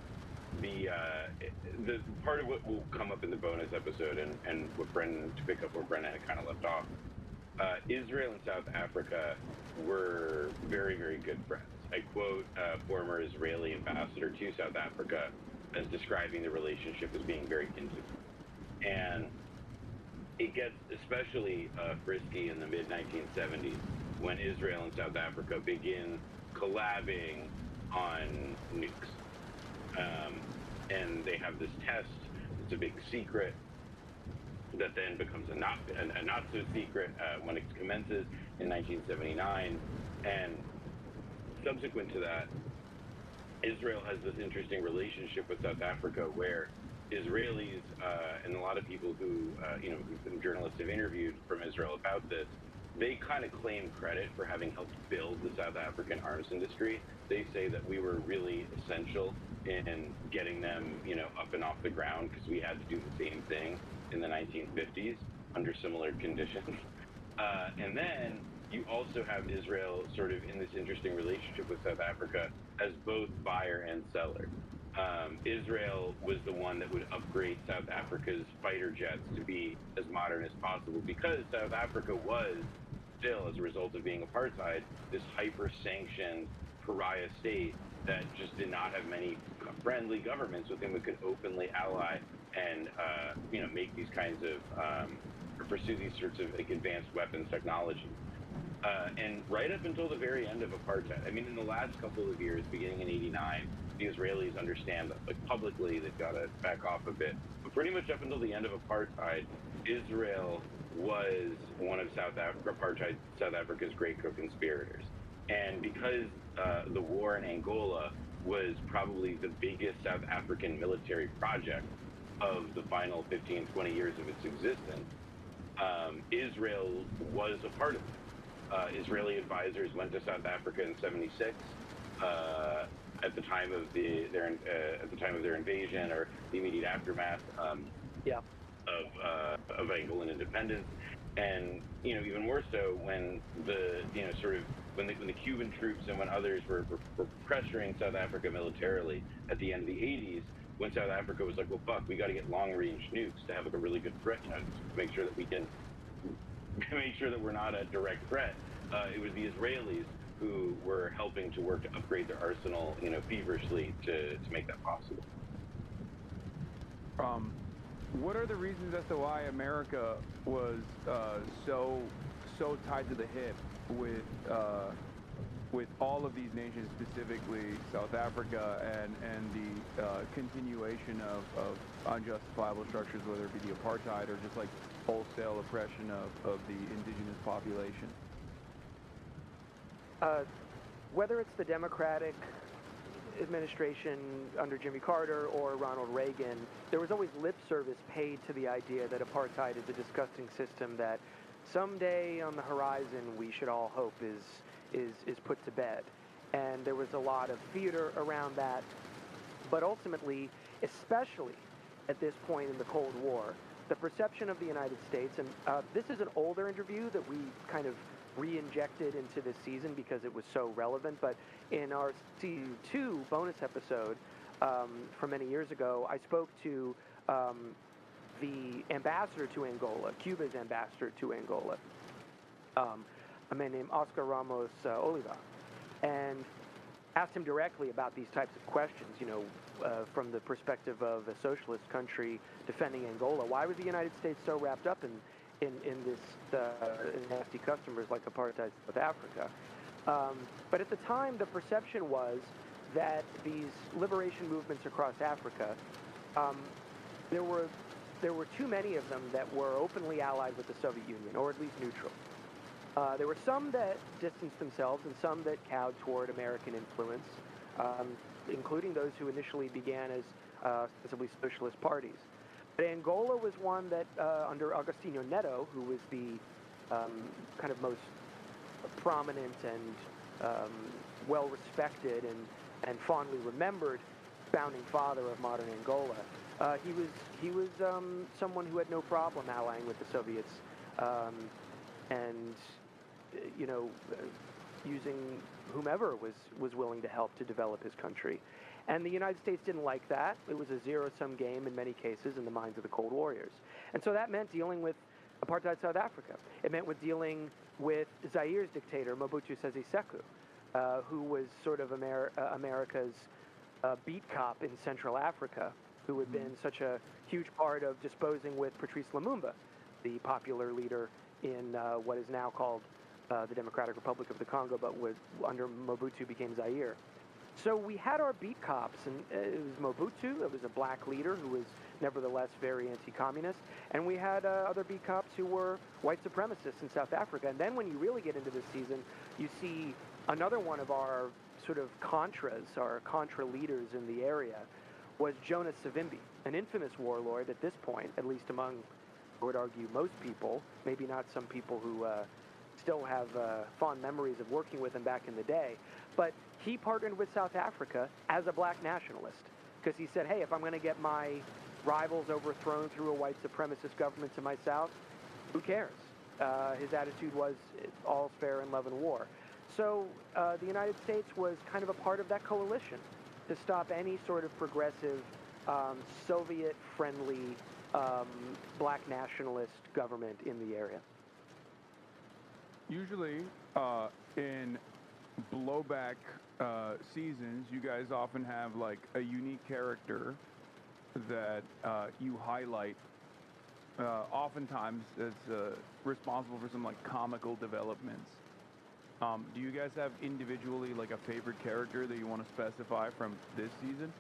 part of what will come up in the bonus episode, and what Brennan, to pick up where Brennan had kind of left off, Israel and South Africa were very, very good friends. I quote former Israeli ambassador to South Africa as describing the relationship as being very intimate. And it gets especially frisky in the mid-1970s when Israel and South Africa begin collabing on nukes. And they have this test. It's a big secret that then becomes a not so secret when it commences in 1979. And subsequent to that, Israel has this interesting relationship with South Africa where Israelis and a lot of people who, journalists have interviewed from Israel about this, they kind of claim credit for having helped build the South African arms industry. They say that we were really essential in getting them, up and off the ground, because we had to do the same thing in the 1950s under similar conditions. And then you also have Israel sort of in this interesting relationship with South Africa as both buyer and seller. Israel was the one that would upgrade South Africa's fighter jets to be as modern as possible, because South Africa was still, as a result of being apartheid, this hyper-sanctioned pariah state that just did not have many friendly governments with whom it could openly ally and, make these kinds of, or pursue these sorts of advanced weapons technology. And right up until the very end of apartheid, I mean, in the last couple of years, beginning in '89, the Israelis understand that, like, publicly, they've got to back off a bit. But pretty much up until the end of apartheid, Israel was one of South Africa's great co-conspirators. And because the war in Angola was probably the biggest South African military project of the final 15, 20 years of its existence, Israel was a part of it. Israeli advisors went to South Africa in '76 at the time of their invasion, or the immediate aftermath of Angolan independence, and even more so when when the Cuban troops and when others were pressuring South Africa militarily at the end of the '80s, when South Africa was like, well, fuck, we got to get long-range nukes to have like a really good threat, to make sure that we can make sure that we're not a direct threat. It was the Israelis who were helping to work to upgrade their arsenal, feverishly to make that possible. What are the reasons as to why America was so so tied to the hip with all of these nations, specifically South Africa, and the continuation of unjustifiable structures, whether it be the apartheid or just like wholesale oppression of the indigenous population? Whether it's the Democratic administration under Jimmy Carter or Ronald Reagan, there was always lip service paid to the idea that apartheid is a disgusting system that someday on the horizon we should all hope is put to bed. And there was a lot of theater around that. But ultimately, especially at this point in the Cold War, the perception of the United States, and this is an older interview that we kind of re-injected into this season because it was so relevant, but in our season 2 bonus episode from many years ago, I spoke to the ambassador to Angola, Cuba's ambassador to Angola, a man named Oscar Ramos Oliva, and asked him directly about these types of questions, you know, from the perspective of a socialist country defending Angola. Why was the United States so wrapped up in this nasty customers like apartheid South Africa? But at the time, the perception was that these liberation movements across Africa, there were too many of them that were openly allied with the Soviet Union, or at least neutral. There were some that distanced themselves and some that cowed toward American influence, including those who initially began as ostensibly socialist parties. But Angola was one that, under Agostinho Neto, who was the kind of most prominent and well-respected and fondly remembered founding father of modern Angola, he was someone who had no problem allying with the Soviets and, you know, using whomever was willing to help to develop his country. And the United States didn't like that. It was a zero-sum game in many cases in the minds of the Cold Warriors. And so that meant dealing with apartheid South Africa. It meant with dealing with Zaire's dictator, Mobutu Sese Seko, who was sort of America's beat cop in Central Africa, who had been such a huge part of disposing with Patrice Lumumba, the popular leader in what is now called the Democratic Republic of the Congo, but under Mobutu became Zaire. So we had our beat cops, and it was Mobutu, it was a black leader who was nevertheless very anti-communist, and we had other beat cops who were white supremacists in South Africa. And then when you really get into this season, you see another one of our sort of Contras, our Contra leaders in the area, was Jonas Savimbi, an infamous warlord at this point, at least among, I would argue, most people, maybe not some people who still have fond memories of working with him back in the day. But he partnered with South Africa as a black nationalist because he said, hey, if I'm going to get my rivals overthrown through a white supremacist government to my south, who cares? His attitude was all's fair in love and war. So the United States was kind of a part of that coalition to stop any sort of progressive, Soviet-friendly, black nationalist government in the area. Usually, in blowback seasons, you guys often have like a unique character that you highlight, oftentimes as responsible for some like comical developments. Do you guys have individually like a favorite character that you want to specify from this season?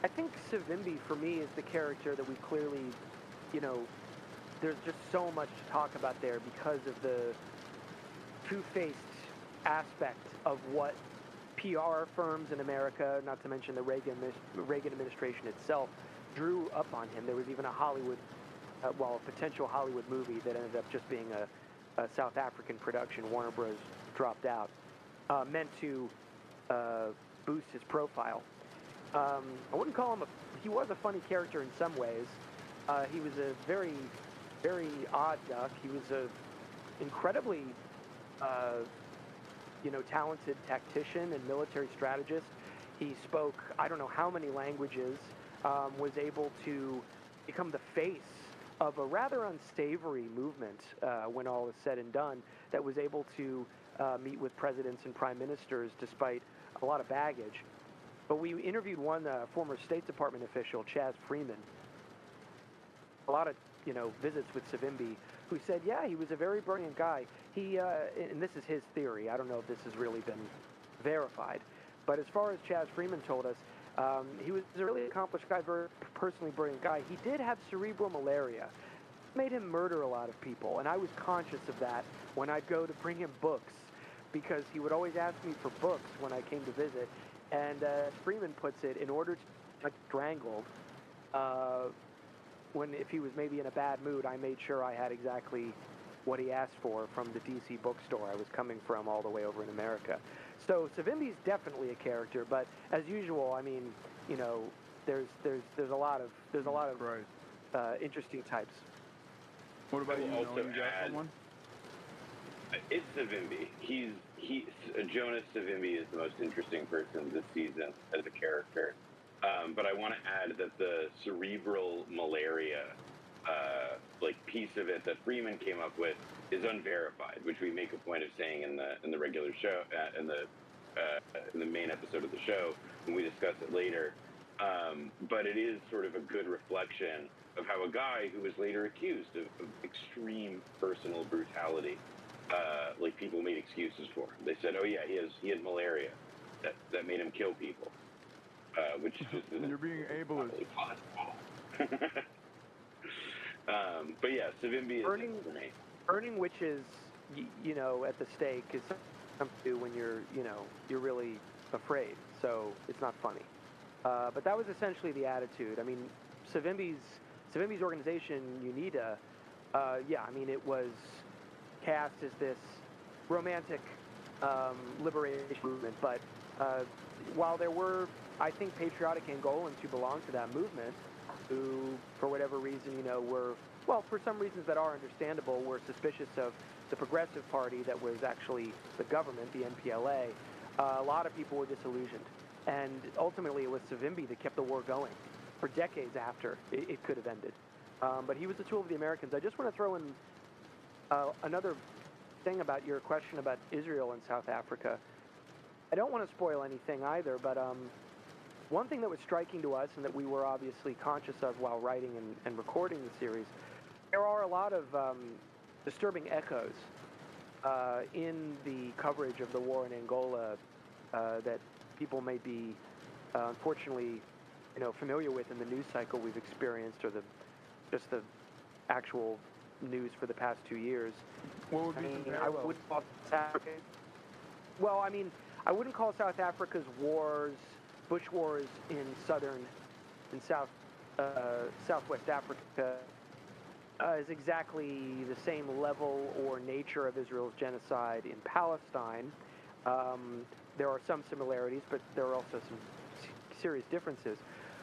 I think Savimbi, for me, is the character that we clearly, you know, there's just so much to talk about there because of the two-faced aspect of what PR firms in America, not to mention the Reagan administration itself, drew up on him. There was even a Hollywood, a potential Hollywood movie that ended up just being a South African production. Warner Bros. Dropped out, meant to boost his profile. I wouldn't call him he was a funny character in some ways. He was a very, very odd duck. He was a incredibly, talented tactician and military strategist. He spoke, I don't know how many languages, was able to become the face of a rather unsavory movement when all is said and done, that was able to meet with presidents and prime ministers despite a lot of baggage. But we interviewed one former State Department official, Chaz Freeman, a lot of visits with Savimbi, who said, yeah, he was a very brilliant guy. He and this is his theory. I don't know if this has really been verified, but as far as Chaz Freeman told us, he was a really accomplished guy, very personally brilliant guy. He did have cerebral malaria. It made him murder a lot of people, and I was conscious of that when I'd go to bring him books, because he would always ask me for books when I came to visit. And as Freeman puts it, in order to get strangled, if he was maybe in a bad mood, I made sure I had exactly what he asked for from the DC bookstore I was coming from all the way over in America. So Savimbi's definitely a character, but as usual, I mean, there's a lot of interesting types. What about you? Also You got someone? It's Savimbi. Jonas Savimbi is the most interesting person this season as a character. But I want to add that the cerebral malaria piece of it that Freeman came up with is unverified, which we make a point of saying in the regular show, in the main episode of the show when we discuss it later. But it is sort of a good reflection of how a guy who was later accused of extreme personal brutality, people made excuses for him. They said, "Oh yeah, he had malaria that made him kill people," which just isn't You're being ableist. possible. But yeah, Savimbi is for me. Burning witches, at the stake is something to do when you're really afraid. So it's not funny. But that was essentially the attitude. I mean, Savimbi's organization, UNITA, it was cast as this romantic liberation movement. But while there were, I think, patriotic Angolans who belonged to that movement, who, for whatever reason, for some reasons that are understandable, were suspicious of the Progressive Party that was actually the government, the MPLA, a lot of people were disillusioned. And ultimately, it was Savimbi that kept the war going for decades after it could have ended. But he was a tool of the Americans. I just want to throw in another thing about your question about Israel and South Africa. I don't want to spoil anything either, but one thing that was striking to us and that we were obviously conscious of while writing and recording the series, there are a lot of disturbing echoes in the coverage of the war in Angola that people may be unfortunately familiar with in the news cycle we've experienced, or just the actual news for the past 2 years. What would be I wouldn't call South Africa. Well, I wouldn't call South Africa's wars, Bush wars in Southwest Africa, is exactly the same level or nature of Israel's genocide in Palestine. There are some similarities, but there are also some serious differences.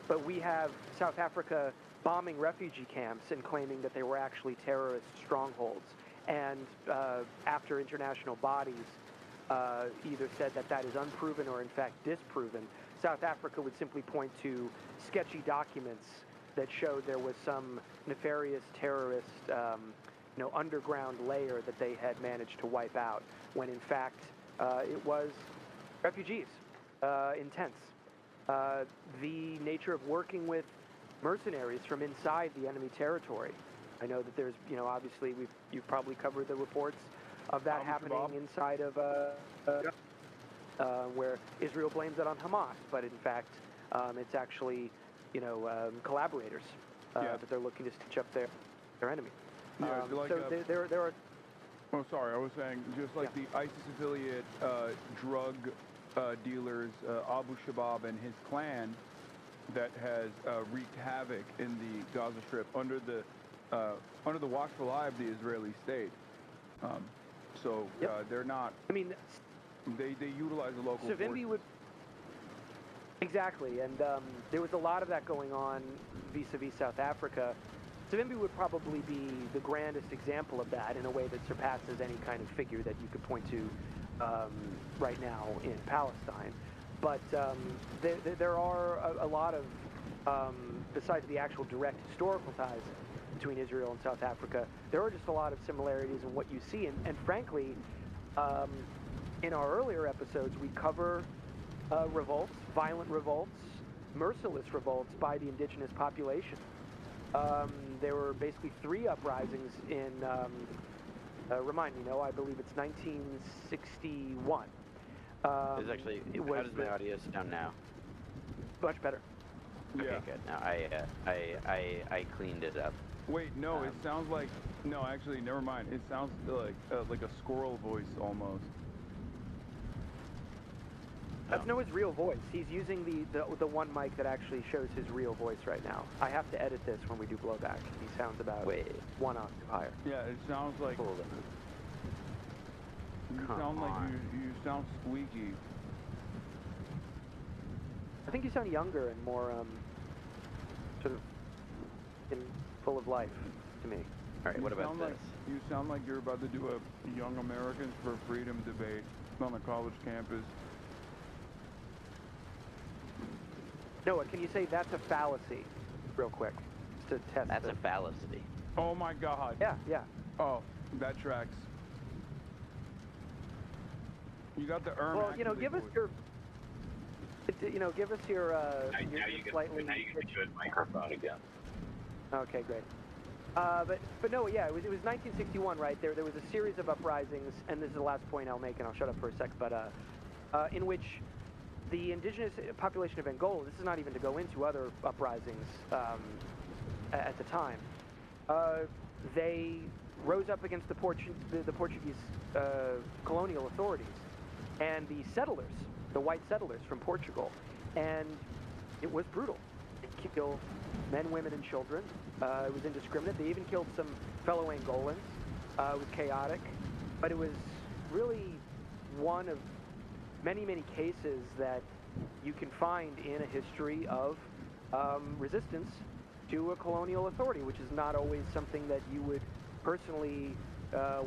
But we have South Africa bombing refugee camps and claiming that they were actually terrorist strongholds. And after international bodies either said that is unproven or in fact disproven, South Africa would simply point to sketchy documents that showed there was some nefarious terrorist underground layer that they had managed to wipe out, when in fact it was refugees in tents. The nature of working with mercenaries from inside the enemy territory. I know that there's, obviously you've probably covered the reports of that happening inside of where Israel blames it on Hamas, but in fact it's actually collaborators that they're looking to stitch up their enemy. Yeah, there are. Oh, sorry. I was saying just like the ISIS affiliate drug dealers, Abu Shabaab and his clan, that has wreaked havoc in the Gaza Strip under the watchful eye of the Israeli state. They're not. They utilize the local Savimbi would. Exactly, and there was a lot of that going on vis-a-vis South Africa. Savimbi would probably be the grandest example of that in a way that surpasses any kind of figure that you could point to right now in Palestine. But there are a lot of, besides the actual direct historical ties between Israel and South Africa, there are just a lot of similarities in what you see. And frankly, in our earlier episodes, we cover revolts, violent revolts, merciless revolts by the indigenous population. There were basically 3 uprisings in, remind me, no, I believe it's 1961. There's actually, how does my audio sound now? Much better. Okay, good. Now I cleaned it up. Wait, no, it sounds like, no, actually, never mind. It sounds like a squirrel voice almost. That's no his real voice. He's using the one mic that actually shows his real voice right now. I have to edit this when we do blowback. He sounds about 1 octave higher. Yeah, it sounds like. You sound like you sound squeaky. I think you sound younger and more sort of full of life to me. All right, what about this? You sound like you're about to do a Young Americans for Freedom debate on a college campus. Noah, can you say that's a fallacy, real quick, just to test? That's a fallacy. Oh my God. Yeah, yeah. Oh, that tracks. You got the Well, you know, give us your. Give us your. Now you get the good microphone again. Okay, great. But no, yeah, it was 1961, right? There was a series of uprisings, and this is the last point I'll make, and I'll shut up for a sec. But in which the indigenous population of Angola, this is not even to go into other uprisings at the time, they rose up against the Portuguese colonial authorities and the settlers, the white settlers from Portugal, and it was brutal. They killed men, women, and children. It was indiscriminate. They even killed some fellow Angolans. It was chaotic, but it was really one of many, many cases that you can find in a history of resistance to a colonial authority, which is not always something that you would personally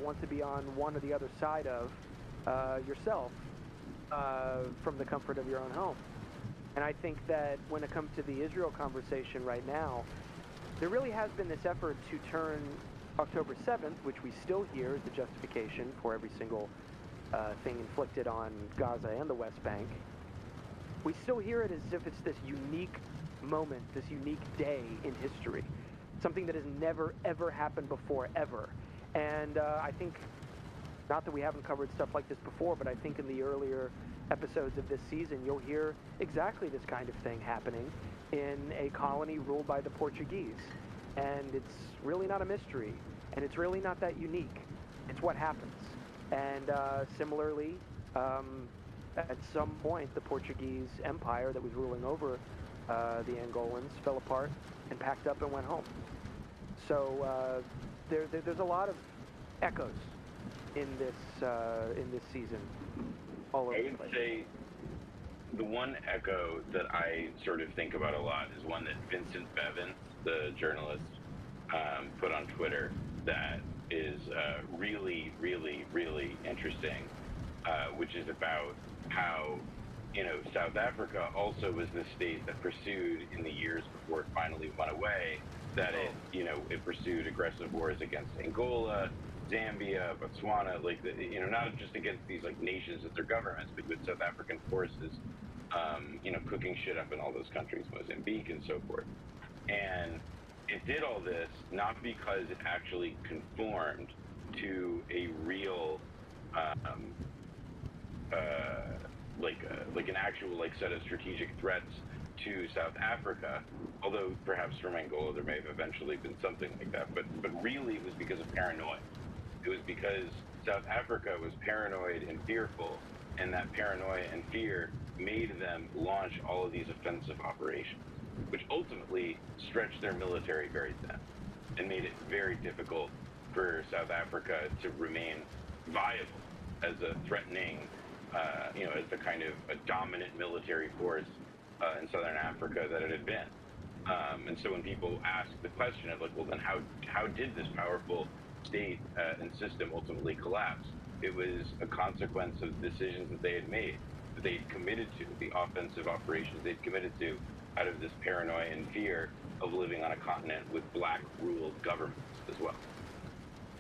want to be on one or the other side of yourself from the comfort of your own home. And I think that when it comes to the Israel conversation right now, there really has been this effort to turn October 7th, which we still hear is the justification for every single thing inflicted on Gaza and the West Bank. We still hear it as if it's this unique moment, this unique day in history, something that has never, ever happened before, ever. And I think, not that we haven't covered stuff like this before, but I think in the earlier episodes of this season, you'll hear exactly this kind of thing happening in a colony ruled by the Portuguese. And it's really not a mystery, and it's really not that unique. It's what happens. And similarly, at some point, the Portuguese empire that was ruling over the Angolans fell apart and packed up and went home. So there's a lot of echoes in this season all over the place. I would say the one echo that I sort of think about a lot is one that Vincent Bevan, the journalist, put on Twitter that is really, really, really interesting, which is about how, South Africa also was the state that pursued in the years before it finally went away, that it pursued aggressive wars against Angola, Zambia, Botswana, not just against these nations and their governments, but with South African forces, cooking shit up in all those countries, Mozambique and so forth. And it did all this not because it actually conformed to a real, an actual set of strategic threats to South Africa, although perhaps from Angola there may have eventually been something like that, but really it was because of paranoia. It was because South Africa was paranoid and fearful, and that paranoia and fear made them launch all of these offensive operations, which ultimately stretched their military very thin and made it very difficult for South Africa to remain viable as a threatening, as the kind of a dominant military force in Southern Africa that it had been. And so when people ask the question of well, then how did this powerful state and system ultimately collapse? It was a consequence of decisions that they had made, that they had committed to, the offensive operations they'd committed to out of this paranoia and fear of living on a continent with black-ruled governments as well.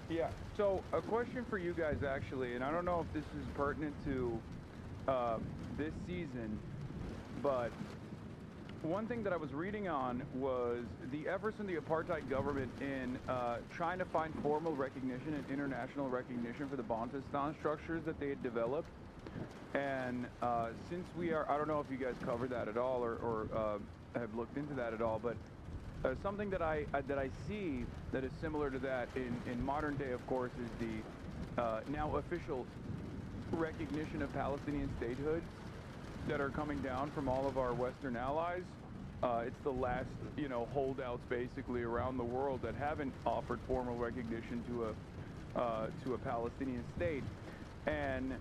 Yeah, so a question for you guys actually, and I don't know if this is pertinent to this season, but one thing that I was reading on was the efforts in the apartheid government in trying to find formal recognition and international recognition for the Bantustan structures that they had developed. And since we are, I don't know if you guys covered that at all or have looked into that at all, but something that I see that is similar to that in modern day, of course, is the now official recognition of Palestinian statehood that are coming down from all of our Western allies. It's the last, holdouts basically around the world that haven't offered formal recognition to a Palestinian state. And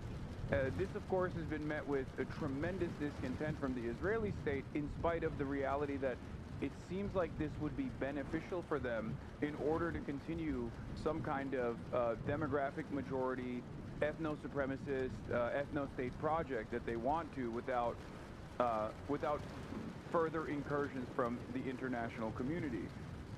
this, of course, has been met with a tremendous discontent from the Israeli state, in spite of the reality that it seems like this would be beneficial for them in order to continue some kind of demographic majority, ethno-supremacist, ethno-state project that they want to without further incursions from the international community.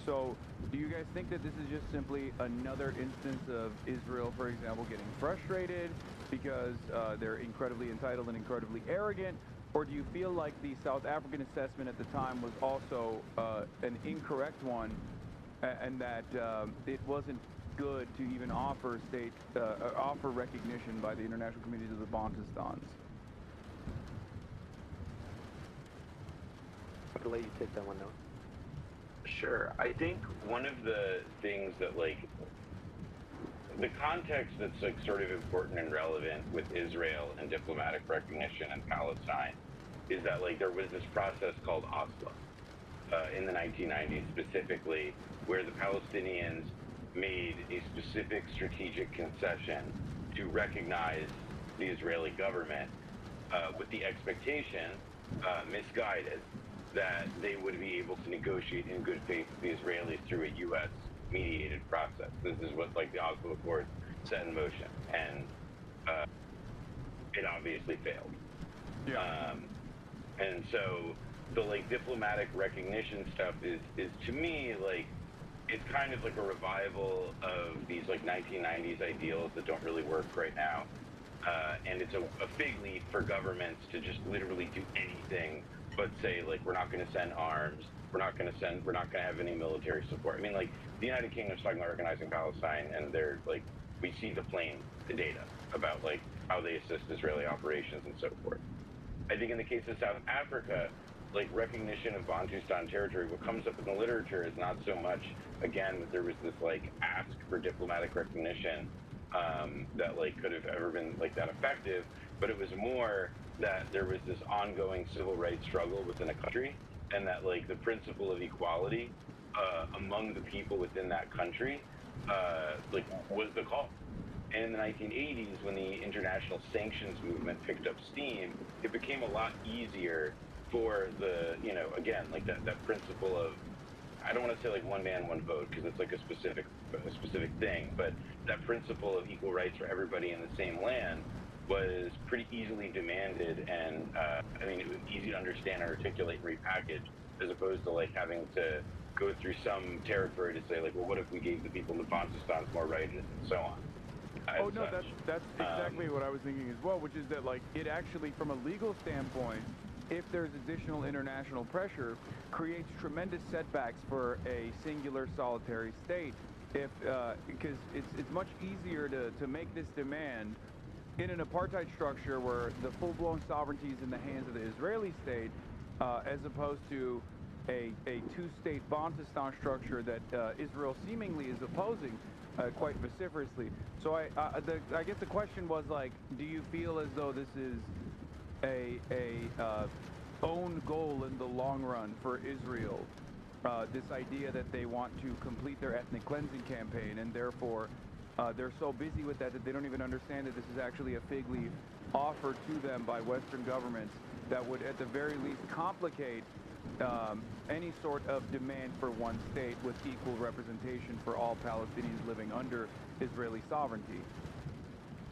So do you guys think that this is just simply another instance of Israel, for example, getting frustrated because they're incredibly entitled and incredibly arrogant? Or do you feel like the South African assessment at the time was also an incorrect one, and that it wasn't good to even offer offer recognition by the international community to the Bantustans? I'll let you take that one now. Sure. I think one of the things that, the context that's, sort of important and relevant with Israel and diplomatic recognition in Palestine is that, there was this process called Oslo in the 1990s specifically, where the Palestinians made a specific strategic concession to recognize the Israeli government with the expectation, misguided, that they would be able to negotiate in good faith with the Israelis through a U.S. mediated process. This is what the Oslo Accords set in motion, and it obviously failed. Yeah. And so the diplomatic recognition stuff is to me it's kind of like a revival of these 1990s ideals that don't really work right now, and it's a fig leaf for governments to just literally do anything but say we're not going to send arms, we're not going to have any military support. I mean, the United Kingdom's talking about recognizing Palestine, and they're we see the data about how they assist Israeli operations and so forth. I think in the case of South Africa, recognition of Bantustan territory, what comes up in the literature is not so much, again, that there was this ask for diplomatic recognition that could have ever been that effective, but it was more that there was this ongoing civil rights struggle within a country, and that the principle of equality among the people within that country was the call. And in the 1980s, when the international sanctions movement picked up steam, it became a lot easier for the, again, that principle of, I don't want to say one man, one vote, because it's a specific thing, but that principle of equal rights for everybody in the same land was pretty easily demanded, and it was easy to understand and articulate and repackage, as opposed to having to go through some territory to say well, what if we gave the people in the Bantustans more rights and so on. Oh no, that's exactly what I was thinking as well, which is that it actually, from a legal standpoint, if there's additional international pressure, creates tremendous setbacks for a singular solitary state. If because it's much easier to make this demand in an apartheid structure where the full-blown sovereignty is in the hands of the Israeli state, as opposed to a two-state Bantustan structure that Israel seemingly is opposing quite vociferously. So I guess the question was do you feel as though this is a own goal in the long run for Israel? This idea that they want to complete their ethnic cleansing campaign, and therefore they're so busy with that they don't even understand that this is actually a fig leaf offered to them by Western governments that would at the very least complicate any sort of demand for one state with equal representation for all Palestinians living under Israeli sovereignty.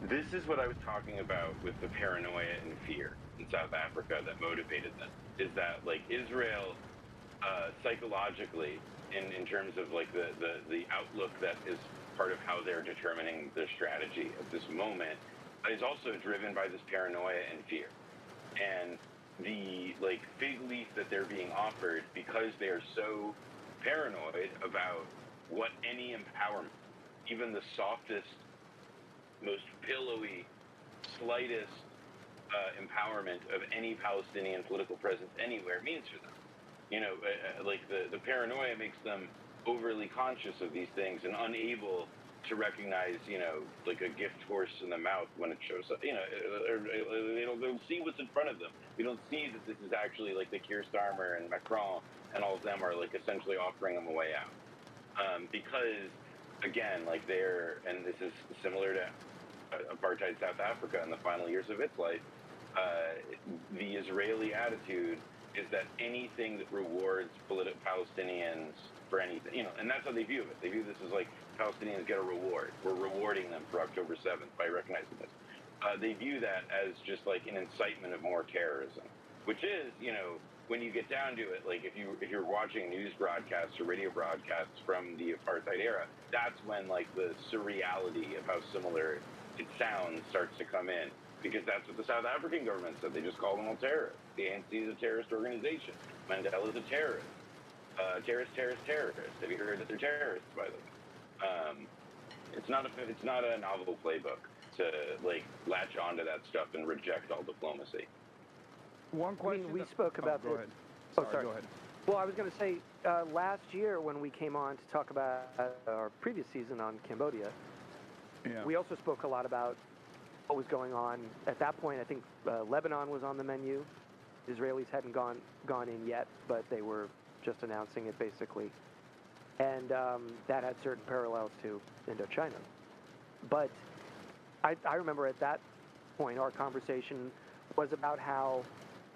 This is what I was talking about with the paranoia and fear in South Africa that motivated them, is that Israel psychologically, in terms of the outlook that is part of how they're determining their strategy at this moment, is also driven by this paranoia and fear. And the fig leaf that they're being offered, because they are so paranoid about what any empowerment, even the softest, most pillowy, slightest empowerment of any Palestinian political presence anywhere means for them. You know, the paranoia makes them overly conscious of these things and unable to recognize, you know, like a gift horse in the mouth when it shows up. You know, they don't see what's in front of them. We don't see that this is actually like the Keir Starmer and Macron and all of them are like essentially offering them a way out. Because, again, like and this is similar to apartheid South Africa in the final years of its life, the Israeli attitude is that anything that rewards Palestinians for anything, you know, and that's how they view it. They view this as like Palestinians get a reward. We're rewarding them for October 7th by recognizing this. They view that as just like an incitement of more terrorism, which is, you know, when you get down to it, like if you're watching news broadcasts or radio broadcasts from the apartheid era, that's when like the surreality of how similar it sounds starts to come in. Because that's what the South African government said. They just called them all terrorists. The ANC is a terrorist organization. Mandela is a terrorist. Terrorist. Have you heard that they're terrorists, by the way? It's not a novel playbook to like latch onto that stuff and reject all diplomacy. One question. I mean, we spoke about go this. ahead. Sorry. Go ahead. Well, I was going to say, last year when we came on to talk about our previous season on Cambodia, we also spoke a lot about what was going on. At that point, I think Lebanon was on the menu. Israelis hadn't gone in yet, but they were just announcing it basically. And that had certain parallels to Indochina. But I remember at that point, our conversation was about how,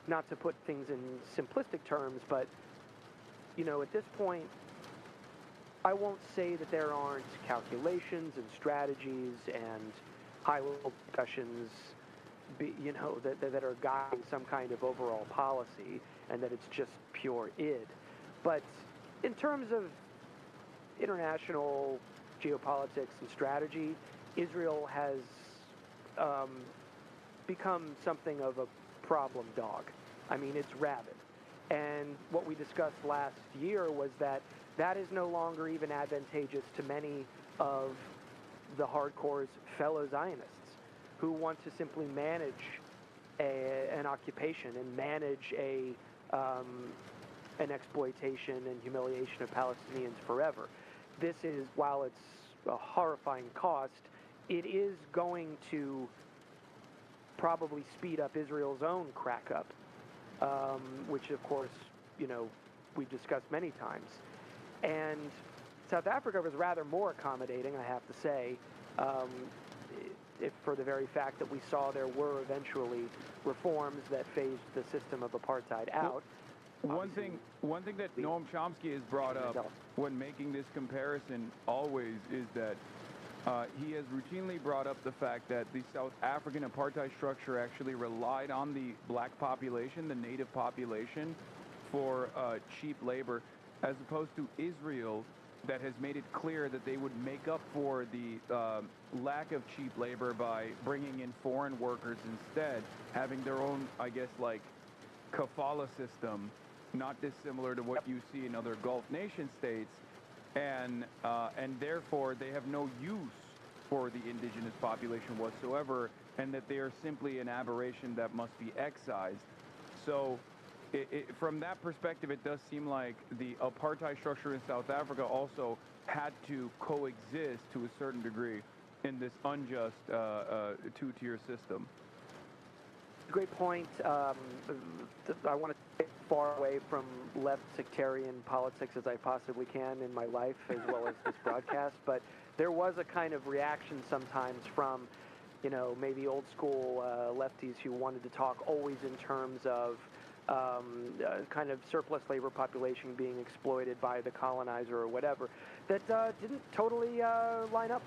not to put things in simplistic terms, but, you know, at this point, I won't say that there aren't calculations and strategies and high-level discussions, you know, that are guiding some kind of overall policy, and that it's just pure id. But in terms of international geopolitics and strategy, Israel has become something of a problem dog. I mean, it's rabid. And what we discussed last year was that is no longer even advantageous to many of the hardcore's fellow Zionists who want to simply manage an occupation and manage an exploitation and humiliation of Palestinians forever. This is, while it's a horrifying cost, it is going to probably speed up Israel's own crack up, which of course, you know, we've discussed many times. And South Africa was rather more accommodating, I have to say, for the very fact that we saw there were eventually reforms that phased the system of apartheid out. One thing that Noam Chomsky has brought up when making this comparison always is that he has routinely brought up the fact that the South African apartheid structure actually relied on the black population, the native population, for cheap labor, as opposed to Israel, that has made it clear that they would make up for the lack of cheap labor by bringing in foreign workers instead, having their own, I guess, like, kafala system, not dissimilar to what you see in other Gulf nation states, and therefore they have no use for the indigenous population whatsoever, and that they are simply an aberration that must be excised. So from that perspective, it does seem like the apartheid structure in South Africa also had to coexist to a certain degree in this unjust two-tier system. Great point. I want to stay far away from left sectarian politics as I possibly can in my life, as well as this broadcast, but there was a kind of reaction sometimes from, you know, maybe old school lefties who wanted to talk always in terms of kind of surplus labor population being exploited by the colonizer or whatever, that didn't totally line up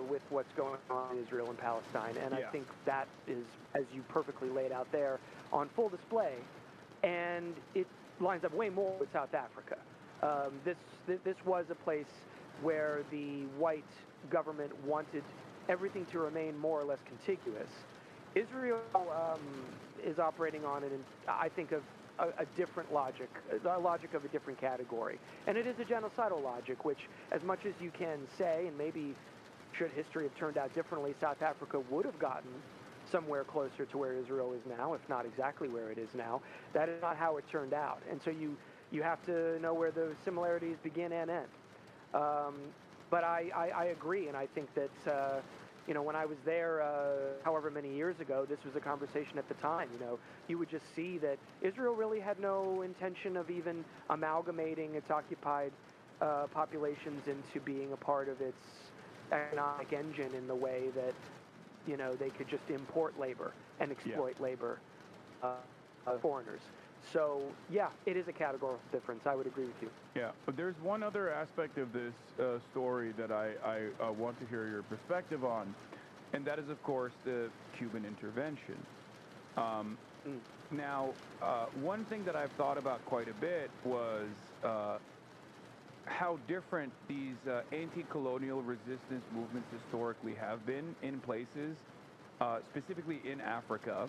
with what's going on in Israel and Palestine. And I think that is, as you perfectly laid out there, on full display. And it lines up way more with South Africa. This was a place where the white government wanted everything to remain more or less contiguous. Israel is operating on I think, of a different logic, a logic of a different category. And it is a genocidal logic, which, as much as you can say, and maybe should history have turned out differently, South Africa would have gotten somewhere closer to where Israel is now, if not exactly where it is now. That is not how it turned out. And so you have to know where those similarities begin and end. But I agree, and I think that, when I was there however many years ago, this was a conversation at the time. You would just see that Israel really had no intention of even amalgamating its occupied populations into being a part of its economic engine in the way that, they could just import labor and exploit labor, foreigners. So, yeah, it is a categorical difference. I would agree with you. Yeah, but there's one other aspect of this story that I want to hear your perspective on, and that is, of course, the Cuban intervention. Now, one thing that I've thought about quite a bit was how different these anti-colonial resistance movements historically have been in places, specifically in Africa.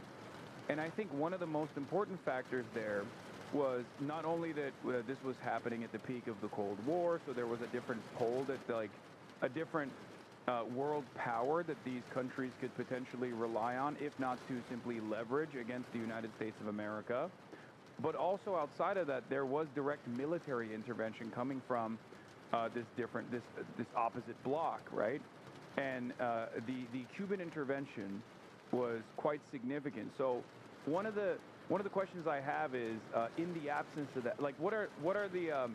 And I think one of the most important factors there was not only that this was happening at the peak of the Cold War, so there was a different pull, that like a different world power that these countries could potentially rely on, if not to simply leverage against the United States of America. But also outside of that, there was direct military intervention coming from this opposite bloc, right? And the Cuban intervention was quite significant. So one of the questions I have is, in the absence of that, like what are the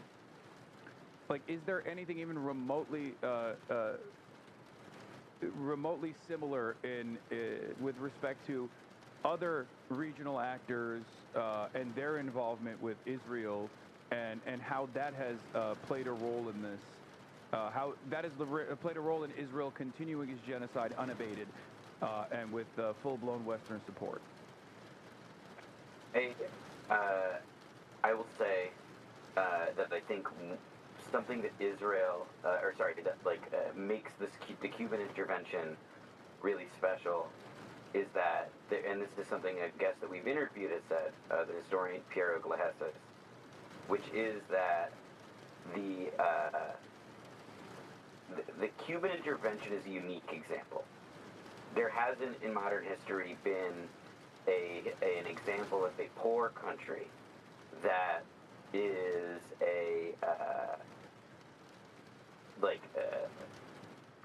like, is there anything even remotely similar in with respect to other regional actors and their involvement with Israel, and how that has played a role in this, how that has played a role in Israel continuing its genocide unabated and with full-blown Western support? I will say that I think something that Israel, makes the Cuban intervention really special is that, and this is something a guest that we've interviewed has said, the historian Piero Glahesis, which is that the Cuban intervention is a unique example. There hasn't in modern history been an example of a poor country that is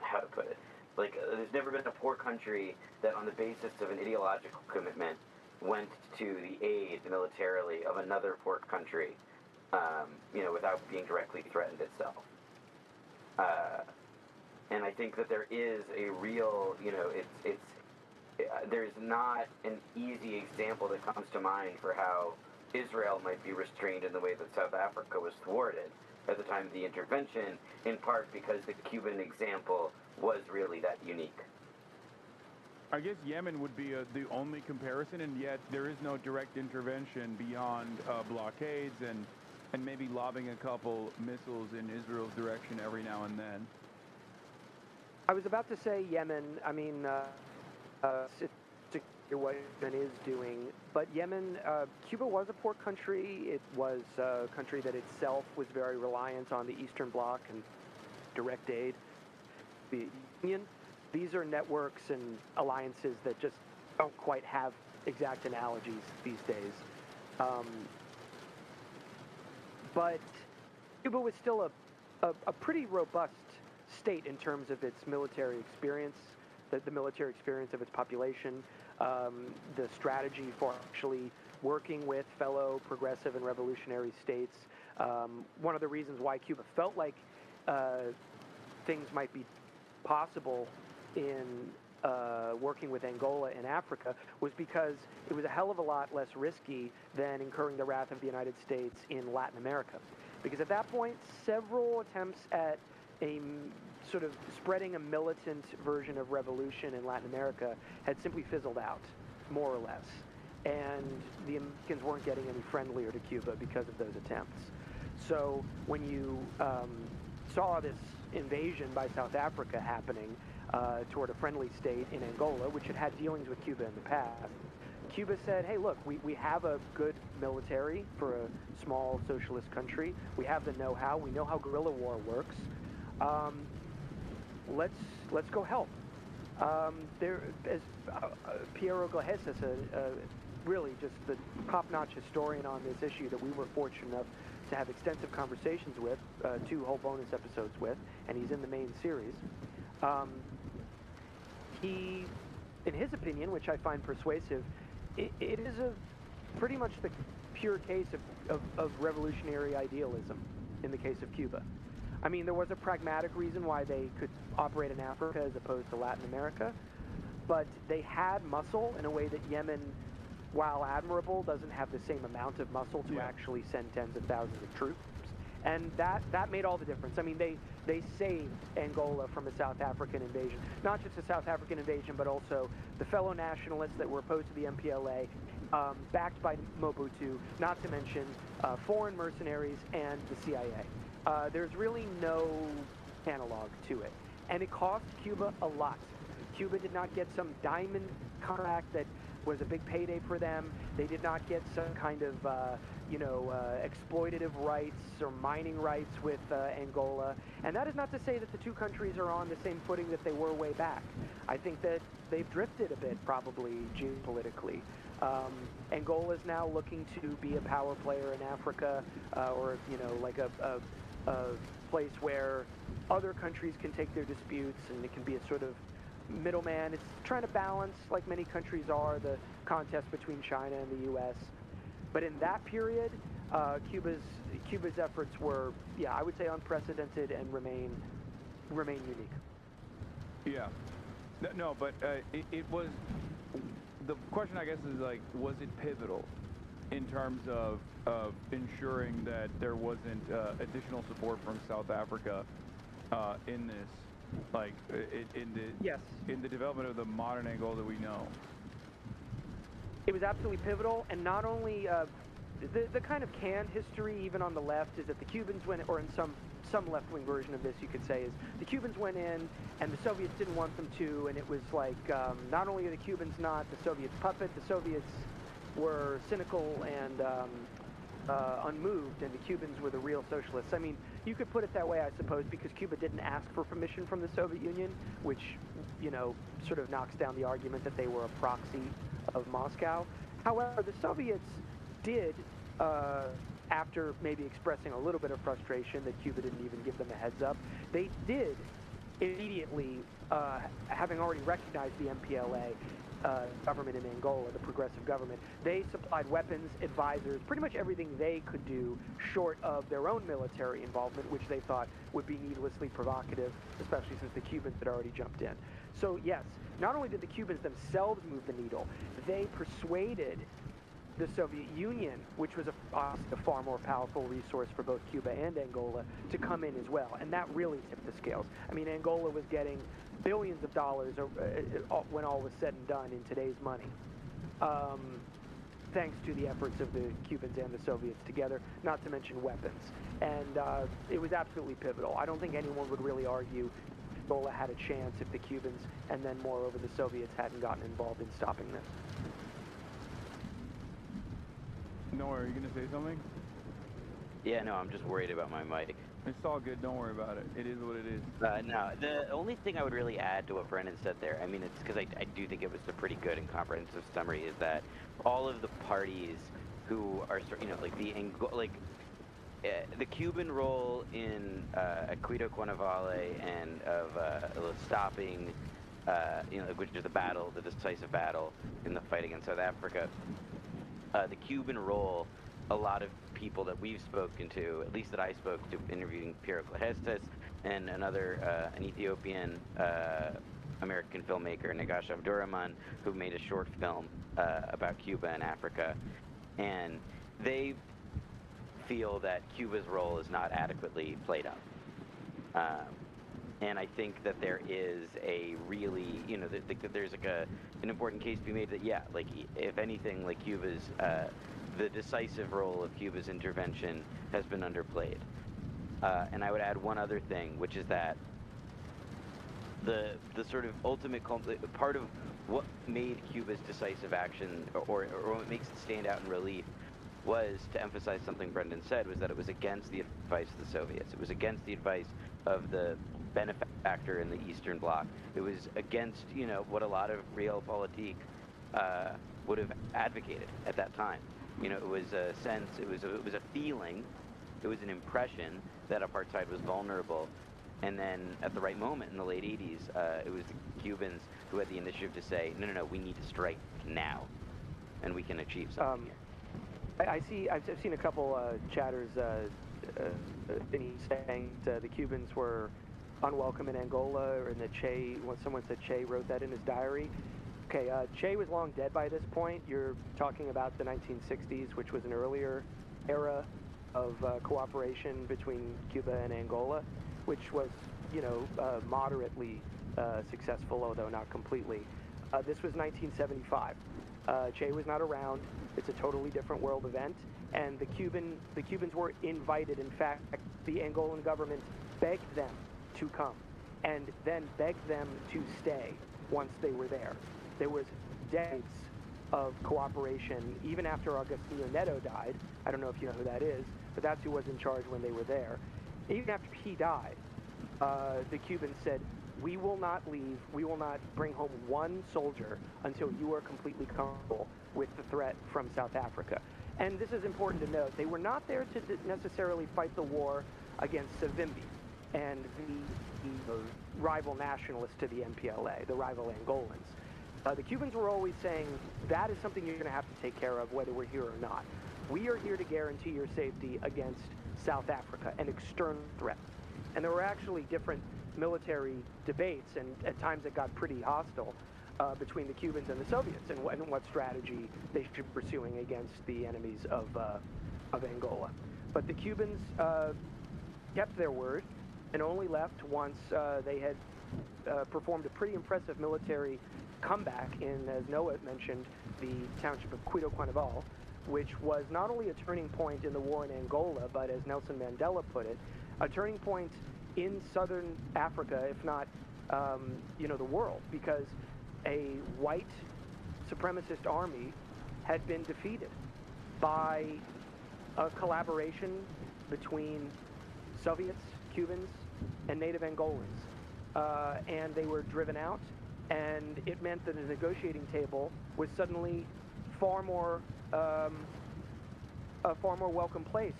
how to put it? There's never been a poor country that, on the basis of an ideological commitment, went to the aid militarily of another poor country, without being directly threatened itself. And I think that there is a real, there's not an easy example that comes to mind for how Israel might be restrained in the way that South Africa was thwarted at the time of the intervention, in part because the Cuban example was really that unique. I guess Yemen would be the only comparison, and yet there is no direct intervention beyond blockades and maybe lobbing a couple missiles in Israel's direction every now and then. I was about to say Yemen. I mean, it's what Yemen is doing, but Yemen, Cuba was a poor country. It was a country that itself was very reliant on the Eastern Bloc and direct aid. The Union, these are networks and alliances that just don't quite have exact analogies these days. But Cuba was still a pretty robust state in terms of its military experience, the military experience of its population, the strategy for actually working with fellow progressive and revolutionary states. One of the reasons why Cuba felt like things might be possible in working with Angola in Africa was because it was a hell of a lot less risky than incurring the wrath of the United States in Latin America. Because at that point, several attempts at a sort of spreading a militant version of revolution in Latin America had simply fizzled out, more or less. And the Americans weren't getting any friendlier to Cuba because of those attempts. So when you saw this invasion by South Africa happening toward a friendly state in Angola, which had had dealings with Cuba in the past, Cuba said, hey, look, we have a good military for a small socialist country. We have the know-how. We know how guerrilla war works. Let's go help. As Piero Glahes is really just the top-notch historian on this issue that we were fortunate enough to have extensive conversations with, 2 whole bonus episodes with, and he's in the main series. He, in his opinion, which I find persuasive, it is pretty much the pure case of revolutionary idealism in the case of Cuba. I mean, there was a pragmatic reason why they could operate in Africa as opposed to Latin America, but they had muscle in a way that Yemen, while admirable, doesn't have the same amount of muscle to actually send tens of thousands of troops. And that made all the difference. I mean, they saved Angola from a South African invasion. Not just a South African invasion, but also the fellow nationalists that were opposed to the MPLA, backed by Mobutu, not to mention foreign mercenaries and the CIA. There's really no analog to it. And it cost Cuba a lot. Cuba did not get some diamond contract that was a big payday for them. They did not get some kind of, exploitative rights or mining rights with Angola. And that is not to say that the 2 countries are on the same footing that they were way back. I think that they've drifted a bit, probably, geopolitically. Angola is now looking to be a power player in Africa, or, like a place where other countries can take their disputes, and it can be a sort of middleman. It's trying to balance, like many countries are, the contest between China and the U.S. But in that period, Cuba's efforts were, I would say unprecedented and remain unique. Yeah. No, but it was, the question I guess is like, was it pivotal in terms of ensuring that there wasn't additional support from South Africa in this? Like in the development of the modern Angola that we know. It was absolutely pivotal, and not only the kind of canned history, even on the left, is that the Cubans went, or in some left-wing version of this, you could say, is the Cubans went in, and the Soviets didn't want them to, and it was like not only are the Cubans not the Soviets' puppet, the Soviets were cynical and unmoved, and the Cubans were the real socialists. I mean, you could put it that way, I suppose, because Cuba didn't ask for permission from the Soviet Union, which, sort of knocks down the argument that they were a proxy of Moscow. However, the Soviets did, after maybe expressing a little bit of frustration that Cuba didn't even give them a heads up, they did immediately, having already recognized the MPLA, government in Angola, the progressive government, they supplied weapons, advisors, pretty much everything they could do short of their own military involvement, which they thought would be needlessly provocative, especially since the Cubans had already jumped in. So yes, not only did the Cubans themselves move the needle, they persuaded the Soviet Union, which was a far more powerful resource for both Cuba and Angola, to come in as well. And that really tipped the scales. I mean, Angola was getting billions of dollars when all was said and done in today's money, thanks to the efforts of the Cubans and the Soviets together, not to mention weapons. And it was absolutely pivotal. I don't think anyone would really argue Angola had a chance if the Cubans and then moreover the Soviets hadn't gotten involved in stopping this. Noah, are you going to say something? Yeah, no, I'm just worried about my mic. It's all good. Don't worry about it. It is what it is. No, the only thing I would really add to what Brennan said there, I mean, it's because I do think it was a pretty good and comprehensive summary, is that all of the parties who are, the Cuban role in Aquito Cuernavalle and of stopping, which is the decisive battle in the fight against South Africa. The Cuban role, a lot of people that we've spoken to, at least that I spoke to, interviewing Piero Glahes and an Ethiopian American filmmaker, Nagash Abdurrahman, who made a short film about Cuba and Africa, and they feel that Cuba's role is not adequately played up. And I think that there is a really, that there's an important case to be made that, if anything, Cuba's, the decisive role of Cuba's intervention has been underplayed. And I would add one other thing, which is that the sort of ultimate part of what made Cuba's decisive action, or what makes it stand out in relief, was to emphasize something Brendan said, was that it was against the advice of the Soviets. It was against the advice of the benefactor in the Eastern Bloc. It was against, you know, what a lot of realpolitik would have advocated at that time. You know, it was a sense, it was a feeling, it was an impression that apartheid was vulnerable. And then at the right moment in the late 80s, it was the Cubans who had the initiative to say, no, we need to strike now, and we can achieve something here. I've seen a couple chatters saying the Cubans were unwelcome in Angola, and that someone said Che wrote that in his diary. Okay, Che was long dead by this point. You're talking about the 1960s, which was an earlier era of cooperation between Cuba and Angola, which was, you know, moderately successful, although not completely. This was 1975. Che was not around. It's a totally different world event, and the Cubans were invited. In fact, the Angolan government begged them to come, and then begged them to stay once they were there. There was decades of cooperation, even after Agostinho Neto died. I don't know if you know who that is, but that's who was in charge when they were there. Even after he died, the Cubans said, we will not leave, we will not bring home one soldier until you are completely comfortable with the threat from South Africa. And this is important to note. They were not there to necessarily fight the war against Savimbi and the rival nationalists to the MPLA, the rival Angolans. The Cubans were always saying, that is something you're going to have to take care of whether we're here or not. We are here to guarantee your safety against South Africa, an external threat. And there were actually different military debates, and at times it got pretty hostile between the Cubans and the Soviets, and what strategy they should be pursuing against the enemies of Angola. But the Cubans kept their word and only left once they had performed a pretty impressive military comeback in, as Noah mentioned, the township of Cuido-Cuanavale, which was not only a turning point in the war in Angola, but as Nelson Mandela put it, a turning point in southern Africa, if not, you know, the world, because a white supremacist army had been defeated by a collaboration between Soviets, Cubans, and native Angolans. And they were driven out, and it meant that the negotiating table was suddenly far more a far more welcome place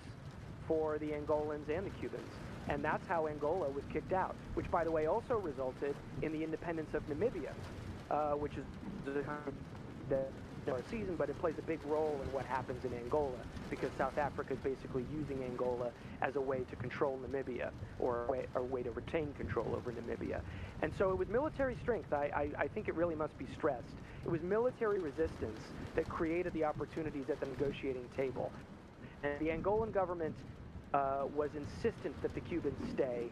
for the Angolans and the Cubans. And that's how Angola was kicked out, which, by the way, also resulted in the independence of Namibia, which is the season, but it plays a big role in what happens in Angola, because South Africa is basically using Angola as a way to control Namibia, or a way to retain control over Namibia. And so it was military strength. I think it really must be stressed. It was military resistance that created the opportunities at the negotiating table. And the Angolan government was insistent that the Cubans stay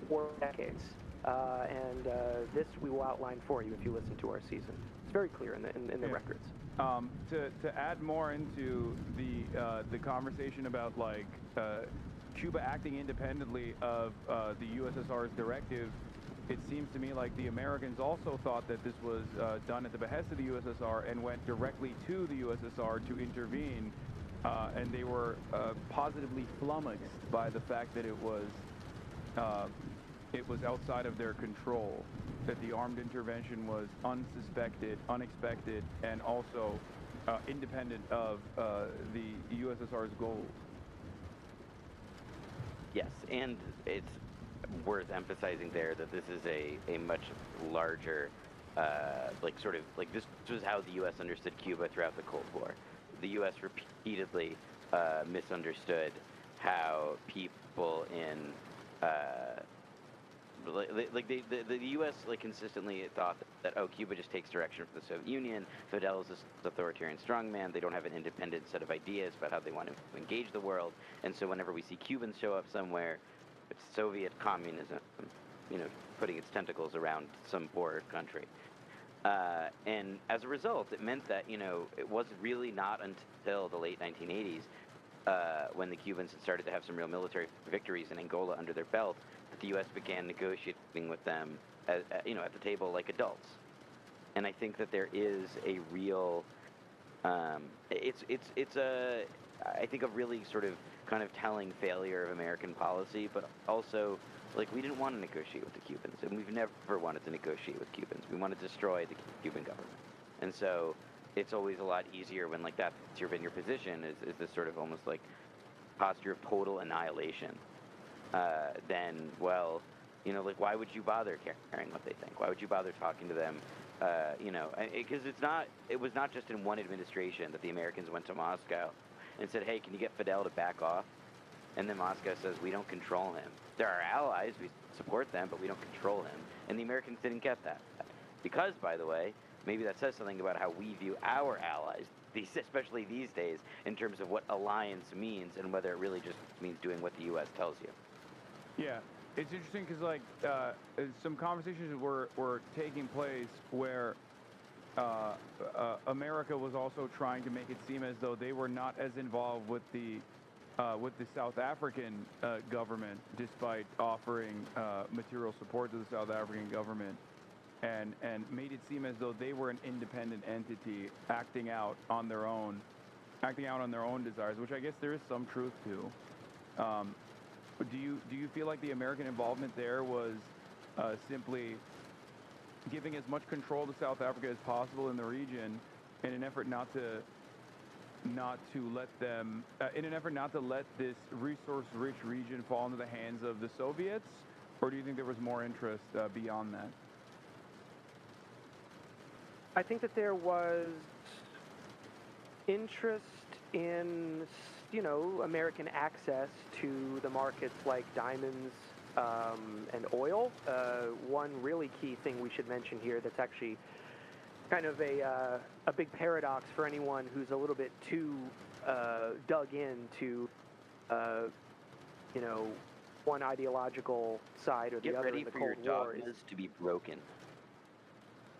for decades. And this we will outline for you if you listen to our season. It's very clear in the records. To add more into the conversation about, like, Cuba acting independently of the USSR's directive, it seems to me like the Americans also thought that this was done at the behest of the USSR and went directly to the USSR to intervene, and they were positively flummoxed by the fact that it was outside of their control, that the armed intervention was unsuspected, unexpected, and also independent of the USSR's goals. Yes, and it's worth emphasizing there that this is a much larger, this was how the U.S. understood Cuba throughout the Cold War. The U.S. repeatedly misunderstood how people in the U.S. consistently thought that Cuba just takes direction from the Soviet Union. Fidel is this authoritarian strongman. They don't have an independent set of ideas about how they want to engage the world. And so whenever we see Cubans show up somewhere, it's Soviet communism, putting its tentacles around some poor country. And as a result, it meant that, it was really not until the late 1980s when the Cubans had started to have some real military victories in Angola under their belt, that the U.S. began negotiating with them, at the table like adults. And I think that there is a real, it's I think a really sort of kind of telling failure of American policy, but also, like, we didn't want to negotiate with the Cubans, and we've never wanted to negotiate with Cubans. We want to destroy the Cuban government. And so it's always a lot easier when, like, that's your position, is this sort of almost like posture of total annihilation, then, well, like, why would you bother caring what they think? Why would you bother talking to them? Because it was not just in one administration that the Americans went to Moscow and said, hey, can you get Fidel to back off? And then Moscow says, we don't control him. They're our allies, we support them, but we don't control him. And the Americans didn't get that. Because, by the way, maybe that says something about how we view our allies, especially these days, in terms of what alliance means and whether it really just means doing what the U.S. tells you. Yeah, it's interesting because, like, some conversations were taking place where America was also trying to make it seem as though they were not as involved with the South African government, despite offering material support to the South African government, and made it seem as though they were an independent entity acting out on their own desires, which I guess there is some truth to. Do you feel like the American involvement there was simply giving as much control to South Africa as possible in the region in an effort not to let this resource-rich region fall into the hands of the Soviets, or do you think there was more interest beyond that? I think that there was interest in, American access to the markets like diamonds and oil. One really key thing we should mention here that's actually kind of a big paradox for anyone who's a little bit too dug into, one ideological side or the other in the Cold War. Get ready for your dogmas to be broken.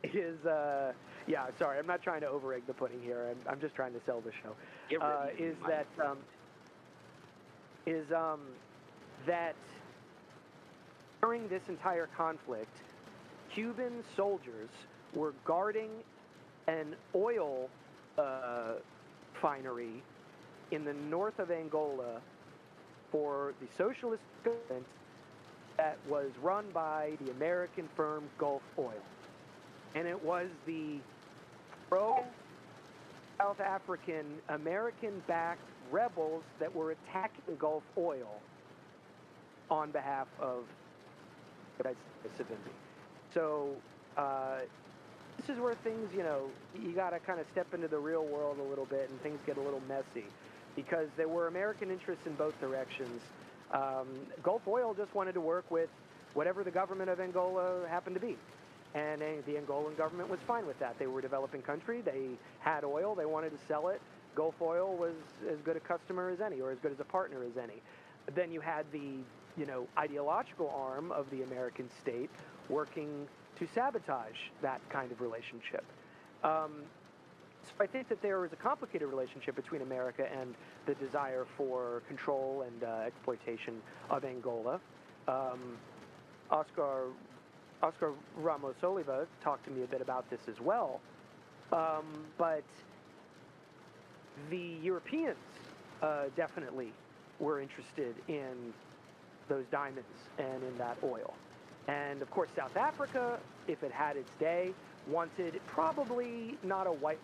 Is yeah, sorry, I'm not trying to over-egg the pudding here. I'm just trying to sell the show. That during this entire conflict, Cuban soldiers were guarding an oil refinery in the north of Angola for the socialist government that was run by the American firm Gulf Oil. And it was the pro-South African, American-backed rebels that were attacking Gulf Oil on behalf of Hasanabi. So this is where things, you got to kind of step into the real world a little bit, and things get a little messy, because there were American interests in both directions. Gulf Oil just wanted to work with whatever the government of Angola happened to be. And the Angolan government was fine with that. They were a developing country. They had oil. They wanted to sell it. Gulf Oil was as good a customer as any, or as good as a partner as any. But then you had the, ideological arm of the American state working to sabotage that kind of relationship. So I think that there is a complicated relationship between America and the desire for control and exploitation of Angola. Oscar Ramos Oliva talked to me a bit about this as well, but the Europeans definitely were interested in those diamonds and in that oil. And of course, South Africa, if it had its day, wanted probably not a white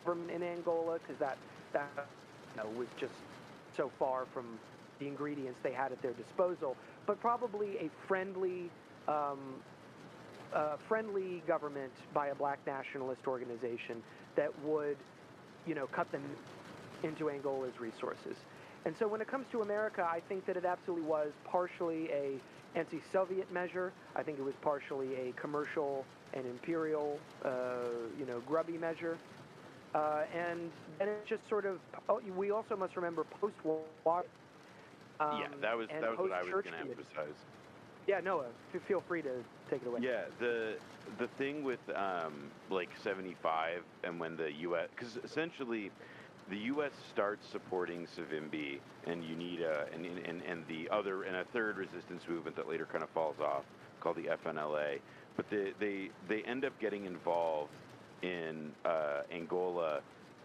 government in Angola, because that was just so far from the ingredients they had at their disposal, but probably a friendly government by a black nationalist organization that would, cut them into Angola's resources. And so when it comes to America, I think that it absolutely was partially a anti-Soviet measure. I think it was partially a commercial and imperial, grubby measure. And it just sort of, we also must remember post-war. Yeah, that was what I was going to emphasize. Yeah, Noah, feel free to take it away. Yeah, the thing with like 75 and when the U.S. because essentially the U.S. starts supporting Savimbi and UNITA and the other and a third resistance movement that later kind of falls off, called the FNLA. But they end up getting involved in Angola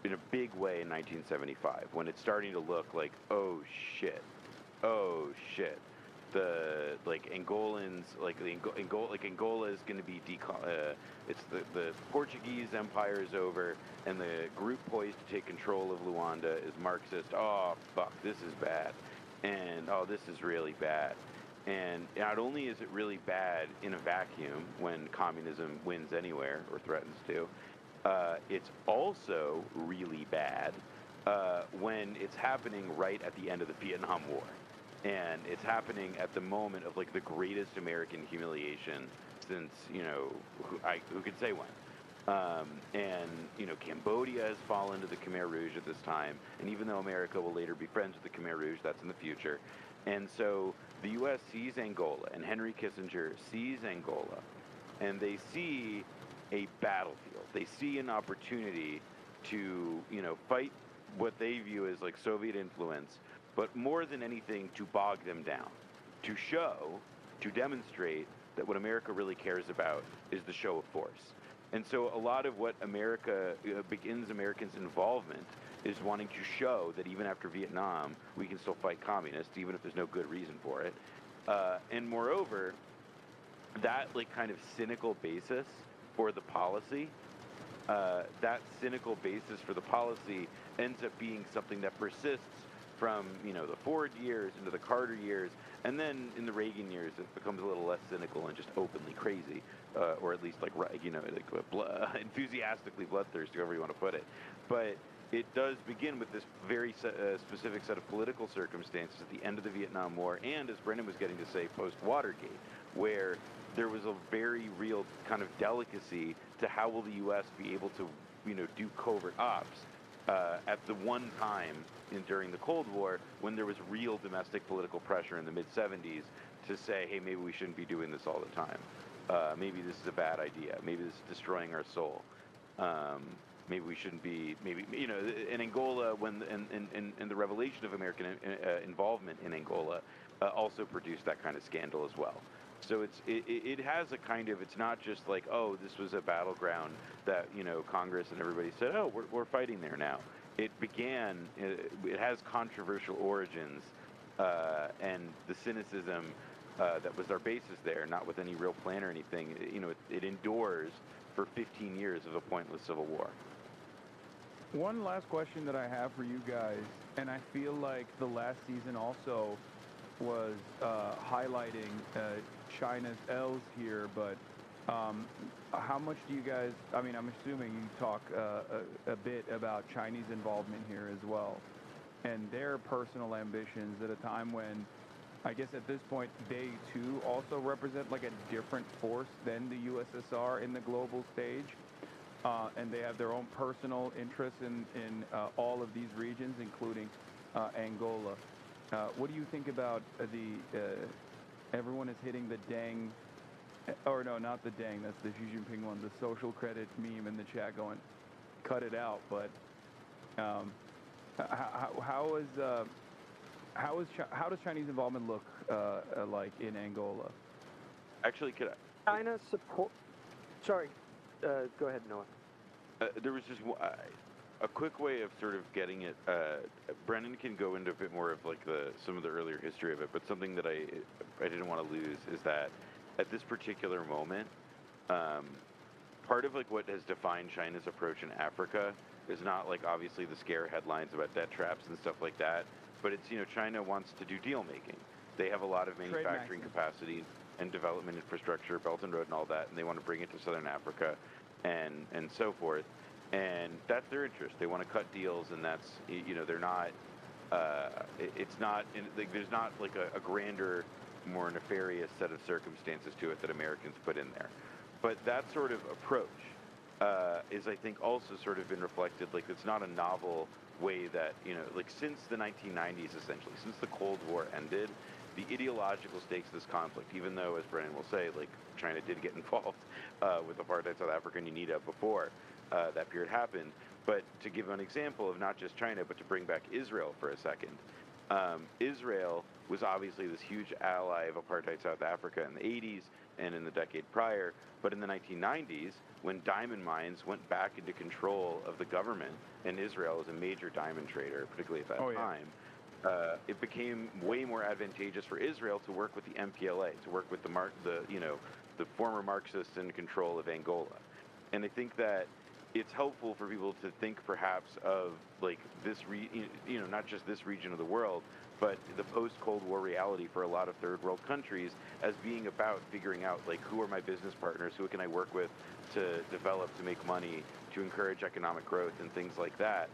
in a big way in 1975, when it's starting to look like, oh shit, the Angolans, Angola is going to be it's the Portuguese Empire is over, and the group poised to take control of Luanda is Marxist. Oh fuck, this is bad, and oh, this is really bad. And not only is it really bad in a vacuum when communism wins anywhere or threatens to, it's also really bad when it's happening right at the end of the Vietnam War. And it's happening at the moment of like the greatest American humiliation since, you know, who could say when. And, you know, Cambodia has fallen to the Khmer Rouge at this time. And even though America will later be friends with the Khmer Rouge, that's in the future. And so the U.S. sees Angola, and Henry Kissinger sees Angola, and they see a battlefield. They see an opportunity to, you know, fight what they view as like Soviet influence, but more than anything to bog them down, to show, to demonstrate that what America really cares about is the show of force. And so a lot of what America begins Americans' involvement is wanting to show that even after Vietnam, we can still fight communists, even if there's no good reason for it. And moreover, that like kind of cynical basis for the policy, ends up being something that persists from, you know, the Ford years into the Carter years, and then in the Reagan years it becomes a little less cynical and just openly crazy, or at least like, you know, like enthusiastically bloodthirsty, however you want to put it. But it does begin with this very specific set of political circumstances at the end of the Vietnam War, and as Brendan was getting to say, post-Watergate, where there was a very real kind of delicacy to how will the U.S. be able to, you know, do covert ops at the one time during the Cold War when there was real domestic political pressure in the mid-'70s to say, hey, maybe we shouldn't be doing this all the time. Maybe this is a bad idea. Maybe this is destroying our soul. Maybe we shouldn't be, maybe, you know, in Angola, when and the revelation of American involvement in Angola also produced that kind of scandal as well. So it has a kind of, it's not just like, oh, this was a battleground that, you know, Congress and everybody said, oh, we're fighting there now. It began, it has controversial origins, and the cynicism that was our basis there, not with any real plan or anything, you know, it endures for 15 years of a pointless civil war. One last question that I have for you guys, and I feel like the last season also was highlighting China's L's here, but how much do you guys, I mean, I'm assuming you talk a bit about Chinese involvement here as well, and their personal ambitions at a time when, I guess at this point, they too also represent like a different force than the USSR in the global stage. And they have their own personal interests in all of these regions, including Angola. What do you think about everyone is hitting the dang, or no, not the dang, that's the Xi Jinping one, the social credit meme in the chat going, cut it out, but how does Chinese involvement look like in Angola? Actually, could I? China support, sorry. Go ahead, Noah. There was just a quick way of sort of getting it. Brendan can go into a bit more of like some of the earlier history of it, but something that I didn't want to lose is that at this particular moment, part of like what has defined China's approach in Africa is not like obviously the scare headlines about debt traps and stuff like that, but it's, you know, China wants to do deal making. They have a lot of manufacturing capacity and development infrastructure, Belt and Road and all that, and they want to bring it to Southern Africa and so forth. And that's their interest. They want to cut deals, and that's, you know, they're not, it's not, like, there's not like a grander, more nefarious set of circumstances to it that Americans put in there. But that sort of approach is, I think, also sort of been reflected, like it's not a novel way that, you know, like since the 1990s, essentially, since the Cold War ended, the ideological stakes of this conflict, even though, as Brennan will say, like China did get involved with apartheid South Africa and UNITA before that period happened, But to give an example of not just China, but to bring back Israel for a second, Israel was obviously this huge ally of apartheid South Africa in the 80s and in the decade prior. But in the 1990s, when diamond mines went back into control of the government, and Israel was a major diamond trader, particularly at that time, it became way more advantageous for Israel to work with the MPLA, to work with the former Marxists in control of Angola. And I think that it's helpful for people to think perhaps of like this, not just this region of the world, but the post-Cold War reality for a lot of third world countries as being about figuring out like who are my business partners, who can I work with to develop, to make money, to encourage economic growth and things like that,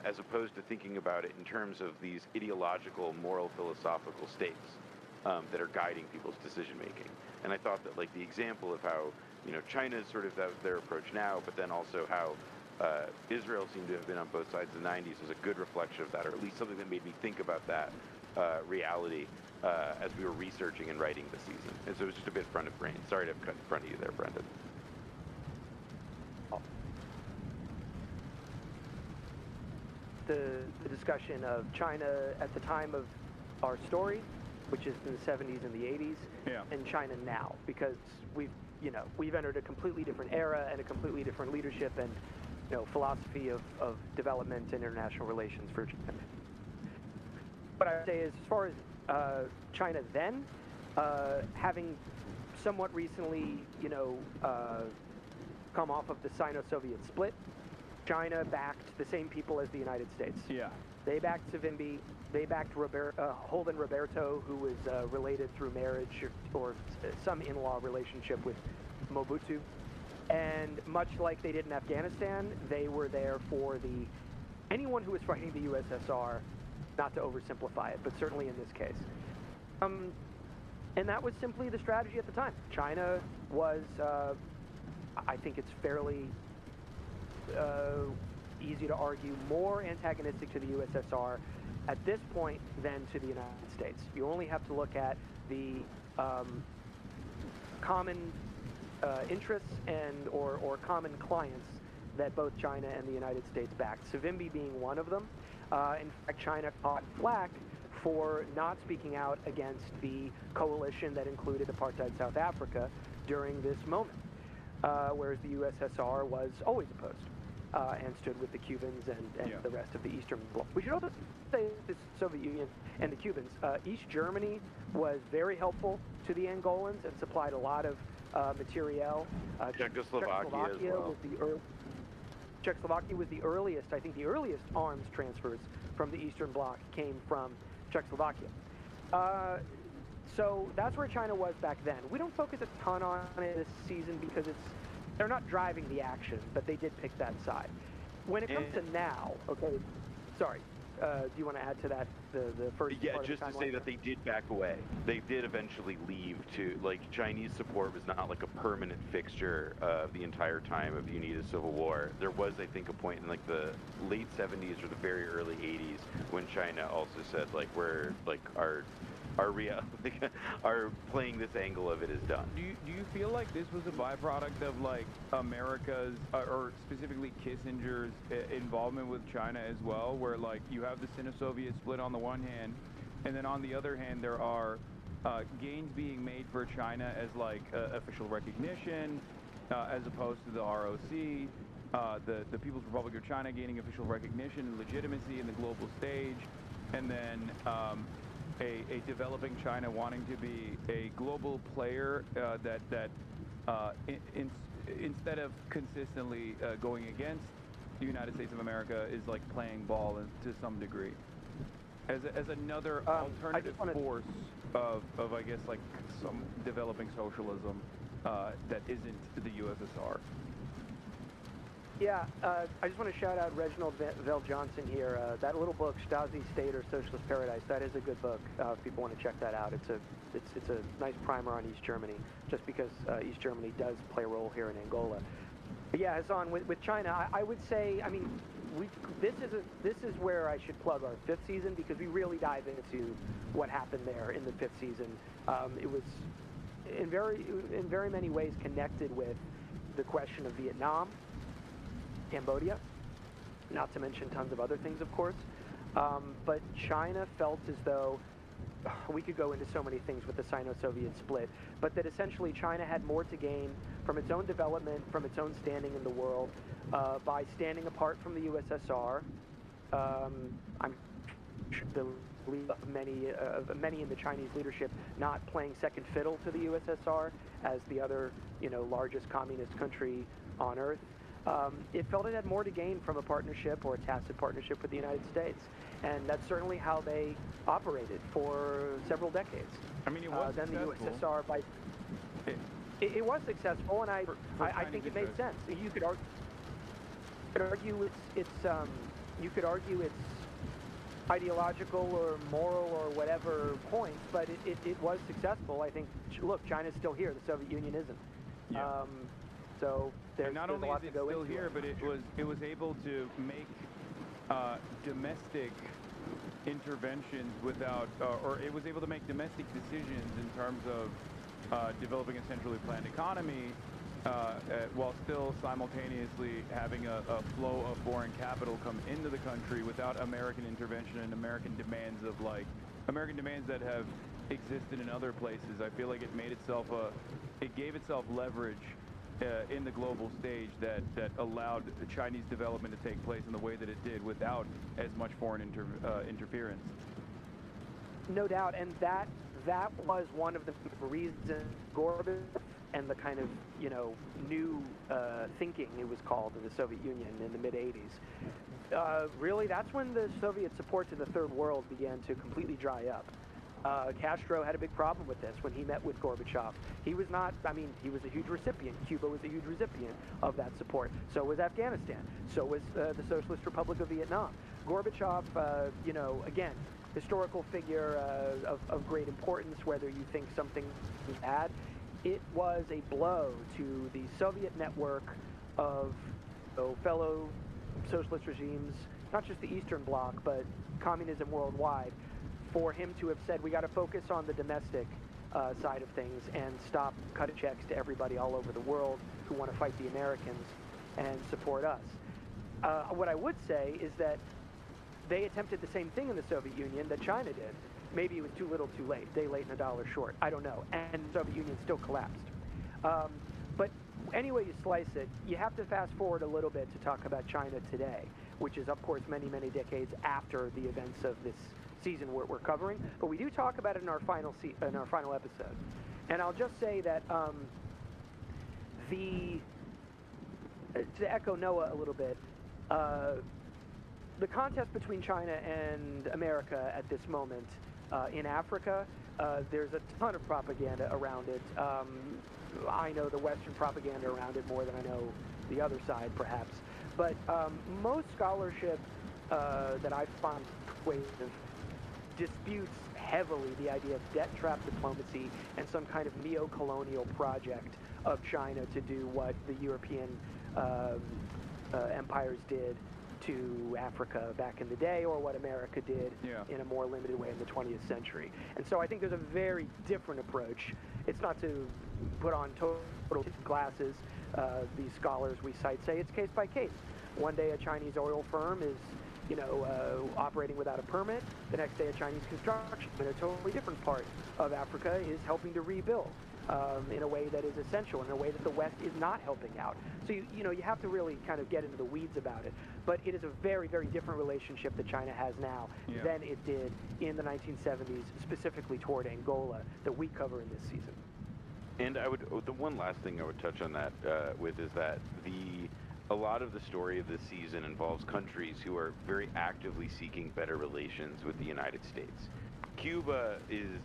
as opposed to thinking about it in terms of these ideological, moral, philosophical stakes that are guiding people's decision making. And I thought that like the example of how China is sort of their approach now, but then also how Israel seemed to have been on both sides in the 90s was a good reflection of that, or at least something that made me think about that reality as we were researching and writing this season. And so it was just a bit front of brain. Sorry to have cut in front of you there, Brendan. The discussion of China at the time of our story, which is in the 70s and the 80s, and China now, because we've entered a completely different era and a completely different leadership and philosophy of development and international relations for China. What I would say is, as far as China then, having somewhat recently, come off of the Sino-Soviet split, China backed the same people as the United States. Yeah. They backed Savimbi. They backed Holden Roberto, who was related through marriage or some in-law relationship with Mobutu. And much like they did in Afghanistan, they were there for anyone who was fighting the USSR, not to oversimplify it, but certainly in this case. And that was simply the strategy at the time. China was, I think it's fairly easy to argue, more antagonistic to the USSR at this point than to the United States. You only have to look at the common interests and or common clients that both China and the United States backed, Savimbi being one of them. In fact, China caught flack for not speaking out against the coalition that included apartheid South Africa during this moment, whereas the USSR was always opposed. And stood with the Cubans and the rest of the Eastern Bloc. We should also say the Soviet Union and the Cubans. East Germany was very helpful to the Angolans and supplied a lot of materiel. Czechoslovakia as well. Czechoslovakia was the earliest, I think the earliest arms transfers from the Eastern Bloc came from Czechoslovakia. So that's where China was back then. We don't focus a ton on it this season because they're not driving the action, but they did pick that side. When it comes to now, okay, sorry, do you want to add to that, the first part just of the to say that they did back away. They did eventually leave to, like, Chinese support was not like a permanent fixture of the entire time of UNITA's civil war. There was, I think, a point in, like, the late 70s or the very early 80s when China also said, like, we're, like, our playing this angle of it is done. Do you feel like this was a byproduct of like America's or specifically Kissinger's involvement with China as well, where like you have the Sino-Soviet split on the one hand, and then on the other hand there are gains being made for China as like official recognition, as opposed to the ROC, the People's Republic of China gaining official recognition and legitimacy in the global stage, and then a developing China wanting to be a global player that instead of consistently going against the United States of America is like playing ball to some degree as another alternative force of I guess like some developing socialism that isn't the USSR. Yeah, I just want to shout out Reginald Vell-Johnson here. That little book, Stasi State or Socialist Paradise, that is a good book. If people want to check that out, it's a nice primer on East Germany, just because East Germany does play a role here in Angola. But yeah, Hasan, with China, I would say, I mean, this is where I should plug our fifth season, because we really dive into what happened there in the fifth season. It was in very many ways connected with the question of Vietnam, Cambodia, not to mention tons of other things, of course. But China felt as though, we could go into so many things with the Sino-Soviet split, but that essentially China had more to gain from its own development, from its own standing in the world, by standing apart from the USSR. I'm sure the many in the Chinese leadership not playing second fiddle to the USSR as the other, largest communist country on earth. It felt it had more to gain from a partnership or a tacit partnership with the United States. And that's certainly how they operated for several decades. I mean, it was then successful. the USSR, it was successful, and I think it made sense. You could argue it's ideological or moral or whatever points, but it was successful. I think, look, China's still here. The Soviet Union isn't. Yeah. So there's not a only lot is to it go still into here, but it was able to make domestic interventions without, or it was able to make domestic decisions in terms of developing a centrally planned economy, while still simultaneously having a flow of foreign capital come into the country without American intervention and American demands that have existed in other places. I feel like it made itself it gave itself leverage in the global stage that allowed Chinese development to take place in the way that it did without as much foreign interference. No doubt, and that was one of the reasons Gorbachev and the kind of, new thinking, it was called, in the Soviet Union in the mid-'80s. Really, that's when the Soviet support to the Third World began to completely dry up. Castro had a big problem with this when he met with Gorbachev. He was not, he was a huge recipient. Cuba was a huge recipient of that support. So was Afghanistan. So was the Socialist Republic of Vietnam. Gorbachev, again, historical figure of great importance, whether you think something is bad. It was a blow to the Soviet network of fellow socialist regimes, not just the Eastern Bloc, but communism worldwide, for him to have said, we got to focus on the domestic side of things and stop cutting checks to everybody all over the world who want to fight the Americans and support us. What I would say is that they attempted the same thing in the Soviet Union that China did. Maybe it was too little too late, day late and a dollar short, I don't know, and the Soviet Union still collapsed. But any way you slice it, you have to fast forward a little bit to talk about China today, which is, of course, many, many decades after the events of this season we're covering. But we do talk about it in our final episode. And I'll just say that to echo Noah a little bit, the contest between China and America at this moment in Africa, there's a ton of propaganda around it. I know the Western propaganda around it more than I know the other side, perhaps. But most scholarship that I find persuasive disputes heavily the idea of debt trap diplomacy and some kind of neo-colonial project of China to do what the European empires did to Africa back in the day, or what America did in a more limited way in the 20th century. And so I think there's a very different approach. It's not to put on total glasses. These scholars we cite say it's case by case. One day a Chinese oil firm is operating without a permit. The next day a Chinese construction in a totally different part of Africa is helping to rebuild in a way that is essential, in a way that the West is not helping out. So you have to really kind of get into the weeds about it. But it is a very, very different relationship that China has now than it did in the 1970s, specifically toward Angola, that we cover in this season. And the one last thing I would touch on that with is that a lot of the story of this season involves countries who are very actively seeking better relations with the United States. Cuba is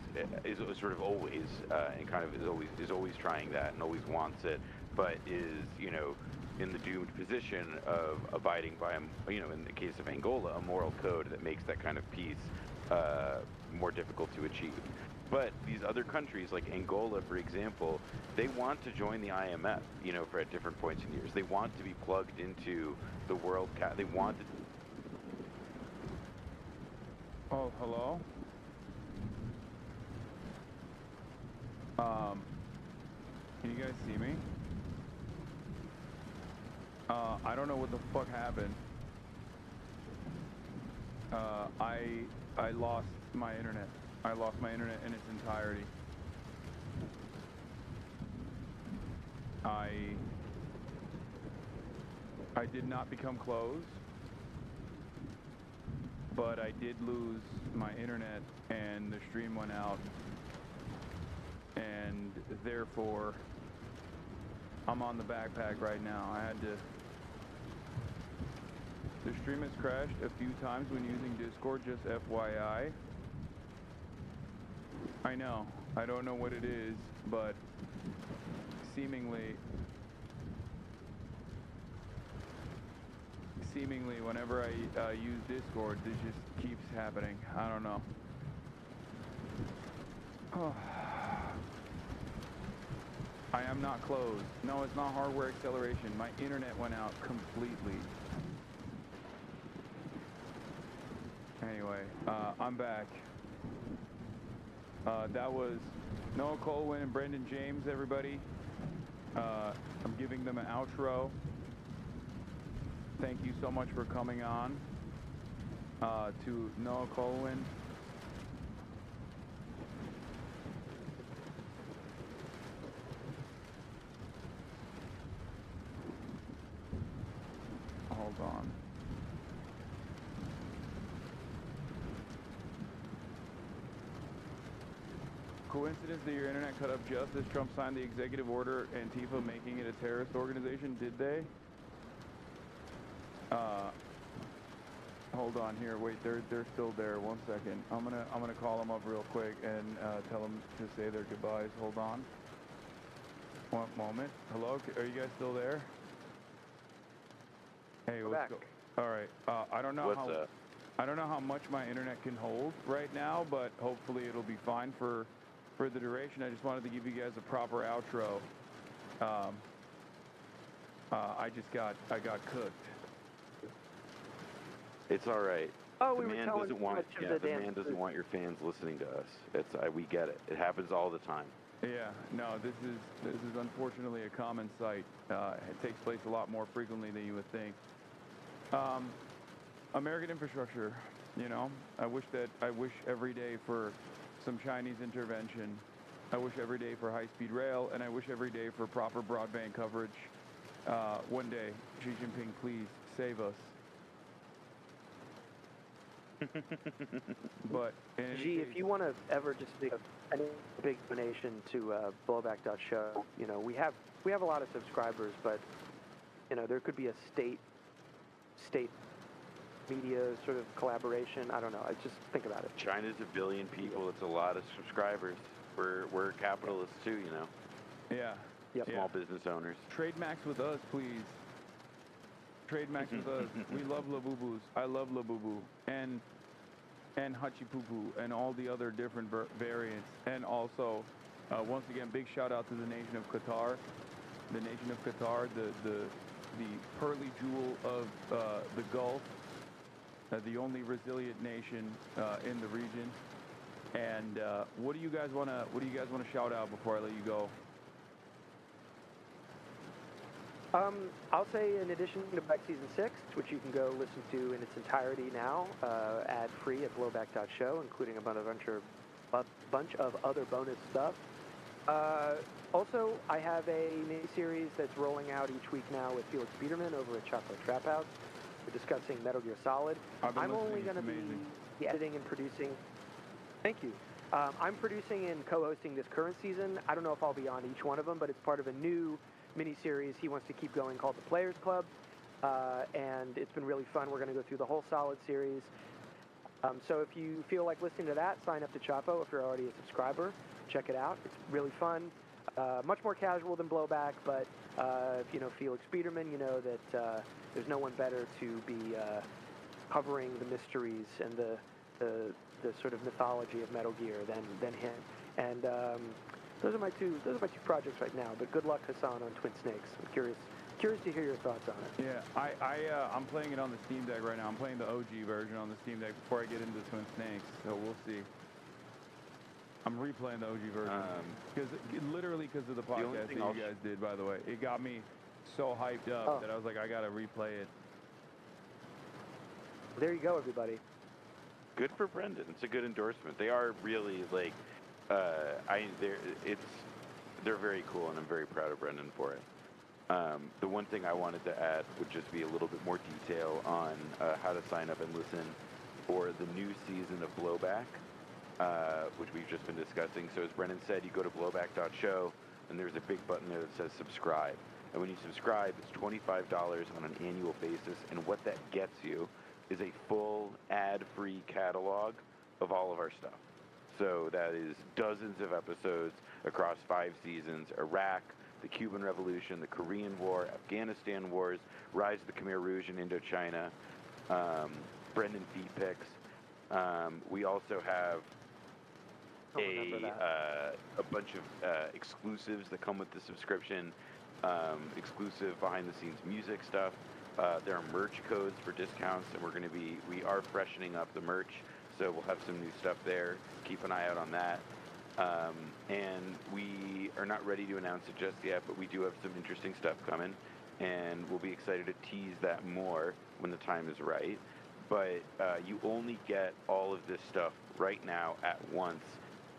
sort of always and kind of is always trying that and always wants it, but is in the doomed position of abiding by in the case of Angola, a moral code that makes that kind of peace more difficult to achieve. But these other countries, like Angola, for example, they want to join the IMF, for at different points in years. They want to be plugged into the world cap. They want to. Oh, hello? Can you guys see me? I don't know what the fuck happened. I lost my internet. I lost my internet in its entirety. I did not become closed, but I did lose my internet and the stream went out, and therefore I'm on the backpack right now. The stream has crashed a few times when using Discord, just FYI. I know, I don't know what it is, but seemingly whenever I use Discord, this just keeps happening. I don't know. Oh. I am not closed. No, it's not hardware acceleration. My internet went out completely. Anyway, I'm back. That was Noah Colwyn and Brendan James, everybody. I'm giving them an outro. Thank you so much for coming on. To Noah Colwyn. Hold on. Coincidence that your internet cut up just as Trump signed the executive order Antifa making it a terrorist organization, did they? Hold on here, wait, they're still there, 1 second. I'm gonna call them up real quick and tell them to say their goodbyes. Hold on. 1 moment. Hello, are you guys still there? Hey, what's going on? All right, I don't know I don't know how much my internet can hold right now, but hopefully it'll be fine for the duration. I just wanted to give you guys a proper outro. I got cooked. It's all right. Oh, the man doesn't want. Yeah, the man doesn't want your fans listening to us. We get it. It happens all the time. Yeah, no, this is unfortunately a common sight. It takes place a lot more frequently than you would think. American infrastructure, you know, I wish every day for some Chinese intervention. I wish every day for high-speed rail, and I wish every day for proper broadband coverage. One day, Xi Jinping, please save us. But Xi, if you want to ever just make a big donation to blowback.show, you know, we have a lot of subscribers, but you know, there could be a state media sort of collaboration. I don't know. I just think about it. China's 1 billion people. It's a lot of subscribers. We're capitalists too, you know. Yeah. Yep. Small business owners. Trade Max with us, please. Trade Max with us. We love Labubu's. I love Labubu. And Hachipupu and all the other different variants. And also, once again, big shout out to the nation of Qatar. The nation of Qatar, the pearly jewel of the Gulf, the only resilient nation in the region. And what do you guys want to shout out before I let you go? I'll say in addition to Back Season 6, which you can go listen to in its entirety now, ad-free at blowback.show, including a bunch of other bonus stuff. Also, I have a mini-series that's rolling out each week now with Felix Biederman over at Chapo Trap House. We're discussing Metal Gear Solid. I'm only going to be editing and producing. Thank you. I'm producing and co-hosting this current season. I don't know if I'll be on each one of them, but it's part of a new mini-series he wants to keep going called The Players Club, and it's been really fun. We're going to go through the whole Solid series. So if you feel like listening to that, sign up to Chapo if you're already a subscriber. Check it out. It's really fun. Much more casual than Blowback, but if you know Felix Biederman, you know that there's no one better to be covering the mysteries and the sort of mythology of Metal Gear than him. And those are my two projects right now. But good luck, Hasan, on Twin Snakes. I'm curious to hear your thoughts on it. Yeah, I'm playing it on the Steam Deck right now. I'm playing the OG version on the Steam Deck before I get into Twin Snakes. So we'll see. I'm replaying the OG version literally because of the podcast that you guys did. By the way, it got me so hyped up that I was like, I gotta replay it. There you go, everybody. good for Brendan. It's a good endorsement. They are really like, they're very cool, and I'm very proud of Brendan for it. The one thing I wanted to add would just be a little bit more detail on how to sign up and listen for the new season of Blowback, which we've just been discussing. So as Brendan said, you go to blowback.show, and there's a big button there that says subscribe. And when you subscribe, it's $25 on an annual basis, and what that gets you is a full ad-free catalog of all of our stuff. So that is dozens of episodes across 5 seasons: Iraq, the Cuban Revolution, the Korean War, Afghanistan wars, Rise of the Khmer Rouge in Indochina, Brendan feed picks. We also have a bunch of exclusives that come with the subscription, exclusive behind-the-scenes music stuff. There are merch codes for discounts, and we are freshening up the merch, so we'll have some new stuff there. Keep an eye out on that. And we are not ready to announce it just yet, but we do have some interesting stuff coming, and we'll be excited to tease that more when the time is right. But you only get all of this stuff right now at once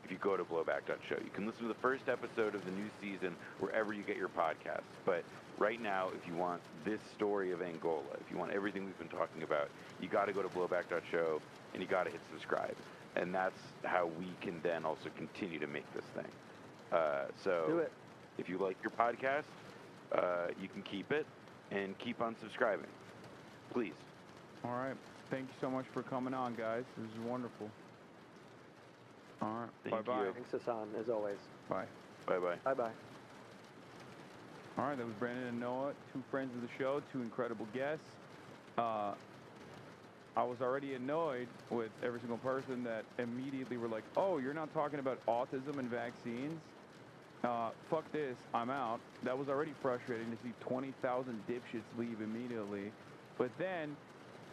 if you go to blowback.show. You can listen to the first episode of the new season wherever you get your podcasts. But right now, if you want this story of Angola, if you want everything we've been talking about, you got to go to blowback.show, and you got to hit subscribe. And that's how we can then also continue to make this thing. So Do it. If you like your podcast, you can keep it and keep on subscribing. Please. All right. Thank you so much for coming on, guys. This is wonderful. All right. Bye-bye. Thanks, Hasan, as always. Bye. Bye-bye. Bye-bye. All right, that was Brandon and Noah, 2 friends of the show, 2 incredible guests. I was already annoyed with every single person that immediately were like, oh, you're not talking about autism and vaccines? Fuck this, I'm out. That was already frustrating to see 20,000 dipshits leave immediately. But then,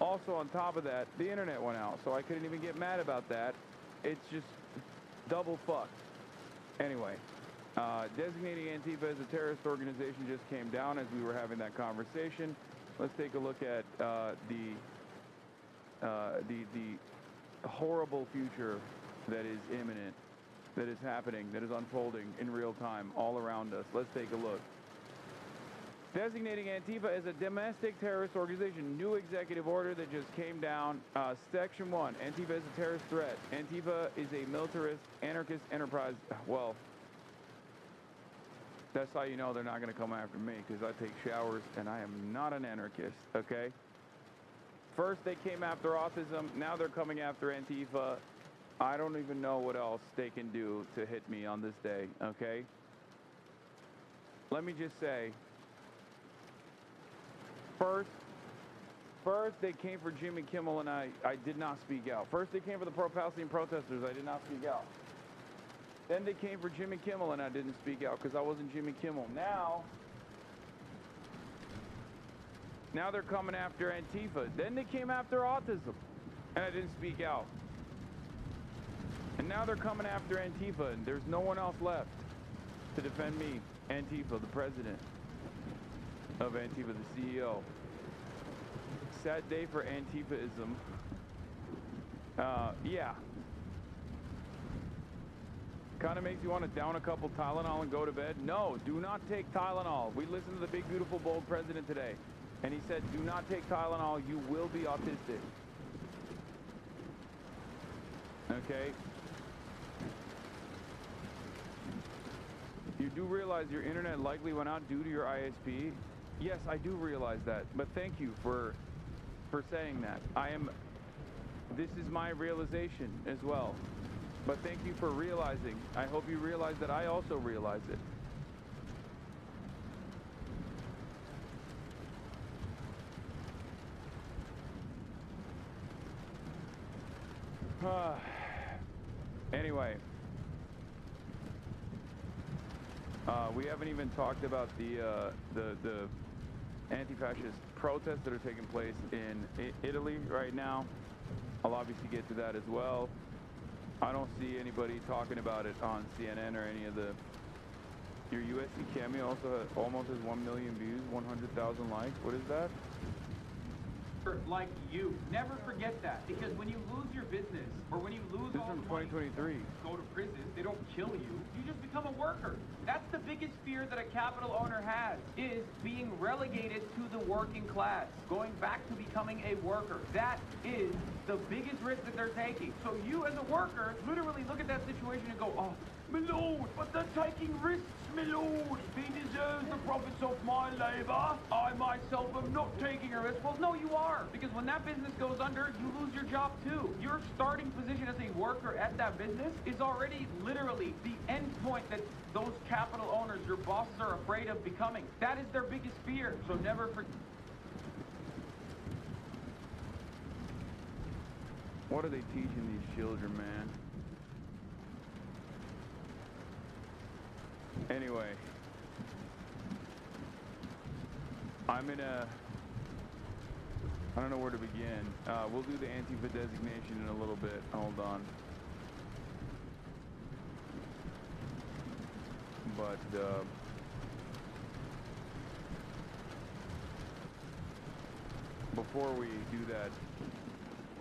also on top of that, the internet went out, so I couldn't even get mad about that. It's just double fucked. Anyway, designating Antifa as a terrorist organization just came down as we were having that conversation. Let's take a look at the horrible future that is imminent, that is happening, that is unfolding in real time all around us. Let's take a look. Designating Antifa as a domestic terrorist organization. New executive order that just came down. Section 1, Antifa is a terrorist threat. Antifa is a militarist, anarchist enterprise. Well, that's how you know they're not going to come after me, because I take showers and I am not an anarchist, okay? First they came after autism, now they're coming after Antifa. I don't even know what else they can do to hit me on this day, okay? Let me just say, First, they came for Jimmy Kimmel, and I did not speak out. First, they came for the pro-Palestinian protesters. I did not speak out. Then they came for Jimmy Kimmel, and I didn't speak out because I wasn't Jimmy Kimmel. Now they're coming after Antifa. Then they came after autism, and I didn't speak out. And now they're coming after Antifa, and there's no one else left to defend me, Antifa, the president of Antifa, the CEO. Sad day for Antifaism. Yeah. Kind of makes you want to down a couple Tylenol and go to bed. No, do not take Tylenol. We listened to the big, beautiful, bold president today, and he said, do not take Tylenol. You will be autistic. Okay? You do realize your internet likely went out due to your ISP? Yes, I do realize that, but thank you for saying that. This is my realization as well, but thank you for realizing. I hope you realize that I also realize it. Anyway, we haven't even talked about the anti-fascist protests that are taking place in Italy right now. I'll obviously get to that as well. I don't see anybody talking about it on CNN or any of the... Your USC cameo also almost has 1 million views, 100,000 likes. What is that? worker like you. Never forget that, because when you lose your business or when you lose all the money, 2023. go to prison, they don't kill you. You just become a worker. That's the biggest fear that a capital owner has, is being relegated to the working class, going back to becoming a worker. That is the biggest risk that they're taking. So you as a worker literally look at that situation and go, oh, my lord, but they're taking risks, my lord. He deserves the profits of my labor. I myself am not taking a risk. Well, no, you are. Because when that business goes under, you lose your job too. Your starting position as a worker at that business is already literally the end point that those capital owners, your bosses, are afraid of becoming. That is their biggest fear. So never forget. What are they teaching these children, man? Anyway, I don't know where to begin. We'll do the Antifa designation in a little bit. Hold on. But, before we do that,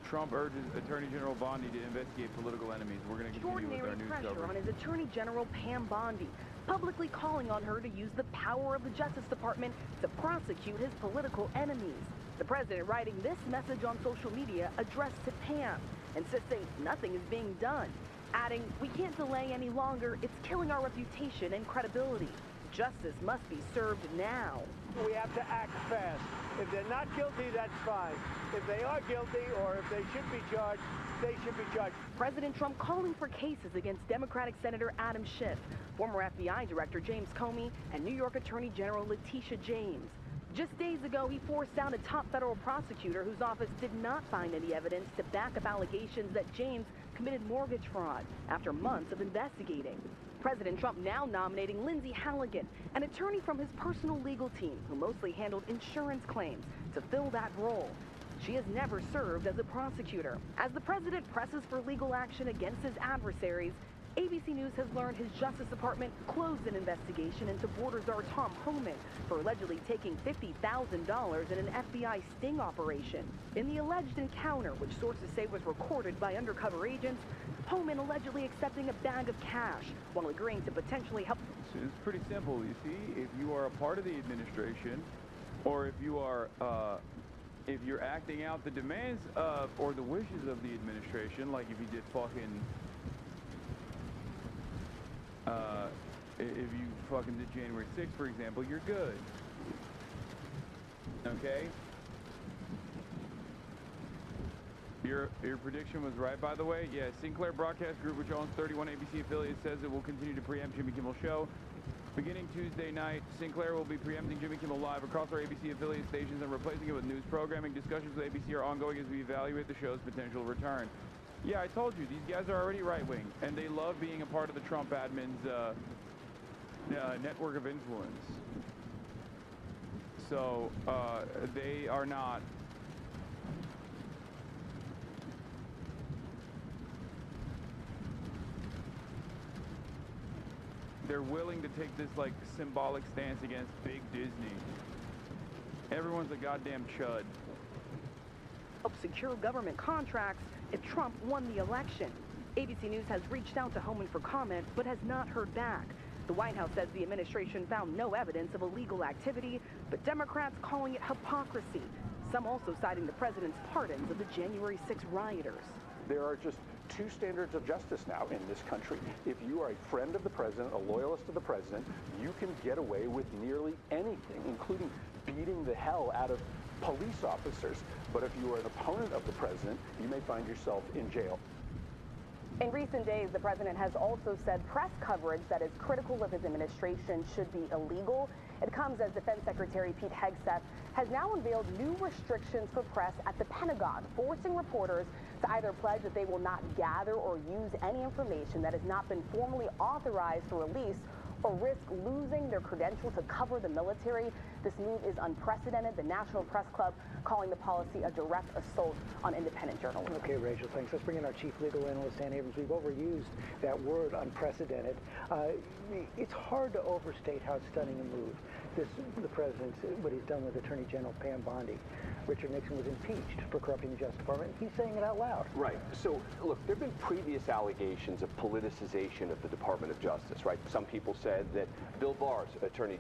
Trump urges Attorney General Bondi to investigate political enemies. We're going to continue with our news pressure coverage. on his Attorney General Pam Bondi, publicly calling on her to use the power of the Justice Department to prosecute his political enemies. The president, writing this message on social media, addressed to Pam, insisting nothing is being done, adding, "We can't delay any longer. It's killing our reputation and credibility. Justice must be served now." We have to act fast. If they're not guilty, that's fine. If they are guilty or if they should be charged, they should be charged. President Trump calling for cases against Democratic Senator Adam Schiff, former FBI Director James Comey, and New York Attorney General Letitia James. Just days ago, he forced out a top federal prosecutor whose office did not find any evidence to back up allegations that James committed mortgage fraud after months of investigating. President Trump now nominating Lindsay Halligan, an attorney from his personal legal team who mostly handled insurance claims, to fill that role. She has never served as a prosecutor. As the president presses for legal action against his adversaries, ABC News has learned his Justice Department closed an investigation into border czar Tom Homan for allegedly taking $50,000 in an FBI sting operation. In the alleged encounter, which sources say was recorded by undercover agents, Homan allegedly accepting a bag of cash while agreeing to potentially help. It's pretty simple, you see. If you are a part of the administration, or if you are, if you're acting out the demands of or the wishes of the administration, like if you did fucking, if you fucking did January 6th, for example, you're good. Okay? Your prediction was right, by the way. Yeah, Sinclair Broadcast Group, which owns 31 ABC affiliates, says it will continue to preempt Jimmy Kimmel's show. Beginning Tuesday night, Sinclair will be preempting Jimmy Kimmel Live across our ABC affiliate stations and replacing it with news programming. Discussions with ABC are ongoing as we evaluate the show's potential return. Yeah, I told you, these guys are already right-wing, and they love being a part of the Trump admin's network of influence. So, they are not... They're willing to take this, like, symbolic stance against big Disney. Everyone's a goddamn chud. Help secure government contracts if Trump won the election. ABC News has reached out to Homan for comment, but has not heard back. The White House says the administration found no evidence of illegal activity, but Democrats calling it hypocrisy. Some also citing the president's pardons of the January 6 rioters. There are just two standards of justice now in this country. If you are a friend of the president, a loyalist of the president, you can get away with nearly anything, including beating the hell out of police officers. But if you are an opponent of the president, you may find yourself in jail. In recent days, the president has also said press coverage that is critical of his administration should be illegal. It comes as Defense Secretary Pete Hegseth has now unveiled new restrictions for press at the Pentagon, forcing reporters to either pledge that they will not gather or use any information that has not been formally authorized for release, or risk losing their credential to cover the military. This move is unprecedented. The National Press Club calling the policy a direct assault on independent journalism. Okay, Rachel, thanks. Let's bring in our chief legal analyst, Dan Abrams. We've overused that word, unprecedented. It's hard to overstate how stunning a move the president, what he's done with Attorney General Pam Bondi. Richard Nixon was impeached for corrupting the Justice Department. He's saying it out loud. Right. So, look, there have been previous allegations of politicization of the Department of Justice, right? Some people said that Bill Barr's Attorney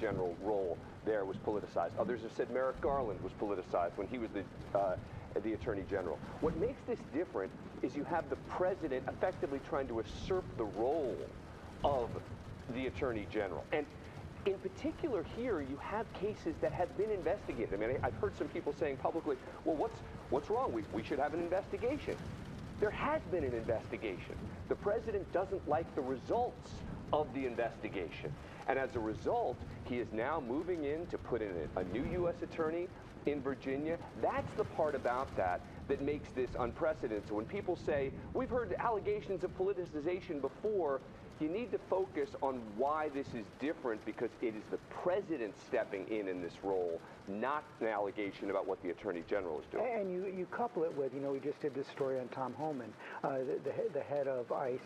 General role there was politicized. Others have said Merrick Garland was politicized when he was the Attorney General. What makes this different is you have the president effectively trying to usurp the role of the Attorney General. And in particular here, you have cases that have been investigated. I mean, I've heard some people saying publicly, well, what's wrong? We should have an investigation. There has been an investigation. The president doesn't like the results of the investigation. And as a result, he is now moving in to put in a new U.S. attorney in Virginia. That's the part about that makes this unprecedented. So when people say, we've heard allegations of politicization before, you need to focus on why this is different, because it is the president stepping in this role, not an allegation about what the Attorney General is doing. And you couple it with, we just did this story on Tom Homan, the head of ICE,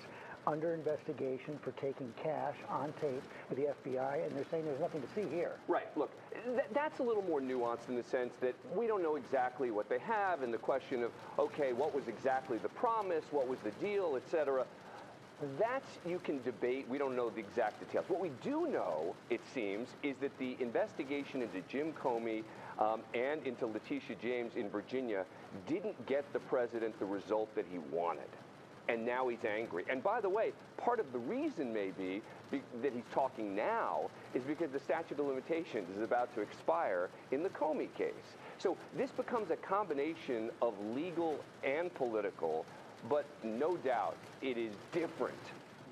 under investigation for taking cash on tape with the FBI, and they're saying there's nothing to see here. Right. Look, that's a little more nuanced in the sense that we don't know exactly what they have, and the question of, okay, what was exactly the promise, what was the deal, et cetera. That's, you can debate. We don't know the exact details. What we do know, it seems, is that the investigation into Jim Comey and into Letitia James in Virginia didn't get the president the result that he wanted. And now he's angry. And by the way, part of the reason may be that he's talking now is because the statute of limitations is about to expire in the Comey case. So this becomes a combination of legal and political, but no doubt it is different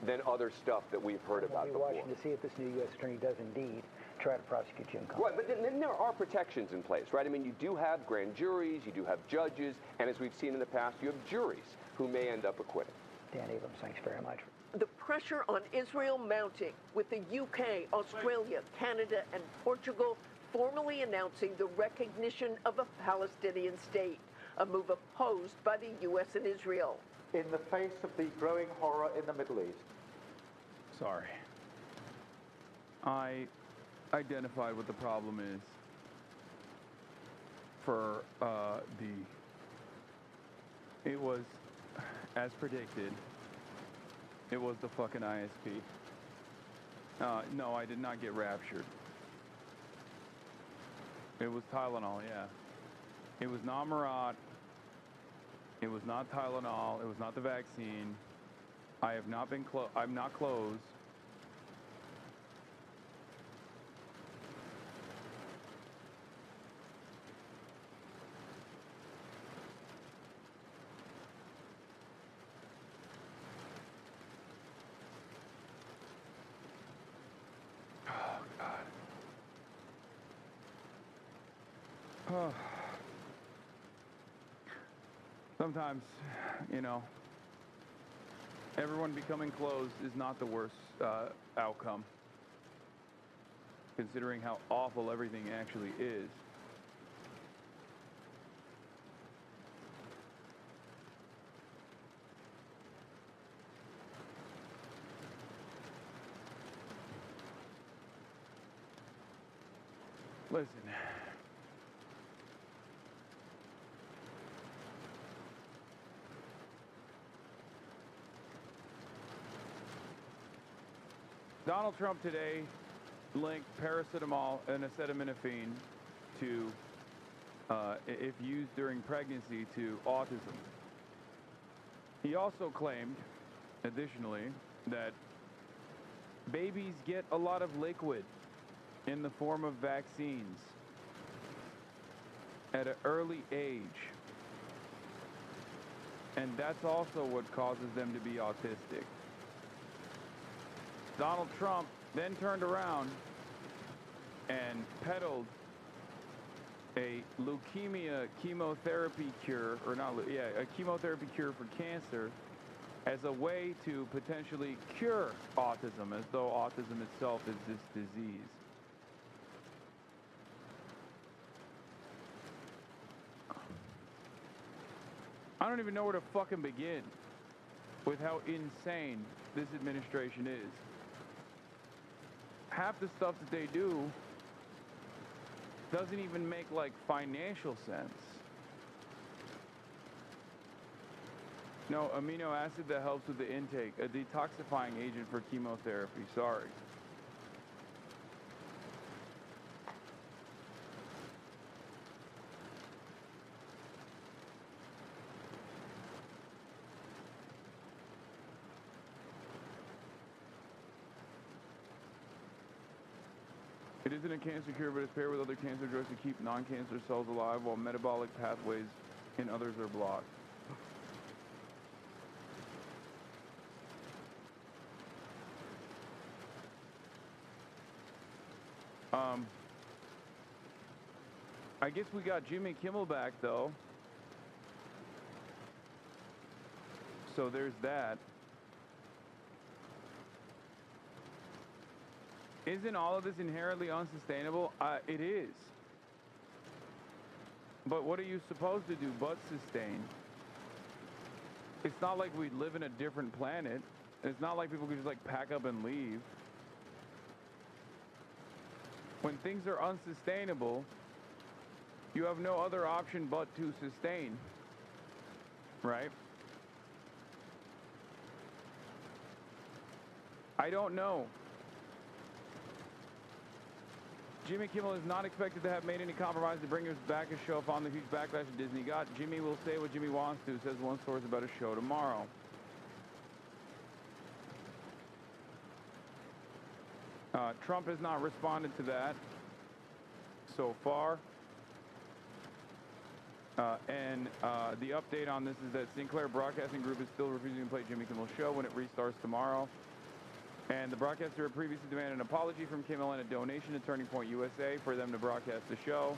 than other stuff that we've heard about before. We're watching to see if this new U.S. attorney does indeed try to prosecute Jim Comey. Right, but then there are protections in place, right? I mean, you do have grand juries, you do have judges, and as we've seen in the past, you have juries who may end up acquitted. Dan Abrams, thanks very much. The pressure on Israel mounting, with the UK, Australia, Canada, and Portugal formally announcing the recognition of a Palestinian state, a move opposed by the U.S. and Israel. In the face of the growing horror in the Middle East. Sorry. I identified what the problem is for it was, as predicted, it was the fucking ISP. No, I did not get raptured. It was Tylenol, yeah. It was not Murat. It was not Tylenol. It was not the vaccine. I have not been I'm not closed. Oh, God. Oh. Sometimes, everyone becoming closed is not the worst outcome, considering how awful everything actually is. Listen. Donald Trump today linked paracetamol and acetaminophen to, if used during pregnancy, to autism. He also claimed, additionally, that babies get a lot of liquid in the form of vaccines at an early age. And that's also what causes them to be autistic. Donald Trump then turned around and peddled a leukemia chemotherapy cure, a chemotherapy cure for cancer as a way to potentially cure autism, as though autism itself is this disease. I don't even know where to fucking begin with how insane this administration is. Half the stuff that they do doesn't even make, like, financial sense. No, amino acid that helps with the intake, a detoxifying agent for chemotherapy, sorry. It isn't a cancer cure, but it's paired with other cancer drugs to keep non-cancer cells alive while metabolic pathways in others are blocked. I guess we got Jimmy Kimmel back, though. So there's that. Isn't all of this inherently unsustainable? It is. But what are you supposed to do but sustain? It's not like we live in a different planet. It's not like people can just, like, pack up and leave. When things are unsustainable, you have no other option but to sustain, right? I don't know. Jimmy Kimmel is not expected to have made any compromise to bring us back a show upon the huge backlash Disney got. Jimmy will say what Jimmy wants to, says one source about a show tomorrow. Trump has not responded to that so far. The update on this is that Sinclair Broadcasting Group is still refusing to play Jimmy Kimmel's show when it restarts tomorrow. And the broadcaster had previously demanded an apology from Kimmel and a donation to Turning Point USA for them to broadcast the show.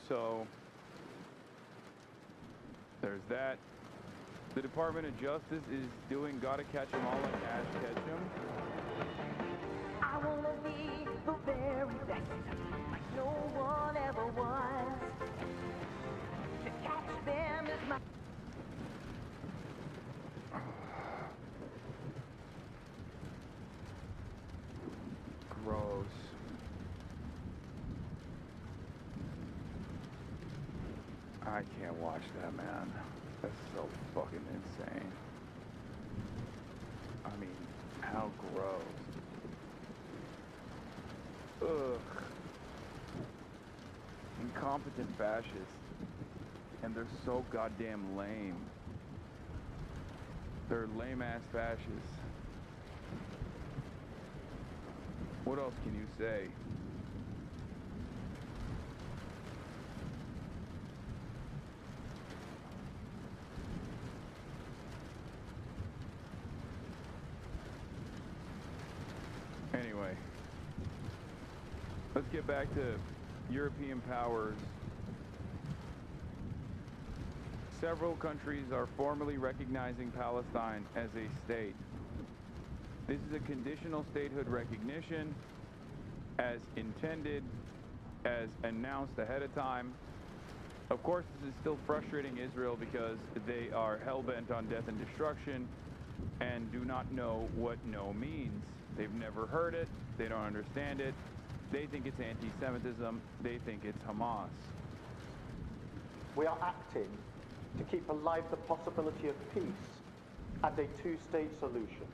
So, there's that. The Department of Justice is doing Gotta Catch 'Em All like Ash Ketchum. I wanna be the very best, like no one ever was. To catch them is my... Gross. I can't watch that, man. That's so fucking insane. I mean, how gross. Ugh. Incompetent fascists. And they're so goddamn lame. They're lame-ass fascists. What else can you say? Anyway, let's get back to European powers. Several countries are formally recognizing Palestine as a state. This is a conditional statehood recognition, as intended, as announced ahead of time. Of course, this is still frustrating Israel because they are hell-bent on death and destruction and do not know what no means. They've never heard it. They don't understand it. They think it's anti-Semitism. They think it's Hamas. We are acting to keep alive the possibility of peace and a two-state solution.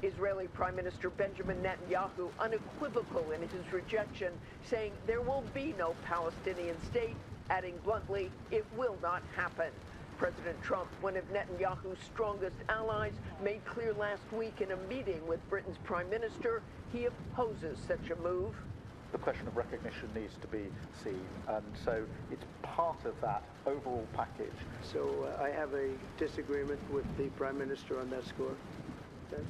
Israeli Prime Minister Benjamin Netanyahu unequivocal in his rejection, saying there will be no Palestinian state, adding bluntly, it will not happen. President Trump, one of Netanyahu's strongest allies, made clear last week in a meeting with Britain's Prime Minister he opposes such a move. The question of recognition needs to be seen, and so it's part of that overall package. So I have a disagreement with the Prime Minister on that score. Okay?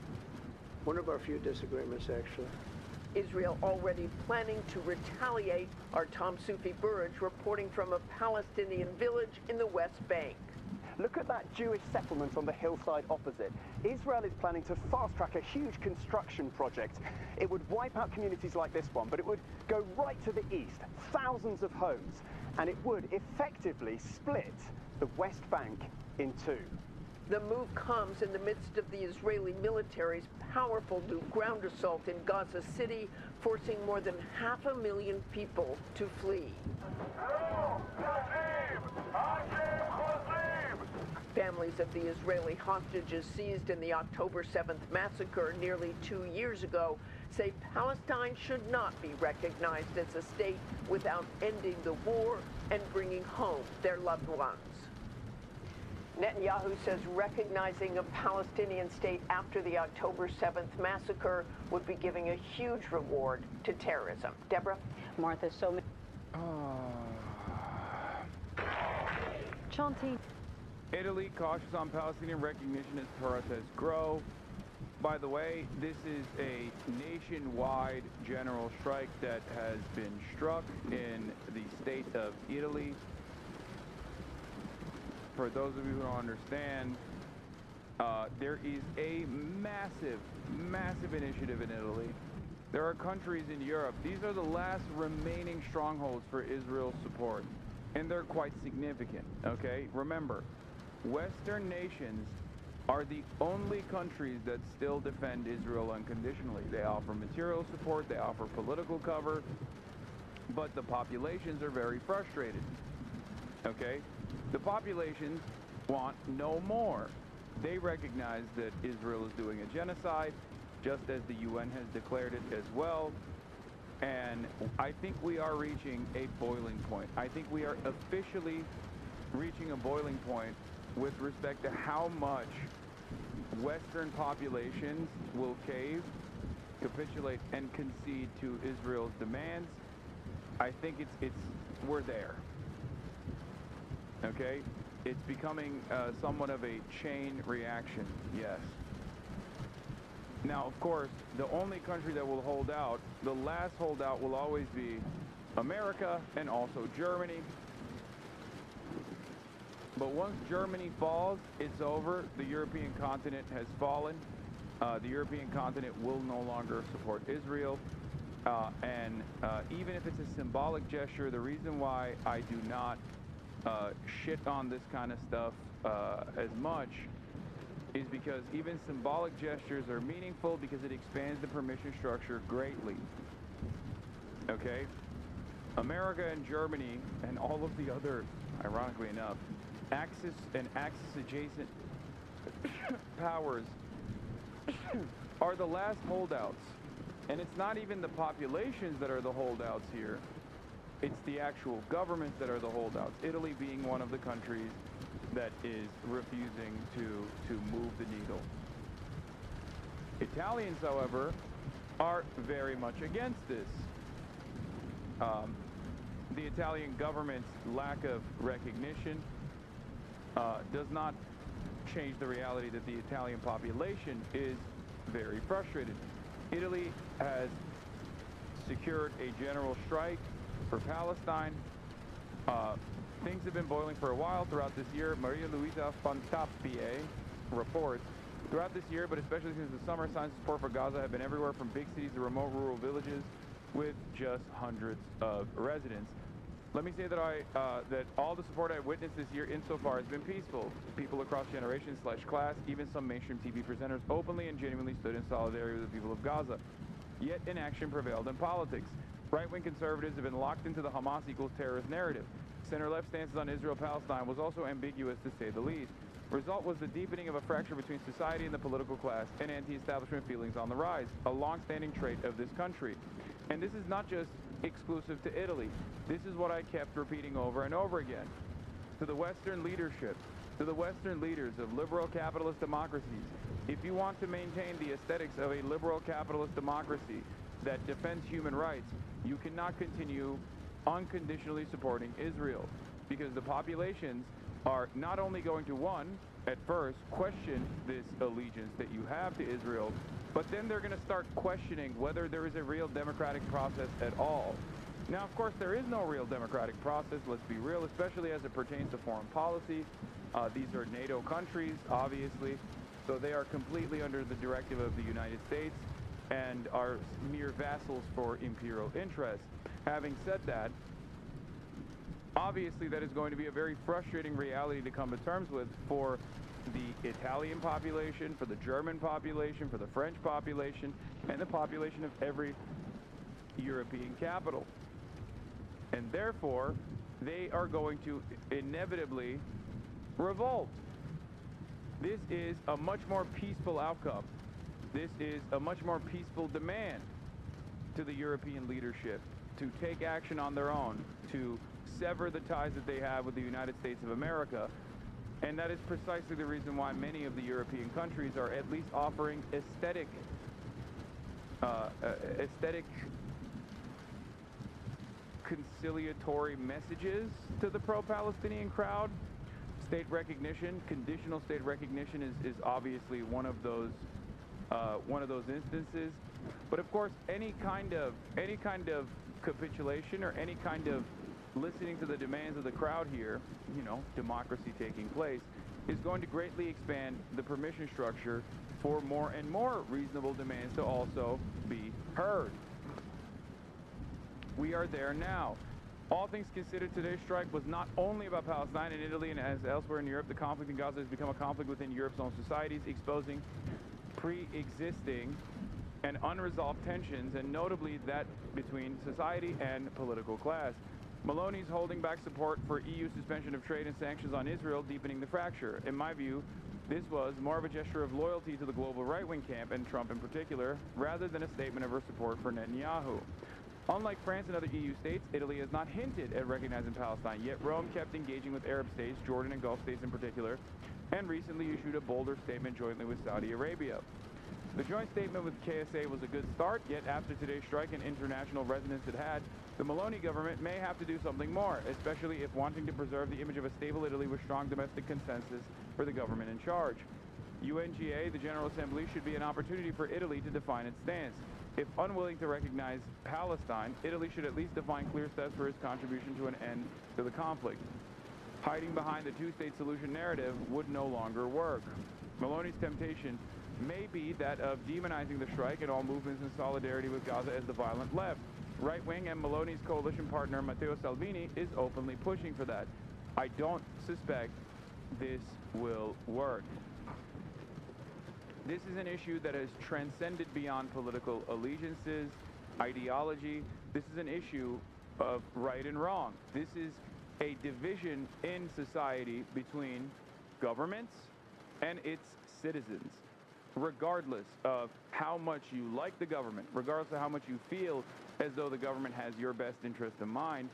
One of our few disagreements, actually. Israel already planning to retaliate. Our Tom Soufi Burridge reporting from a Palestinian village in the West Bank. Look at that Jewish settlement on the hillside opposite. Israel is planning to fast-track a huge construction project. It would wipe out communities like this one, but it would go right to the east, thousands of homes, and it would effectively split the West Bank in two. The move comes in the midst of the Israeli military's powerful new ground assault in Gaza City, forcing more than 500,000 people to flee. Families of the Israeli hostages seized in the October 7th massacre nearly 2 years ago say Palestine should not be recognized as a state without ending the war and bringing home their loved ones. Netanyahu says recognizing a Palestinian state after the October 7th massacre would be giving a huge reward to terrorism. Deborah? Martha, so many. Chauncey. Italy cautious on Palestinian recognition as protests grow. By the way, this is a nationwide general strike that has been struck in the state of Italy. For those of you who don't understand, there is a massive initiative in Italy. There are countries in Europe. These are the last remaining strongholds for Israel's support, and they're quite significant, okay? Remember, Western nations are the only countries that still defend Israel unconditionally. They offer material support, they offer political cover, but the populations are very frustrated, okay? The populations want no more. They recognize that Israel is doing a genocide, just as the UN has declared it as well. And I think we are reaching a boiling point. I think we are officially reaching a boiling point with respect to how much Western populations will cave, capitulate, and concede to Israel's demands. I think we're there. Okay? It's becoming somewhat of a chain reaction, yes. Now, of course, the only country that will hold out, the last holdout will always be America and also Germany. But once Germany falls, it's over. The European continent has fallen. The European continent will no longer support Israel. And even if it's a symbolic gesture, the reason why I do not shit on this kind of stuff as much is because even symbolic gestures are meaningful because it expands the permission structure greatly. Okay? America and Germany and all of the other, ironically enough, Axis and Axis-adjacent powers are the last holdouts. And it's not even the populations that are the holdouts here. It's the actual governments that are the holdouts. Italy being one of the countries that is refusing to move the needle. Italians, however, are very much against this. The Italian government's lack of recognition does not change the reality that the Italian population is very frustrated. Italy has secured a general strike for Palestine. Things have been boiling for a while throughout this year. Maria Luisa Fontapie reports, throughout this year, but especially since the summer, signs of support for Gaza have been everywhere from big cities to remote rural villages with just hundreds of residents. Let me say that that all the support I've witnessed this year insofar has been peaceful. People across generations/class, even some mainstream TV presenters openly and genuinely stood in solidarity with the people of Gaza. Yet inaction prevailed in politics. Right-wing conservatives have been locked into the Hamas equals terrorist narrative. Center-left stances on Israel-Palestine was also ambiguous, to say the least. Result was the deepening of a fracture between society and the political class, and anti-establishment feelings on the rise, a long-standing trait of this country. And this is not just exclusive to Italy. This is what I kept repeating over and over again. To the Western leadership, to the Western leaders of liberal capitalist democracies, if you want to maintain the aesthetics of a liberal capitalist democracy that defends human rights, you cannot continue unconditionally supporting Israel, because the populations are not only going to, one, at first question this allegiance that you have to Israel, but then they're going to start questioning whether there is a real democratic process at all. Now, of course, there is no real democratic process, let's be real, especially as it pertains to foreign policy. These are NATO countries, obviously, so they are completely under the directive of the United States and are mere vassals for imperial interests. Having said that, obviously that is going to be a very frustrating reality to come to terms with for the Italian population, for the German population, for the French population, and the population of every European capital. And therefore, they are going to inevitably revolt. This is a much more peaceful outcome. This is a much more peaceful demand to the European leadership to take action on their own, to sever the ties that they have with the United States of America. And that is precisely the reason why many of the European countries are at least offering aesthetic conciliatory messages to the pro-Palestinian crowd. State recognition, conditional state recognition is obviously one of those instances. But of course, any kind of capitulation or any kind of listening to the demands of the crowd here, you know, democracy taking place, is going to greatly expand the permission structure for more and more reasonable demands to also be heard. We are there now. All things considered, today's strike was not only about Palestine and Italy, and as elsewhere in Europe, the conflict in Gaza has become a conflict within Europe's own societies, exposing pre-existing and unresolved tensions, and notably that between society and political class. Maloney's holding back support for EU suspension of trade and sanctions on Israel, deepening the fracture. In my view, this was more of a gesture of loyalty to the global right-wing camp, and Trump in particular, rather than a statement of her support for Netanyahu. Unlike France and other EU states, Italy has not hinted at recognizing Palestine, yet Rome kept engaging with Arab states, Jordan and Gulf states in particular, and recently issued a bolder statement jointly with Saudi Arabia. The joint statement with KSA was a good start, yet after today's strike and international resonance it had, the Maloney government may have to do something more, especially if wanting to preserve the image of a stable Italy with strong domestic consensus for the government in charge. UNGA, the General Assembly, should be an opportunity for Italy to define its stance. If unwilling to recognize Palestine, Italy should at least define clear steps for its contribution to an end to the conflict. Hiding behind the two-state solution narrative would no longer work. Maloney's temptation may be that of demonizing the strike and all movements in solidarity with Gaza as the violent left. Right-wing and Maloney's coalition partner Matteo Salvini is openly pushing for that. I don't suspect this will work. This is an issue that has transcended beyond political allegiances, ideology. This is an issue of right and wrong. This is a division in society between governments and its citizens. Regardless of how much you like the government, regardless of how much you feel as though the government has your best interest in mind,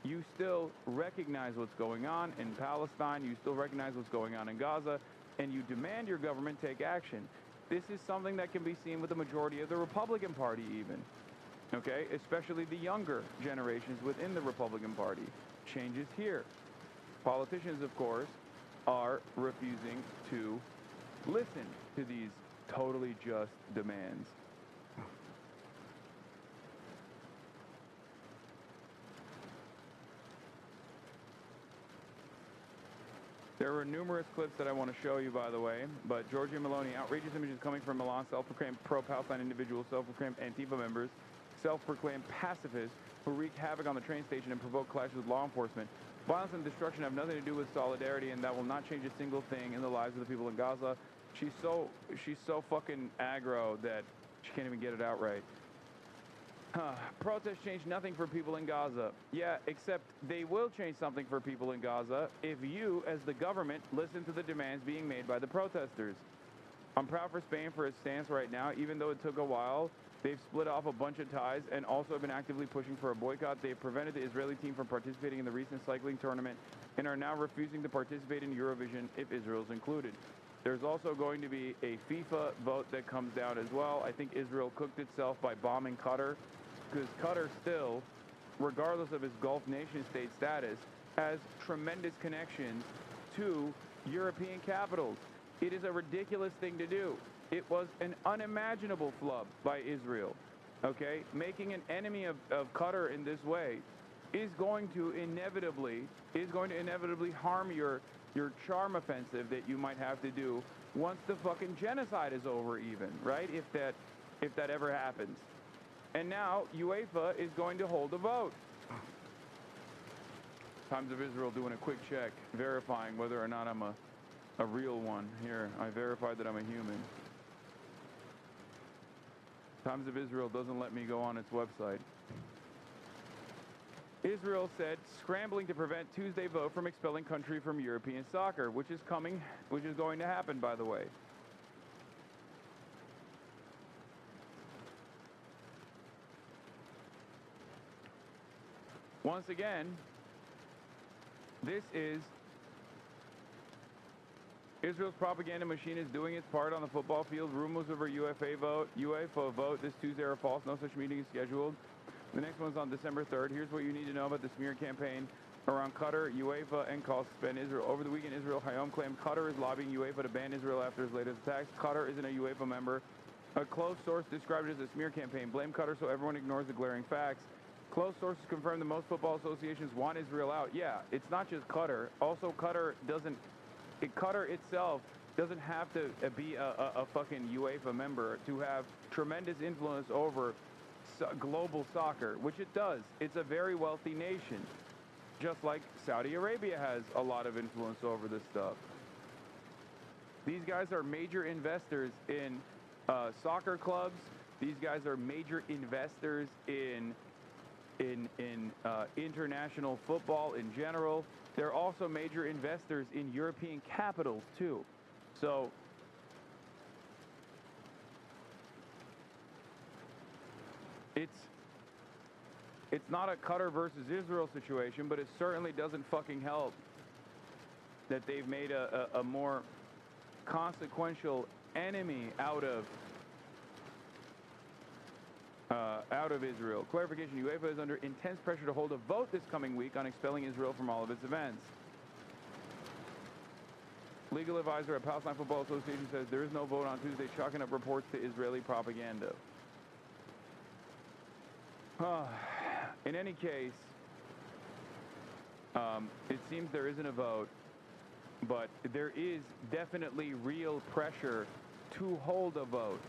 you still recognize what's going on in Palestine, you still recognize what's going on in Gaza, and you demand your government take action. This is something that can be seen with the majority of the Republican Party even, okay? Especially the younger generations within the Republican Party. Changes here. Politicians, of course, are refusing to listen to these totally just demands. There were numerous clips that I want to show you, by the way, but Giorgia Meloni, outrageous images coming from Milan, self-proclaimed pro-Palestine individuals, self-proclaimed Antifa members, self-proclaimed pacifists who wreak havoc on the train station and provoke clashes with law enforcement. Violence and destruction have nothing to do with solidarity, and that will not change a single thing in the lives of the people in Gaza. She's so fucking aggro that she can't even get it out right. Protests change nothing for people in Gaza. Yeah, except they will change something for people in Gaza if you, as the government, listen to the demands being made by the protesters. I'm proud for Spain for its stance right now, even though it took a while. They've split off a bunch of ties and also have been actively pushing for a boycott. They've prevented the Israeli team from participating in the recent cycling tournament and are now refusing to participate in Eurovision if Israel's included. There's also going to be a FIFA vote that comes down as well. I think Israel cooked itself by bombing Qatar, because Qatar still, regardless of its Gulf nation state status, has tremendous connections to European capitals. It is a ridiculous thing to do. It was an unimaginable flub by Israel. Okay? Making an enemy of Qatar in this way is going to inevitably harm your charm offensive that you might have to do once the fucking genocide is over, even, right? If that ever happens. And now UEFA is going to hold a vote. Times of Israel doing a quick check, verifying whether or not I'm a real one. Here, I verified that I'm a human. Times of Israel doesn't let me go on its website. Israel said scrambling to prevent Tuesday vote from expelling country from European soccer, which is going to happen, by the way. Once again, this is Israel's propaganda machine is doing its part on the football field. Rumors over UEFA vote this Tuesday are false. No such meeting is scheduled. The next one's on December 3rd. Here's what you need to know about the smear campaign around Qatar, UEFA, and calls to suspend Israel. Over the weekend, Israel Hayom claimed Qatar is lobbying UEFA to ban Israel after his latest attacks. Qatar isn't a UEFA member. A close source described it as a smear campaign. Blame Qatar so everyone ignores the glaring facts. Close sources confirm that most football associations want Israel out. Yeah, it's not just Qatar. Also, Qatar itself doesn't have to be a fucking UEFA member to have tremendous influence over global soccer, which it does. It's a very wealthy nation, just like Saudi Arabia has a lot of influence over this stuff. These guys are major investors in soccer clubs. These guys are major investors in international football in general. They're also major investors in European capitals too. So it's not a Qatar versus Israel situation, but it certainly doesn't fucking help that they've made a more consequential enemy out of Israel. Clarification, UEFA is under intense pressure to hold a vote this coming week on expelling Israel from all of its events. Legal advisor at Palestine Football Association says there is no vote on Tuesday, chalking up reports to Israeli propaganda. In any case, it seems there isn't a vote, but there is definitely real pressure to hold a vote.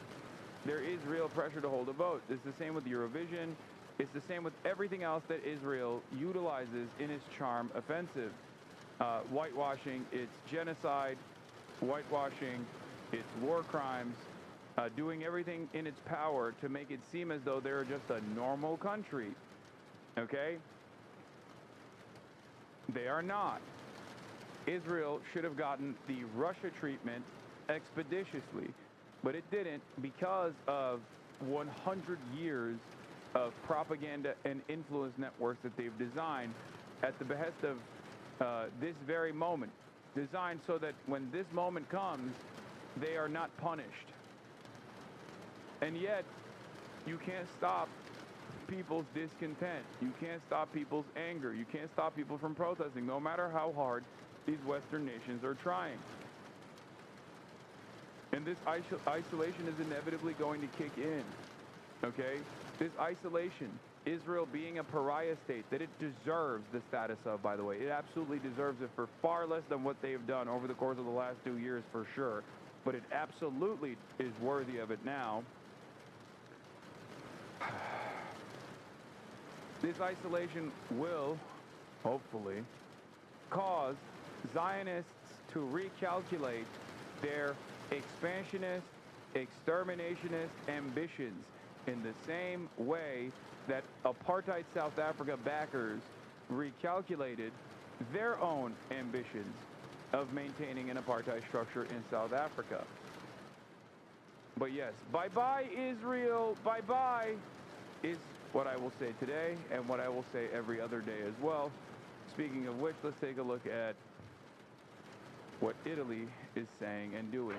There is real pressure to hold a vote. It's the same with Eurovision. It's the same with everything else that Israel utilizes in its charm offensive. Whitewashing its genocide, whitewashing its war crimes, doing everything in its power to make it seem as though they're just a normal country. Okay? They are not. Israel should have gotten the Russia treatment expeditiously, but it didn't because of 100 years of propaganda and influence networks that they've designed at the behest of this very moment. Designed so that when this moment comes, they are not punished. And yet, you can't stop people's discontent. You can't stop people's anger. You can't stop people from protesting, no matter how hard these Western nations are trying. And this isolation is inevitably going to kick in, okay? This isolation, Israel being a pariah state that it deserves the status of, by the way. It absolutely deserves it for far less than what they've done over the course of the last 2 years, for sure. But it absolutely is worthy of it now. This isolation will, hopefully, cause Zionists to recalculate their expansionist, exterminationist ambitions in the same way that apartheid South Africa backers recalculated their own ambitions of maintaining an apartheid structure in South Africa. But yes, bye-bye Israel, bye-bye is what I will say today and what I will say every other day as well. Speaking of which, let's take a look at what Italy is saying and doing.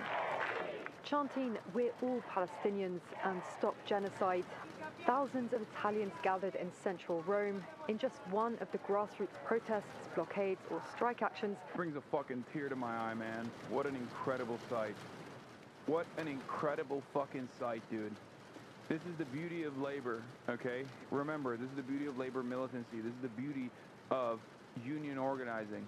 Chanting, "We're all Palestinians and stop genocide," thousands of Italians gathered in central Rome in just one of the grassroots protests, blockades, or strike actions. Brings a fucking tear to my eye, man. What an incredible sight. What an incredible fucking sight, dude. This is the beauty of labor, okay? Remember, this is the beauty of labor militancy. This is the beauty of union organizing.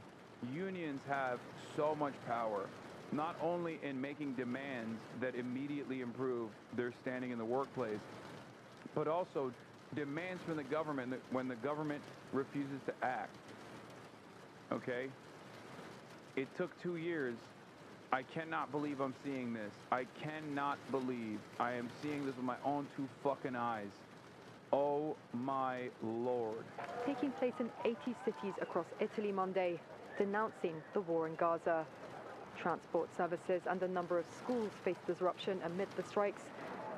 Unions have so much power, not only in making demands that immediately improve their standing in the workplace, but also demands from the government when the government refuses to act. Okay? It took 2 years. I cannot believe I'm seeing this. I cannot believe I am seeing this with my own 2 fucking eyes. Oh my Lord. Taking place in 80 cities across Italy Monday, denouncing the war in Gaza. Transport services and a number of schools faced disruption amid the strikes,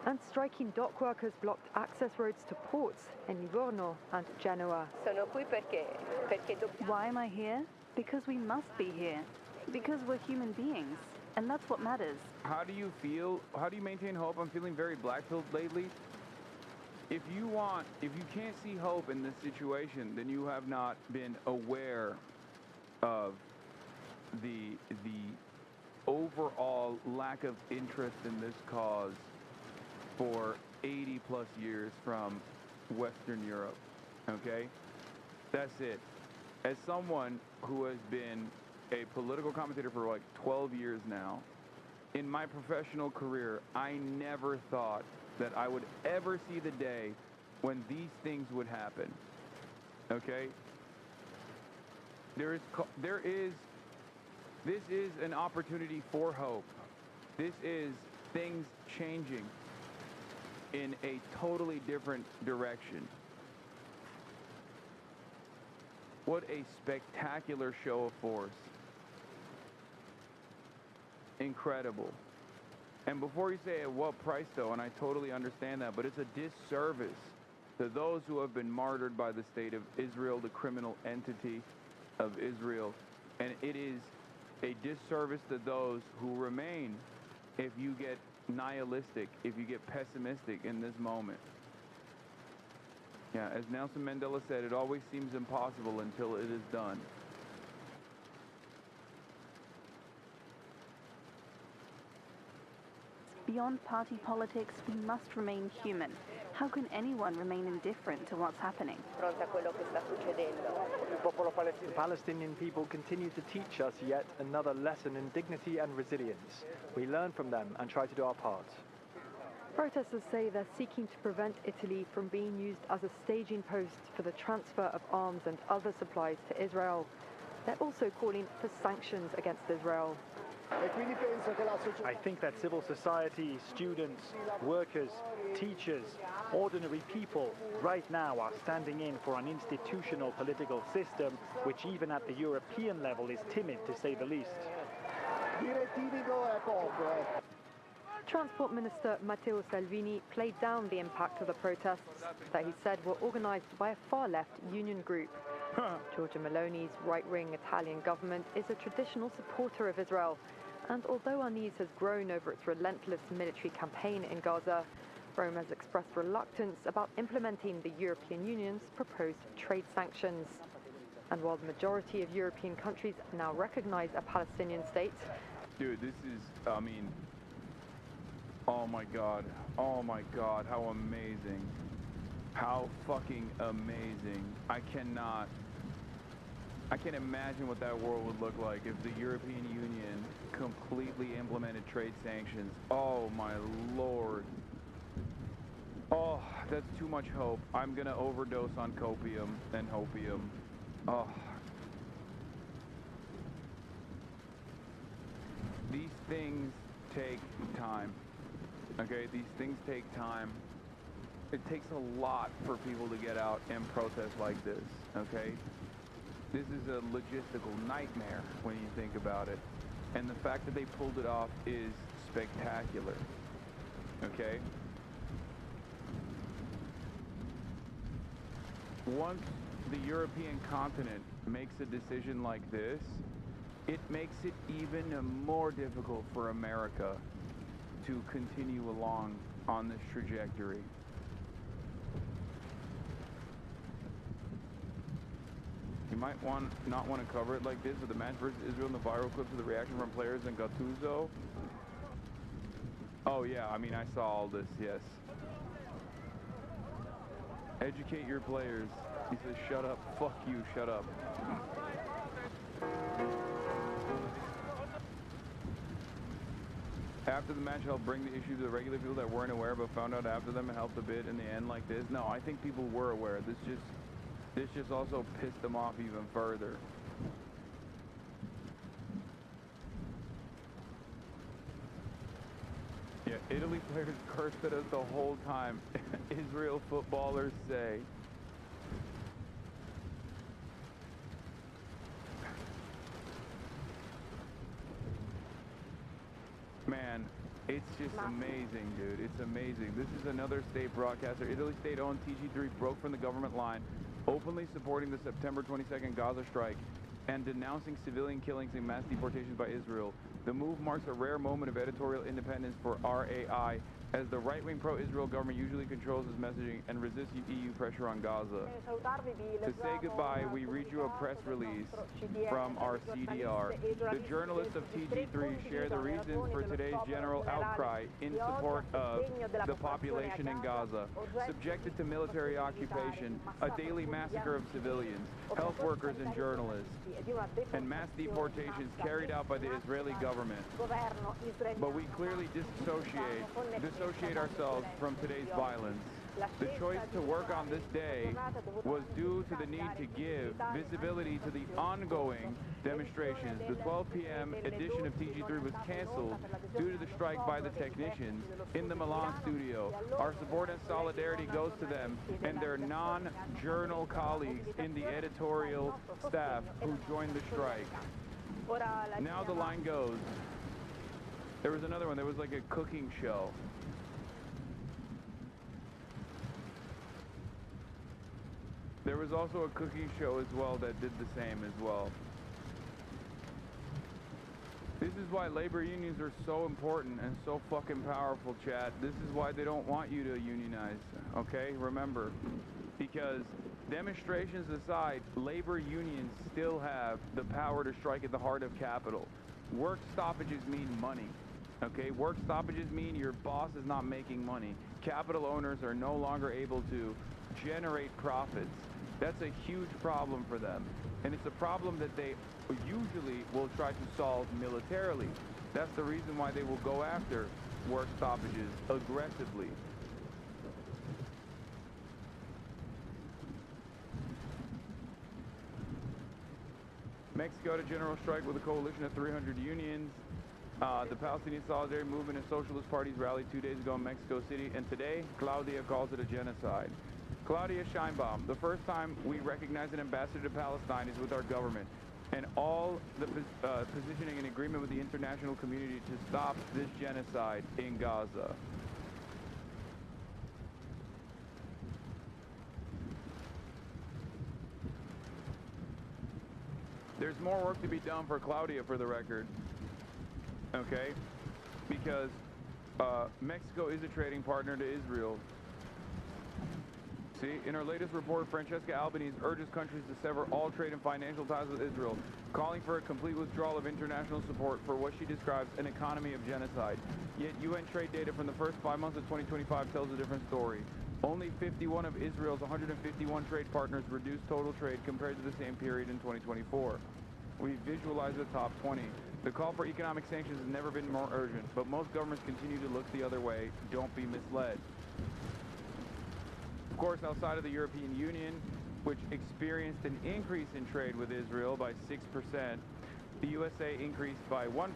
and striking dock workers blocked access roads to ports in Livorno and Genoa. Why am I here? Because we must be here. Because we're human beings, and that's what matters. How do you feel? How do you maintain hope? I'm feeling very black-pilled lately. If you can't see hope in this situation, then you have not been aware of the overall lack of interest in this cause for 80 plus years from Western Europe, okay? That's it. As someone who has been a political commentator for like 12 years now, in my professional career, I never thought that I would ever see the day when these things would happen, okay? This is an opportunity for hope. This is things changing in a totally different direction. What a spectacular show of force. Incredible. And before you say at what price though, and I totally understand that, but it's a disservice to those who have been martyred by the state of Israel, the criminal entity of Israel. And it is a disservice to those who remain if you get nihilistic, if you get pessimistic in this moment. Yeah, as Nelson Mandela said, it always seems impossible until it is done. Beyond party politics, we must remain human. How can anyone remain indifferent to what's happening? The Palestinian people continue to teach us yet another lesson in dignity and resilience. We learn from them and try to do our part. Protesters say they're seeking to prevent Italy from being used as a staging post for the transfer of arms and other supplies to Israel. They're also calling for sanctions against Israel. I think that civil society, students, workers, teachers, ordinary people right now are standing in for an institutional political system which even at the European level is timid, to say the least. Transport Minister Matteo Salvini played down the impact of the protests that he said were organized by a far-left union group. Giorgia Meloni's right-wing Italian government is a traditional supporter of Israel, and although unease has grown over its relentless military campaign in Gaza, Rome has expressed reluctance about implementing the European Union's proposed trade sanctions. And while the majority of European countries now recognize a Palestinian state... Dude, this is, I mean, oh my God, how amazing. How fucking amazing. I can't imagine what that world would look like if the European Union completely implemented trade sanctions. Oh my Lord. Oh, that's too much hope. I'm gonna overdose on copium and hopium. Oh. These things take time. Okay, these things take time. It takes a lot for people to get out and protest like this, okay? This is a logistical nightmare when you think about it. And the fact that they pulled it off is spectacular, okay? Once the European continent makes a decision like this, it makes it even more difficult for America to continue along on this trajectory. You might not want to cover it like this, with the match versus Israel and the viral clips of the reaction from players and Gattuso. Oh yeah, I mean, I saw all this, yes. Educate your players. He says, shut up. Fuck you, shut up. After the match helped bring the issue to the regular people that weren't aware but found out after them and helped a bit in the end like this. No, I think people were aware. This just also pissed them off even further. Yeah, Italy players cursed at us the whole time. Israel footballers say. Man, it's just amazing, dude. It's amazing. This is another state broadcaster. Italy state-owned TG3 broke from the government line, openly supporting the September 22nd Gaza strike and denouncing civilian killings and mass deportations by Israel. The move marks a rare moment of editorial independence for RAI, as the right-wing pro-Israel government usually controls its messaging and resists EU pressure on Gaza. To say goodbye, we read you a press release from our CDR. The journalists of TG3 share the reason for today's general outcry in support of the population in Gaza, subjected to military occupation, a daily massacre of civilians, health workers and journalists, and mass deportations carried out by the Israeli government. But we clearly dissociate ourselves from today's violence. The choice to work on this day was due to the need to give visibility to the ongoing demonstrations. The 12 p.m. edition of TG3 was canceled due to the strike by the technicians in the Milan studio. Our support and solidarity goes to them and their non-journal colleagues in the editorial staff who joined the strike. Now the line goes. There was another one. There was like a cooking show. There was also a cooking show as well that did the same as well. This is why labor unions are so important and so fucking powerful, chat. This is why they don't want you to unionize, okay? Remember, because demonstrations aside, labor unions still have the power to strike at the heart of capital. Work stoppages mean money, okay? Work stoppages mean your boss is not making money. Capital owners are no longer able to generate profits. That's a huge problem for them. And it's a problem that they usually will try to solve militarily. That's the reason why they will go after work stoppages aggressively. Mexico had a general strike with a coalition of 300 unions. The Palestinian Solidarity Movement and Socialist parties rallied 2 days ago in Mexico City, and today, Claudia calls it a genocide. Claudia Scheinbaum, the first time we recognize an ambassador to Palestine is with our government, and all the positioning in agreement with the international community to stop this genocide in Gaza. There's more work to be done for Claudia, for the record, okay? Because Mexico is a trading partner to Israel. See, in her latest report, Francesca Albanese urges countries to sever all trade and financial ties with Israel, calling for a complete withdrawal of international support for what she describes an economy of genocide. Yet UN trade data from the first 5 months of 2025 tells a different story. Only 51 of Israel's 151 trade partners reduced total trade compared to the same period in 2024. We visualize the top 20. The call for economic sanctions has never been more urgent, but most governments continue to look the other way. Don't be misled. Of course, outside of the European Union, which experienced an increase in trade with Israel by 6%, the USA increased by 1%,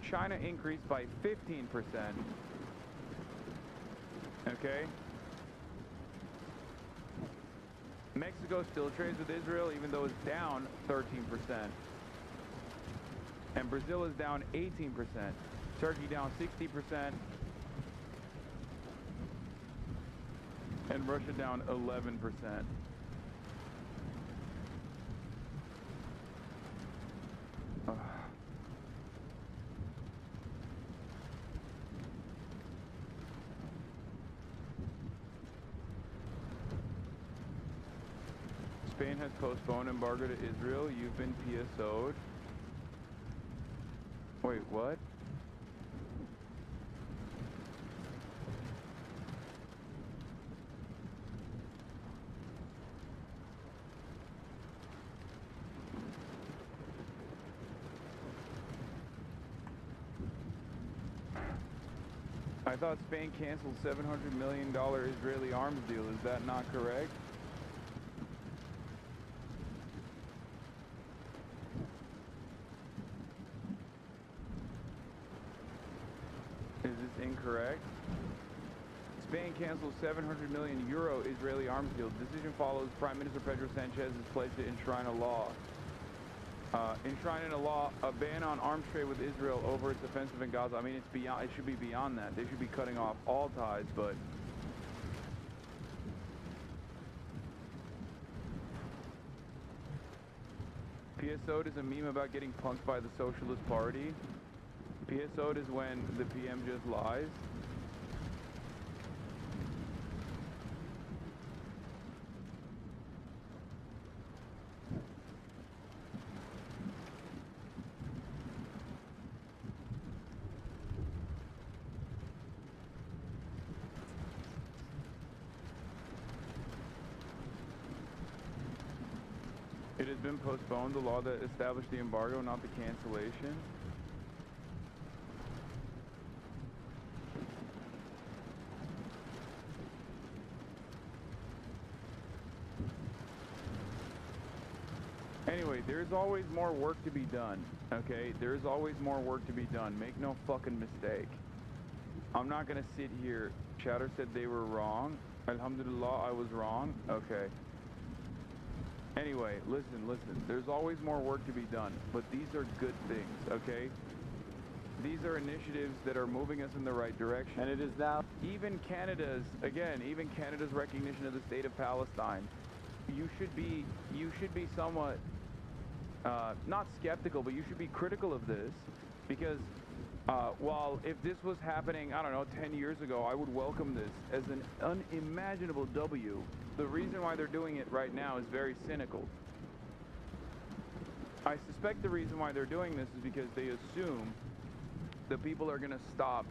China increased by 15%. Okay? Mexico still trades with Israel, even though it's down 13%. And Brazil is down 18%. Turkey down 60%. And Russia down 11%. Spain has postponed embargo to Israel. You've been PSO'd. Wait, what? I thought Spain canceled $700 million Israeli arms deal. Is that not correct? Is this incorrect? Spain cancels 700 million euro Israeli arms deal. Decision follows Prime Minister Pedro Sanchez's pledge to enshrine a law. Enshrining a law, a ban on arms trade with Israel over its offensive in Gaza. I mean, it's beyond. It should be beyond that. They should be cutting off all ties, but PSO'd is a meme about getting punked by the Socialist Party. PSO'd is when the PM just lies. It has been postponed, the law that established the embargo, not the cancellation. Anyway, there's always more work to be done, okay? There's always more work to be done. Make no fucking mistake. I'm not gonna sit here. Chatter said they were wrong. Alhamdulillah, I was wrong. Okay. Anyway, listen. There's always more work to be done, but these are good things, okay? These are initiatives that are moving us in the right direction. And it is now even Canada's recognition of the state of Palestine. You should be somewhat not skeptical, but you should be critical of this, because while if this was happening, I don't know, 10 years ago, I would welcome this as an unimaginable W. The reason why they're doing it right now is very cynical. I suspect the reason why they're doing this is because they assume that people are going to stop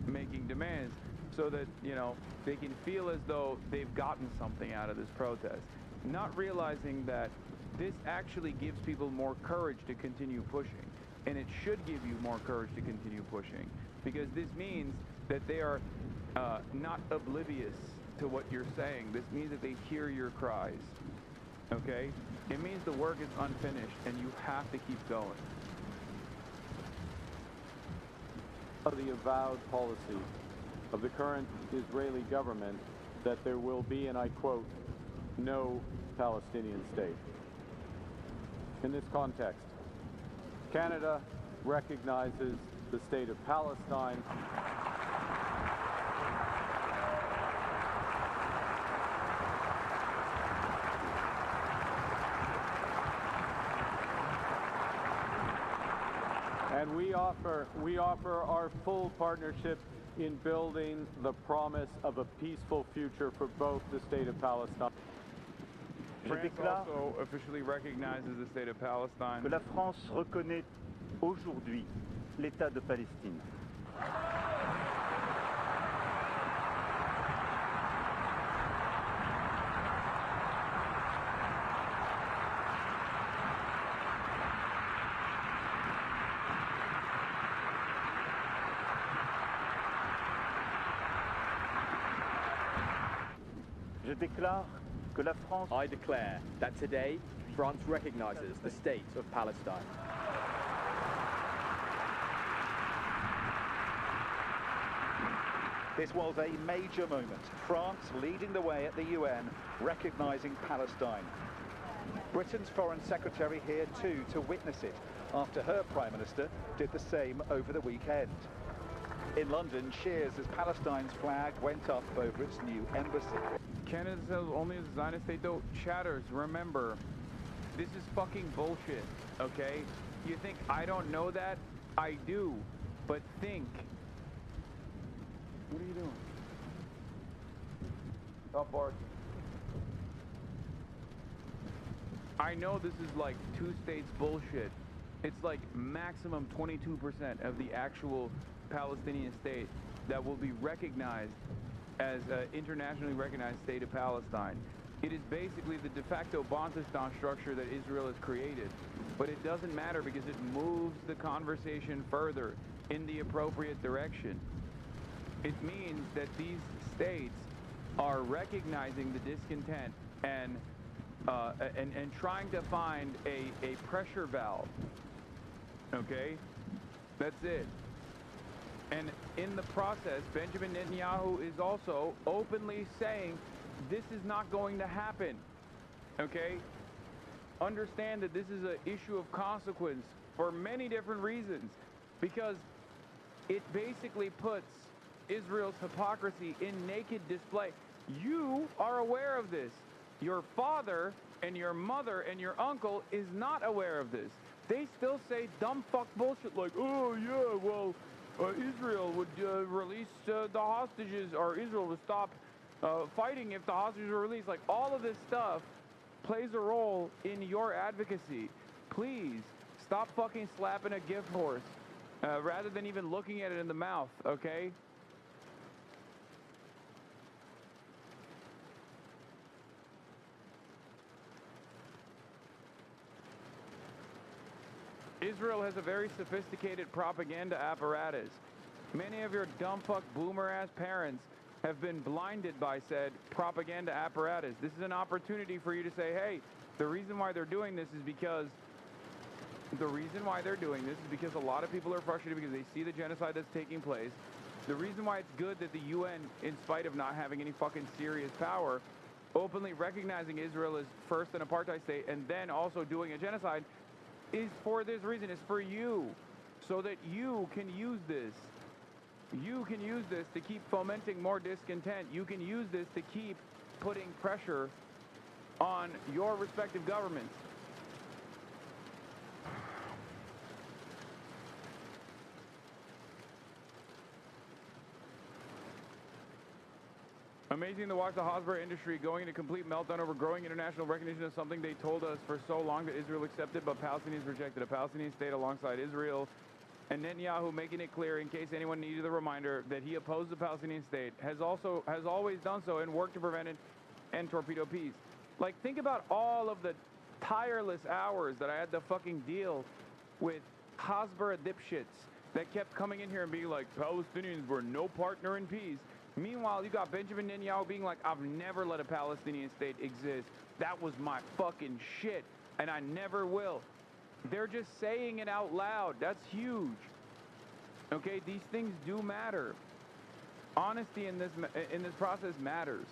making demands so that, you know, they can feel as though they've gotten something out of this protest, not realizing that this actually gives people more courage to continue pushing. And it should give you more courage to continue pushing, because this means that they are not oblivious to what you're saying. This means that they hear your cries, okay? It means the work is unfinished and you have to keep going. The avowed policy of the current Israeli government that there will be, and I quote, no Palestinian state. In this context, Canada recognizes the state of Palestine. And we offer our full partnership in building the promise of a peaceful future for both the state of Palestine. France also officially recognizes the state of Palestine. Que la France reconnaît aujourd'hui l'État de Palestine. I declare that today France recognizes the state of Palestine. This was a major moment. France leading the way at the UN, recognizing Palestine. Britain's Foreign Secretary here too to witness it, after her Prime Minister did the same over the weekend. In London, cheers as Palestine's flag went up over its new embassy. Canada says only as a Zionist state, though. Chatters, remember, this is fucking bullshit, okay? You think I don't know that? I do, but think. What are you doing? Stop barking. I know this is like two states bullshit. It's like maximum 22% of the actual Palestinian state that will be recognized as an internationally recognized state of Palestine. It is basically the de facto Bantustan structure that Israel has created. But it doesn't matter because it moves the conversation further in the appropriate direction. It means that these states are recognizing the discontent and trying to find a pressure valve. Okay? That's it. And in the process, Benjamin Netanyahu is also openly saying this is not going to happen. Okay? Understand that this is an issue of consequence for many different reasons, because it basically puts Israel's hypocrisy in naked display. You are aware of this. Your father and your mother and your uncle is not aware of this. They still say dumb fuck bullshit like, oh yeah, well, Israel would release the hostages, or Israel would stop fighting if the hostages were released. Like, all of this stuff plays a role in your advocacy. Please stop fucking slapping a gift horse rather than even looking at it in the mouth, okay? Israel has a very sophisticated propaganda apparatus. Many of your dumb fuck boomer ass parents have been blinded by said propaganda apparatus. This is an opportunity for you to say, hey, the reason why they're doing this is because a lot of people are frustrated because they see the genocide that's taking place. The reason why it's good that the UN, in spite of not having any fucking serious power, openly recognizing Israel as first an apartheid state and then also doing a genocide, is for this reason. It's for you, so that you can use this. You can use this to keep fomenting more discontent. You can use this to keep putting pressure on your respective governments. Amazing to watch the Hasbro industry going into complete meltdown over growing international recognition of something they told us for so long that Israel accepted but Palestinians rejected. A Palestinian state alongside Israel, and Netanyahu making it clear, in case anyone needed a reminder, that he opposed the Palestinian state, has always done so and worked to prevent it and torpedo peace. Like, think about all of the tireless hours that I had to fucking deal with Hasbro dipshits that kept coming in here and being like, Palestinians were no partner in peace. Meanwhile, you got Benjamin Netanyahu being like, I've never let a Palestinian state exist. That was my fucking shit, and I never will. They're just saying it out loud. That's huge. Okay, these things do matter. Honesty in this process matters.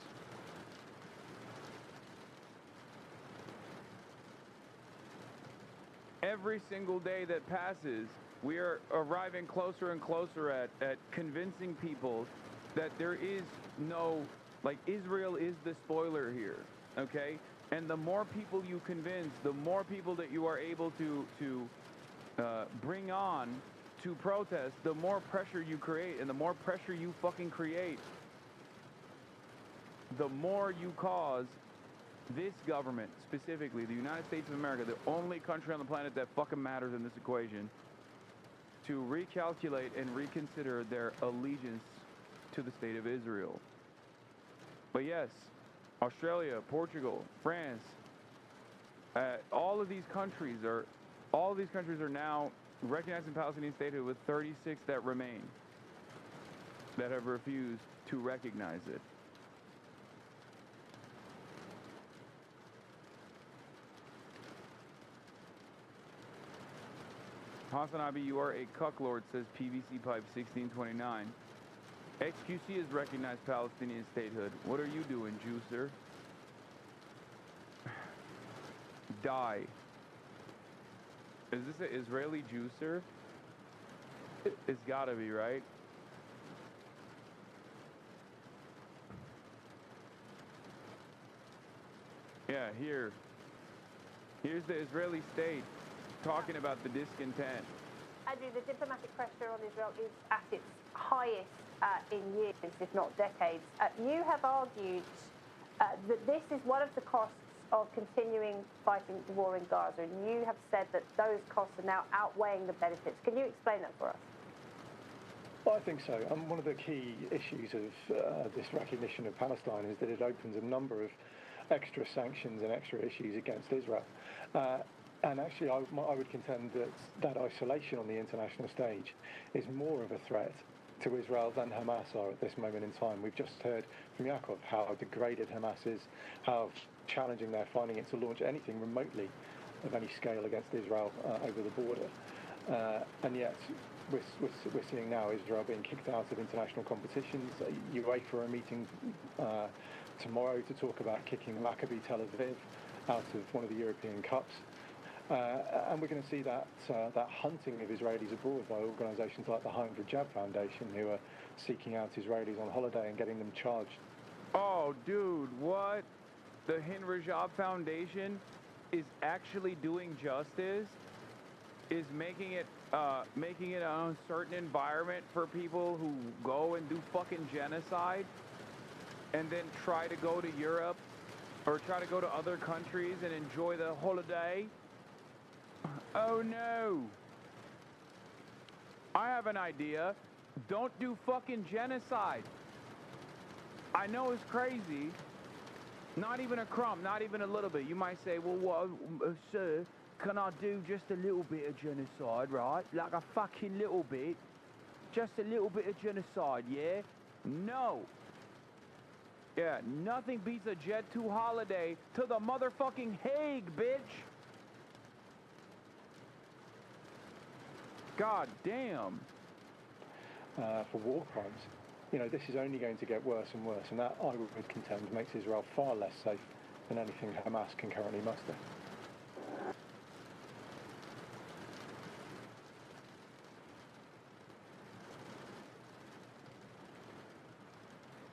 Every single day that passes, we are arriving closer and closer at convincing people that there is no, like, Israel is the spoiler here, okay? And the more people you convince, the more people that you are able to bring on to protest, the more pressure you create. And the more pressure you fucking create, the more you cause this government, specifically the United States of America, the only country on the planet that fucking matters in this equation, to recalculate and reconsider their allegiance to the state of Israel. But yes, Australia, Portugal, France, all of these countries are now recognizing Palestinian statehood, with 36 that remain that have refused to recognize it. Hasanabi, you are a cucklord, says PVC Pipe 1629. XQC has recognized Palestinian statehood. What are you doing, juicer? Die. Is this an Israeli juicer? It's gotta be, right? Yeah, here's the Israeli state talking about the discontent. Andrew, the diplomatic pressure on Israel is at its highest in years, if not decades. You have argued that this is one of the costs of continuing fighting the war in Gaza, and you have said that those costs are now outweighing the benefits. Can you explain that for us? Well, I think so. One of the key issues of this recognition of Palestine is that it opens a number of extra sanctions and extra issues against Israel. And actually, I would contend that isolation on the international stage is more of a threat to Israel than Hamas are at this moment in time. We've just heard from Yaakov how degraded Hamas is, how challenging they're finding it to launch anything remotely of any scale against Israel over the border. And yet, we're seeing now Israel being kicked out of international competitions. UEFA are meeting tomorrow to talk about kicking Maccabi Tel Aviv out of one of the European Cups. And we're going to see that hunting of Israelis abroad by organisations like the Haim Rajab Foundation, who are seeking out Israelis on holiday and getting them charged. Oh, dude, what? The Haim Rajab Foundation is actually doing justice, is making it an uncertain environment for people who go and do fucking genocide and then try to go to Europe or try to go to other countries and enjoy the holiday. Oh no. I have an idea. Don't do fucking genocide. I know it's crazy. Not even a crumb, not even a little bit. You might say, well, what, sir, can I do just a little bit of genocide, right? Like a fucking little bit. Just a little bit of genocide, yeah? No. Yeah, nothing beats a Jet 2 holiday to the motherfucking Hague, bitch. God damn. For war crimes. You know, this is only going to get worse and worse, and that, I would contend, makes Israel far less safe than anything Hamas can currently muster.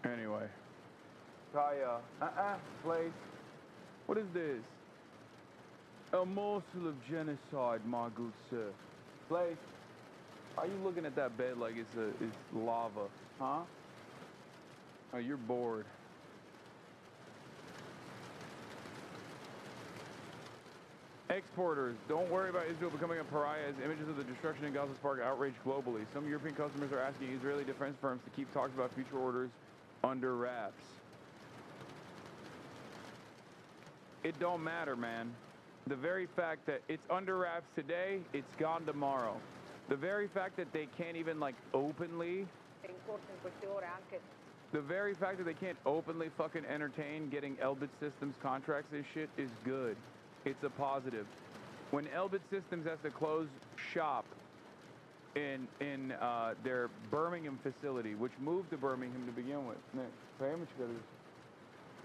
Anyway. Kaya, place. What is this? A morsel of genocide, my good sir. Place. Are you looking at that bed like it's lava? Huh? Oh, you're bored. Exporters, don't worry about Israel becoming a pariah as images of the destruction in Gaza spark outrage globally. Some European customers are asking Israeli defense firms to keep talks about future orders under wraps. It don't matter, man. The very fact that it's under wraps today, it's gone tomorrow. The very fact that they can't even, like, openly... The very fact that they can't openly fucking entertain getting Elbit Systems contracts and shit is good. It's a positive. When Elbit Systems has to close shop in their Birmingham facility, which moved to Birmingham to begin with.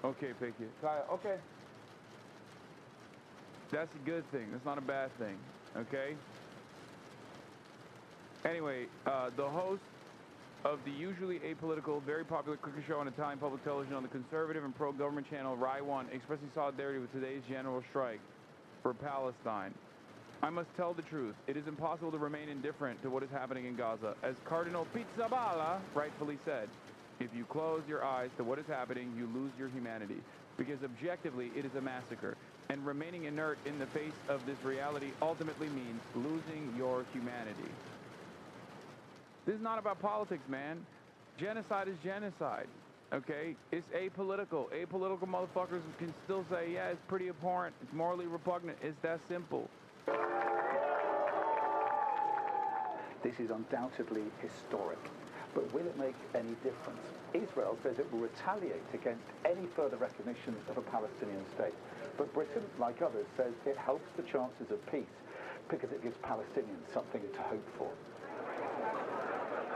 Okay, thank you. Kaya, okay. That's a good thing. That's not a bad thing. Okay? Anyway, the host of the usually apolitical, very popular cooking show on Italian public television on the conservative and pro-government channel Rai 1 expressing solidarity with today's general strike for Palestine. I must tell the truth. It is impossible to remain indifferent to what is happening in Gaza. As Cardinal Pizzaballa rightfully said, if you close your eyes to what is happening, you lose your humanity. Because objectively, it is a massacre. And remaining inert in the face of this reality ultimately means losing your humanity. This is not about politics, man. Genocide is genocide, okay? It's apolitical. Apolitical motherfuckers can still say, yeah, it's pretty abhorrent. It's morally repugnant. It's that simple. This is undoubtedly historic. But will it make any difference? Israel says it will retaliate against any further recognition of a Palestinian state. But Britain, like others, says it helps the chances of peace because it gives Palestinians something to hope for.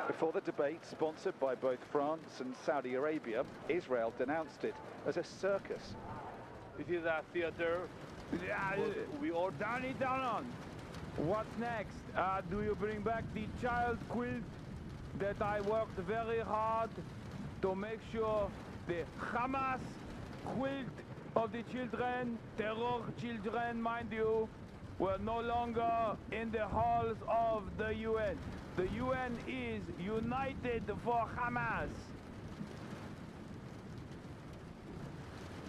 Before the debate, sponsored by both France and Saudi Arabia, Israel denounced it as a circus. This is a theater. Yeah, we all down it down on. What's next? Do you bring back the child quilt that I worked very hard to make sure the Hamas quilt of the children, terror children, mind you, were no longer in the halls of the UN. The UN is united for Hamas.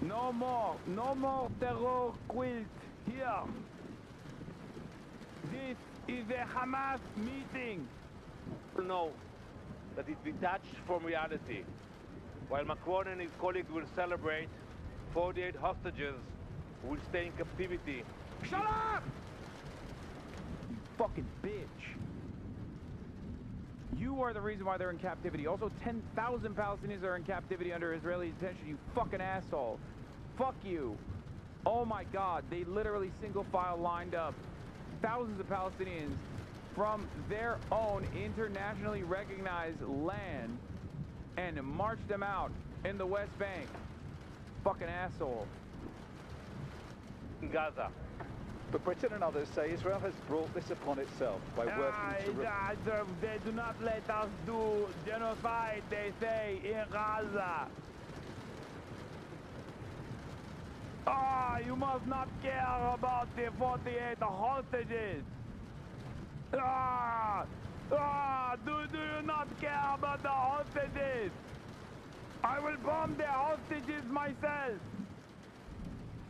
No more terror quilt here. This is a Hamas meeting. Know that it's detached from reality. While Macron and his colleagues will celebrate, 48 hostages will stay in captivity. Shut up! You fucking bitch. You are the reason why they're in captivity. Also, 10,000 Palestinians are in captivity under Israeli detention, you fucking asshole. Fuck you. Oh my God, they literally single file lined up thousands of Palestinians from their own internationally recognized land and marched them out in the West Bank. Fucking asshole. In Gaza. But Britain and others say Israel has brought this upon itself by working to... They do not let us do genocide, they say, in Gaza. You must not care about the 48 hostages. Do you not care about the hostages? I will bomb the hostages myself.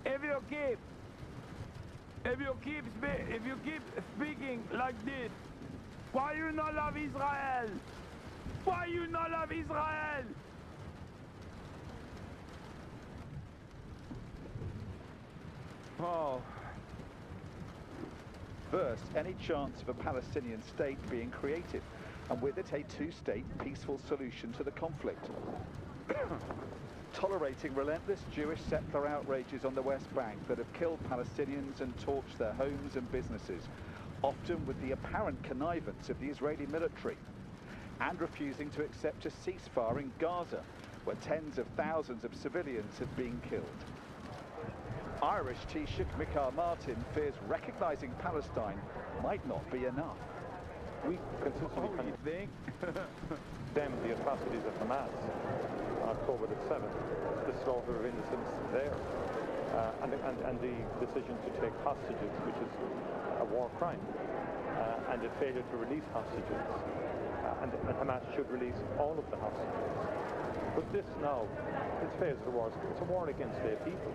If you keep speaking like this, why you not love Israel? Why you not love Israel? Oh. First, any chance of a Palestinian state being created, and with it a two-state peaceful solution to the conflict. Tolerating relentless Jewish settler outrages on the West Bank that have killed Palestinians and torched their homes and businesses, often with the apparent connivance of the Israeli military, and refusing to accept a ceasefire in Gaza, where tens of thousands of civilians have been killed. Irish Taoiseach Micheál Martin fears recognising Palestine might not be enough. We consistently condemn the atrocities of Hamas on October the 7th, the slaughter of innocents there, and the decision to take hostages, which is a war crime, and the failure to release hostages, and Hamas should release all of the hostages. But this now, this phase of the war, it's a war against their people,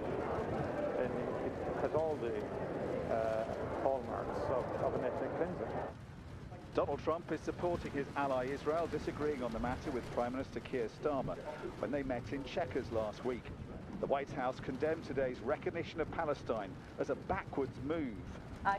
and it has all the hallmarks of an ethnic cleansing. Donald Trump is supporting his ally Israel, disagreeing on the matter with Prime Minister Keir Starmer when they met in Chequers last week. The White House condemned today's recognition of Palestine as a backwards move.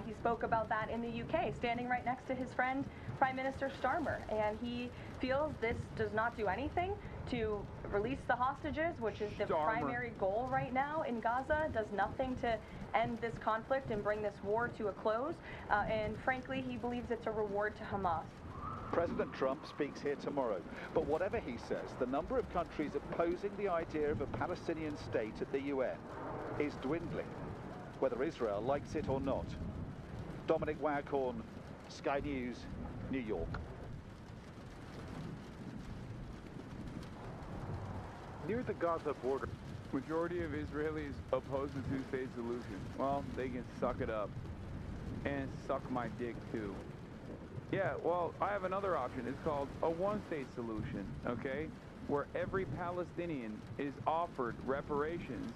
He spoke about that in the UK, standing right next to his friend, Prime Minister Starmer, and he feels this does not do anything to release the hostages, which is the primary goal right now in Gaza, does nothing to end this conflict and bring this war to a close, and frankly, he believes it's a reward to Hamas. President Trump speaks here tomorrow, but whatever he says, the number of countries opposing the idea of a Palestinian state at the UN is dwindling, whether Israel likes it or not. Dominic Waghorn, Sky News, New York. Near the Gaza border, majority of Israelis oppose the two-state solution. Well, they can suck it up and suck my dick too. Yeah, well, I have another option. It's called a one-state solution, okay? Where every Palestinian is offered reparations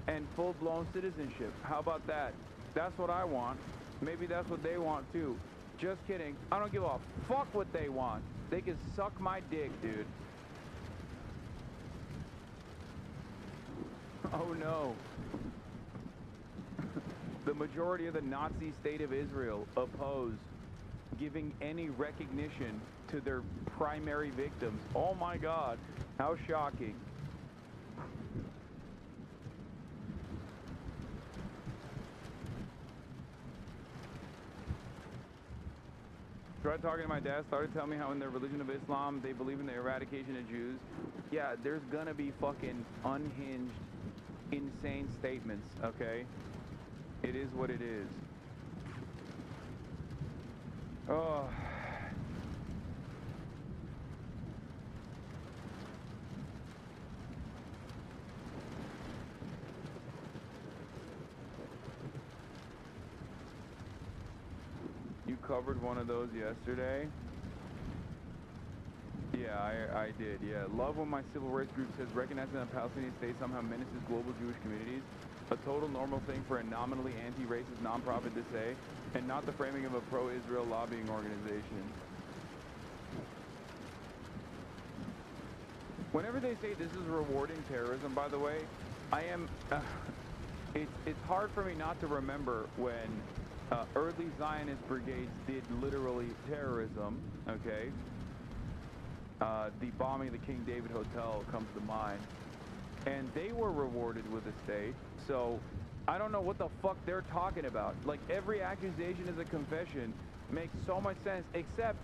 and full-blown citizenship. How about that? That's what I want. Maybe that's what they want too. Just kidding. I don't give a fuck what they want. They can suck my dick, dude. Oh no. The majority of the Nazi state of Israel oppose giving any recognition to their primary victims. Oh my God, how shocking. Tried talking to my dad, started telling me how in their religion of Islam, they believe in the eradication of Jews. Yeah, there's gonna be fucking unhinged, insane statements, okay? It is what it is. Oh. You covered one of those yesterday? Yeah, Yeah, I did. Yeah, love when my civil rights group says recognizing that Palestinian state somehow menaces global Jewish communities. A total normal thing for a nominally anti-racist nonprofit to say, and not the framing of a pro-Israel lobbying organization. Whenever they say this is rewarding terrorism, by the way, I am... it's hard for me not to remember when early Zionist brigades did literally terrorism, okay? The bombing of the King David Hotel comes to mind. And they were rewarded with a state, so I don't know what the fuck they're talking about. Like, every accusation is a confession. Makes so much sense, except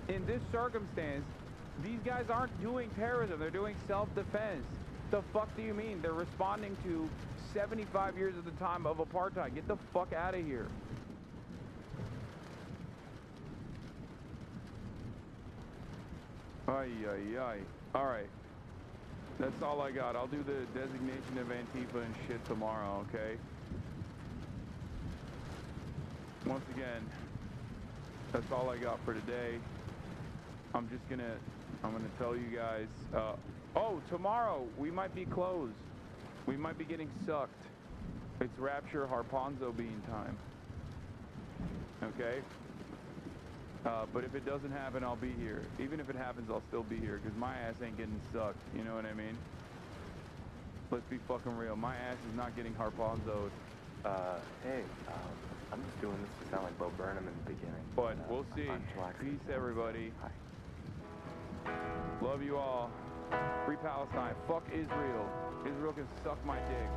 in this circumstance, these guys aren't doing terrorism, they're doing self-defense. The fuck do you mean? They're responding to 75 years of the time of apartheid. Get the fuck out of here. Ay, ay, ay. Alright. That's all I got. I'll do the designation of Antifa and shit tomorrow, okay? Once again, that's all I got for today. I'm gonna tell you guys, oh, tomorrow we might be closed. We might be getting sucked. It's Rapture Harponzo bean time. Okay? But if it doesn't happen, I'll be here. Even if it happens, I'll still be here, because my ass ain't getting sucked. You know what I mean? Let's be fucking real. My ass is not getting Harponzoed. Hey, I'm just doing this to sound like Bo Burnham in the beginning. But we'll see. Peace, everybody. Hi. Love you all. Free Palestine. Fuck Israel. Israel can suck my dick.